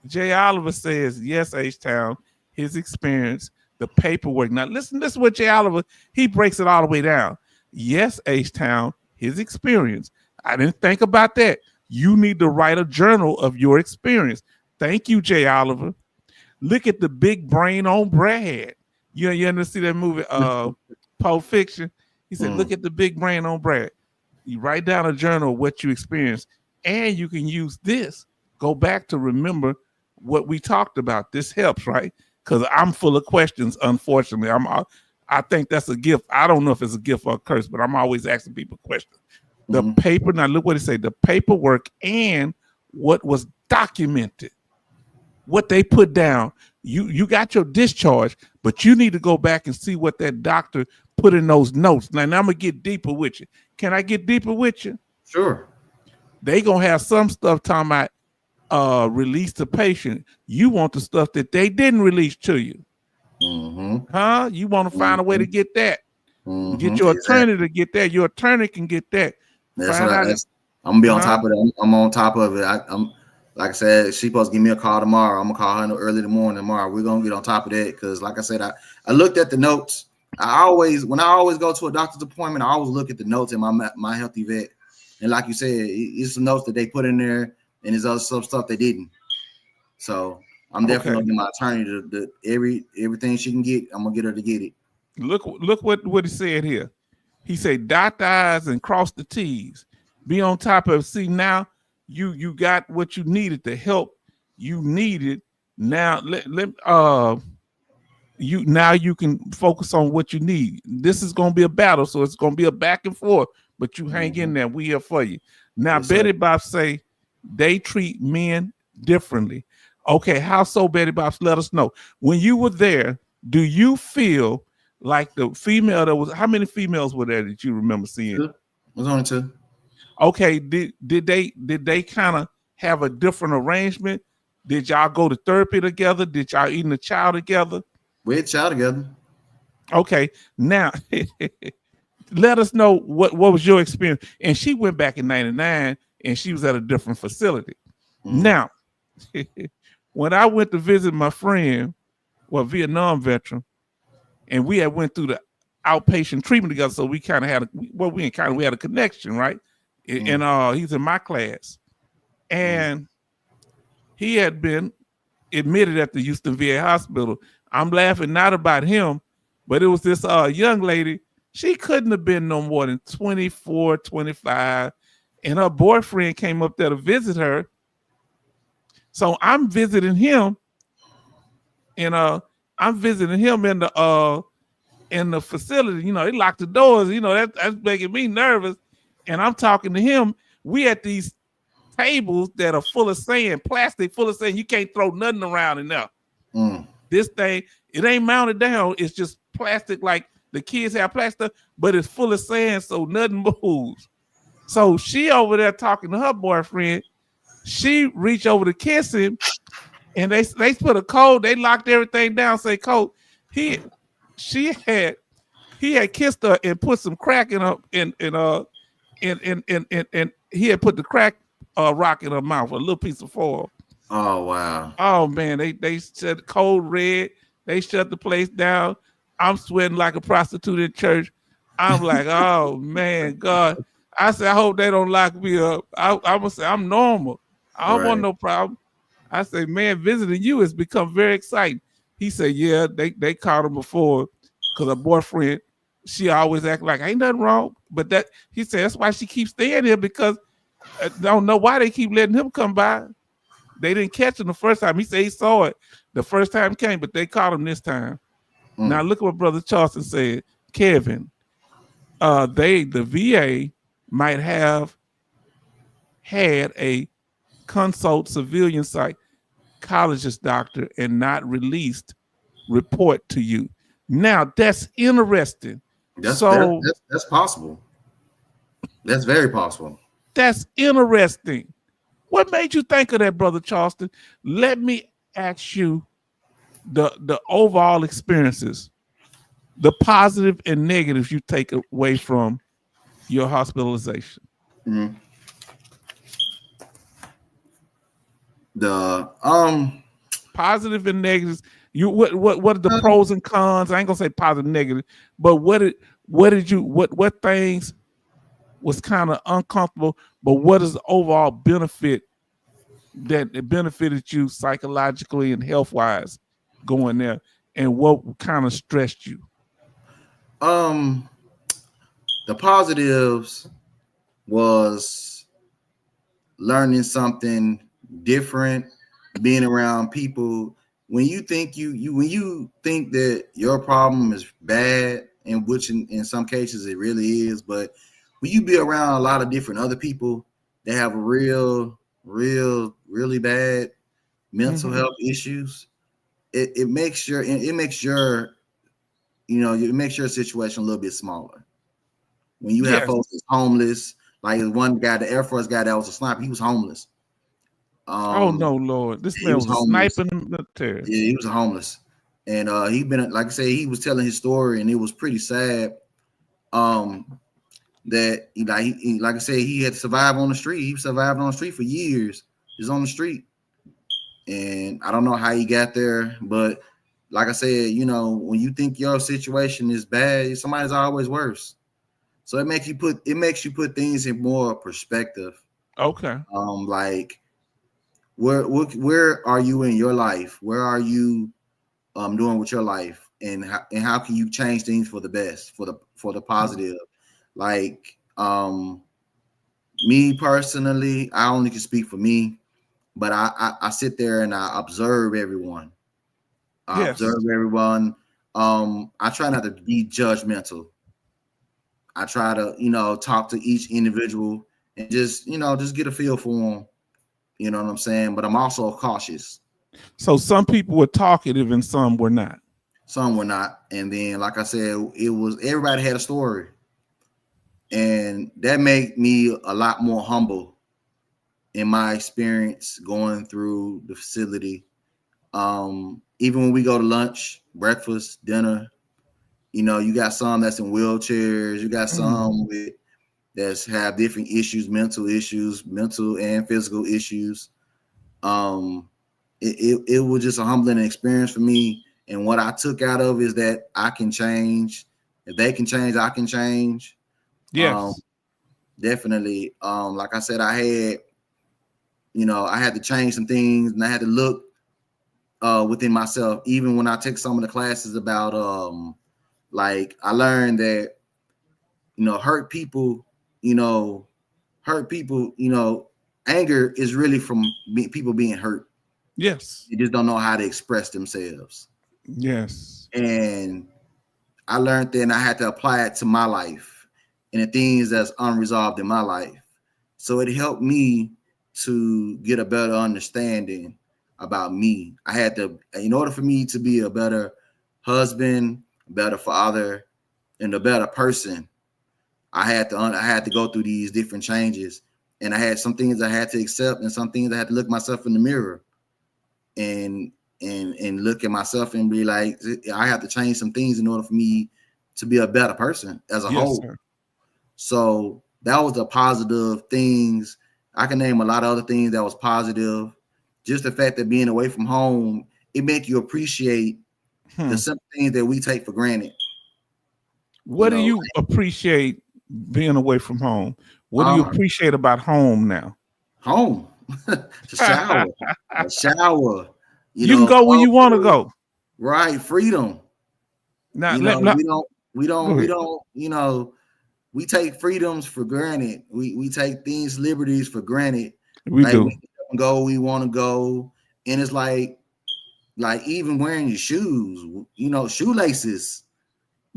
Jay Oliver says, yes, H-Town, his experience, the paperwork. Now, listen to what Jay Oliver, he breaks it all the way down. Yes, H-Town, his experience. I didn't think about that. You need to write a journal of your experience. Thank you, Jay Oliver. Look at the big brain on Brad. You ever see that movie, Pulp Fiction? He said, look at the big brain on Brad. You write down a journal of what you experienced, and you can use this. Go back to remember what we talked about. This helps, right? Because I'm full of questions, unfortunately. I think that's a gift. I don't know if it's a gift or a curse, but I'm always asking people questions. The paper, now look what it say, the paperwork and what was documented, what they put down. You got your discharge, but you need to go back and see what that doctor put in those notes. Now I'm going to get deeper with you. Can I get deeper with you? Sure. They going to have some stuff talking about release the patient. You want the stuff that they didn't release to you. Huh? You want to find a way to get that. Get your attorney to get that. Your attorney can get that. I'm gonna be on top of it. I'm on top of it. I'm like I said, she's supposed to give me a call tomorrow. I'm gonna call her early in the morning tomorrow. We're gonna get on top of that because, like I said, I looked at the notes. When I always go to a doctor's appointment, I always look at the notes in my Healthy Vet. And like you said, it's some notes that they put in there, and there's other some stuff they didn't. So I'm definitely looking at my attorney to everything she can get. I'm gonna get her to get it. Look what he said here. He said, dot the I's and cross the T's. Be on top of it. See, now you got what you needed, the help you needed. Now you can focus on what you need. This is gonna be a battle, so it's gonna be a back and forth, but you hang in there. We here for you. Now, yes, Betty Bob say they treat men differently. Okay, how so, Betty Bob? Let us know. When you were there, do you feel like the female that was, how many females were there that you remember seeing? It was only 2. Okay, did they kind of have a different arrangement? Did y'all go to therapy together? Did y'all eat a child together? We had a child together. Okay, now let us know what was your experience. And she went back in 99 and she was at a different facility. Now, when I went to visit my friend, Vietnam veteran, and we had went through the outpatient treatment together, so we kind of had we had a connection, right? And he's in my class, and he had been admitted at the Houston VA hospital. I'm laughing not about him, but it was this young lady. She couldn't have been no more than 24, 25, and her boyfriend came up there to visit her. So I'm visiting him, and I'm visiting him in the facility. You know, they locked the doors. You know, that's making me nervous. And I'm talking to him. We at these tables that are full of sand, plastic full of sand. You can't throw nothing around in there. This thing, it ain't mounted down. It's just plastic, like the kids have plastic, but it's full of sand, so nothing moves. So she over there talking to her boyfriend. She reached over to kiss him, and they put a code. They locked everything down. Say code. He had kissed her and put some crack in her and he had put the crack rock in her mouth, a little piece of foil. Oh wow. Oh man, they said cold red. They shut the place down. I'm sweating like a prostitute in church. I'm like, oh man, God. I said, I hope they don't lock me up. I'm gonna say I'm normal. I don't want no problem. I say, man, visiting you has become very exciting. He said, yeah, they caught him before because her boyfriend, she always act like ain't nothing wrong. But that he said that's why she keeps staying here because I don't know why they keep letting him come by. They didn't catch him the first time. He said he saw it the first time came, but they caught him this time. Now look at what Brother Charleston said. Kevin, the VA might have had a consult civilian site. psychologist, doctor, and not released report to you. Now that's interesting. That's So that's possible. That's very possible. that's interesting. What made you think of that, Brother Charleston? Let me ask you the overall experiences, the positive and negatives you take away from your hospitalization. Mhm. The Positive and negatives. What are the pros and cons? I ain't gonna say positive and negative, but what things was kind of uncomfortable, but what is the overall benefit that it benefited you psychologically and health wise going there, and what kind of stressed you? um the positives was learning something different, being around people. When you think when you think that your problem is bad, and which in some cases it really is, but when you be around a lot of different other people that have really bad mental health issues, it makes your situation a little bit smaller. When you have Yes. folks that's homeless, like one guy, the Air Force guy that was a sniper, he was homeless. Oh no, Lord! This He man was was a homeless. sniper in the military. Yeah, he was homeless, and he been, like I say, he was telling his story, and it was pretty sad. That like I said, he had to survive on the street. He survived on the street for years. He's on the street, and I don't know how he got there, but like I said, when you think your situation is bad, somebody's always worse. So it makes you put things in more perspective. Okay. Like where are you in your life? Where are you doing with your life, and how can you change things for the best, for the positive? Like me personally, I only can speak for me, but I sit there and I observe everyone. Yes. I try not to be judgmental. I try to, talk to each individual and just get a feel for them. You know what I'm saying? But I'm also cautious. So some people were talkative and some were not. Some were not. And then, like I said, everybody had a story. And that made me a lot more humble in my experience going through the facility. Even when we go to lunch, breakfast, dinner, you got some that's in wheelchairs, you got some that's have different issues, mental and physical issues. It was just a humbling experience for me. And what I took out of is that I can change. If they can change, I can change. Yes. Definitely. Like I said, I had to change some things, and I had to look within myself. Even when I take some of the classes about like I learned that hurt people, anger is really from people being hurt. Yes. They just don't know how to express themselves. Yes. And I learned that, and I had to apply it to my life and the things that's unresolved in my life. So it helped me to get a better understanding about me. I had to, in order for me to be a better husband, a better father, and a better person, I had to go through these different changes. And I had some things I had to accept, and some things I had to look myself in the mirror and look at myself and be like, I have to change some things in order for me to be a better person as a whole. Sir. So that was the positive things. I can name a lot of other things that was positive. Just the fact that being away from home, it make you appreciate the simple things that we take for granted. What do you appreciate being away from home? What do you appreciate about home now? Home, the shower, You can go where you want to go. Right, freedom. Now, we don't. We take freedoms for granted. We take things, liberties for granted. We do. We can go, we want to go, and it's like even wearing your shoes, shoelaces.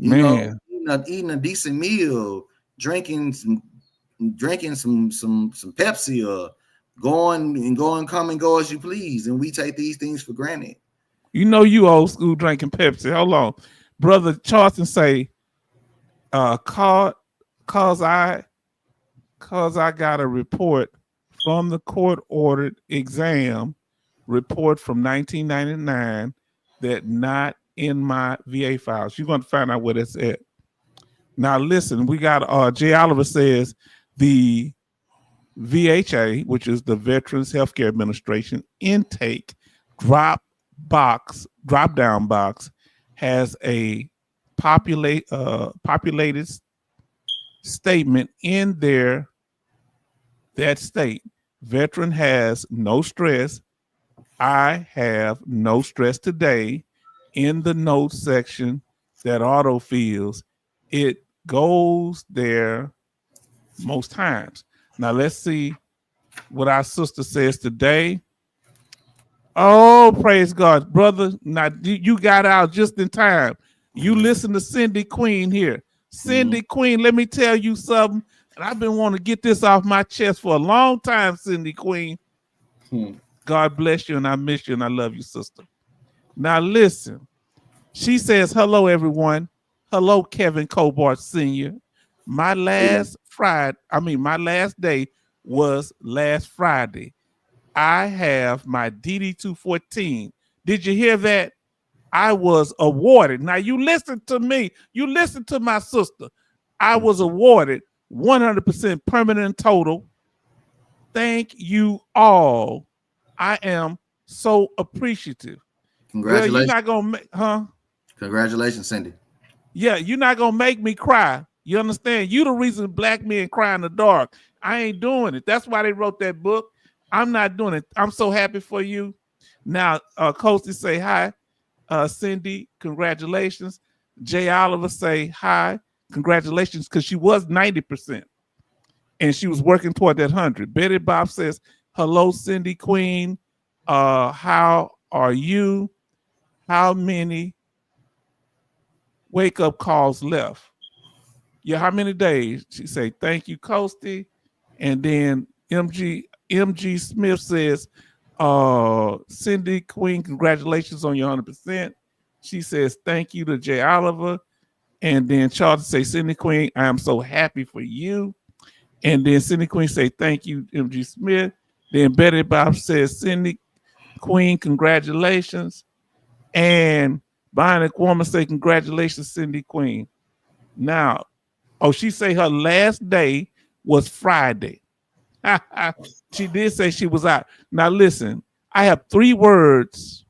Eating a decent meal, drinking some Pepsi or go and come and go as you please, and we take these things for granted. You know, you old school drinking Pepsi. Hold on, brother Charleston say, cause I got a report from the court ordered exam report from 1999 that not in my VA files. You're going to find out where that's at. Now, listen, we got Jay Oliver says the VHA, which is the Veterans Healthcare Administration intake drop down box, has a populated statement in there that state veteran has no stress. I have no stress today. In the notes section that auto fills, it goes there most times. Now let's see what our sister says today. Oh, praise God, brother. Now you got out just in time. You listen to Cindy Queen here. Cindy Queen, let me tell you something. And I've been wanting to get this off my chest for a long time, Cindy Queen. God bless you, and I miss you, and I love you, sister. Now listen. She says, hello, everyone. Hello, Kevin Cobart Sr. My last day was last Friday. I have my DD-214. Did you hear that? I was awarded. Now, you listen to me. You listen to my sister. I was awarded 100% permanent total. Thank you all. I am so appreciative. Congratulations. Well, you're not going to, Congratulations, Cindy. Yeah, you're not going to make me cry. You understand? You the reason black men cry in the dark. I ain't doing it. That's why they wrote that book. I'm not doing it. I'm so happy for you. Now, Coasty say hi. Cindy, congratulations. Jay Oliver say hi. Congratulations, because she was 90%. And she was working toward that 100. Betty Bob says, hello, Cindy Queen. How are you? How many wake-up calls left? Yeah, how many days? She say, thank you, Coasty. And then MG Smith says, Cindy Queen, congratulations on your 100%. She says, thank you to Jay Oliver. And then Charles say, Cindy Queen, I am so happy for you. And then Cindy Queen say, thank you, MG Smith. Then Betty Bob says, Cindy Queen, congratulations. And Bionic Woman say, congratulations, Cindy Queen. Now, she say her last day was Friday. She did say she was out. Now listen, I have 3 words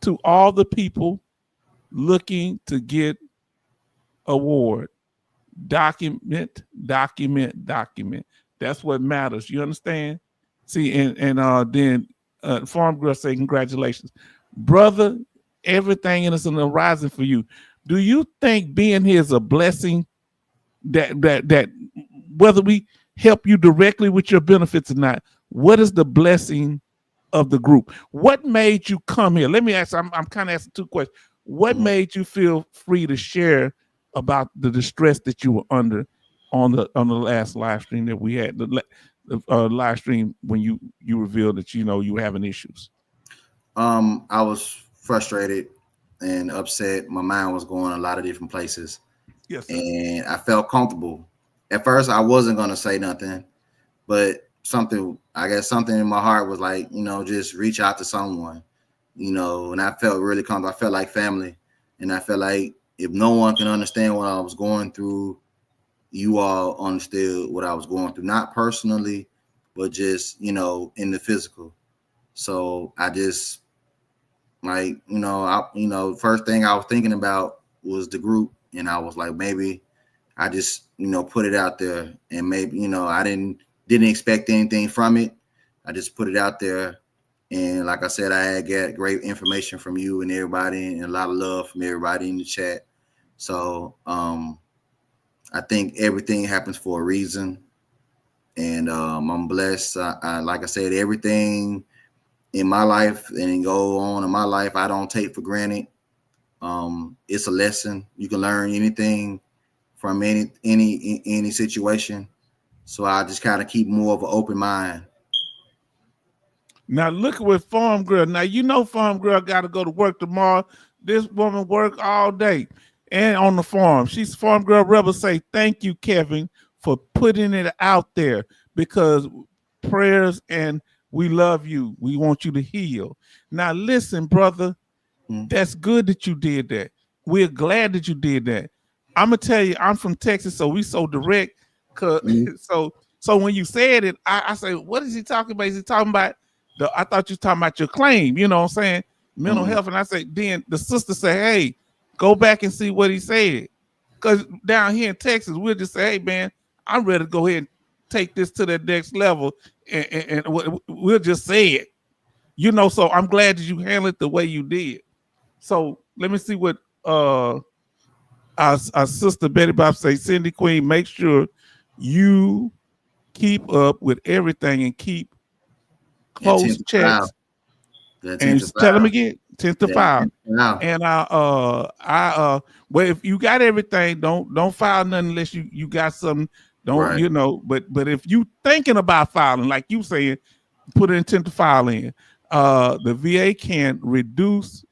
to all the people looking to get award. Document. That's what matters. You understand? See, and then Farm Girl say congratulations. Brother, everything is an horizon for you. Do you think being here is a blessing that whether we help you directly with your benefits or not, what is the blessing of the group? What made you come here? Let me ask, I'm kind of asking 2 questions. What made you feel free to share about the distress that you were under on the last live stream that we had, the live stream when you revealed that, you were having issues? I was frustrated and upset. My mind was going a lot of different places. Yes, sir. And I felt comfortable. At first, I wasn't going to say nothing, but something in my heart was like, just reach out to someone, and I felt really comfortable. I felt like family. And I felt like if no one can understand what I was going through, you all understood what I was going through, not personally, but just, in the physical. So I just first thing I was thinking about was the group. And I was like, maybe I just, put it out there, and maybe, I didn't expect anything from it. I just put it out there. And like I said, I had got great information from you and everybody, and a lot of love from everybody in the chat. So I think everything happens for a reason. And I'm blessed. Like I said, everything in my life and go on in my life, I don't take for granted. It's a lesson. You can learn anything from any situation. So I just kind of keep more of an open mind. Now look at with Farm Girl. Now you know Farm Girl got to go to work tomorrow. This woman work all day and on the farm. She's Farm Girl Rebel. Say thank you, Kevin, for putting it out there because prayers and we love you. We want you to heal. Now listen, brother. That's good that you did that. We're glad that you did that. I'm gonna tell you, I'm from Texas, so we so direct. So when you said it, I say, what is he talking about? Is he talking about I thought you were talking about your claim, you know what I'm saying? Mental health. And I say, then the sister say, hey, go back and see what he said. Because down here in Texas, we'll just say, hey man, I'm ready to go ahead and take this to the next level, and we'll just say it. You know, so I'm glad that you handled it the way you did. So let me see what our sister Betty Bob say. Cindy Queen, make sure you keep up with everything and keep close checks. And tell them again, 10 to 5. And well, if you got everything, don't file nothing unless you got something. Don't you know? But if you thinking about filing, like you saying, put an intent to file in. The VA can reduce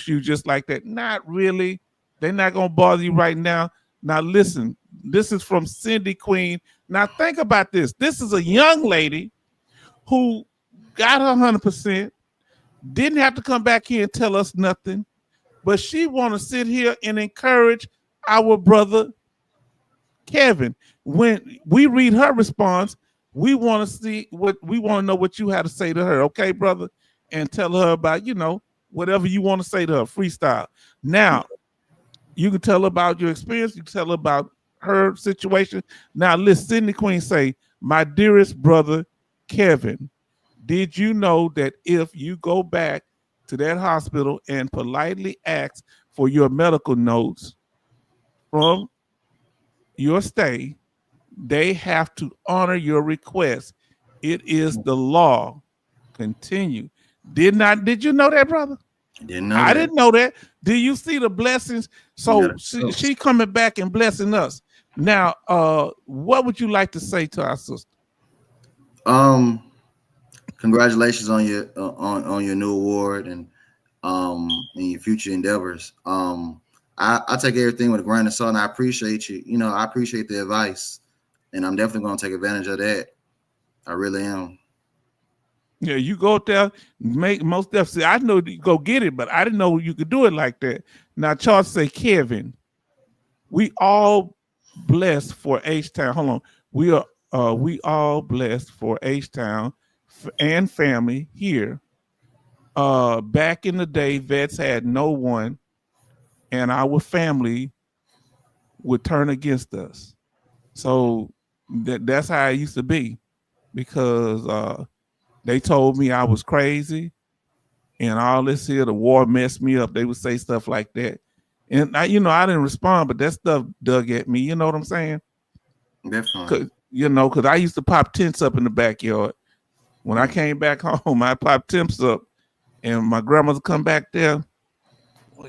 you just like that. Not really. They're not gonna bother you right now. Now listen, this is from Cindy Queen. Now think about this. This is a young lady who got her 100%, didn't have to come back here and tell us nothing, but she want to sit here and encourage our brother Kevin. When we read her response, we want to know what you had to say to her, okay, brother, and tell her about, you know, whatever you want to say to her, freestyle. Now, you can tell her about your experience, you can tell her about her situation. Now, listen, Cindy Queen say, my dearest brother Kevin, did you know that if you go back to that hospital and politely ask for your medical notes from your stay, they have to honor your request? It is the law. Continue. Did you know that, brother? Didn't know I that. didn't know that. Do you see the blessings? So she coming back and blessing us. Now, what would you like to say to our sister? Congratulations on your on your new award and your future endeavors. I take everything with a grain of salt, and I appreciate you. You know, I appreciate the advice, and I'm definitely going to take advantage of that. I really am. Yeah, you go out there, make most definitely. I know you go get it, but I didn't know you could do it like that. Now, Charles say, Kevin, we all blessed for H-Town. Hold on, we all blessed for H-Town and family here. Back in the day, vets had no one, and our family would turn against us. So that's how it used to be, because they told me I was crazy and all this here, the war messed me up. They would say stuff like that. And I didn't respond, but that stuff dug at me. You know what I'm saying? Definitely. Because I used to pop tents up in the backyard. When I came back home, I popped tents up, and my grandmother come back there.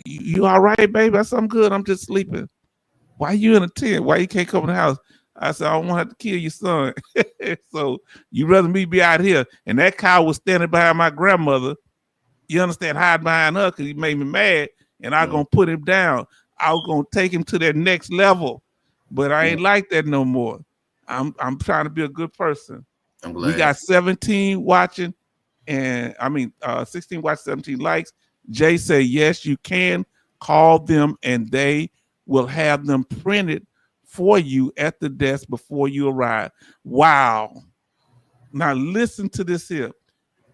You all right, baby? I said, I'm good. I'm just sleeping. Why you in a tent? Why you can't come in the house? I said, I don't want to have to kill your son. So you rather me be out here. And that cow was standing behind my grandmother. You understand? Hide behind her because he made me mad. And I'm going to put him down. I was going to take him to that next level. But I ain't like that no more. I'm trying to be a good person. I'm glad. We got 17 watching. And 16 watch, 17 likes. Jay say, yes, you can call them and they will have them printed for you at the desk before you arrive. Wow. Now listen to this here.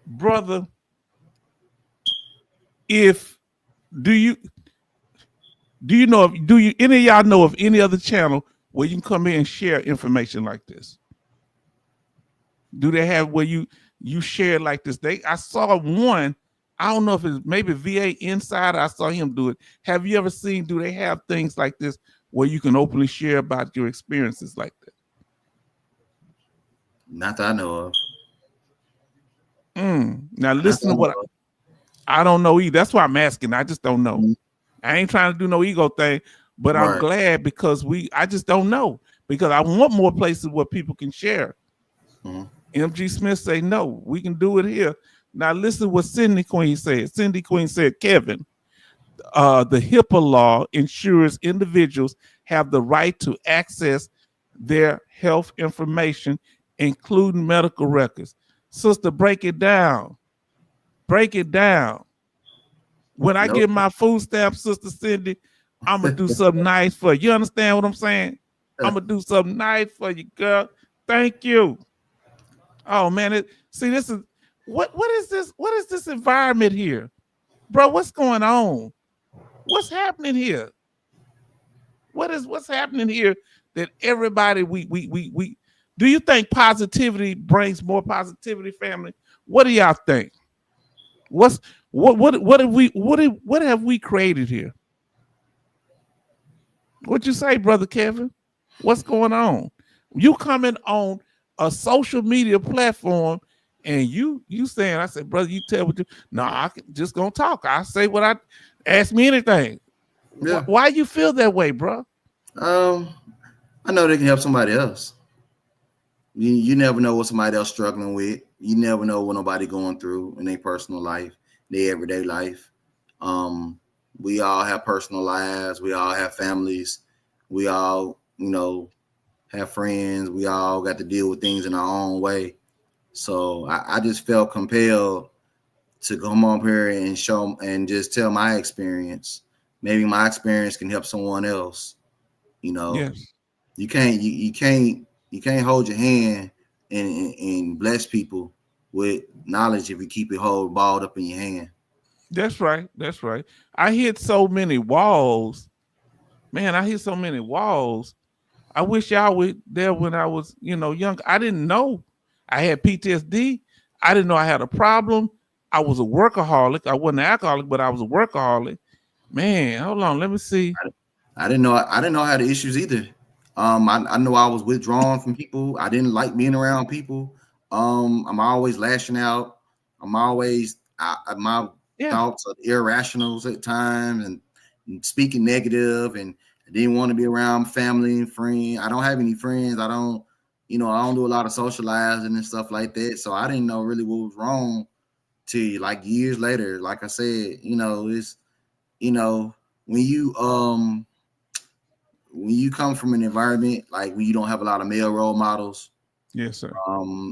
Brother, do any of y'all know of any other channel where you can come in and share information like this? Do they have where you share like this? I saw one. I don't know if it's maybe VA Insider. I saw him do it. Have you ever seen, do they have things like this where you can openly share about your experiences like that? Not that I know of. Now listen to what I don't know either. That's why I'm asking. I just don't know. I ain't trying to do no ego thing, but I'm glad because I just don't know, because I want more places where people can share. MG Smith say, no, we can do it here. Now listen what Cindy Queen said. Cindy Queen said, Kevin, the HIPAA law ensures individuals have the right to access their health information, including medical records. Sister, break it down. Break it down. When I Nope. get my food stamps, Sister Cindy, I'm going to do something nice for you. You understand what I'm saying? I'm going to do something nice for you, girl. Thank you. Oh, man. This is, what is this? What is this environment here? Bro, what's going on? What's happening here? What's happening here that everybody we do you think positivity brings more positivity, family? What do y'all think? What have we created here? What you say, Brother Kevin? What's going on? You coming on a social media platform and you saying, I said, brother, you tell what you I just gonna talk. I say what I ask me anything. Yeah. Why you feel that way, bro? I know they can help somebody else. You never know what somebody else struggling with. You never know what nobody going through in their personal life, their everyday life. We all have personal lives. We all have families. We all, have friends. We all got to deal with things in our own way. So I just felt compelled to come up here and show and just tell my experience. Maybe my experience can help someone else. Yes. You can't hold your hand and bless people with knowledge if you keep it balled up in your hand. That's right. That's right. I hit so many walls. Man, I hit so many walls. I wish y'all were there when I was, young. I didn't know I had PTSD. I didn't know I had a problem. I was a workaholic. I wasn't an alcoholic, but I was a workaholic. Man, hold on. Let me see. I didn't know I had issues either. I know I was withdrawn from people. I didn't like being around people. I'm always lashing out. I'm always my thoughts are irrational at times and speaking negative, and I didn't want to be around family and friends. I don't have any friends. I don't do a lot of socializing and stuff like that. So I didn't know really what was wrong till like years later. Like I said, it's when you come from an environment like when you don't have a lot of male role models, yes, sir.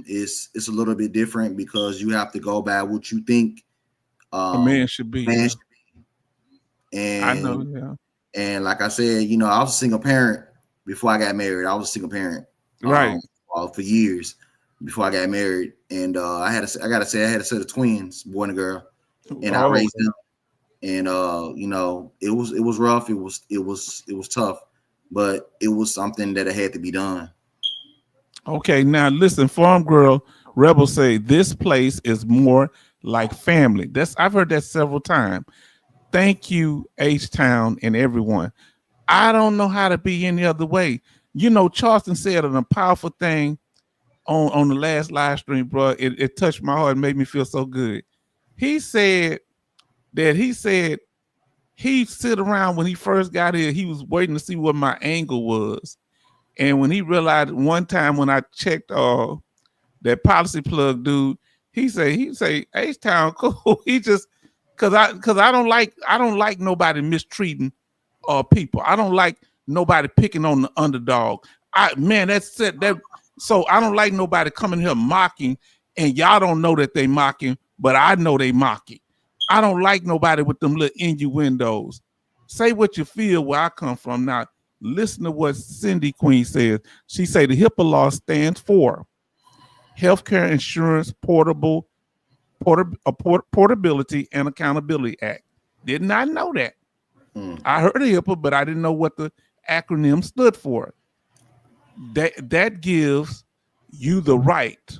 It's a little bit different because you have to go by what you think a man should be. And I know, yeah. And like I said, I was a single parent before I got married. I was a single parent, right, for years before I got married, and I had a set of twins, boy and a girl, and I raised them. And it was rough. It was tough, but it was something that had to be done. Okay, now listen, Farm Girl Rebel say this place is more like family. I've heard that several times. Thank you, H-Town and everyone. I don't know how to be any other way. Charleston said a powerful thing on the last live stream, bro. It touched my heart and made me feel so good. He said he sit around when he first got here, he was waiting to see what my angle was. And when he realized one time when I checked that policy plug dude, he say H-Town cool. He just cause I don't like nobody mistreating people. I don't like nobody picking on the underdog. So I don't like nobody coming here mocking, and y'all don't know that they mocking, but I know they mocking. I don't like nobody with them little innuendos. Say what you feel where I come from. Now, listen to what Cindy Queen says. She say the HIPAA law stands for Healthcare Insurance Portability and Accountability Act. Did not know that. I heard of HIPAA, but I didn't know what the acronym stood for. That gives you the right.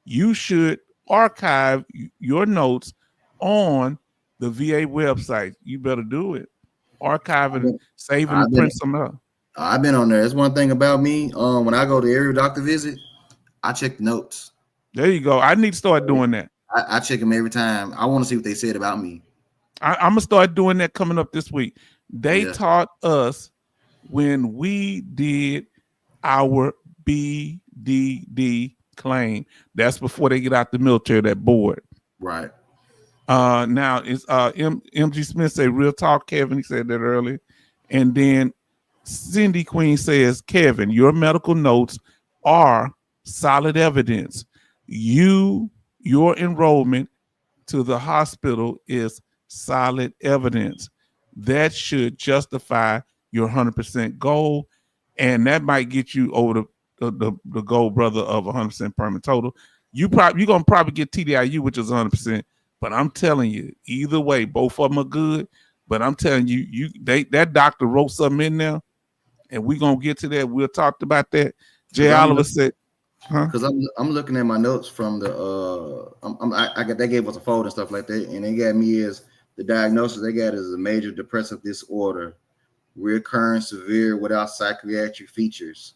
You should archive your notes on the VA website. You better do it. Archive and save and print some up. I've been on there. That's one thing about me. When I go to every doctor visit, I check the notes. There you go. I need to start doing that. I check them every time. I want to see what they said about me. I'm gonna start doing that coming up this week. They taught us when we did our BDD claim. That's before they get out the military, that board. Right. Now it's MG Smith say real talk, Kevin. He said that earlier. And then Cindy Queen says, Kevin, your medical notes are solid evidence. Your enrollment to the hospital is solid evidence. That should justify your 100% goal. And that might get you over the goal, brother, of 100% permanent total. You're gonna probably get TDIU, which is 100%. But I'm telling you, either way, both of them are good. But I'm telling you, that doctor wrote something in there, and we're gonna get to that. We'll talk about that. Jay Oliver said, huh? Because I'm looking at my notes from the they gave us a folder and stuff like that, and they got me as the diagnosis they got is a major depressive disorder, recurring severe without psychiatric features.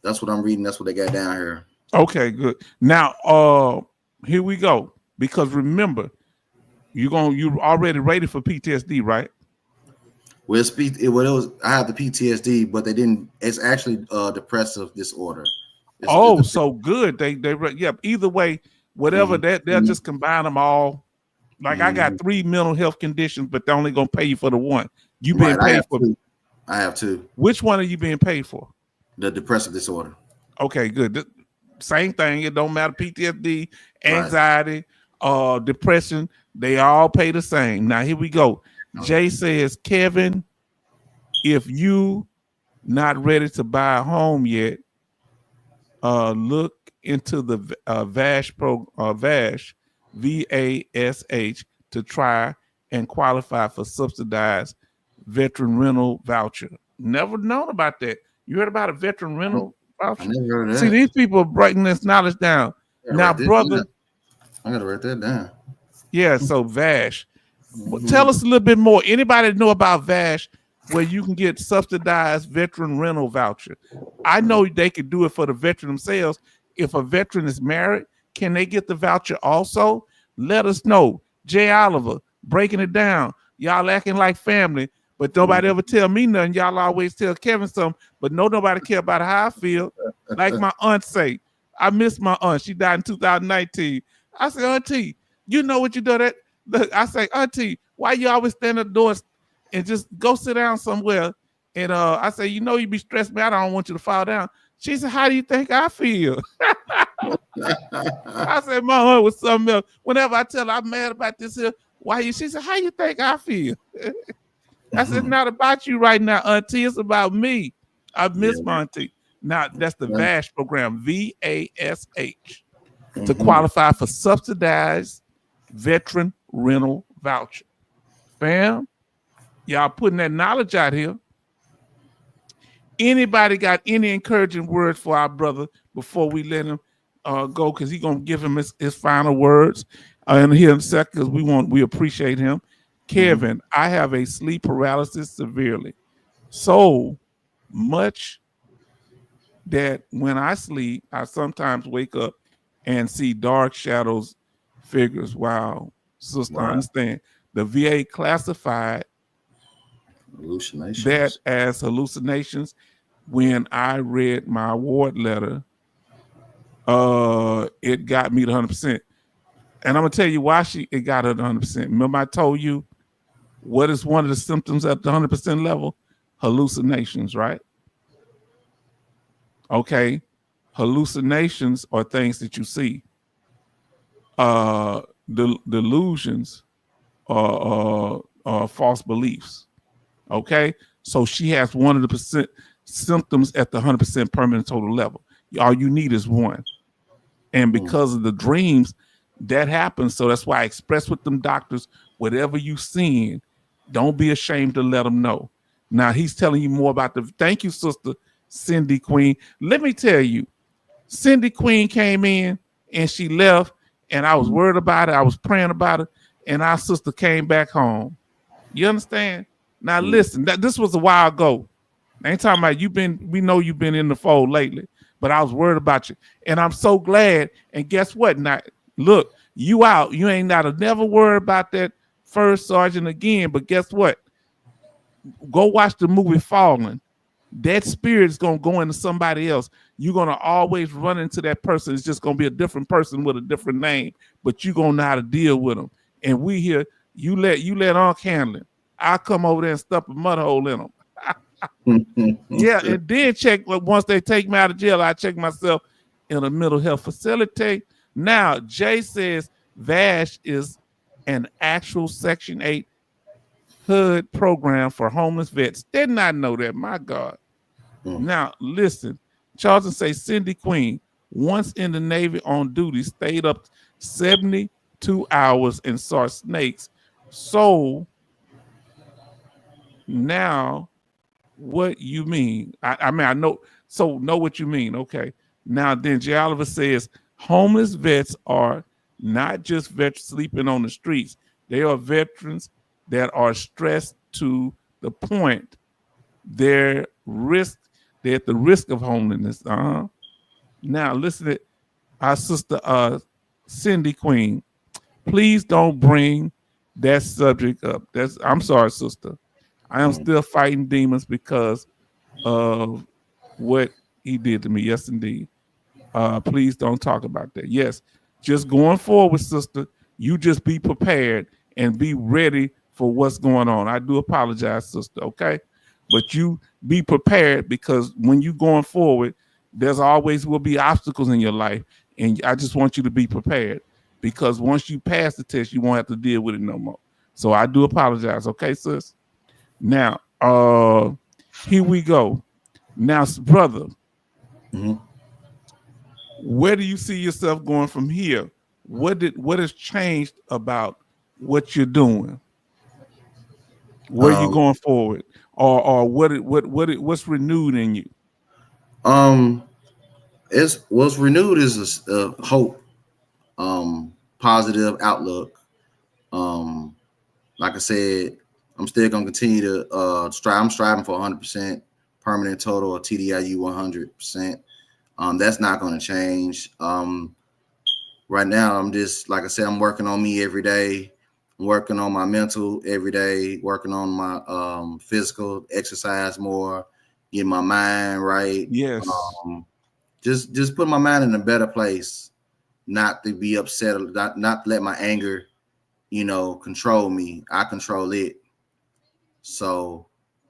That's what I'm reading. That's what they got down here. Okay, good. Now, here we go. Because remember, you're already rated for PTSD, right? Well, I have the PTSD, but they didn't. It's actually depressive disorder. So good. They either way, whatever they'll just combine them all. Like I got 3 mental health conditions, but they're only gonna pay you for the one. You being paid for. I have 2. Which one are you being paid for? The depressive disorder. Okay, good. Same thing. It don't matter. PTSD, anxiety, depression, they all pay the same. Now here we go. Jay says, Kevin, if you not ready to buy a home yet, look into the VASH VASH to try and qualify for subsidized veteran rental voucher. Never known about that. You heard about a veteran rental voucher? I never heard of that. See, these people are breaking this knowledge down. Now, brother, I gotta write that down. Yeah, so VASH. Tell us a little bit more. Anybody know about VASH where you can get subsidized veteran rental voucher? I know they could do it for the veteran themselves. If a veteran is married, can they get the voucher also? Let us know. Jay Oliver, breaking it down. Y'all acting like family, but nobody ever tell me nothing. Y'all always tell Kevin something, but nobody care about how I feel. Like my aunt say, I miss my aunt. She died in 2019. I said, Auntie, you know what you do that? Look, I say, Auntie, why you always stand at the door and just go sit down somewhere? And I say, you know, you be stressed me out. I don't want you to fall down. She said, how do you think I feel? I said, my aunt was something else. Whenever I tell her I'm mad about this here, she said, how you think I feel? I said, it's not about you right now, Auntie. It's about me. I miss my auntie. Now, that's the VASH program, VASH, to qualify for subsidized veteran rental voucher. Fam, y'all putting that knowledge out here. Anybody got any encouraging words for our brother before we let him go? Because he's gonna give him his final words in here in a second. Because we appreciate him. Kevin, I have a sleep paralysis severely, so much that when I sleep, I sometimes wake up and see dark shadows, figures. Wow, sister, I understand. The VA classified that as hallucinations. When I read my award letter, it got me to 100%. And I'm gonna tell you why it got her to 100%. Remember I told you what is one of the symptoms at the 100% level? Hallucinations, right? Okay. Hallucinations are things that you see. Delusions are false beliefs. Okay. So she has one of the symptoms at the 100% permanent total level. All you need is one. And because of the dreams, that happens. So that's why I express with them doctors, whatever you seeing, don't be ashamed to let them know. Now he's telling you more about thank you, sister Cindy Queen. Let me tell you, Cindy Queen came in and she left, and I was worried about it. I was praying about it, and our sister came back home. You understand? Now listen, this was a while ago. I ain't talking about we know you've been in the fold lately, but I was worried about you. And I'm so glad. And guess what? Now, look, you out. You ain't never worry about that first sergeant again. But guess what? Go watch the movie Fallen. that spirit is going to go into somebody else. You're going to always run into that person. It's just going to be a different person with a different name, but you're going to know how to deal with them. And we here, you let Unc handle it. I'll come over there and stuff a mud hole in them. Yeah, and then check, once they take me out of jail, I check myself in a mental health facility. Now, Jay says VASH is an actual Section 8 HUD program for homeless vets. Did not know that, my God. Now, listen, Charlton say Cindy Queen, once in the Navy on duty, stayed up 72 hours and saw snakes. So now, what you mean? I mean, I know. So know what you mean. Okay. Now then, J. Oliver says homeless vets are not just vets sleeping on the streets. They are veterans that are stressed to the point they're at the risk of homelessness. Now listen to our sister Cindy Queen. Please don't bring that subject up. I'm sorry, sister. I am still fighting demons because of what he did to me. Yes, indeed. Please don't talk about that. Yes, just going forward, sister, you just be prepared and be ready for what's going on. I do apologize, sister, okay? But you be prepared, because when you going forward, there's always will be obstacles in your life. And I just want you to be prepared, because once you pass the test, you won't have to deal with it no more. So I do apologize, okay, sis? Now, here we go. Now, brother, where do you see yourself going from here? What has changed about what you're doing? Where you going forward, or what's renewed in you? What's renewed is a hope, positive outlook. Like I said, I'm still gonna continue to strive. I'm striving for 100% permanent total or TDIU 100%. That's not gonna change. Right now, I'm just, like I said, I'm working on me every day. I'm working on my mental every day, working on my physical, exercise more, get my mind right. Yes. Just put my mind in a better place, not to be upset, not to let my anger, control me. I control it. So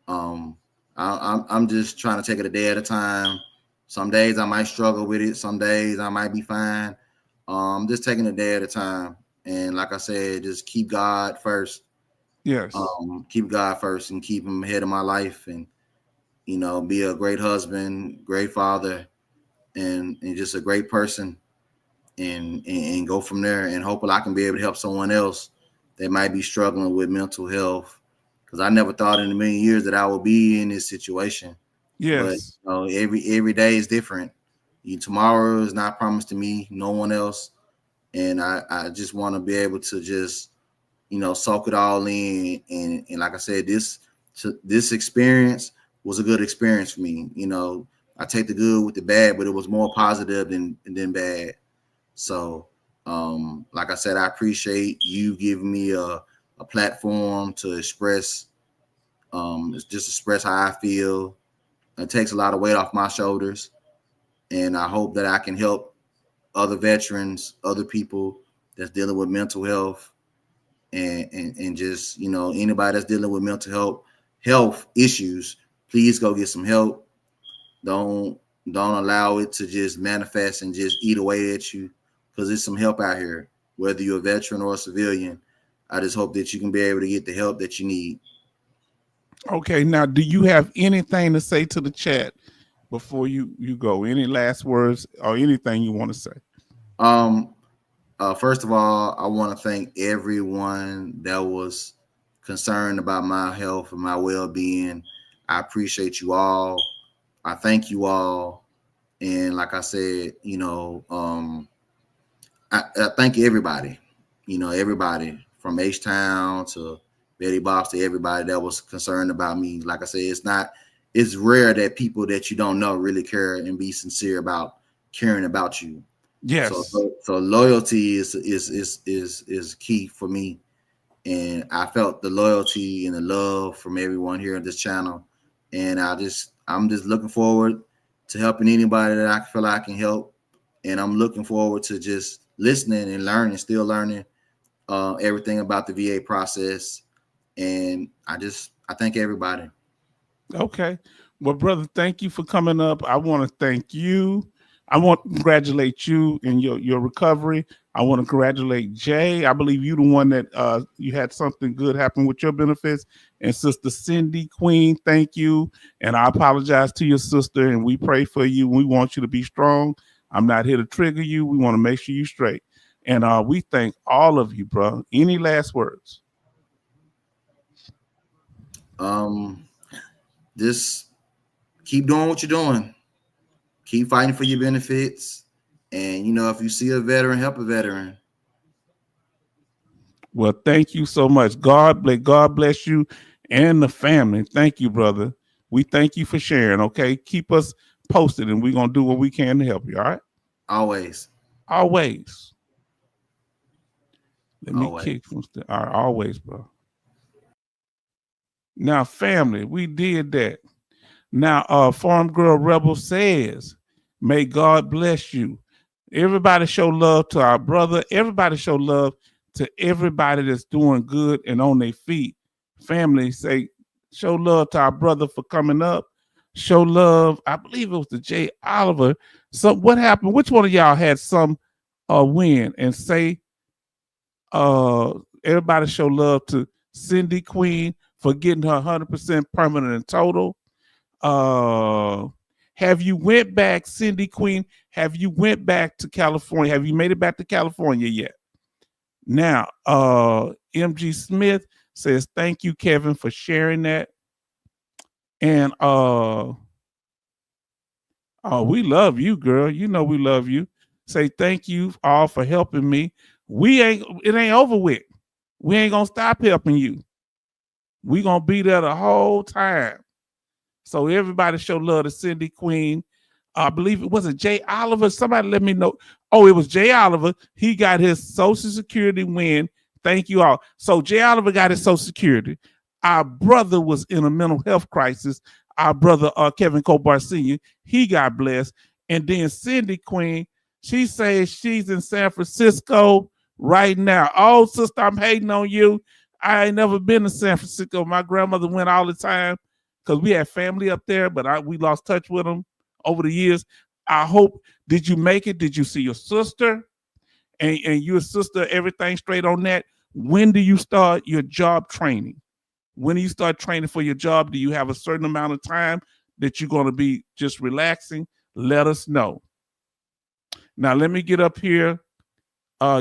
I'm just trying to take it a day at a time. Some days I might struggle with it. Some days I might be fine. Just taking a day at a time. And like I said, just keep God first. Yes. Keep God first and keep him ahead of my life, and, be a great husband, great father, and just a great person, and go from there. And hopefully I can be able to help someone else that might be struggling with mental health, because I never thought in a million years that I would be in this situation. Yes. But every day is different. Tomorrow is not promised to me, no one else. And I just want to be able to just, soak it all in. And like I said, this experience was a good experience for me. I take the good with the bad, but it was more positive than bad. So, like I said, I appreciate you giving me a platform to express how I feel. It takes a lot of weight off my shoulders. And I hope that I can help other veterans, other people that's dealing with mental health, and just, anybody that's dealing with mental health issues, please go get some help. Don't allow it to just manifest and just eat away at you, because there's some help out here, whether you're a veteran or a civilian. I just hope that you can be able to get the help that you need. Okay, now, do you have anything to say to the chat before you go? Any last words or anything you want to say? First of all, I want to thank everyone that was concerned about my health and my well-being. I appreciate you all. I thank you all. And like I said, I thank everybody, everybody from H-Town to Betty Box, to everybody that was concerned about me. Like I said, it's rare that people that you don't know really care and be sincere about caring about you. Yes. So loyalty is key for me. And I felt the loyalty and the love from everyone here on this channel. And I just I'm just looking forward to helping anybody that I feel I can help. And I'm looking forward to just listening and learning, still learning everything about the VA process. And I thank everybody. Okay. Well, brother, thank you for coming up. I want to thank you. I want to congratulate you in your recovery. I want to congratulate Jay. I believe you the one that you had something good happen with your benefits. And Sister Cindy Queen, thank you. And I apologize to your sister, and we pray for you. We want you to be strong. I'm not here to trigger you. We want to make sure you're straight. And we thank all of you, bro. Any last words? Just keep doing what you're doing. Keep fighting for your benefits. And, you know, if you see a veteran, help a veteran. Well, thank you so much. God bless you and the family. Thank you, brother. We thank you for sharing, okay? Keep us posted, and we're going to do what we can to help you, all right? Always. Always. Let me Always. kick from all right, always, bro. Now, family, we did that. Now, Farm Girl Rebel says, may God bless you. Everybody show love to our brother. Everybody show love to everybody that's doing good and on their feet. Family, say, show love to our brother for coming up. Show love. I believe it was the Jay Oliver. So what happened? Which one of y'all had some win? And say, everybody show love to Cindy Queen for getting her 100% permanent and total. Have you went back, Cindy Queen? Have you went back to California? Have you made it back to California yet? Now, MG Smith says, thank you, Kevin, for sharing that. And we love you, girl. You know we love you. Say thank you all for helping me. It ain't over with. We ain't gonna stop helping you. We gonna be there the whole time. So everybody show love to Cindy Queen. I believe it was Jay Oliver. Somebody let me know. Oh, it was Jay Oliver. He got his Social Security win. Thank you all. So Jay Oliver got his Social Security. Our brother was in a mental health crisis. Our brother, Kevin Cobar Sr., he got blessed. And then Cindy Queen, she says she's in San Francisco right now. Oh, sister, I'm hating on you. I ain't never been to San Francisco. My grandmother went all the time because we had family up there, but we lost touch with them over the years. I hope, did you make it? Did you see your sister? And your sister, everything straight on that? When do you start your job training? When do you start training for your job? Do you have a certain amount of time that you're going to be just relaxing? Let us know. Now, let me get up here.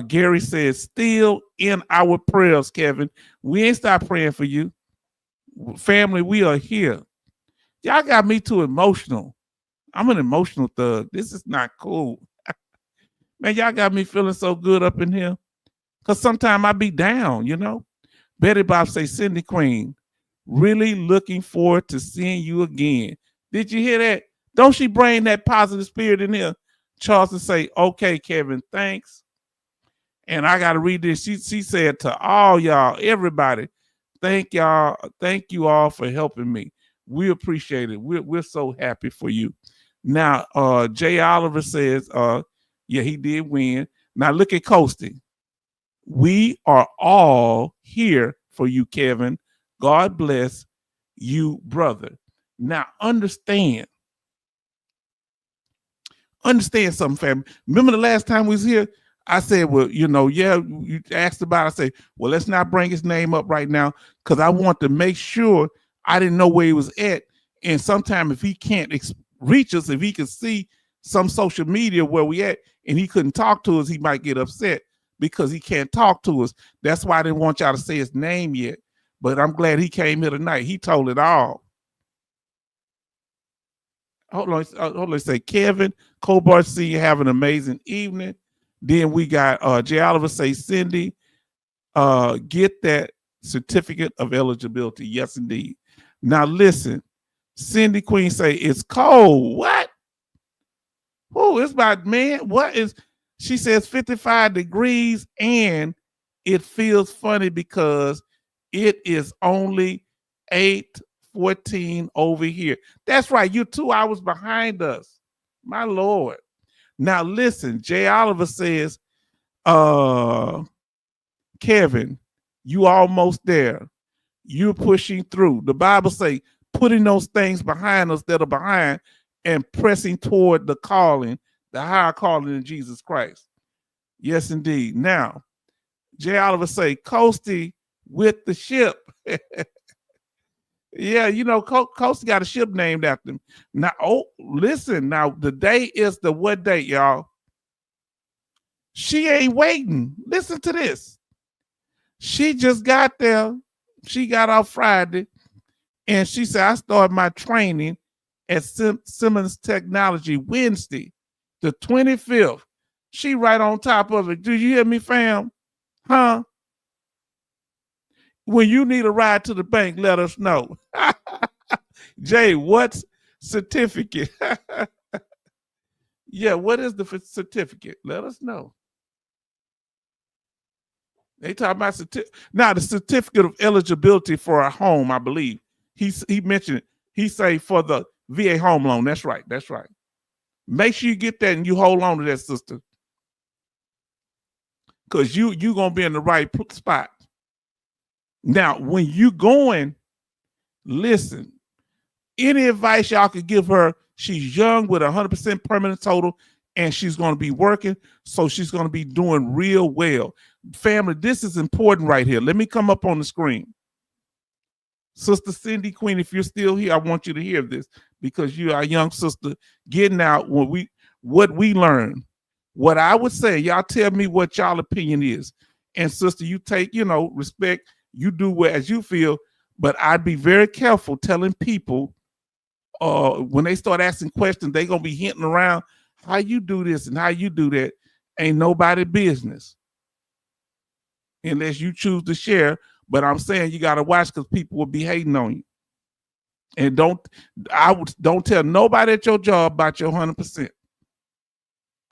Gary says, still in our prayers, Kevin. We ain't stopped praying for you. Family, we are here. Y'all got me too emotional. I'm an emotional thug. This is not cool. Man, y'all got me feeling so good up in here. Because sometimes I be down, you know. Betty Bob say, Cindy Queen, really looking forward to seeing you again. Did you hear that? Don't she bring that positive spirit in here? Charleston say, okay, Kevin, thanks. And I got to read this. She said to all y'all, everybody, thank y'all. Thank you all for helping me. We appreciate it. We're so happy for you. Now, Jay Oliver says, yeah, he did win. Now look at Coasting. We are all here for you, Kevin. God bless you, brother. Now understand something, family. Remember the last time we was here? I said, well, you know, yeah, you asked about it. I say, well, let's not bring his name up right now because I want to make sure. I didn't know where he was at. And sometime if he can't reach us, if he can see some social media where we at and he couldn't talk to us, he might get upset because he can't talk to us. That's why I didn't want y'all to say his name yet. But I'm glad he came here tonight. He told it all. Hold on. Say, Kevin Cobar, see you have an amazing evening. Then we got Jay Oliver say, Cindy, get that certificate of eligibility. Yes, indeed. Now listen, Cindy Queen say it's cold. What? Oh, it's about, man. What is? She says 55 degrees and it feels funny because it is only 14 over here. That's right. You're 2 hours behind us. My Lord. Now listen, Jay Oliver says, Kevin, you almost there. You're pushing through. The Bible say, putting those things behind us that are behind and pressing toward the calling, the higher calling in Jesus Christ. Yes, indeed. Now, Jay Oliver say, Coasty with the ship. Yeah, you know, Coasty got a ship named after him. Now, listen, now the day is the what date, y'all? She ain't waiting. Listen to this. She just got there. She got off Friday, and she said, I started my training at Simmons Technology Wednesday, the 25th. She right on top of it. Do you hear me, fam? Huh? When you need a ride to the bank, let us know. Jay, what's certificate? Yeah, what is the certificate? Let us know. They talk about now the certificate of eligibility for a home, I believe. He mentioned it. He say for the VA home loan. That's right. That's right. Make sure you get that and you hold on to that, sister, because you gonna be in the right spot. Now, when you going, listen. Any advice y'all could give her? She's young with 100% permanent total, and she's going to be working, so she's going to be doing real well. Family, this is important right here. Let me come up on the screen. Sister Cindy Queen, if you're still here, I want you to hear this, because you are a young sister getting out what we learn. What I would say, y'all tell me what y'all opinion is. And sister, you take, respect, you do as you feel, but I'd be very careful telling people when they start asking questions, they're going to be hinting around how you do this and how you do that. Ain't nobody business unless you choose to share. But I'm saying you got to watch, because people will be hating on you. And don't tell nobody at your job about your 100%.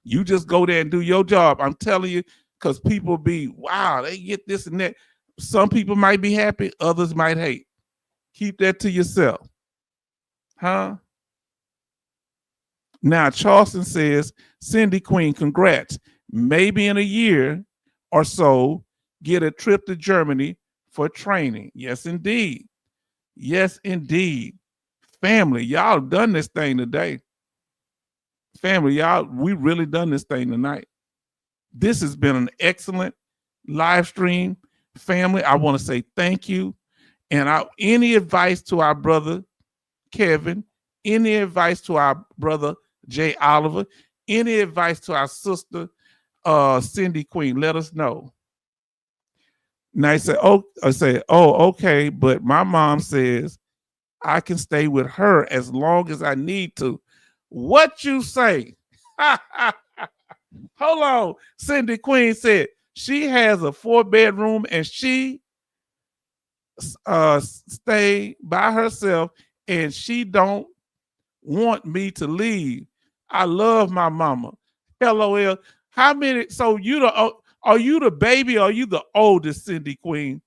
You just go there and do your job. I'm telling you, because people be, wow, they get this and that. Some people might be happy, others might hate. Keep that to yourself. Huh? Now, Charleston says, Cindy Queen, congrats. Maybe in a year or so, get a trip to Germany for training. Yes, indeed. Yes, indeed. Family, y'all done this thing today. Family, y'all, we really done this thing tonight. This has been an excellent live stream. Family, I want to say thank you. And any advice to our brother Kevin, any advice to our brother Jay Oliver, any advice to our sister Cindy Queen, let us know. Now I say, okay, but my mom says I can stay with her as long as I need to. What you say? Hold on. Cindy Queen said she has a 4-bedroom and she stay by herself, and she don't want me to leave. I love my mama. LOL. How many? So are you the baby or are you the oldest, Cindy Queen?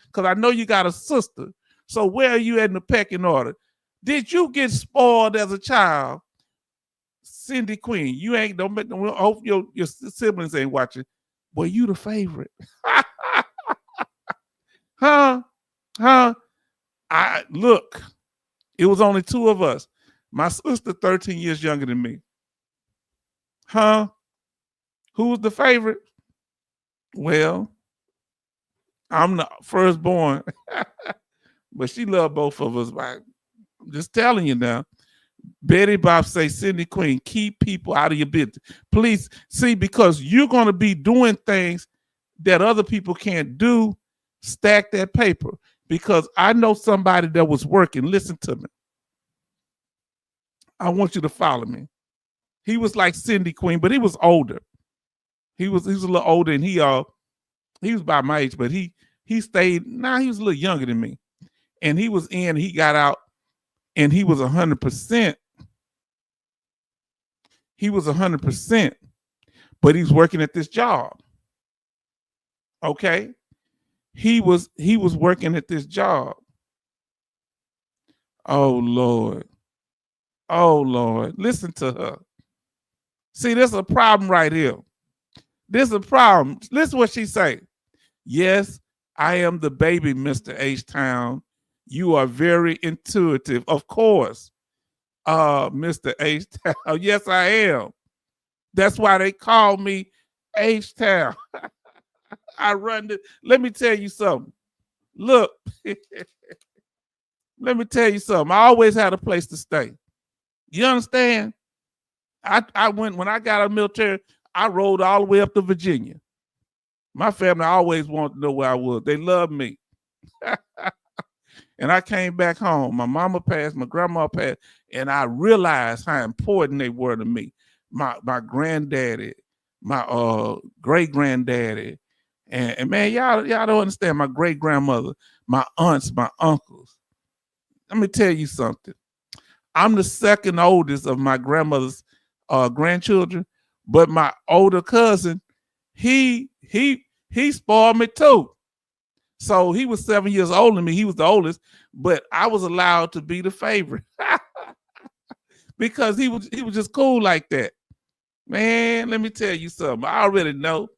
Because I know you got a sister. So where are you in the pecking order? Did you get spoiled as a child, Cindy Queen? You ain't, don't hope your siblings ain't watching. Well, you the favorite. Huh? Look, it was only 2 of us. My sister 13 years younger than me. Huh? Who was the favorite? Well, I'm the firstborn. But she loved both of us. I'm just telling you now. Betty Bob say, Cindy Queen, keep people out of your business. Please, see, because you're going to be doing things that other people can't do. Stack that paper. Because I know somebody that was working. Listen to me. I want you to follow me. He was like Cindy Queen, but he was older. He was a little older, and he was about my age, but he stayed. He was a little younger than me. And he was in, he got out, and he was 100%. He was 100%, but he's working at this job. Okay? He was working at this job. Oh Lord. Oh Lord. Listen to her. See, there's a problem right here. There's a problem. Listen what she say. Yes, I am the baby, Mr. H-Town. You are very intuitive. Of course, Mr. H-Town. Yes, I am. That's why they call me H-Town. I run this. Let me tell you something. Look, let me tell you something. I always had a place to stay. You understand? I went, when I got out of the military, I rode all the way up to Virginia. My family always wanted to know where I was. They loved me. And I came back home. My mama passed, my grandma passed, and I realized how important they were to me. My granddaddy, my great granddaddy, and man, y'all don't understand. My great grandmother, my aunts, my uncles. Let me tell you something. I'm the second oldest of my grandmother's grandchildren, but my older cousin, he spoiled me too. So he was 7 years older than me. He was the oldest, but I was allowed to be the favorite because he was just cool like that. Man, let me tell you something. I already know.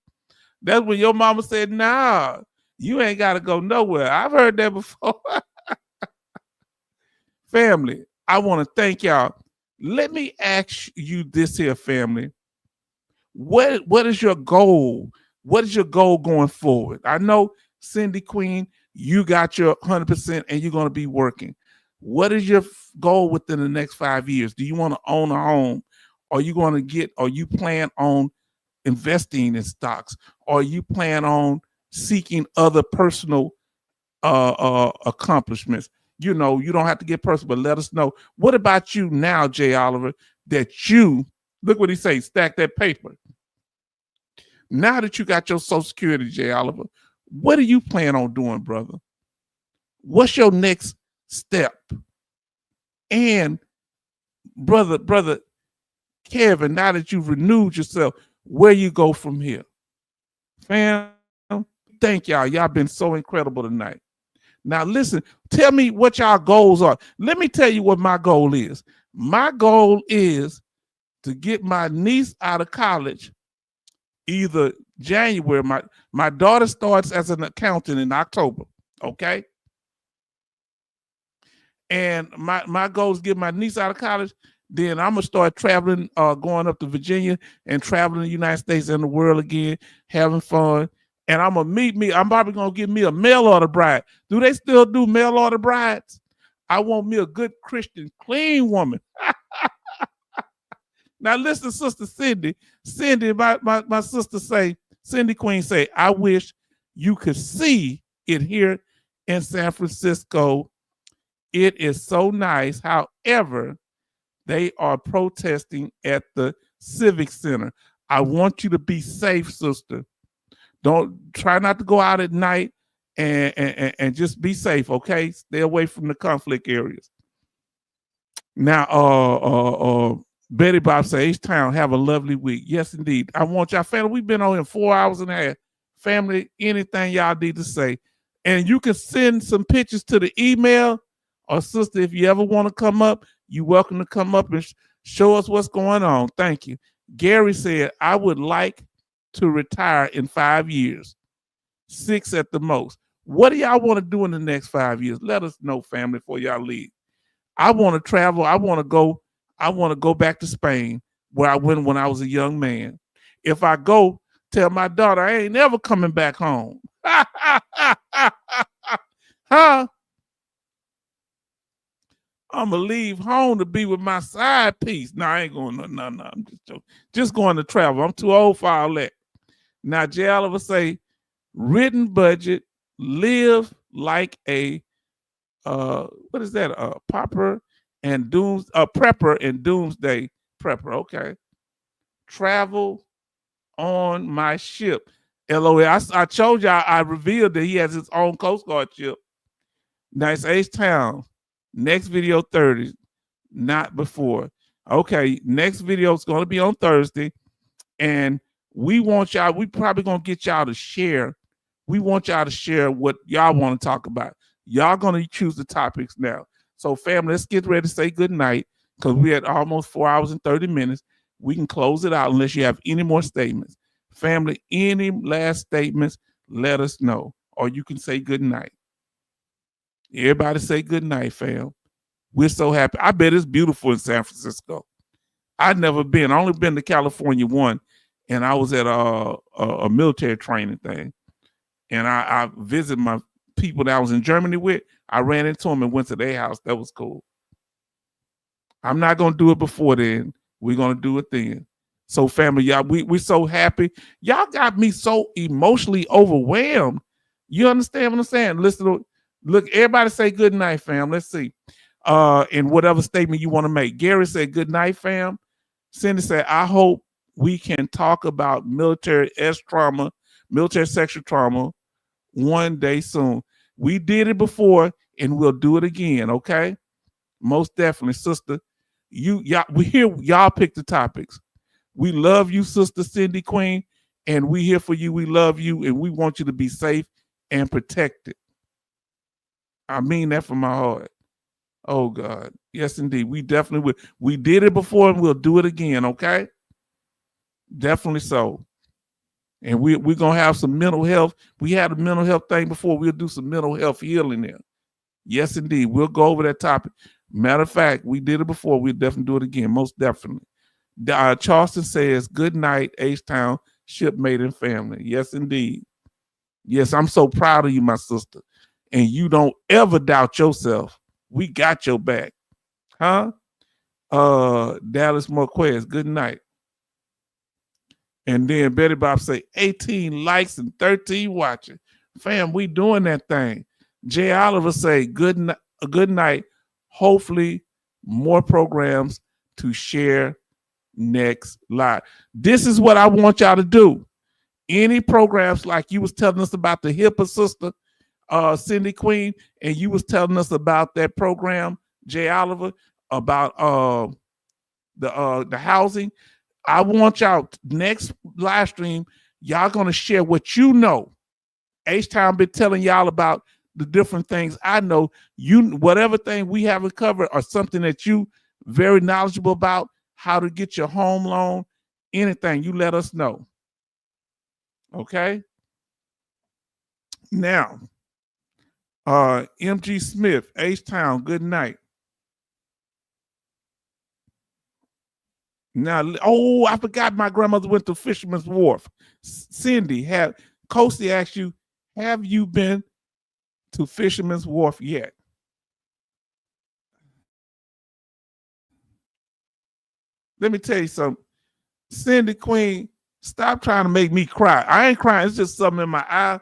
That's when your mama said, "Nah, you ain't got to go nowhere." I've heard that before. Family, I want to thank y'all. Let me ask you this here, family. What is your goal? What is your goal going forward? I know, Cindy Queen, you got your 100% and you're going to be working. What is your goal within the next 5 years? Do you want to own a home? Are you going to or you plan on investing in stocks? Or you plan on seeking other personal accomplishments? You know, you don't have to get personal, but let us know. What about you now, Jay Oliver, that you, look what he says, stack that paper. Now that you got your Social Security, Jay Oliver, what do you plan on doing, brother? What's your next step? And brother Kevin, now that you've renewed yourself, where you go from here? Fam, thank y'all. Y'all been so incredible tonight. Now listen, tell me what y'all goals are. Let me tell you what my goal is. My goal is to get my niece out of college either January. My daughter starts as an accountant in October, okay? And my goal is to get my niece out of college. Then I'm going to start traveling, going up to Virginia and traveling the United States and the world again, having fun. And I'm probably going to get me a mail order bride. Do they still do mail order brides? I want me a good Christian, clean woman. Now listen, Sister Cindy. Cindy, my sister say, Cindy Queen say, I wish you could see it here in San Francisco. It is so nice. However, they are protesting at the Civic Center. I want you to be safe, sister. Don't try not to go out at night and just be safe, okay? Stay away from the conflict areas. Now, Betty Bob says, H-Town, have a lovely week. Yes, indeed. I want y'all, family. We've been on here 4 hours and a half. Family, anything y'all need to say. And you can send some pictures to the email. Or sister, if you ever want to come up, you're welcome to come up and show us what's going on. Thank you. Gary said, I would like to retire in 5 years. 6 at the most. What do y'all want to do in the next 5 years? Let us know, family, before y'all leave. I want to travel. I want to go back to Spain, where I went when I was a young man. If I go, tell my daughter I ain't never coming back home. Huh? I'm gonna leave home to be with my side piece. No, I ain't going. No. I'm just joking. Just going to travel. I'm too old for all that. Now, Jay Oliver say, written budget, live like a what is that? A prepper and doomsday prepper. Okay. Travel on my ship. LOL. I told y'all, I revealed that he has his own Coast Guard ship. Nice H-Town. Next video 30, not before. Okay, next video is going to be on Thursday. And we want y'all, we probably going to get y'all to share. We want y'all to share what y'all want to talk about. Y'all going to choose the topics now. So family, let's get ready to say good night because we had almost 4 hours and 30 minutes. We can close it out unless you have any more statements. Family, any last statements, let us know. Or you can say good night. Everybody say good night, fam. We're so happy. I bet it's beautiful in San Francisco. I've never been. I only been to California one, and I was at a military training thing. And I visited my people that I was in Germany with. I ran into them and went to their house. That was cool. I'm not going to do it before then. We're going to do it then. So family, y'all, we're so happy. Y'all got me so emotionally overwhelmed. You understand what I'm saying? Listen, look, everybody say good night, fam. Let's see. In whatever statement you want to make. Gary said good night, fam. Cindy said, I hope we can talk about military trauma, military sexual trauma one day soon. We did it before and we'll do it again, okay? Most definitely, sister. We hear y'all pick the topics. We love you, Sister Cindy Queen, and we here for you. We love you, and we want you to be safe and protected. I mean that from my heart. Oh, God. Yes, indeed. We definitely will. We did it before, and we'll do it again, okay? Definitely so. And we're going to have some mental health. We had a mental health thing before. We'll do some mental health healing there. Yes, indeed. We'll go over that topic. Matter of fact, we did it before. We'll definitely do it again, most definitely. Charleston says, good night, H-Town, shipmate and family. Yes, indeed. Yes, I'm so proud of you, my sister. And you don't ever doubt yourself. We got your back. Huh? Dallas Marquez, good night. And then Betty Bob say, 18 likes and 13 watching. Fam, we doing that thing. Jay Oliver say, good night. Hopefully more programs to share next live. This is what I want y'all to do. Any programs like you was telling us about the HIPAA sister, Cindy Queen, and you was telling us about that program, Jay Oliver, about the housing. I want y'all next live stream, y'all gonna share what you know. H-Town been telling y'all about the different things I know. You whatever thing we haven't covered or something that you very knowledgeable about, how to get your home loan, anything, you let us know. Okay? Now, MG Smith, H-Town, good night. Now, I forgot my grandmother went to Fisherman's Wharf. Cindy, Coastie asked you, have you been to Fisherman's Wharf yet? Let me tell you something. Cindy Queen, stop trying to make me cry. I ain't crying. It's just something in my eye.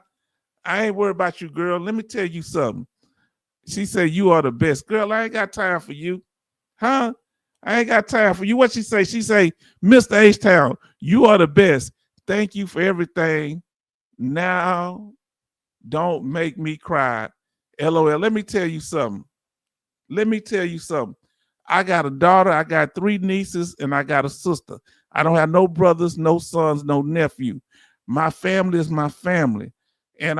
I ain't worried about you, girl. Let me tell you something. She said, you are the best. Girl, I ain't got time for you. Huh? I ain't got time for you. What she say? She say, Mr. H-Town, you are the best. Thank you for everything. Now, don't make me cry. LOL. Let me tell you something. I got a daughter, I got 3 nieces, and I got a sister. I don't have no brothers, no sons, no nephew. My family is my family. And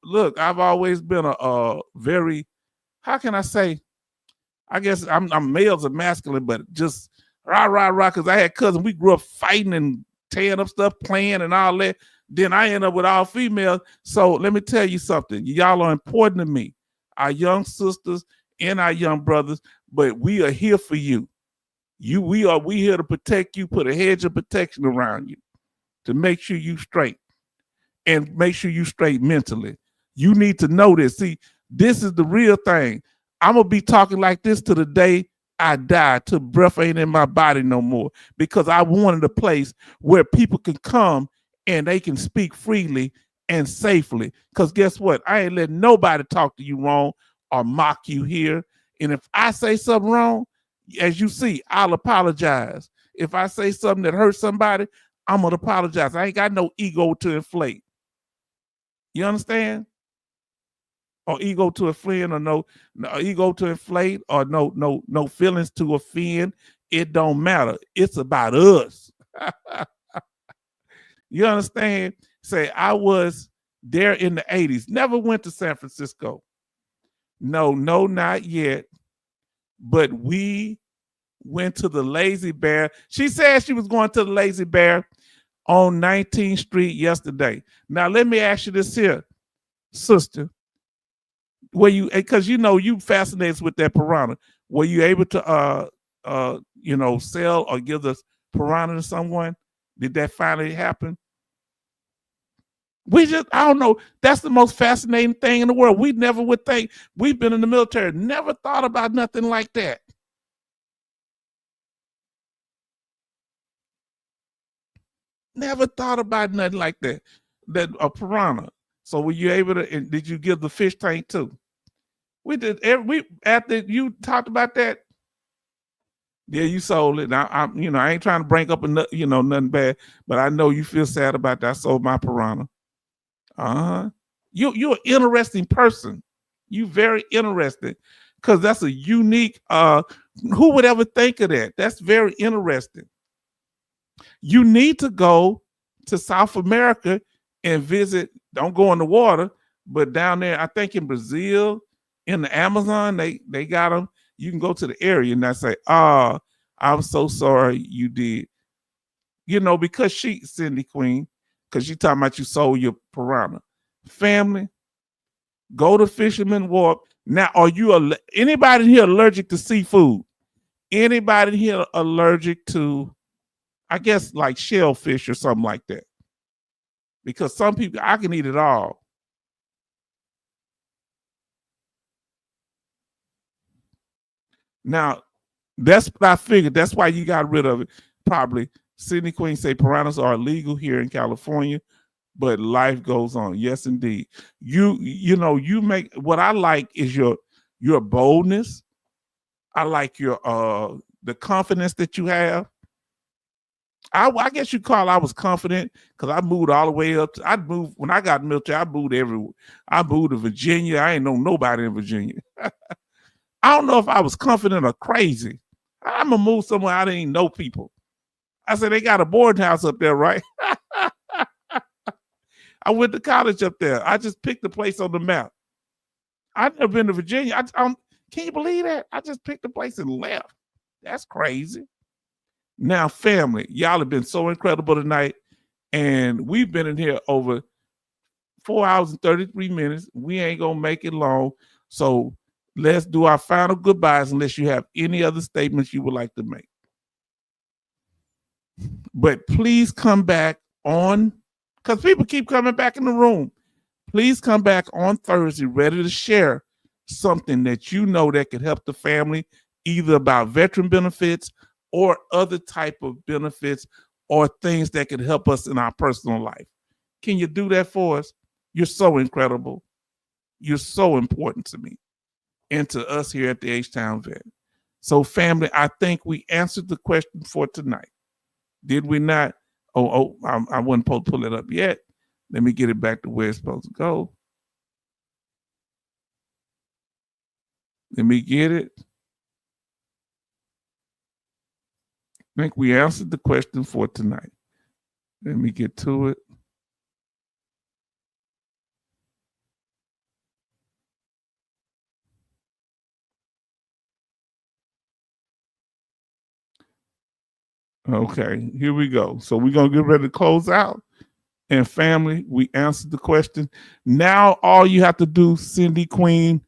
look, I've always been a very, how can I say? I guess I'm males and masculine, but just rah, because I had cousins. We grew up fighting and tearing up stuff, playing and all that. Then I end up with all females. So let me tell you something. Y'all are important to me. Our young sisters and our young brothers, but we are here for you. We here to protect you, put a hedge of protection around you to make sure you straight and make sure you straight mentally. You need to know this. See, this is the real thing. I'm going to be talking like this to the day I die, till breath ain't in my body no more, because I wanted a place where people can come and they can speak freely and safely. Because guess what? I ain't letting nobody talk to you wrong or mock you here. And if I say something wrong, as you see, I'll apologize. If I say something that hurts somebody, I'm going to apologize. I ain't got no ego to inflate. You understand? Or ego to offend, or no ego to inflate, or no feelings to offend. It don't matter. It's about us. You understand? Say, I was there in the 80s. Never went to San Francisco. No, not yet. but we went to the Lazy Bear. She said she was going to the Lazy Bear on 19th Street yesterday. Now, let me ask you this here, sister. Were you, because you know you fascinated with that piranha, were you able to sell or give the piranha to someone? Did that finally happen? I don't know. That's the most fascinating thing in the world. We never would think. We've been in the military, never thought about nothing like that. Never thought about nothing like that. That a piranha. So were you able to? Did you give the fish tank too? We did. After you talked about that. Yeah, you sold it. Now, I ain't trying to bring up nothing bad, but I know you feel sad about that. I sold my piranha. You're an interesting person. You very interesting, because that's a unique. Who would ever think of that? That's very interesting. You need to go to South America and visit. Don't go in the water, but down there, I think in Brazil, in the Amazon, they got them. You can go to the area and not say, "Oh, I'm so sorry you did." Because Cindy Queen, because you talking about you sold your piranha. Family, go to Fisherman Wharf. Now, are you anybody here allergic to seafood? Anybody here allergic to, I guess, like shellfish or something like that? Because some people, I can eat it all. Now, that's what I figured. That's why you got rid of it. Probably. Sydney Queen say piranhas are illegal here in California, but life goes on. Yes, indeed. You make, what I like is your boldness. I like your the confidence that you have. I guess you call I was confident because I moved all the way up. I moved when I got military. I moved everywhere. I moved to Virginia. I ain't know nobody in Virginia. I don't know if I was confident or crazy. I'm gonna move somewhere I didn't know people. I said they got a boarding house up there, right? I went to college up there. I just picked the place on the map. I've never been to Virginia. Can you believe that? I just picked the place and left. That's crazy. Now, family, y'all have been so incredible tonight. And we've been in here over 4 hours and 33 minutes. We ain't going to make it long. So let's do our final goodbyes unless you have any other statements you would like to make. But please come back on, because people keep coming back in the room. Please come back on Thursday ready to share something that you know that could help the family, either about veteran benefits or other type of benefits or things that could help us in our personal life. Can you do that for us? You're so incredible. You're so important to me and to us here at the H-Town Vet. So family, I think we answered the question for tonight. Did we not? I wasn't supposed to pull it up yet. Let me get it back to where it's supposed to go. Let me get it. I think we answered the question for tonight. Let me get to it. Okay, here we go. So we're going to get ready to close out. And family, we answered the question. Now all you have to do, Cindy Queen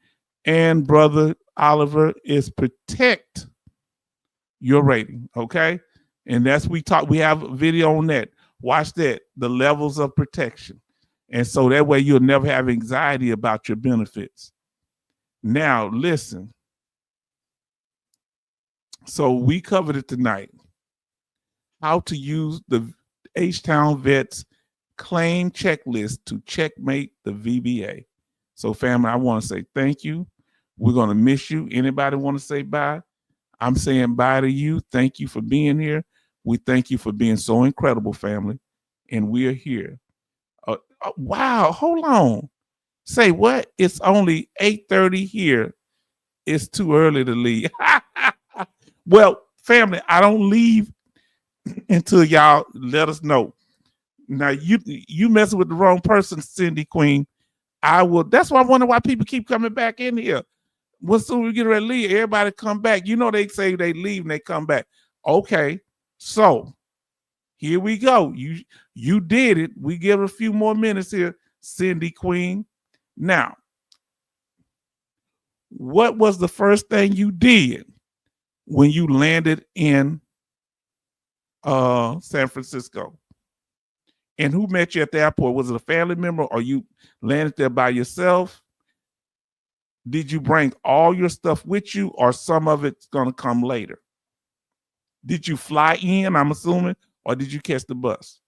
and Brother Oliver, is protect your rating, okay? And that's we have a video on that. Watch that, the levels of protection. And so that way you'll never have anxiety about your benefits. Now, listen. So we covered it tonight. How to use the H-Town Vets claim checklist to checkmate the VBA. So family, I want to say thank you. We're going to miss you. Anybody want to say bye? I'm saying bye to you. Thank you for being here. We thank you for being so incredible, family. And we are here. Wow, hold on. Say what? It's only 8:30 here. It's too early to leave. Well, family, I don't leave until y'all let us know. Now you messing with the wrong person, Cindy Queen. I will. That's why I wonder why people keep coming back in here. When soon we get ready to leave, everybody come back. You know, they say they leave and they come back. Okay, so here we go. You did it. We give a few more minutes here, Cindy Queen. Now, what was the first thing you did when you landed in San Francisco? And who met you at the airport? Was it a family member or you landed there by yourself? Did you bring all your stuff with you or some of it's going to come later? Did you fly in, I'm assuming, or did you catch the bus?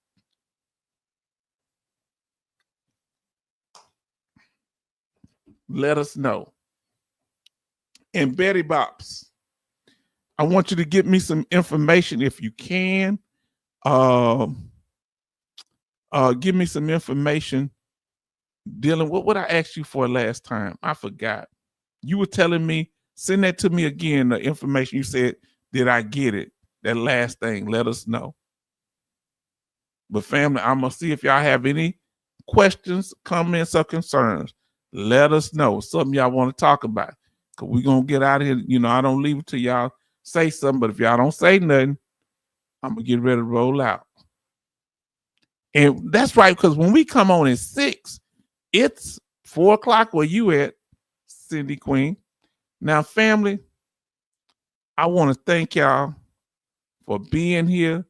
Let us know. And Betty Bops, I want you to give me some information if you can. Give me some information dealing with what I asked you for last time. I forgot. You were telling me, send that to me again, the information you said, did I get it? That last thing, let us know. But family, I'm going to see if y'all have any questions, comments, or concerns. Let us know. Something y'all want to talk about. Because we're going to get out of here. You know, I don't leave it till y'all say something. But if y'all don't say nothing, I'm going to get ready to roll out. And that's right, because when we come on at 6, it's 4 o'clock where you at, Cindy Queen. Now, family, I want to thank y'all for being here.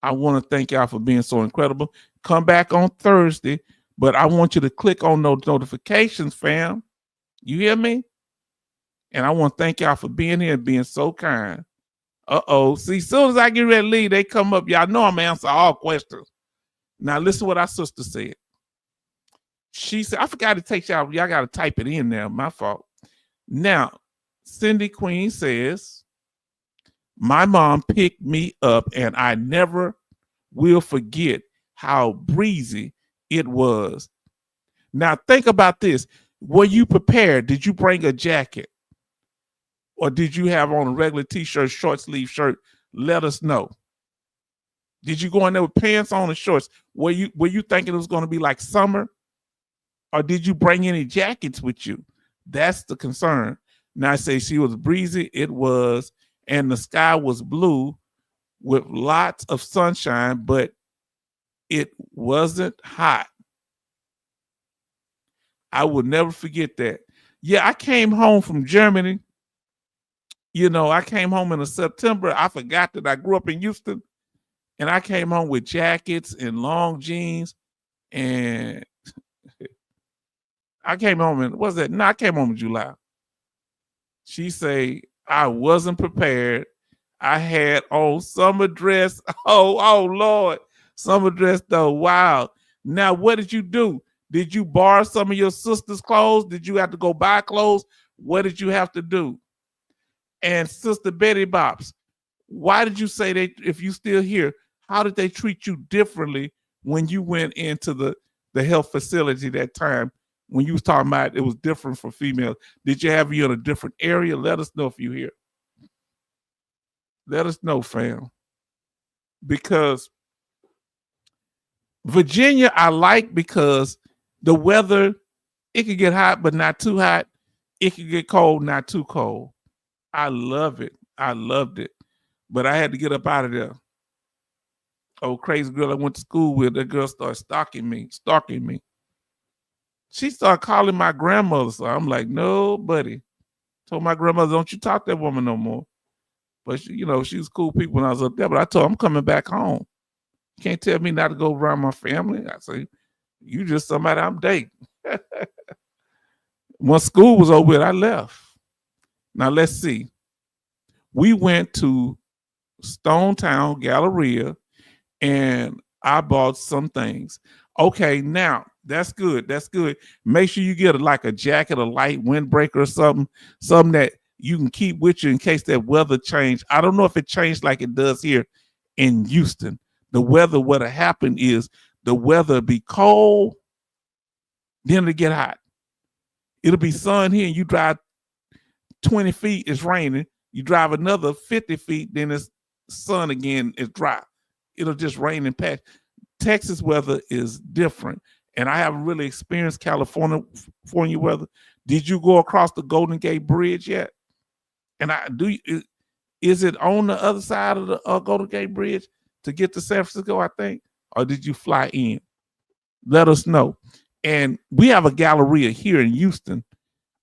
I want to thank y'all for being so incredible. Come back on Thursday, but I want you to click on those notifications, fam. You hear me? And I want to thank y'all for being here and being so kind. Uh-oh. See, as soon as I get ready to leave, they come up. Y'all know I'm going to answer all questions. Now, listen to what our sister said. She said, I forgot to take y'all. Y'all got to type it in there. My fault. Now, Cindy Queen says, my mom picked me up and I never will forget how breezy it was. Now, think about this. Were you prepared? Did you bring a jacket? Or did you have on a regular t-shirt, short sleeve shirt? Let us know. Did you go in there with pants on and shorts? Were you thinking it was going to be like summer? Or did you bring any jackets with you? That's the concern. Now I say she was breezy. It was. And the sky was blue with lots of sunshine, but it wasn't hot. I will never forget that. Yeah, I came home from Germany. You know, I came home in September. I forgot that I grew up in Houston. And I came home with jackets and long jeans. And I came home in, what's that? No, I came home in July. She say, I wasn't prepared. I had on summer dress. Oh, Lord. Summer dress, though. Wow. Now, what did you do? Did you borrow some of your sister's clothes? Did you have to go buy clothes? What did you have to do? And Sister Betty Bops, why did you say that, if you still here, how did they treat you differently when you went into the health facility that time when you was talking about it was different for females? Did you have you in a different area? Let us know if you're here. Let us know, fam. Because Virginia I like because the weather, it could get hot, but not too hot. It could get cold, not too cold. I love it. I loved it. But I had to get up out of there. Oh, crazy girl I went to school with, that girl started stalking me. She started calling my grandmother. So I'm like, no, buddy. Told my grandmother, don't you talk to that woman no more. But, she was cool people when I was up there. But I told her, I'm coming back home. You can't tell me not to go around my family. I say, you just somebody I'm dating. When school was over with, I left. Now, let's see. We went to Stone Town Galleria, and I bought some things. Okay, now, that's good. That's good. Make sure you get a jacket, a light windbreaker or something that you can keep with you in case that weather change. I don't know if it changed like it does here in Houston. The weather, what'll happen is the weather be cold, then it'll get hot. It'll be sun here and you drive 20 feet, it's raining. You drive another 50 feet, then it's sun again, it's dry. It'll just rain and patch. Texas weather is different. and I haven't really experienced California weather. Did you go across the Golden Gate Bridge yet? And is it on the other side of the Golden Gate Bridge to get to San Francisco, I think? Or did you fly in? Let us know. And we have a Galleria here in Houston,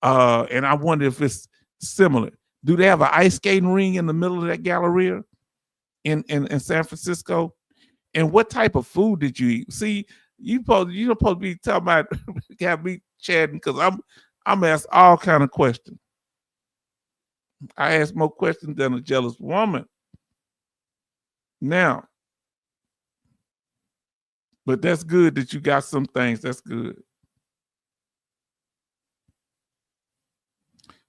and I wonder if it's similar. Do they have an ice skating ring in the middle of that Galleria in San Francisco? And what type of food did you eat? See, you're supposed to be talking about have me chatting, because I'm asked all kind of questions. I ask more questions than a jealous woman. Now, but that's good that you got some things. That's good.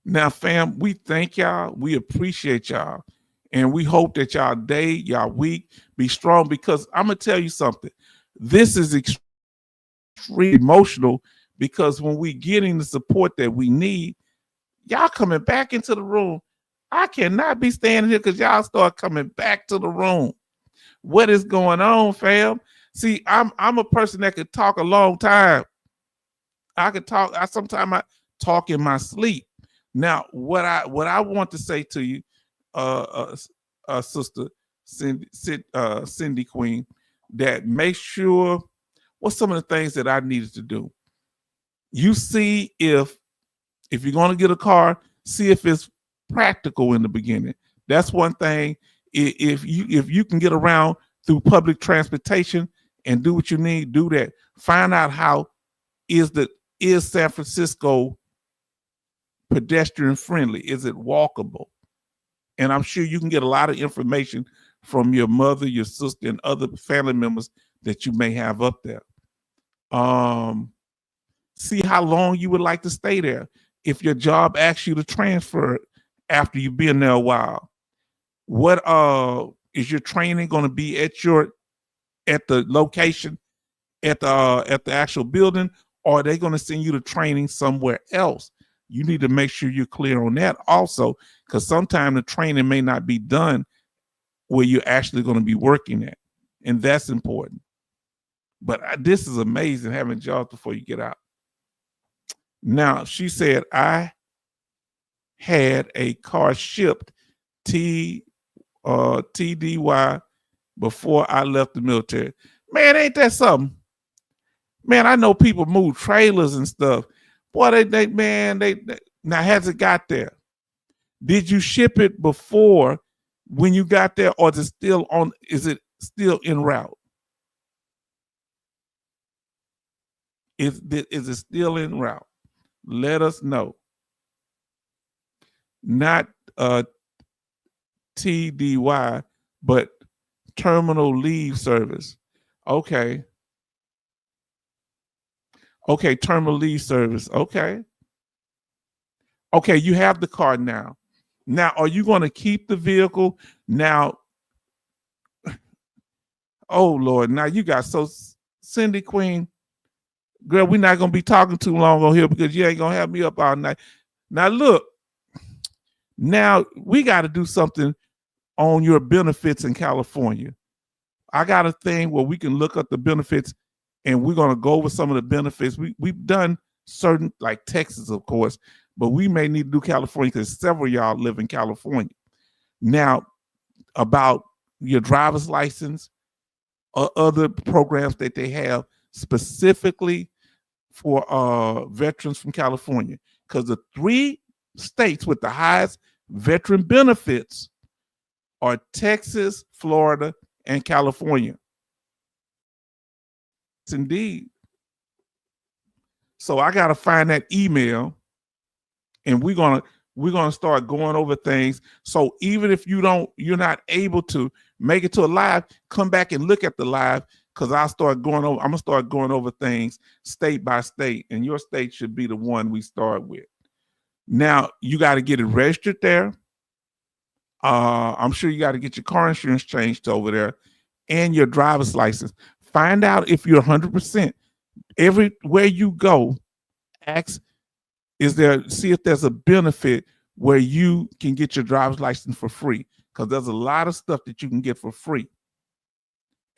Now, fam, we thank y'all. We appreciate y'all. And we hope that y'all day, y'all week be strong, because I'm going to tell you something. This is extremely emotional, because when we getting the support that we need, y'all coming back into the room. I cannot be standing here because y'all start coming back to the room. What is going on, fam? See, I'm a person that could talk a long time. I could talk. Sometimes I talk in my sleep. Now, what I want to say to you, Sister Cindy Queen, that make sure what's some of the things that I needed to do. You see if you're going to get a car, see if it's practical in the beginning. That's one thing. If you can get around through public transportation and do what you need, do that. Find out how is San Francisco pedestrian friendly? Is it walkable? And I'm sure you can get a lot of information from your mother, your sister, and other family members that you may have up there. See how long you would like to stay there. If your job asks you to transfer after you've been there a while, what is your training going to be at the location, at the actual building, or are they going to send you to training somewhere else? You need to make sure you're clear on that also, because sometimes the training may not be done where you're actually going to be working at, and that's important. But this is amazing, having jobs before you get out. Now, she said, I had a car shipped TDY before I left the military. Man, ain't that something? Man, I know people move trailers and stuff. Boy, they now has it got there? Did you ship it before when you got there, or is it still en route? Is it still en route? Let us know. Not TDY, but terminal leave service. Okay. Okay, terminal leave service. Okay. Okay, you have the car now. Now, are you going to keep the vehicle? Now, oh, Lord, now you got Cindy Queen, girl, we're not going to be talking too long on here because you ain't going to have me up all night. Now, look, now we got to do something on your benefits in California. I got a thing where we can look up the benefits, and we're going to go over some of the benefits. We've done certain, like Texas, of course, but we may need to do California because several of y'all live in California. Now, about your driver's license or other programs that they have specifically for veterans from California, because the 3 states with the highest veteran benefits are Texas, Florida, and California. Indeed. So I got to find that email, and we're gonna start going over things. So even if you're not able to make it to a live, come back and look at the live, because I'm gonna start going over things state by state, and your state should be the one we start with. Now you got to get it registered there. I'm sure you got to get your car insurance changed over there, and your driver's license. Find out if you're 100%. Everywhere you go, see if there's a benefit where you can get your driver's license for free, because there's a lot of stuff that you can get for free.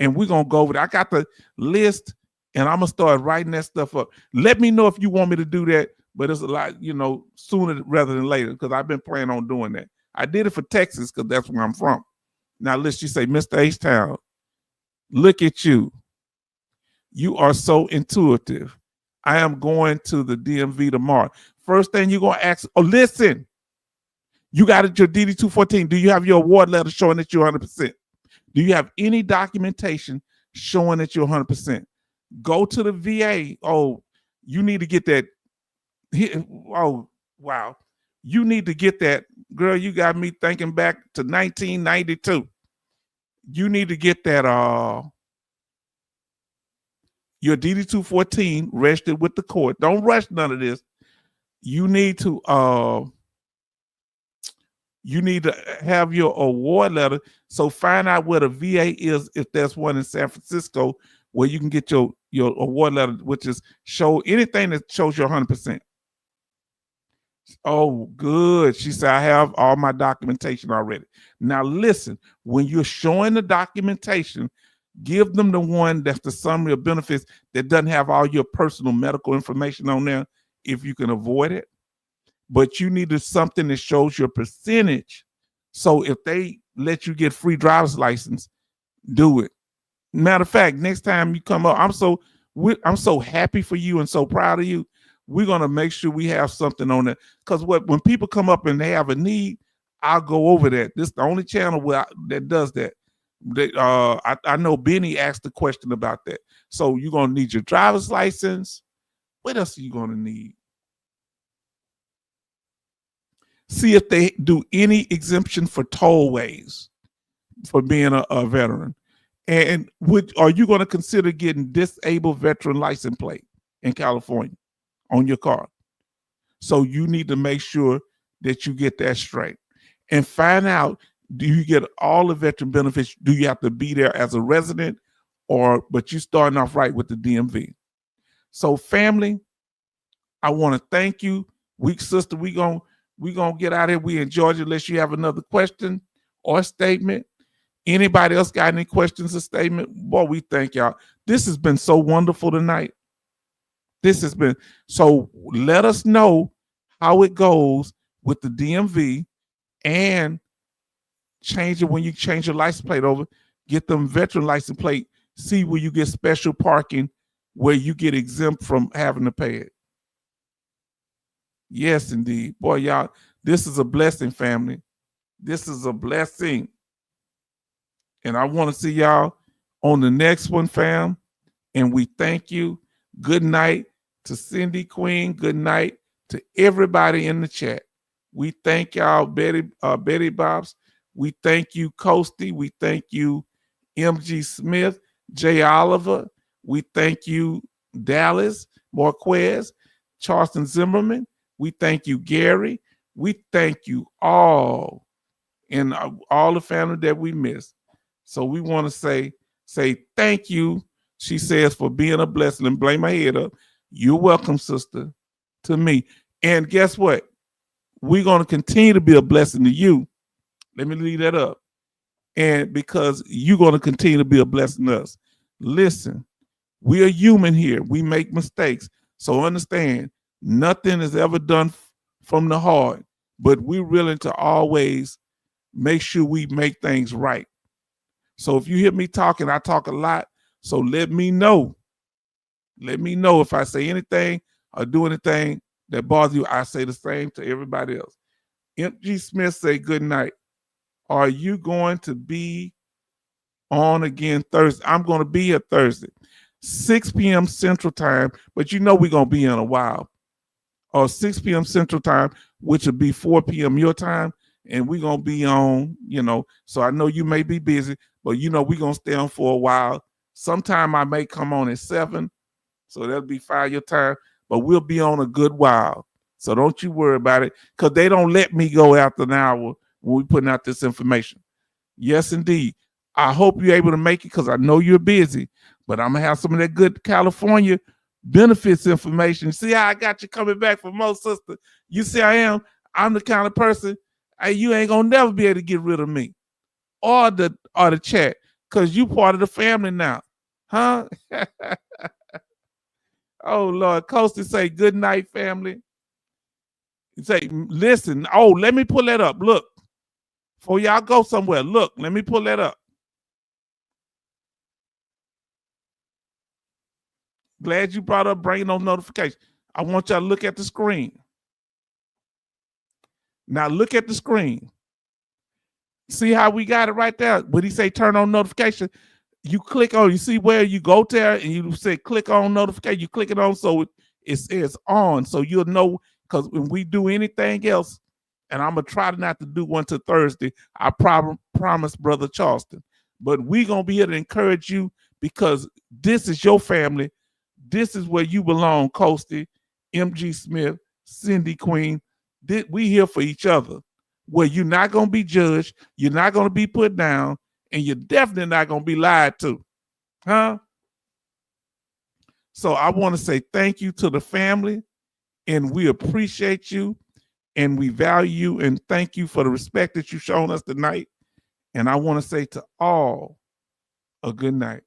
And we're going to go over there. I got the list And I'm gonna start writing that stuff up. Let me know if you want me to do that, but it's a lot, sooner rather than later, because I've been planning on doing that. I did it for Texas because that's where I'm from. Now let's just say, Mr. H-Town, look at you. You are so intuitive. I am going to the DMV tomorrow. First thing you're gonna ask, listen, you got your DD-214. Do you have your award letter showing that you're 100%? Do you have any documentation showing that you're 100%? Go to the VA. Oh, you need to get that. Oh, wow. You need to get that. Girl, you got me thinking back to 1992. You need to get that your DD-214 registered with the court. Don't rush none of this. You need to have your award letter. So find out where the VA is, if there's one in San Francisco, where you can get your award letter, which is show anything that shows you're 100%. Oh, good. She said, I have all my documentation already. Now listen, when you're showing the documentation, give them the one that's the summary of benefits that doesn't have all your personal medical information on there, if you can avoid it. But you needed something that shows your percentage. So if they let you get free driver's license, do it. Matter of fact, next time you come up, I'm so happy for you and so proud of you. We're gonna make sure we have something on it, because when people come up and they have a need, I'll go over that. This is the only channel that does that. I know Benny asked the question about that. So you're gonna need your driver's license. What else are you gonna need? See if they do any exemption for tollways for being a veteran. And are you going to consider getting disabled veteran license plate in California on your car? So you need to make sure that you get that straight and find out, do you get all the veteran benefits? Do you have to be there as a resident, but you starting off right with the DMV? So family, I want to thank you. Weak sister, we gonna get out of here. We enjoyed you, unless you have another question or statement. Anybody else got any questions or statement? Boy, we thank y'all. This has been so wonderful tonight. This has been, so let us know how it goes with the DMV, and change it when you change your license plate over. Get them veteran license plate. See where you get special parking, where you get exempt from having to pay it. Yes, indeed. Boy, y'all, this is a blessing, family. This is a blessing. And I want to see y'all on the next one, fam. And we thank you. Good night to Cindy Queen. Good night to everybody in the chat. We thank y'all, Betty Bobs. We thank you, Coasty. We thank you, MG Smith, Jay Oliver. We thank you, Dallas Marquez, Charleston Zimmerman. We thank you, Gary. We thank you all, and all the family that we missed. So we want to say thank you, she says, for being a blessing, and blame my head up. You're welcome, sister, to me. And guess what? We're going to continue to be a blessing to you. Let me leave that up. And because you're going to continue to be a blessing to us. Listen, we are human here. We make mistakes. So understand, nothing is ever done from the heart, but we're willing to always make sure we make things right. So if you hear me talking, I talk a lot. So let me know. Let me know if I say anything or do anything that bothers you. I say the same to everybody else. MG Smith say good night. Are you going to be on again Thursday? I'm going to be here Thursday, 6 p.m. Central Time, but you know we're going to be in a while. Or 6 p.m. Central Time, which will be 4 p.m. your time, and we're going to be on, so I know you may be busy, but we're going to stay on for a while. Sometime I may come on at 7, so that'll be 5 your time, but we'll be on a good while. So don't you worry about it, because they don't let me go after an hour when we're putting out this information. Yes, indeed. I hope you're able to make it, because I know you're busy, but I'm going to have some of that good California benefits information. See how I got you coming back for more, sister? You see I'm the kind of person, you ain't going to never be able to get rid of me or the chat, because you part of the family now. Huh? Oh Lord, Coasty say good night, family. He say, listen. Oh, let me pull that up. Look, before y'all go somewhere. Look, let me pull that up. Glad you brought up bringing those notifications. I want y'all to look at the screen. Now look at the screen. See how we got it right there? When he say turn on notification, you click on, you see where you go there and you say click on notification, you click it on so it says on, so you'll know, because when we do anything else, and I'm gonna try not to do one till Thursday, I promise Brother Charleston, but we gonna be here to encourage you because this is your family. This is where you belong, Coasty, MG Smith, Cindy Queen. We here for each other, where you're not gonna be judged, you're not gonna be put down, and you're definitely not going to be lied to. Huh? So I want to say thank you to the family, and we appreciate you, and we value you, and thank you for the respect that you've shown us tonight. And I want to say to all a good night.